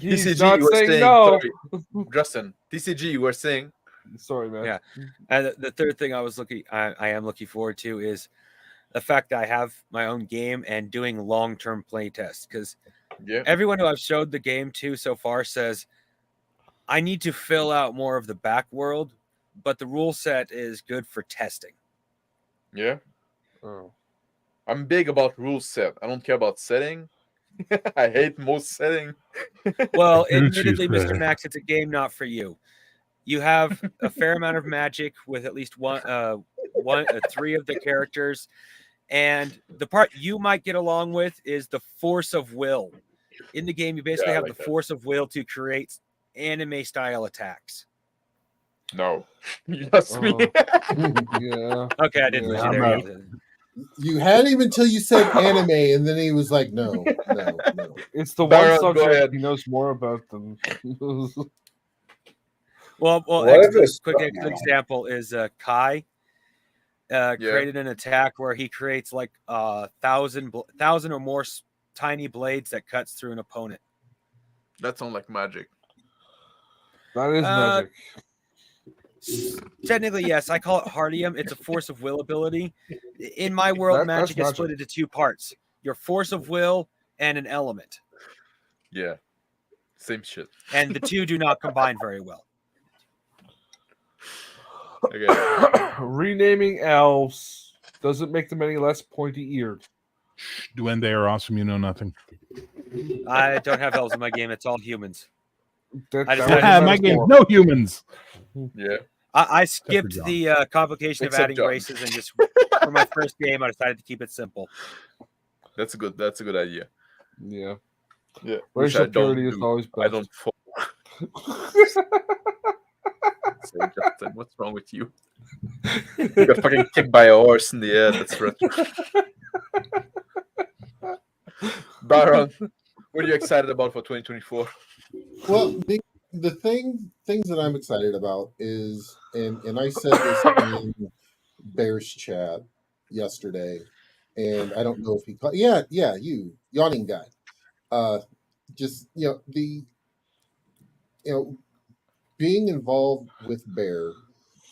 He's TCG, not you were saying saying no. sorry. Justin, TCG, you were saying. Sorry, man. Yeah, and the third thing I am looking forward to is the fact that I have my own game and doing long-term play tests, because everyone who I've showed the game to so far says I need to fill out more of the back world, but the rule set is good for testing. Yeah. Oh. I'm big about rule set. I don't care about setting. I hate most setting. Well, admittedly, Mr. Max, it's a game not for you. You have a fair amount of magic with at least three of the characters, and the part you might get along with is the force of will. In the game, you basically have the force of will to create anime-style attacks. No, that's me. Yeah. Okay, I didn't lose you there. You had him until you said anime, and then he was like, "No." It's the Baron, one go subject ahead. he knows more about than. Well, a quick example is Kai created an attack where he creates like 1,000 or more tiny blades that cuts through an opponent. That sounds like magic. That is magic. Technically, yes. I call it Hardium. It's a force of will ability. In my world, magic is split into two parts: your force of will and an element. Yeah, same shit. And the two do not combine very well. Okay. Renaming elves doesn't make them any less pointy-eared. Duende are awesome. You know nothing. I don't have elves in my game. It's all humans. My game, no humans. Yeah. I skipped the complication of Except adding John. races and just for my first game, I decided to keep it simple. That's a good idea. Yeah. Yeah. Racial purity is always best. I don't follow. So, Justin, what's wrong with you? You got fucking kicked by a horse in the air. That's right. Baron, what are you excited about for 2024? Well, the things that I'm excited about is, and I said this in Bears chat yesterday, and I don't know if he you yawning guy. Just being involved with Bear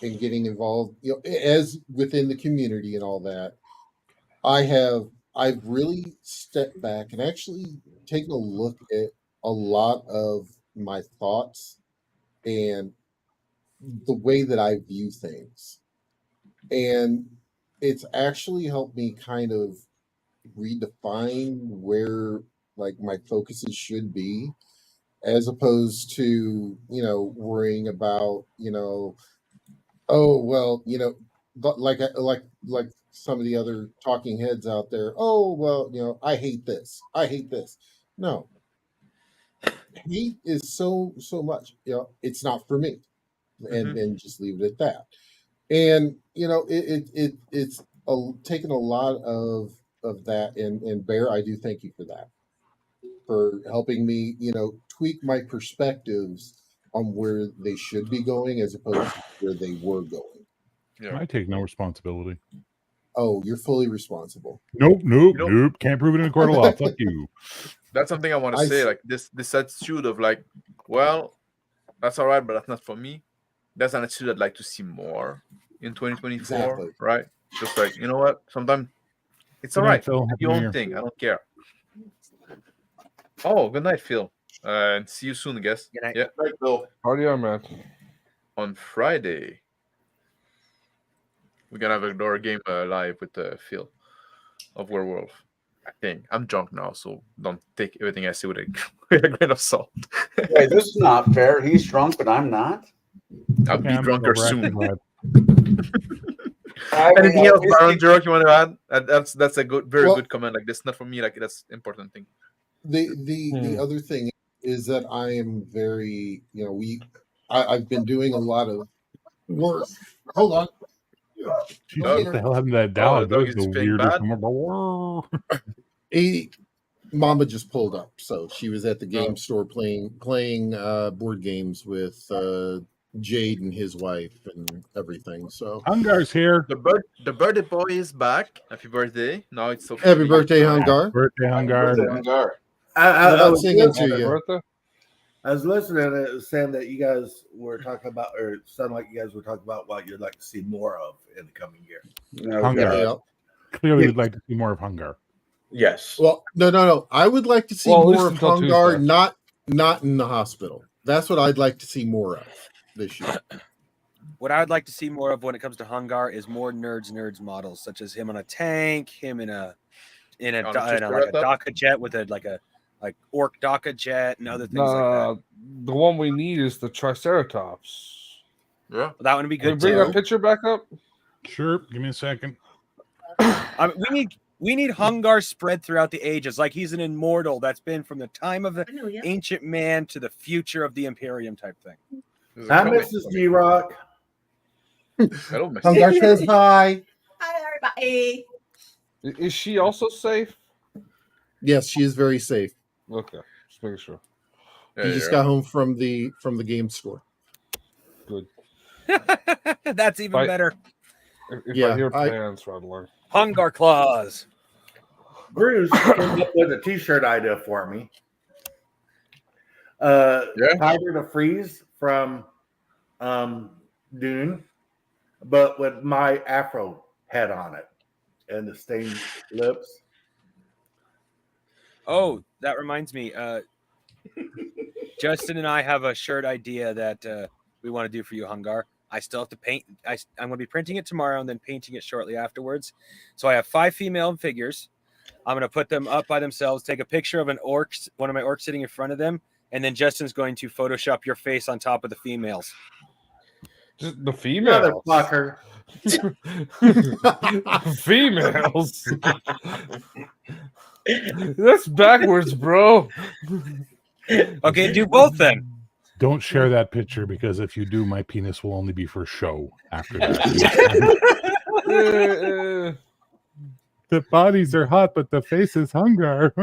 and getting involved, as within the community and all that. I've really stepped back and actually taken a look at a lot of my thoughts and the way that I view things. And it's actually helped me kind of redefine where like my focuses should be, as opposed to, worrying about, oh well, but like some of the other talking heads out there, oh well, I hate this, I hate this. No, hate is so much, it's not for me, and just leave it at that. And it's taken a lot of that, and Bear, I do thank you for that, for helping me, tweak my perspectives on where they should be going as opposed to where they were going. Yeah. I take no responsibility. Oh, you're fully responsible. Nope. Can't prove it in a court of law. Fuck you. That's something I want to say. Like this attitude of like, well, that's all right, but that's not for me. That's an attitude I'd like to see more in 2024, Exactly. right? Just like, you know what? Sometimes it's all Good night, right. Phil. Do your own thing. I don't care. Oh, good night, Phil. And see you soon, I guess. Good night. Yeah. Right, Phil. Party on, man. On Friday, we're gonna have a door game live with Phil of Werewolf. I think I'm drunk now, so don't take everything I say with a grain of salt. Wait, this is not fair. He's drunk, but I'm not. I'll be I'm drunker gonna soon. brag. Anything else, Baron Jerk, you want to add? That's a very Well- good comment. Like that's not for me. Like that's important thing. The other thing is that I am very, I've been doing a lot of work. Hold on. Jeez, what the hell happened to that dog? the That dog was is the being weirdest. Mama just pulled up, so she was at the game store playing board games with Jade and his wife and everything. So Hungar's here. The birthday boy is back. Happy birthday! Now it's so happy birthday, Hungar. Birthday, Hungar. Hungar. I was singing to listening- you. I was listening and it was saying that you guys were talking about, or it sounded like you guys were talking about what you'd like to see more of in the coming year. Hungar. Yeah. Clearly, we'd like to see more of Hungar. Yes. Well, no. I would like to see Well, at least more of until Hungar, Tuesday. not in the hospital. That's what I'd like to see more of this year. What I would like to see more of when it comes to Hungar is more nerds models, such as him on a tank, him in a like a DACA jet with a orc DACA jet and other things like that. The one we need is the Triceratops. Yeah, that would be Can we good bring too. that picture back up? Sure. Give me a second. We need Hungar spread throughout the ages, like he's an immortal that's been from the time of the ancient man to the future of the Imperium type thing. Hi, Mrs. G Rock. Hello, Mrs. Hungar says hi. Hi, everybody. Is she also safe? Yes, she is very safe. Okay, just making sure. He just got home from the game store. Good. That's even Bye. better. If I hear pants rattling. Hungar claws. Bruce came up with a T-shirt idea for me. Tiger to Freeze from Dune, but with my Afro head on it and the stained lips. Oh, that reminds me. Justin and I have a shirt idea that we want to do for you, Hungar. I still have to paint. I'm going to be printing it tomorrow and then painting it shortly afterwards. So I have 5 female figures. I'm going to put them up by themselves, take a picture of one of my orcs sitting in front of them, and then Justin's going to Photoshop your face on top of the females. Just the females. Motherfucker. Females. That's backwards, bro. Okay, do both then. Don't share that picture because if you do, my penis will only be for show after that. The bodies are hot, but the face is Hungar.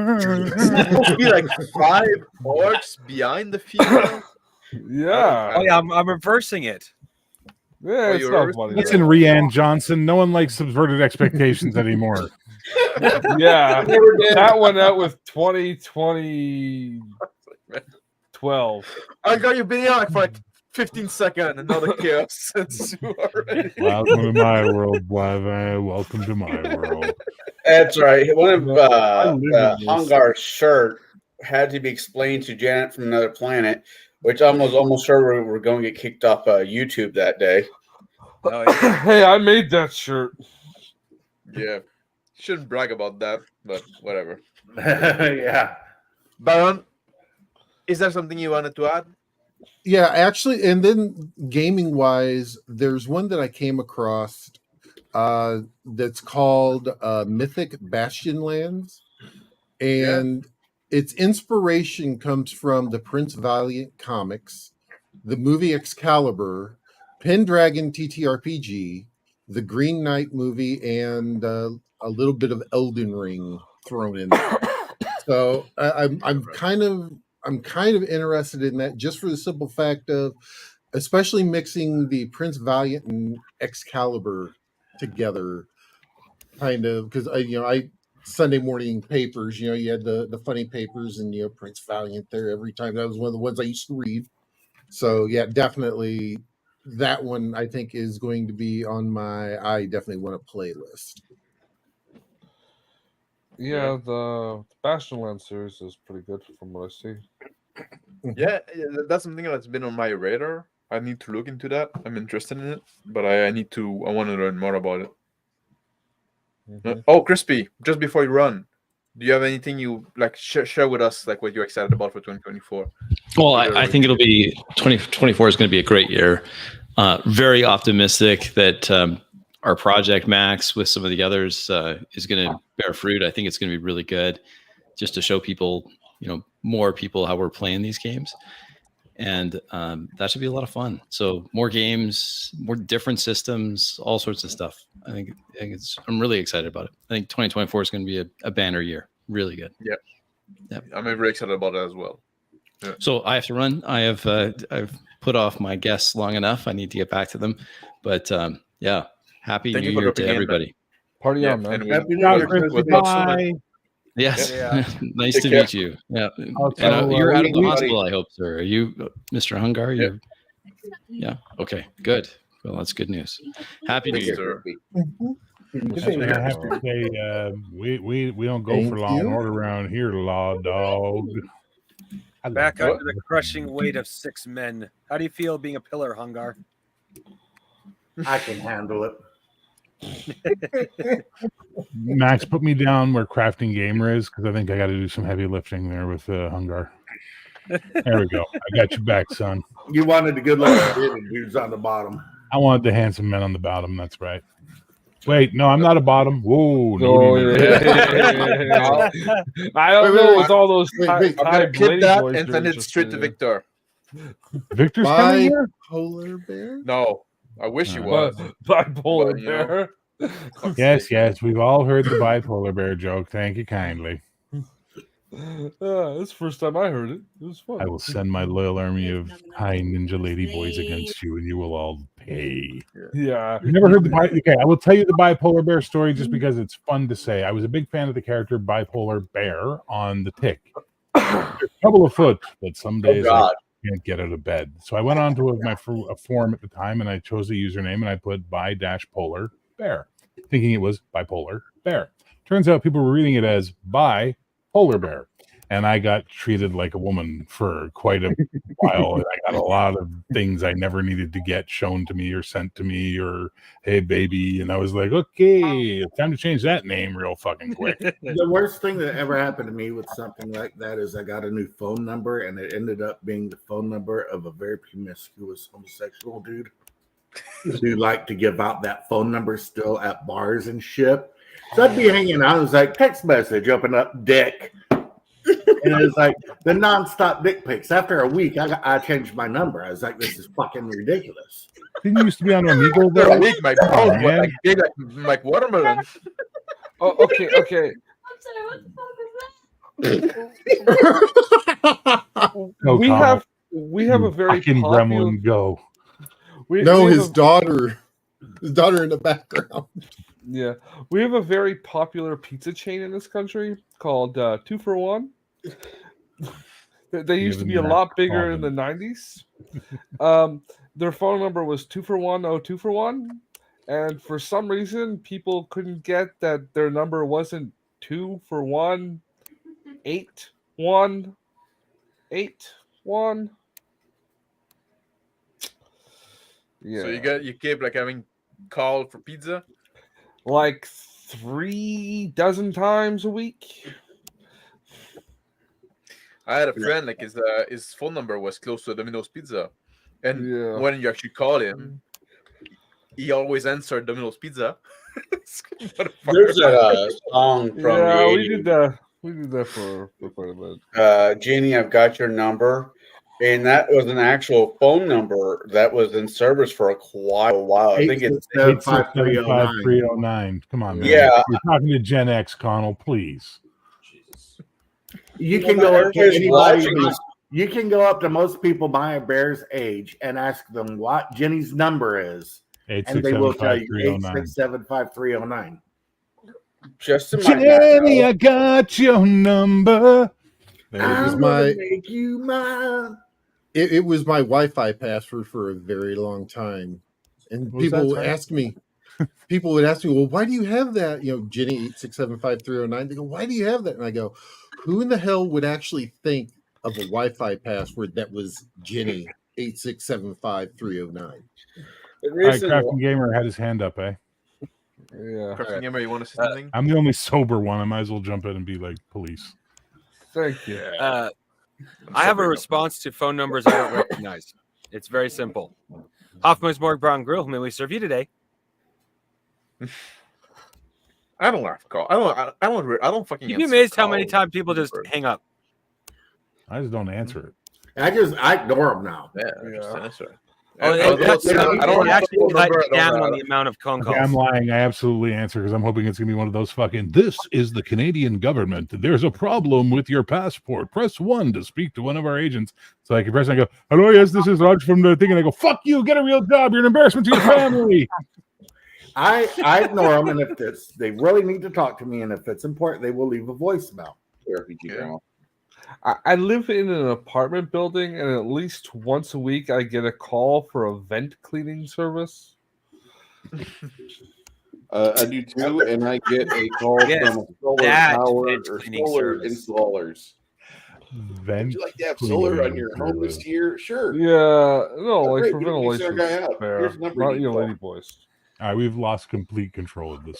Be like 5 orcs behind the female. Yeah. Oh yeah, I'm reversing it. Yeah, it's not funny. Listen, Rianne Johnson, no one likes subverted expectations anymore. Yeah, Never did. that went out with 2012. I got you been on for like 15 seconds and another chaos ensue already. Welcome to my world, Blava. Welcome to my world. That's right. One of I live in this. Hungar's shirt had to be explained to Janet from another planet, which I was almost sure we're going to get kicked off YouTube that day. Oh, yeah. Hey, I made that shirt. Yeah. Shouldn't brag about that, but whatever. Yeah. Baron, is there something you wanted to add? Yeah, actually, and then gaming wise, there's one that I came across that's called Mythic Bastion Lands, and its inspiration comes from the Prince Valiant comics, the movie Excalibur, Pendragon TTRPG, the Green Knight movie, and a little bit of Elden Ring thrown in there. So I'm kind of interested in that, just for the simple fact of, especially mixing the Prince Valiant and Excalibur together, kind of, because I Sunday morning papers, you had the funny papers and Prince Valiant there every time. That was one of the ones I used to read. So yeah, definitely that one I think is going to be on my I definitely want a playlist. Yeah, the Bastionland series is pretty good from what I see. Yeah, that's something that's been on my radar. I need to look into that. I'm interested in it, but I want to learn more about it. Oh, Crispy, just before you run, do you have anything you like share with us, like what you're excited about for 2024? Well, I think it'll be 2024 is going to be a great year. Very optimistic that our project Max with some of the others is going to bear fruit. I think it's going to be really good, just to show people, more people how we're playing these games, and that should be a lot of fun. So more games, more different systems, all sorts of stuff. I think I'm really excited about it. I think 2024 is going to be a banner year. Really good. Yeah. I'm very excited about it as well. Yeah. So I have to run. I've put off my guests long enough. I need to get back to them. But yeah, happy New Year to everybody. Party on, man. Happy New Year. Bye. Yes. Yeah. Nice to meet you. Yeah. And, you're out of the hospital, I hope, sir. Are you, Mr. Hungar? Yeah. Yeah. Okay. Good. Well, that's good news. Happy New Year. I have to say, we don't go for law and order around here, law dog. Back under the crushing weight of 6 men. How do you feel being a pillar, Hungar? I can handle it. Max, put me down where crafting gamer is, because I think I got to do some heavy lifting there with Hungar. There we go. I got you back, son. You wanted the good looking dudes on the bottom. I wanted the handsome men on the bottom. That's right. Wait, no, I'm not a bottom. Whoa, no. Oh, yeah. I don't know with all those. I'm gonna clip that and send it straight to Victor. Victor's coming here? Polar bear? No, I wish you was. Bipolar But, bear. Yes, we've all heard the bipolar bear joke. Thank you kindly. That's the first time I heard it. It was fun. I will send my loyal army of high ninja lady boys against you, and you will all pay. Yeah. You never heard the okay? I will tell you the bipolar bear story just because it's fun to say. I was a big fan of the character Bipolar Bear on the Tick. Trouble afoot, but some days I can't get out of bed. So I went on to a forum at the time, and I chose a username, and I put bi-polar bear, thinking it was bipolar bear. Turns out people were reading it as polar bear, and I got treated like a woman for quite a while, and I got a lot of things I never needed to get shown to me or sent to me, or hey baby, and I was like, okay, it's time to change that name real fucking quick. The worst thing that ever happened to me with something like that is I got a new phone number, and it ended up being the phone number of a very promiscuous homosexual dude who liked to give out that phone number still at bars and shit. So I'd be hanging out. It was like text message, open up dick. And it was like the nonstop dick pics. After a week, I changed my number. I was like, this is fucking ridiculous. Didn't you used to be on Amigo? After a week, my phone was like big, like watermelon. Oh, okay. I'm sorry, what the fuck was that? We have We have a very fucking popular. gremlin go. No, we have his daughter in the background. Yeah, we have a very popular pizza chain in this country called 2 for 1. They used to be a lot bigger in the 90s. Their phone number was 2 for 1 02 for 1, and for some reason people couldn't get that their number wasn't 2 for 1 8 1 8 1. Yeah. So you keep like having call for pizza like 3 dozen times a week. I had a friend like his phone number was close to Domino's Pizza, and when you actually call him, he always answered Domino's Pizza. There's a song from the 80s. We did that for quite a bit. Jeannie, I've got your number. And that was an actual phone number that was in service for quite a while. I think it's 8675309. Come on, man. Yeah. You're talking to Gen X, Connell, please. You can go up to anybody. You can go up to most people my Bear's age and ask them what Jenny's number is, and they will tell you 8675309. Just in Jenny, I got your number. It was make you mine. It was my Wi-Fi password for a very long time, and people would ask me, well, why do you have that? Jenny 8675309. They go, why do you have that? And I go, who in the hell would actually think of a Wi-Fi password that was Jenny 8675309? All right, Crafting Gamer had his hand up, eh? Yeah. Crafting Gamer, you want to say something? I'm the only sober one. I might as well jump in and be like police. Thank you. I have a response to phone numbers I don't recognize. It's very simple. Hoffman's Morgue Brown Grill. May we serve you today? I don't laugh, Carl. I don't fucking. You'd be amazed how many times people just hang up. I just don't answer it. I ignore them now. Yeah, just answer. I don't actually cut down on the amount of phone calls. Okay, I'm lying. I absolutely answer because I'm hoping it's going to be one of those fucking, this is the Canadian government. There's a problem with your passport. Press 1 to speak to one of our agents. So I can press and I go, hello, yes, this is Raj from the thing. And I go, fuck you, get a real job. You're an embarrassment to your family. I ignore them, and if they really need to talk to me, and if it's important, they will leave a voicemail. I live in an apartment building, and at least once a week I get a call for a vent cleaning service. I do too, and I get a call from a solar power or solar installers. Would you like to have solar on your home this year? Sure. Yeah, no, like great. for We can use our ventilation. guy out. Fair. Here's the number Not you you call. lady boys. All right, we've lost complete control of this.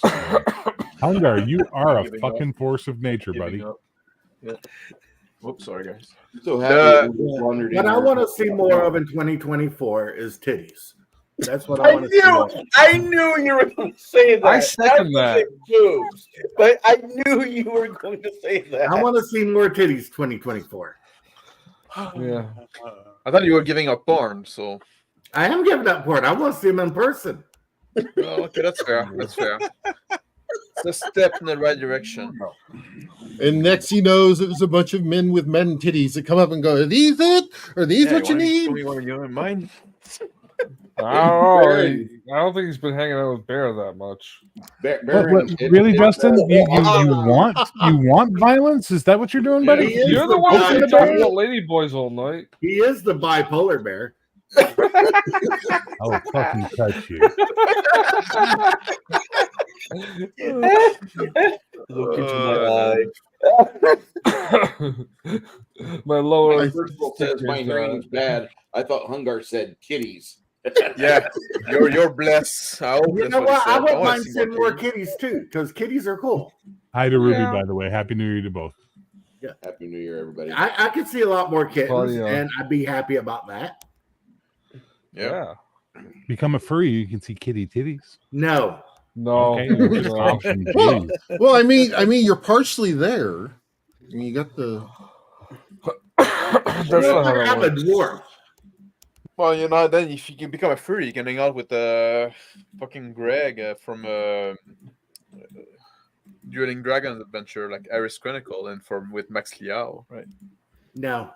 Hungar, you are a fucking force of nature, buddy. Yeah. Whoops, sorry guys. So happy we wandered What in I here. want to see more of in 2024 is titties. That's what I want to see. I knew you were going to say that. I second that. Boobs, but I knew you were going to say that. I want to see more titties 2024. Yeah. I thought you were giving up porn, so. I am giving up porn. I want to see them in person. Oh, okay, that's fair. That's fair. It's a step in the right direction. And next he knows it was a bunch of men with men titties that come up and go, are these it? Are these what you need? Tell me one of you in mind. I don't think he's been hanging out with Bear that much. Really, Justin? You want violence? Is that what you're doing, buddy? You're the one who's been talking about lady boys all night. He is the bipolar bear. I'll fucking touch you. Look into my eye. My lower. My first book says my hearing's bad. I thought Hungar said kitties. Yeah, you're blessed. You know what? I wouldn't mind seeing more kitties too, because kitties are cool. Hi to Ruby, by the way. Happy New Year to both. Yeah. Happy New Year, everybody. I could see a lot more kittens, Claudio. and I'd be happy about that. Yeah. Become a furry, you can see kitty titties. No. Okay, there's an option. Well, I mean, you're partially there. I mean, you got the. That's not how that I'm a works. dwarf. Well, then if you can become a furry, you can hang out with fucking Greg from Dueling Dragons Adventure, like Aris Chronicle, and with Max Liao, right? No.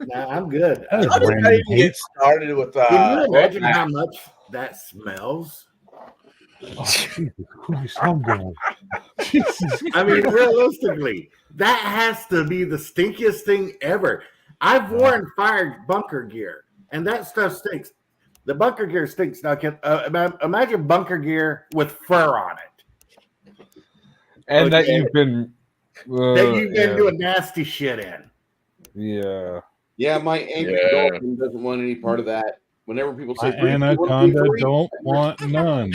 Nah, I'm good. That is How did I random even get hate. started with Can you imagine Mac? how much that smells? Oh, Jesus Christ, how good. Jesus I mean, Christ. realistically, that has to be the stinkiest thing ever. I've worn fire bunker gear, and that stuff stinks. The bunker gear stinks. Now, imagine bunker gear with fur on it. And that you've been doing nasty shit in. Yeah. Yeah, my angry dolphin doesn't want any part of that. Whenever people say, My "Bruce, you wanna be anaconda furry?" don't want none.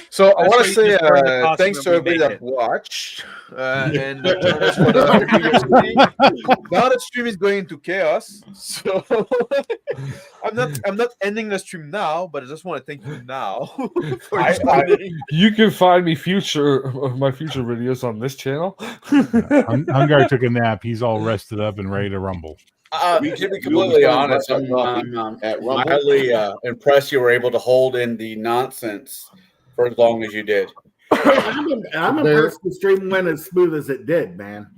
So I That's want why to you say just burn the costume thanks and to everybody remake that it. watched and joined us for the video stream. Now the stream is going into chaos, so I'm not ending the stream now, but I just want to thank you now for joining. You can find me my future videos on this channel. Hungar took a nap. He's all rested up and ready to rumble. To be completely honest, I'm mildly impressed you were able to hold in the nonsense for as long as you did. I'm impressed the stream went as smooth as it did, man.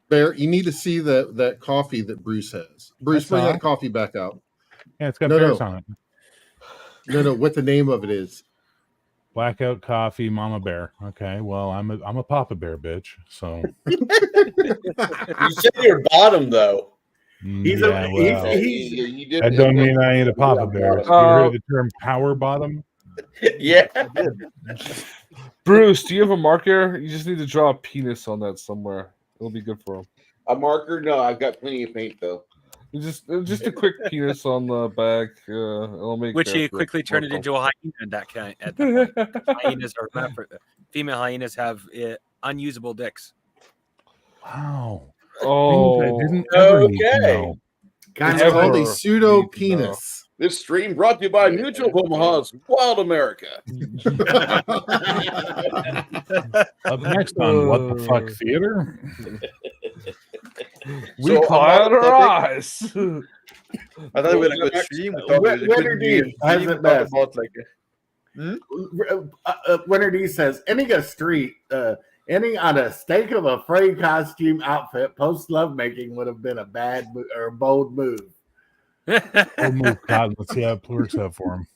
Bear, you need to see that coffee that Bruce has. Bruce, I bring saw that it. coffee back out. Yeah, it's got bears on it. No, what the name of it is. Blackout coffee, Mama Bear. Okay, well, I'm a Papa Bear bitch, so. You said your bottom though. He's that don't mean I ain't a Papa Bear. You ever heard of the term power bottom? Yeah. Bruce, do you have a marker? You just need to draw a penis on that somewhere. It'll be good for him. A marker? No, I've got plenty of paint though. Just a quick penis on the back. It'll make Which he quickly turned it into a hyena at that point. Hyenas are female hyenas have unusable dicks. Wow. Oh, I didn't ever need to know. It's called a pseudo penis. This stream brought to you by Mutual of Omaha's Wild America. Up next on What the Fuck Theater? We cloud our eyes. I thought we had a good stream. We thought we could be about like. Winter D says, ending on a stake of a furry costume outfit post lovemaking would have been a bad or bold move. Oh my God, let's see how it works out for him.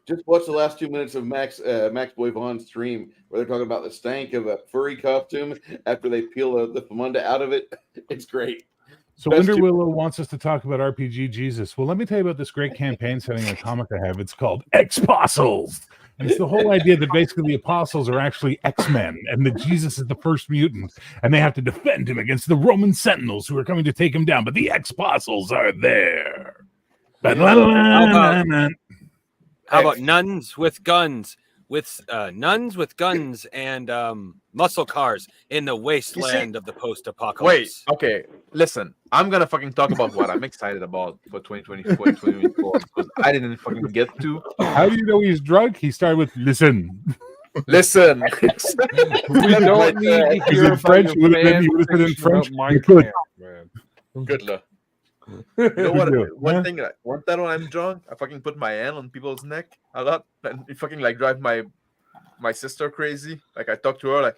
Just watch the last 2 minutes of Max Boy Vaughn's stream where they're talking about the stank of a furry costume after they peel the famunda out of it. It's great. So Winter Willow wants us to talk about RPG Jesus. Well, let me tell you about this great campaign setting in a comic I have. It's called X-Apostles. And it's the whole idea that basically the apostles are actually X-Men and that Jesus is the first mutant and they have to defend him against the Roman sentinels who are coming to take him down. But the X-Apostles are there. How about nuns with guns? Nuns with guns and muscle cars in the wasteland of the post-apocalypse. Wait, okay, listen. I'm gonna fucking talk about what I'm excited about for 2024 and 2024 because I didn't fucking get to. How do you know he's drunk? He started with listen. Listen. We don't need to hear in French. You would have said in French. Good luck. You know what? One thing, one time when I'm drunk, I fucking put my hand on people's neck a lot, and it fucking like drive my sister crazy. Like I talk to her, like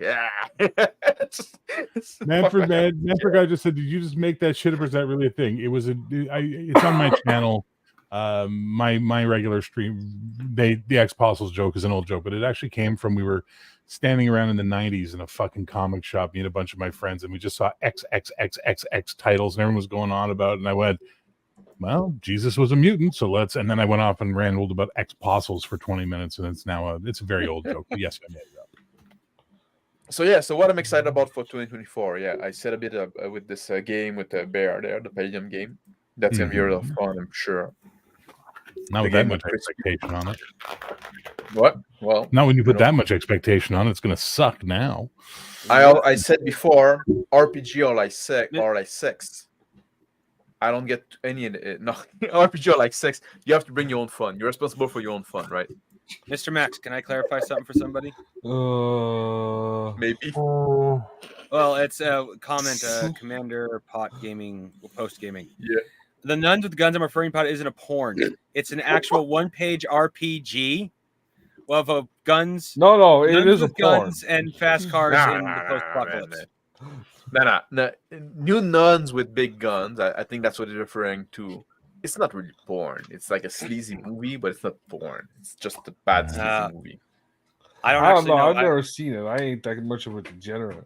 Manfred guy just said, "Did you just make that shit up, or is that really a thing?" It was it's on my channel. My regular stream. The X-Apostles joke is an old joke, but it actually came from we were standing around in the 90s in a fucking comic shop, me and a bunch of my friends, and we just saw XXXXX titles and everyone was going on about it. And I went, well, Jesus was a mutant, so let's, and then I went off and rambled about X-Apostles for 20 minutes, and it's now it's a very old joke. But yes, I made it up. So what I'm excited about for 2024, I said a bit with this game with the bear there, the Palladium game. That's gonna be a lot of fun, I'm sure. Not with that much expectation on it. What? Well, not when you put that much expectation on it. It's going to suck now. I said before, RPG are like sex. I don't get any. No, RPG are like sex. You have to bring your own fun. You're responsible for your own fun, right? Mr. Max, can I clarify something for somebody? Maybe. Well, it's a comment. Commander Pot Gaming Post Gaming. Yeah. The Nuns with Guns I'm referring to isn't a porn. It's an actual one-page RPG of guns. No, it is a porn. Guns and fast cars in the post-apocalypse. No. New nuns with big guns. I think that's what they're referring to. It's not really porn. It's like a sleazy movie, but it's not porn. It's just a bad sleazy movie. I don't know. actually know. I've never seen it. I ain't that much of a degenerate.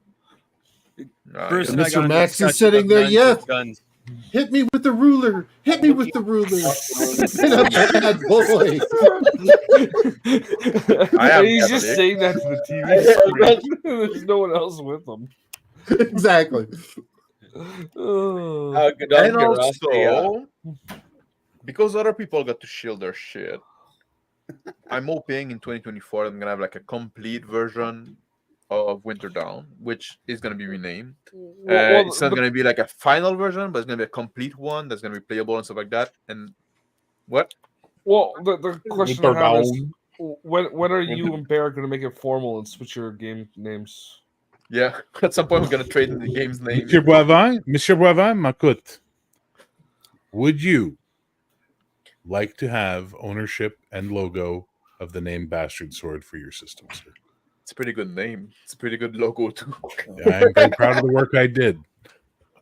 Bruce and I got Mr. into Max is discussion sitting of there. nuns Yes. with guns. Hit me with the ruler. Hit me with the ruler. And a bad boy. And he's just saying that to the TV screen. There's no one else with him. Exactly. And also, because other people got to shield their shit, I'm hoping in 2024 I'm gonna have like a complete version of WinterDarn, which is gonna be renamed. It's not gonna be like a final version, but it's gonna be a complete one that's gonna be playable and stuff like that. And what? Well, the question I have is, when are you and Bear gonna make it formal and switch your game names? Yeah, at some point we're gonna trade in the game's name. Monsieur Boivin, m'écoute. Would you like to have ownership and logo of the name Bastard Sword for your system, sir? It's a pretty good name. It's a pretty good logo too. I'm very proud of the work I did.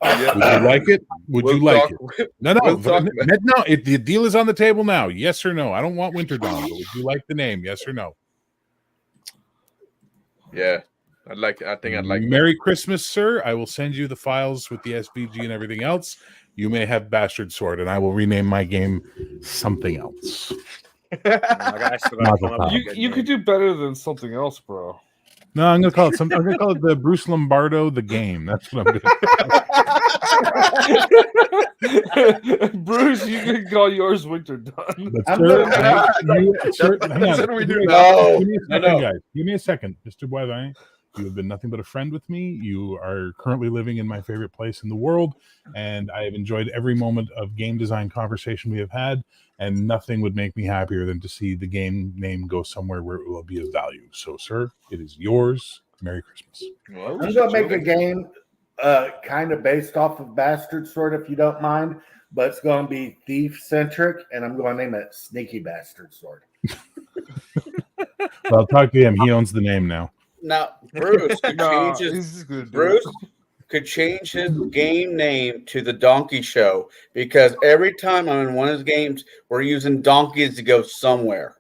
Yeah. Would you like it? Would We'll you like talk- it? No. we'll talk, man. No. The deal is on the table now. Yes or no? I don't want WinterDarn, but would you like the name? Yes or no? Yeah, I think I'd like. Merry Christmas, sir. I will send you the files with the SVG and everything else. You may have Bastard Sword, and I will rename my game something else. You could do better than something else, bro. No, I'm gonna call it I'm gonna call it the Bruce Lombardo the game. That's what I'm gonna Bruce, you can call yours WinterDarn. That's what we do now. now. Guys, give me a second, Mr. Boivin. You have been nothing but a friend with me. You are currently living in my favorite place in the world, and I have enjoyed every moment of game design conversation we have had. And nothing would make me happier than to see the game name go somewhere where it will be of value. So, sir, it is yours. Merry Christmas. I'm going to make a game kind of based off of Bastard Sword, if you don't mind, but it's going to be thief-centric, and I'm going to name it Sneaky Bastard Sword. Well, I'll talk to him. He owns the name now. Now, Bruce could change his game name to the Donkey Show, because every time I'm in one of his games, we're using donkeys to go somewhere.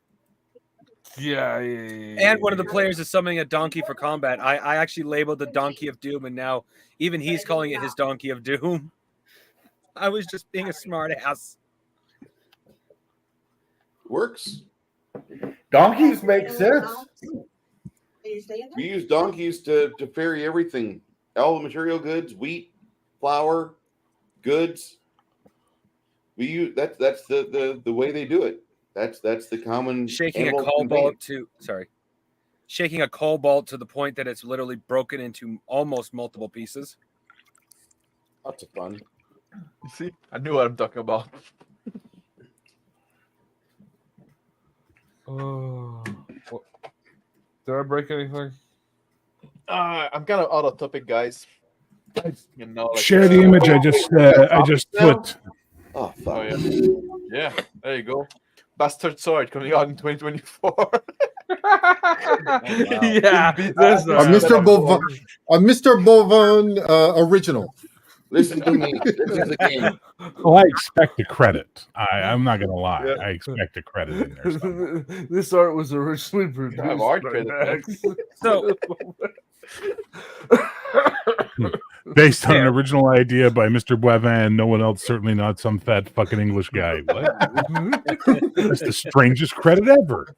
Yeah. And one of the players is summoning a donkey for combat. I actually labeled the Donkey of Doom, and now even he's calling it his Donkey of Doom. I was just being a smart ass. Works. Donkeys make sense. We use donkeys to ferry everything. All the material goods, wheat, flour, goods. We use that's the way they do it. That's the common Shaking a cobalt to the point that it's literally broken into almost multiple pieces. Lots of fun. You see, I knew what I'm talking about. Did I break anything? I'm kind of out of topic, guys. Share the image I just put. Oh, fuck. Yeah, there you go. Bastard Sword coming out in 2024. Yeah, a Mr. Bovon original. Listen to me. This is a game. Well, I expect a credit. I'm not going to lie. Yeah. I expect a credit in there somewhere. This art was originally produced by Max. So, based on an original idea by Mr. Boivin, no one else, certainly not some fat fucking English guy. What? That's the strangest credit ever.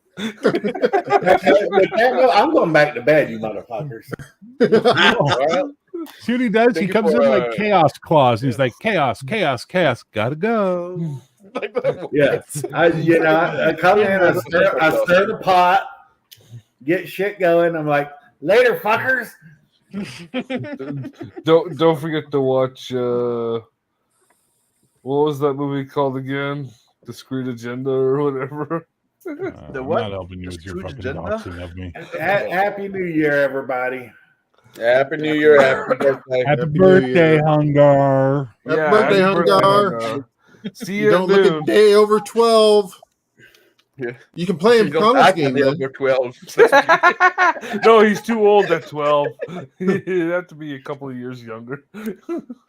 I'm going back to bed, you motherfuckers. See what he does? He comes in like chaos clause. He's like, chaos, gotta go. Yes. I come in, I stir the pot, get shit going. I'm like, later, fuckers. Don't forget to watch what was that movie called again? Discreet Agenda or whatever. I'm not helping you with your fucking doxing of me. Happy New Year, everybody. Happy New Year. Happy birthday. Happy birthday, Hungar. Happy birthday, Hungar. See you. Don't look a day over 12. Yeah. You can play him You don't promise act game like then. you're 12. No, he's too old at 12. He'd have to be a couple of years younger.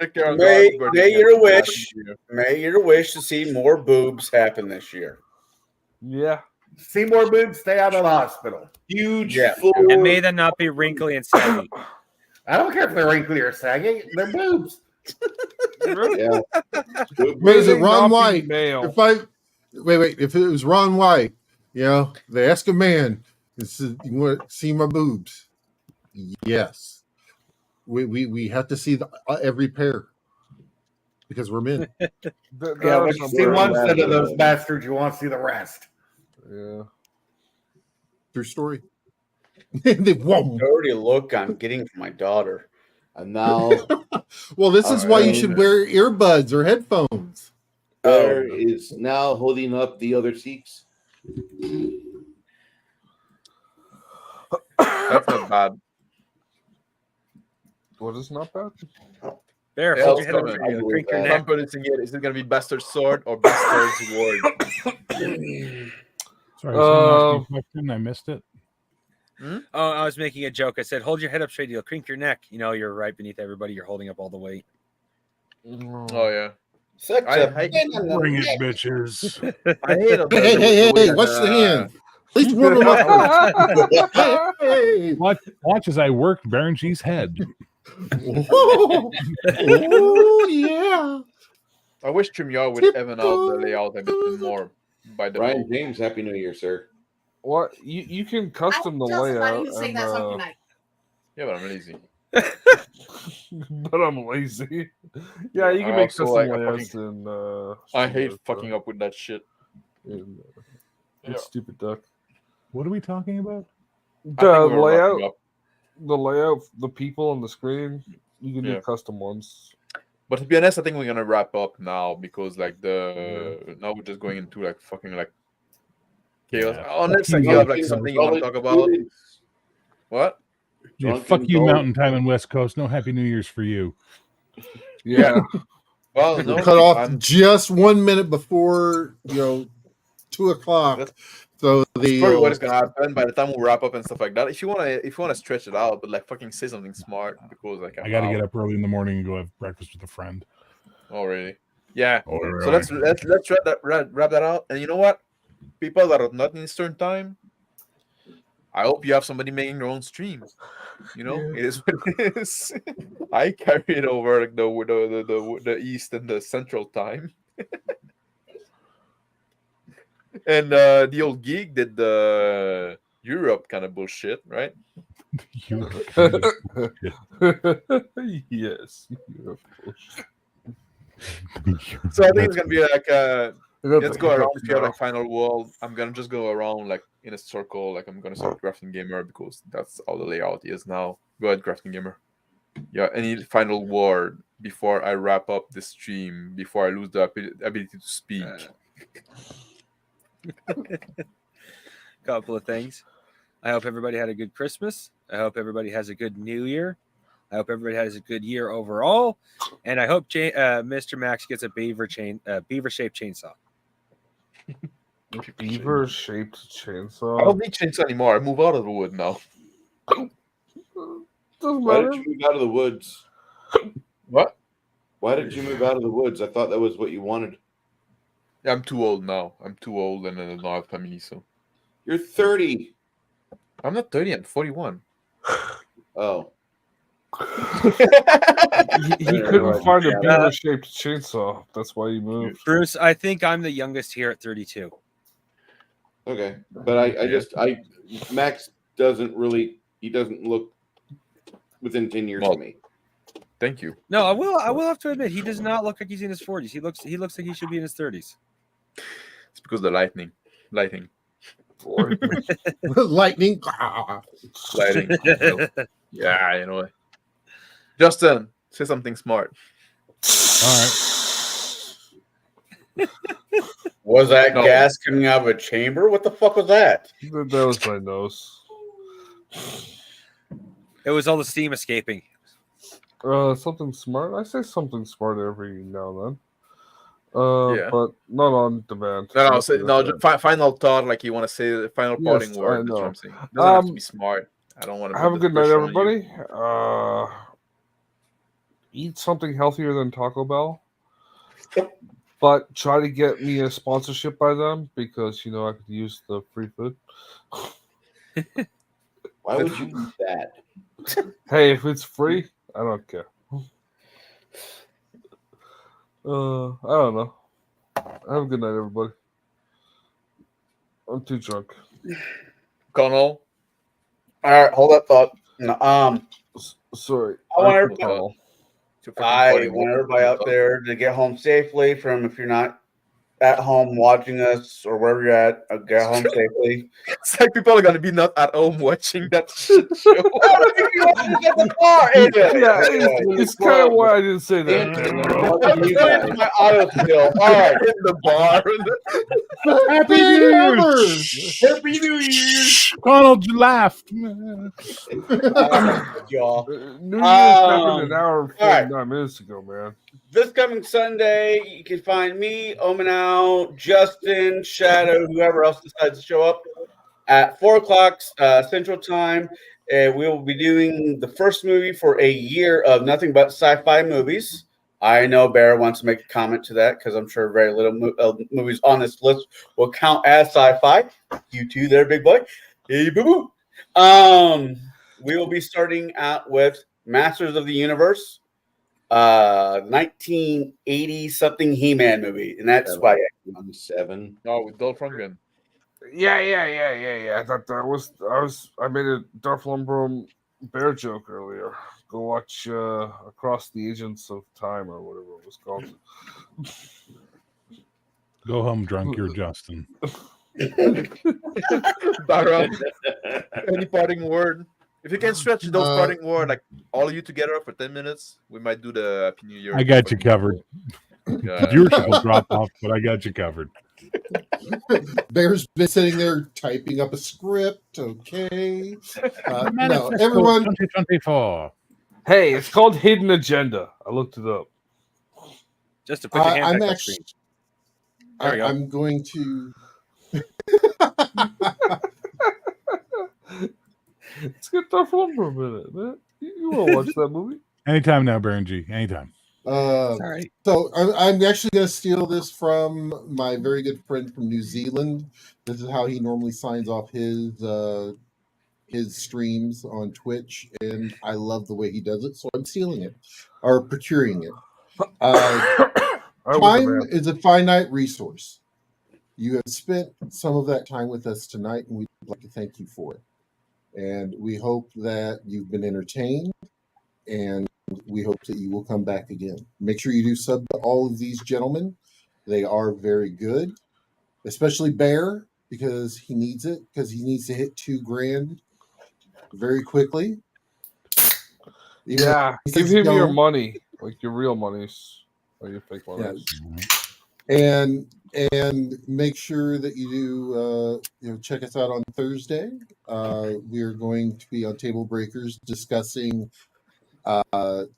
Take care of May, God, may your wish, may your wish to see more boobs happen this year. Yeah. See more boobs, stay out of the hospital. Huge Yeah. And may them not be wrinkly and saggy. I don't care if they're wrinkly or saggy. They're boobs. Yeah. What is it, Ron Not White? be male. If I wait, if it was Ron White, you know, they ask a man, "You want to see my boobs?" Yes. We have to see every pair because we're men. Yeah, when you see one set of those bastards, you want to see the rest. Yeah. True story. Whoa. Dirty look I'm getting from my daughter. And now, well, this is why you should wear earbuds or headphones. Bear is now holding up the other cheeks. That's not bad. What is not bad? Bear, Yeah, hold it's your head up coming. straight, you'll crink your neck. I'm producing it. Is it going to be Bastard's Sword or Bastard's Word? Sorry, someone asked me a question. I missed it. Oh, I was making a joke. I said, hold your head up straight, you'll crink your neck. You know, you're right beneath everybody. You're holding up all the weight. Oh, yeah. Bring it, bitches. I hate Hey, watch the hand. At least warm them up first. Hey. Watch as I work Baron G's head. Oh, yeah. I wish StreamYard would even out the layout a bit more by the Brian James, Happy New Year, sir. What you can custom the Tell somebody layout. who's sing And, that song tonight. Yeah, but I'm lazy. but I'm lazy. Yeah, you can I make also custom like- layouts in. I hate fucking up with that shit. In, Yeah. Stupid duck. What are we talking about? The we were wrapping layout, up. the layout, the people on the screen. You can Yeah. do custom ones. But to be honest, I think we're gonna wrap up now because like now we're just going into like fucking like chaos. Yeah. Unless Fuck you you, have like Mountain something you want to talk about. What? Yeah, fuck you, Mountain Time and West Coast. No Happy New Year's for you. Yeah. Well, no, Cut off I'm- just 1 minute before 2:00. So That's probably what is gonna happen by the time we wrap up and stuff like that. If you wanna stretch it out, but like fucking say something smart because like I got to get up early in the morning and go have breakfast with a friend. Oh really? Yeah. Oh, really? So let's wrap that out. And you know what? People that are not in Eastern time, I hope you have somebody making their own stream. You know, it is what it is. I carry it over like the East and the Central time. And the old geek did the Europe kind of bullshit, right? Yes. Europe bullshit. So I think it's gonna be like let's like go around. hiccups If you have now. like final world, I'm gonna just go around like in a circle. Like I'm gonna start Crafting Gamer because that's how the layout is now. Go ahead, Crafting Gamer. Yeah, any final word before I wrap up the stream, before I lose the ability to speak? Couple of things. I hope everybody had a good Christmas. I hope everybody has a good New Year. I hope everybody has a good year overall, and I hope Mr. Max gets a beaver-shaped chainsaw. Beaver-shaped chainsaw. I don't need chainsaw anymore. I move out of the wood now. Doesn't Why matter. did you move out of the woods? What? Why did you move out of the woods? I thought that was what you wanted. Yeah, I'm too old now. I'm too old and I don't have family, so. You're 30. I'm not 30, I'm 41. Oh. He couldn't find a beaver-shaped chainsaw. That's why he moved. Bruce, I think I'm the youngest here at 32. Okay. But Max doesn't look within 10 years of me. Thank you. No, I will have to admit he does not look like he's in his 40s. He looks like he should be in his 30s. It's because of the lighting. Lightning. Lighting. Yeah, you know. Justin, say something smart. All right. Was that gas coming out of a chamber? What the fuck was that? That was my nose. It was all the steam escaping. Something smart. I say something smart every now and Yeah. But not on demand. No, Let's leave it at that. final thought, like you want to say the final parting Yes, I word. That's what know. I'm saying. It doesn't have to be smart. I don't want to Have put a the good night, pressure on you. everybody. Eat something healthier than Taco Bell, but try to get me a sponsorship by them because I could use the free food. Why would you eat that? Hey, if it's free, I don't care. I don't know. Have a good night, everybody. I'm too drunk. Connell. All right, hold that thought. Sorry. I want Connell. everybody out there to get home safely from if you're not at home watching us or wherever you're at, get home safely. It's like people are gonna be not at home watching that shit show. It's kind of why I didn't say that. I'm my auto skill. All right, in the bar. Happy New Year! Happy New Year! Donald, you laughed. Y'all. New Year's happened an hour and all right. 49 minutes ago, man. This coming Sunday, you can find me, Omanow, Justin, Shadow, whoever else decides to show up at 4 o'clock Central Time. We will be doing the first movie for a year of nothing but sci-fi movies. I know Bear wants to make a comment to that because I'm sure very little movies on this list will count as sci-fi. You too there, big boy. Hey, boo-boo. We will be starting out with Masters of the Universe. 1980 something He-Man movie, and that's why I'm 7. Oh, with Dolph Lundgren. Yeah. I thought I made a Dolph Lundgren bear joke earlier. Go watch Across the Agents of Time or whatever it was called. Go home drunk, you're Justin. Baron, any parting word? If you can stretch those parting word, like all of you together for 10 minutes, we might do the Happy New Year. I got you covered. Viewership will drop off, but I got you covered. Bear's been sitting there typing up a script. Okay. No, everyone. 2024. Hey, it's called Hidden Agenda. I looked it up. Just to put your hand I'm back on actually. screen. There we go. I'm going to. Let's get Dolph Lundgren a minute, man. You want to watch that movie? Anytime now, Baron G. Anytime. Sorry. So I'm actually going to steal this from my very good friend from New Zealand. This is how he normally signs off his streams on Twitch, and I love the way he does it, so I'm stealing it or procuring it. Time is a finite resource. You have spent some of that time with us tonight, and we'd like to thank you for it. And we hope that you've been entertained, and we hope that you will come back again. Make sure you do sub to all of these gentlemen. They are very good, especially Bear, because he needs it, because he needs to hit $2,000 very quickly. Yeah, give him your money, like your real monies, or your fake monies. Yeah. And make sure that you do check us out on Thursday. We are going to be on Table Breakers discussing the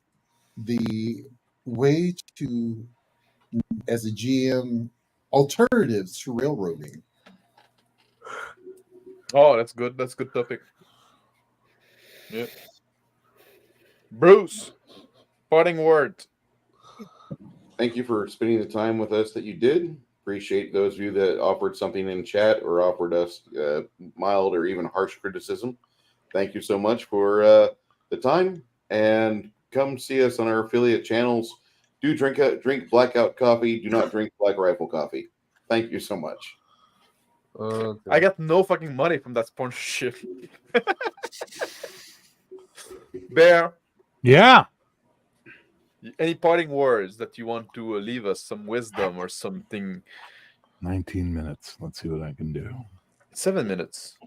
way to, as a GM, alternatives to railroading. Oh, that's good. That's a good topic. Yeah. Bruce, parting word. Thank you for spending the time with us that you did. Appreciate those of you that offered something in chat or offered us mild or even harsh criticism. Thank you so much for the time, and come see us on our affiliate channels. Do drink Blackout coffee. Do not drink Black Rifle coffee. Thank you so much. I got no fucking money from that sponsorship. Bear. Yeah. Any parting words that you want to leave us? Some wisdom or something? 19 minutes. Let's see what I can do. 7 minutes.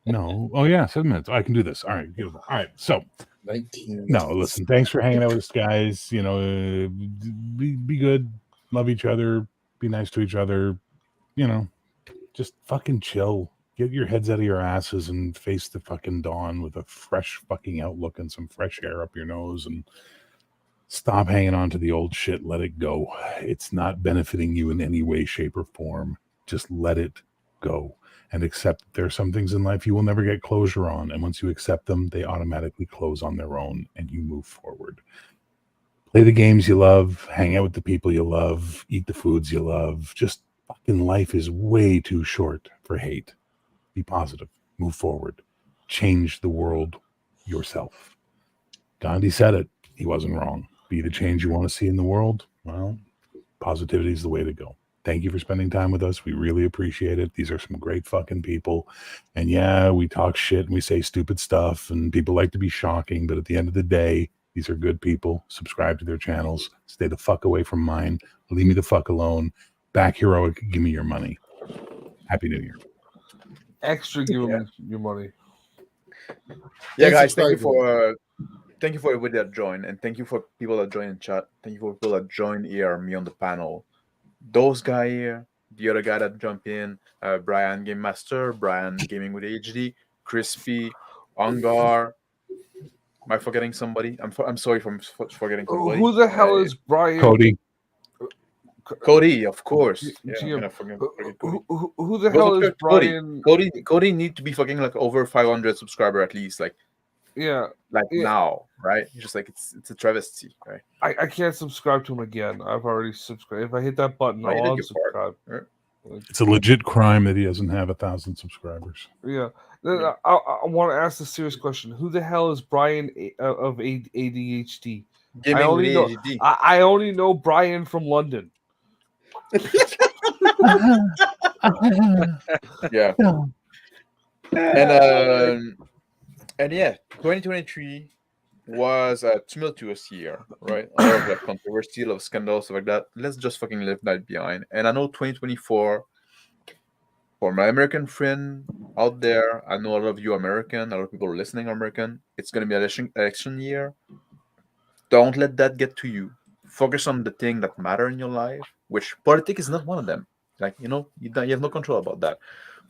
No. Oh, yeah, 7 minutes. I can do this. All right. Beautiful. All right. So, 19 no, listen, thanks for hanging out with us, guys. You know, be good. Love each other. Be nice to each other. You know, just fucking chill. Get your heads out of your asses and face the fucking dawn with a fresh fucking outlook and some fresh air up your nose and Stop hanging on to the old shit. Let it go. It's not benefiting you in any way, shape, or form. Just let it go and accept that there are some things in life you will never get closure on. And once you accept them, they automatically close on their own and you move forward. Play the games you love, hang out with the people you love, eat the foods you love. Just fucking life is way too short for hate. Be positive, move forward, change the world yourself. Gandhi said it. He wasn't wrong. Be the change you want to see in the world. Well, positivity is the way to go. Thank you for spending time with us. We really appreciate it. These are some great fucking people. And yeah, we talk shit and we say stupid stuff and people like to be shocking. But at the end of the day, these are good people. Subscribe to their channels. Stay the fuck away from mine. Leave me the fuck alone. Back Heroic, give me your money. Happy New Year. Extra give them your money. Yeah, guys, thank you for everybody that joined, and thank you for people that joined in chat. Thank you for people that joined here, me on the panel. Those guys here, the other guy that jumped in, Brian Game Master, Brian Gaming with HD, Crispy, Ongar. Am I forgetting somebody? I'm sorry for forgetting somebody. Who the hell is Brian? Cody. Cody, of course. Yeah, GM. I'm gonna forget Cody. Who the hell is Brian? Cody need to be fucking like over 500 subscriber at least, like now, right? It's just like it's a travesty, right? I can't subscribe to him again. I've already subscribed. If I hit that button, I'll unsubscribe. It's a legit crime that he doesn't have 1,000 subscribers. Yeah. I want to ask a serious question. Who the hell is Brian of ADHD? I only know Brian from London. Yeah. And yeah, 2023 was a tumultuous year, right? A lot of like controversy, a lot of scandals, stuff like that. Let's just fucking leave that behind. And I know 2024, for my American friend out there, I know a lot of you American, a lot of people listening are American. It's gonna be election year. Don't let that get to you. Focus on the thing that matter in your life, which politics is not one of them. Like, you have no control about that.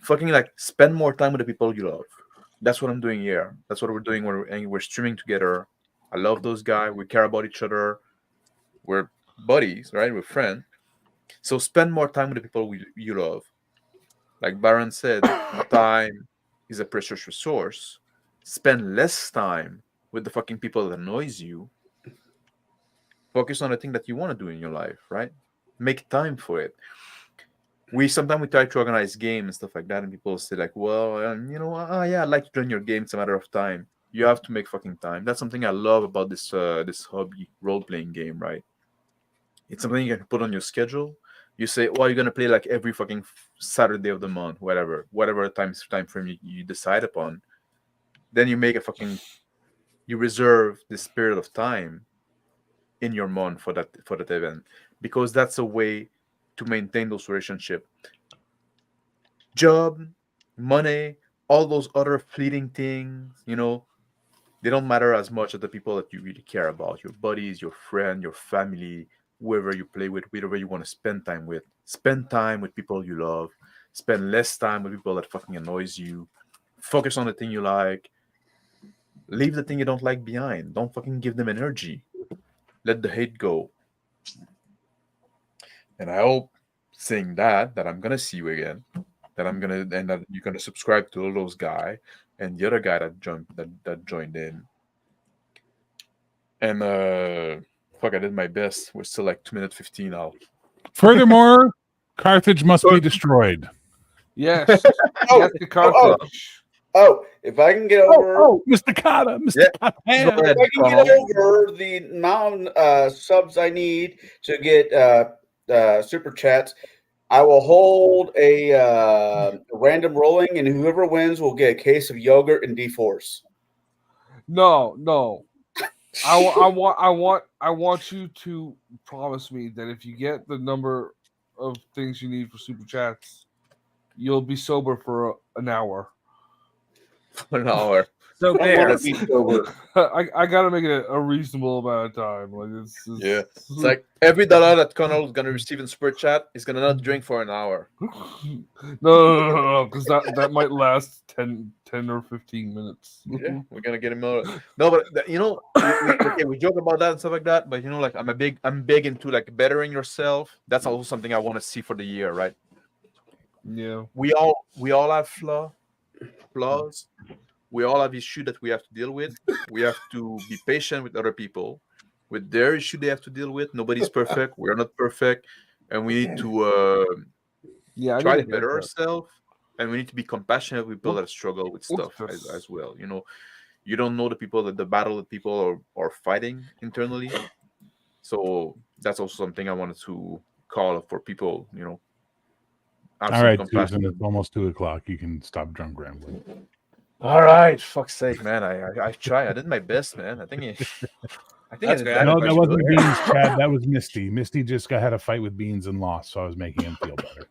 Fucking like spend more time with the people you love. That's what I'm doing here. That's what we're doing when we're streaming together. I love those guys. We care about each other. We're buddies, right? We're friends. So spend more time with the people you love. Like Baron said, time is a precious resource. Spend less time with the fucking people that annoys you. Focus on the thing that you want to do in your life, right? Make time for it. Sometimes we try to organize games and stuff like that, and people say like, well, yeah, I'd like to join your game. It's a matter of time. You have to make fucking time. That's something I love about this hobby, role-playing game, right? It's something you can put on your schedule. You say, well, you're gonna play like every fucking Saturday of the month, whatever time frame you decide upon. Then you make you reserve this period of time in your month for that event, because that's a way to maintain those relationships. Job, money, all those other fleeting things, they don't matter as much as the people that you really care about, your buddies, your friend, your family, whoever you play with, whoever you want to spend time with. Spend time with people you love. Spend less time with people that fucking annoys you. Focus on the thing you like. Leave the thing you don't like behind. Don't fucking give them energy. Let the hate go. And I hope, saying that I'm gonna see you again, that you're gonna subscribe to all those guys and the other guy that joined in. And I did my best. We're still like 2 minutes 15 out. Furthermore, Carthage must be destroyed. Yes. Yes, the Carthage. If I can get over, Mr. Kata, if I can get over the amount subs I need to get super chats, I will hold a random rolling, and whoever wins will get a case of yogurt and D-Force. No. I want you to promise me that if you get the number of things you need for super chats, you'll be sober for an hour. An hour. So Bear, I gotta make it a reasonable amount of time. Like it's It's like every dollar that Connell is gonna receive in Super Chat is gonna not drink for an hour. No, because that might last 10 or 15 minutes. Yeah, we're gonna get him out. No, but we joke about that and stuff like that. But like I'm big into like bettering yourself. That's also something I want to see for the year, right? Yeah. We all have flaws. We all have issues that we have to deal with. We have to be patient with other people, with their issue they have to deal with. Nobody's perfect. We're not perfect, and we need to try to better ourselves. And we need to be compassionate with people that struggle with stuff as well. You don't know the battle that people are fighting internally. So that's also something I wanted to call for people. Have All some right, compassion. Susan, it's almost 2:00. You can stop drunk rambling. All right, fuck's sake, man. I tried. I did my best, man. I think That's I did good. No, that wasn't good. Beans, Chad. That was Misty. Misty just had a fight with Beans and lost, so I was making him feel better.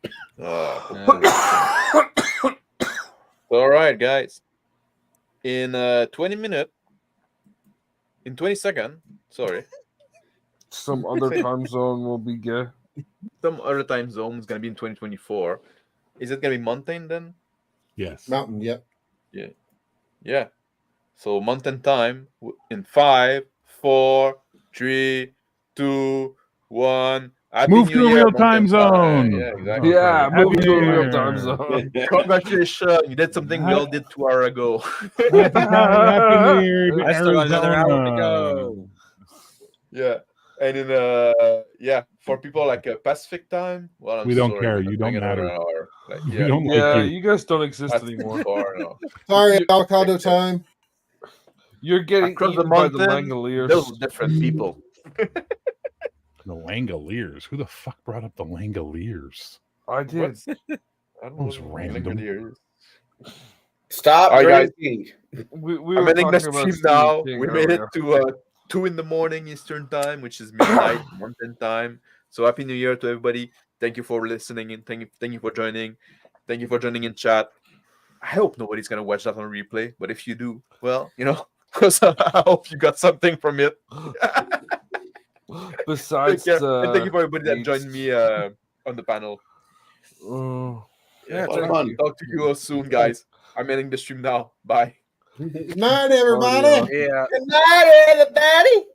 All right, guys. In 20 minutes, in 20 seconds, sorry. Some other time zone will be good. Some other time zone is gonna be in 2024. Is it gonna be mountain then? Yes. Mountain, yep. Yeah. So mountain time in 5, 4, 3, 2, 1. Happy Move New to a Year, real mountain time zone. Yeah, exactly. Yeah, Happy moving to a New real Year. time zone. Congratulations! You did something we all did 2 hours ago. Happy New Year to I still got another hour to Arizona. go. Yeah, and in for people like Pacific time, well, I'm We don't sorry, care. we're not You don't doing another matter. hour. Like, We don't like you. You guys don't exist That's anymore. far enough. Sorry, avocado time. You're getting Across the eaten by the mountain, Langoliers. those different people. The Langoliers. Who the fuck brought up the Langoliers? I did. I don't know. That was random. Stop All right, drinking. We I'm were ending the talking about stream Stephen now. King We made it earlier. to 2 in the morning Eastern time, which is midnight mountain time. So happy New Year to everybody. Thank you for listening and thank you for joining. Thank you for joining in chat. I hope nobody's gonna watch that on replay, but if you do, well, I hope you got something from it. Besides, and thank you for everybody that joined me on the panel. Yeah, Fun. Talk to you all soon, guys. I'm ending the stream now. Bye. Good night, everybody. Yeah. Good night, everybody.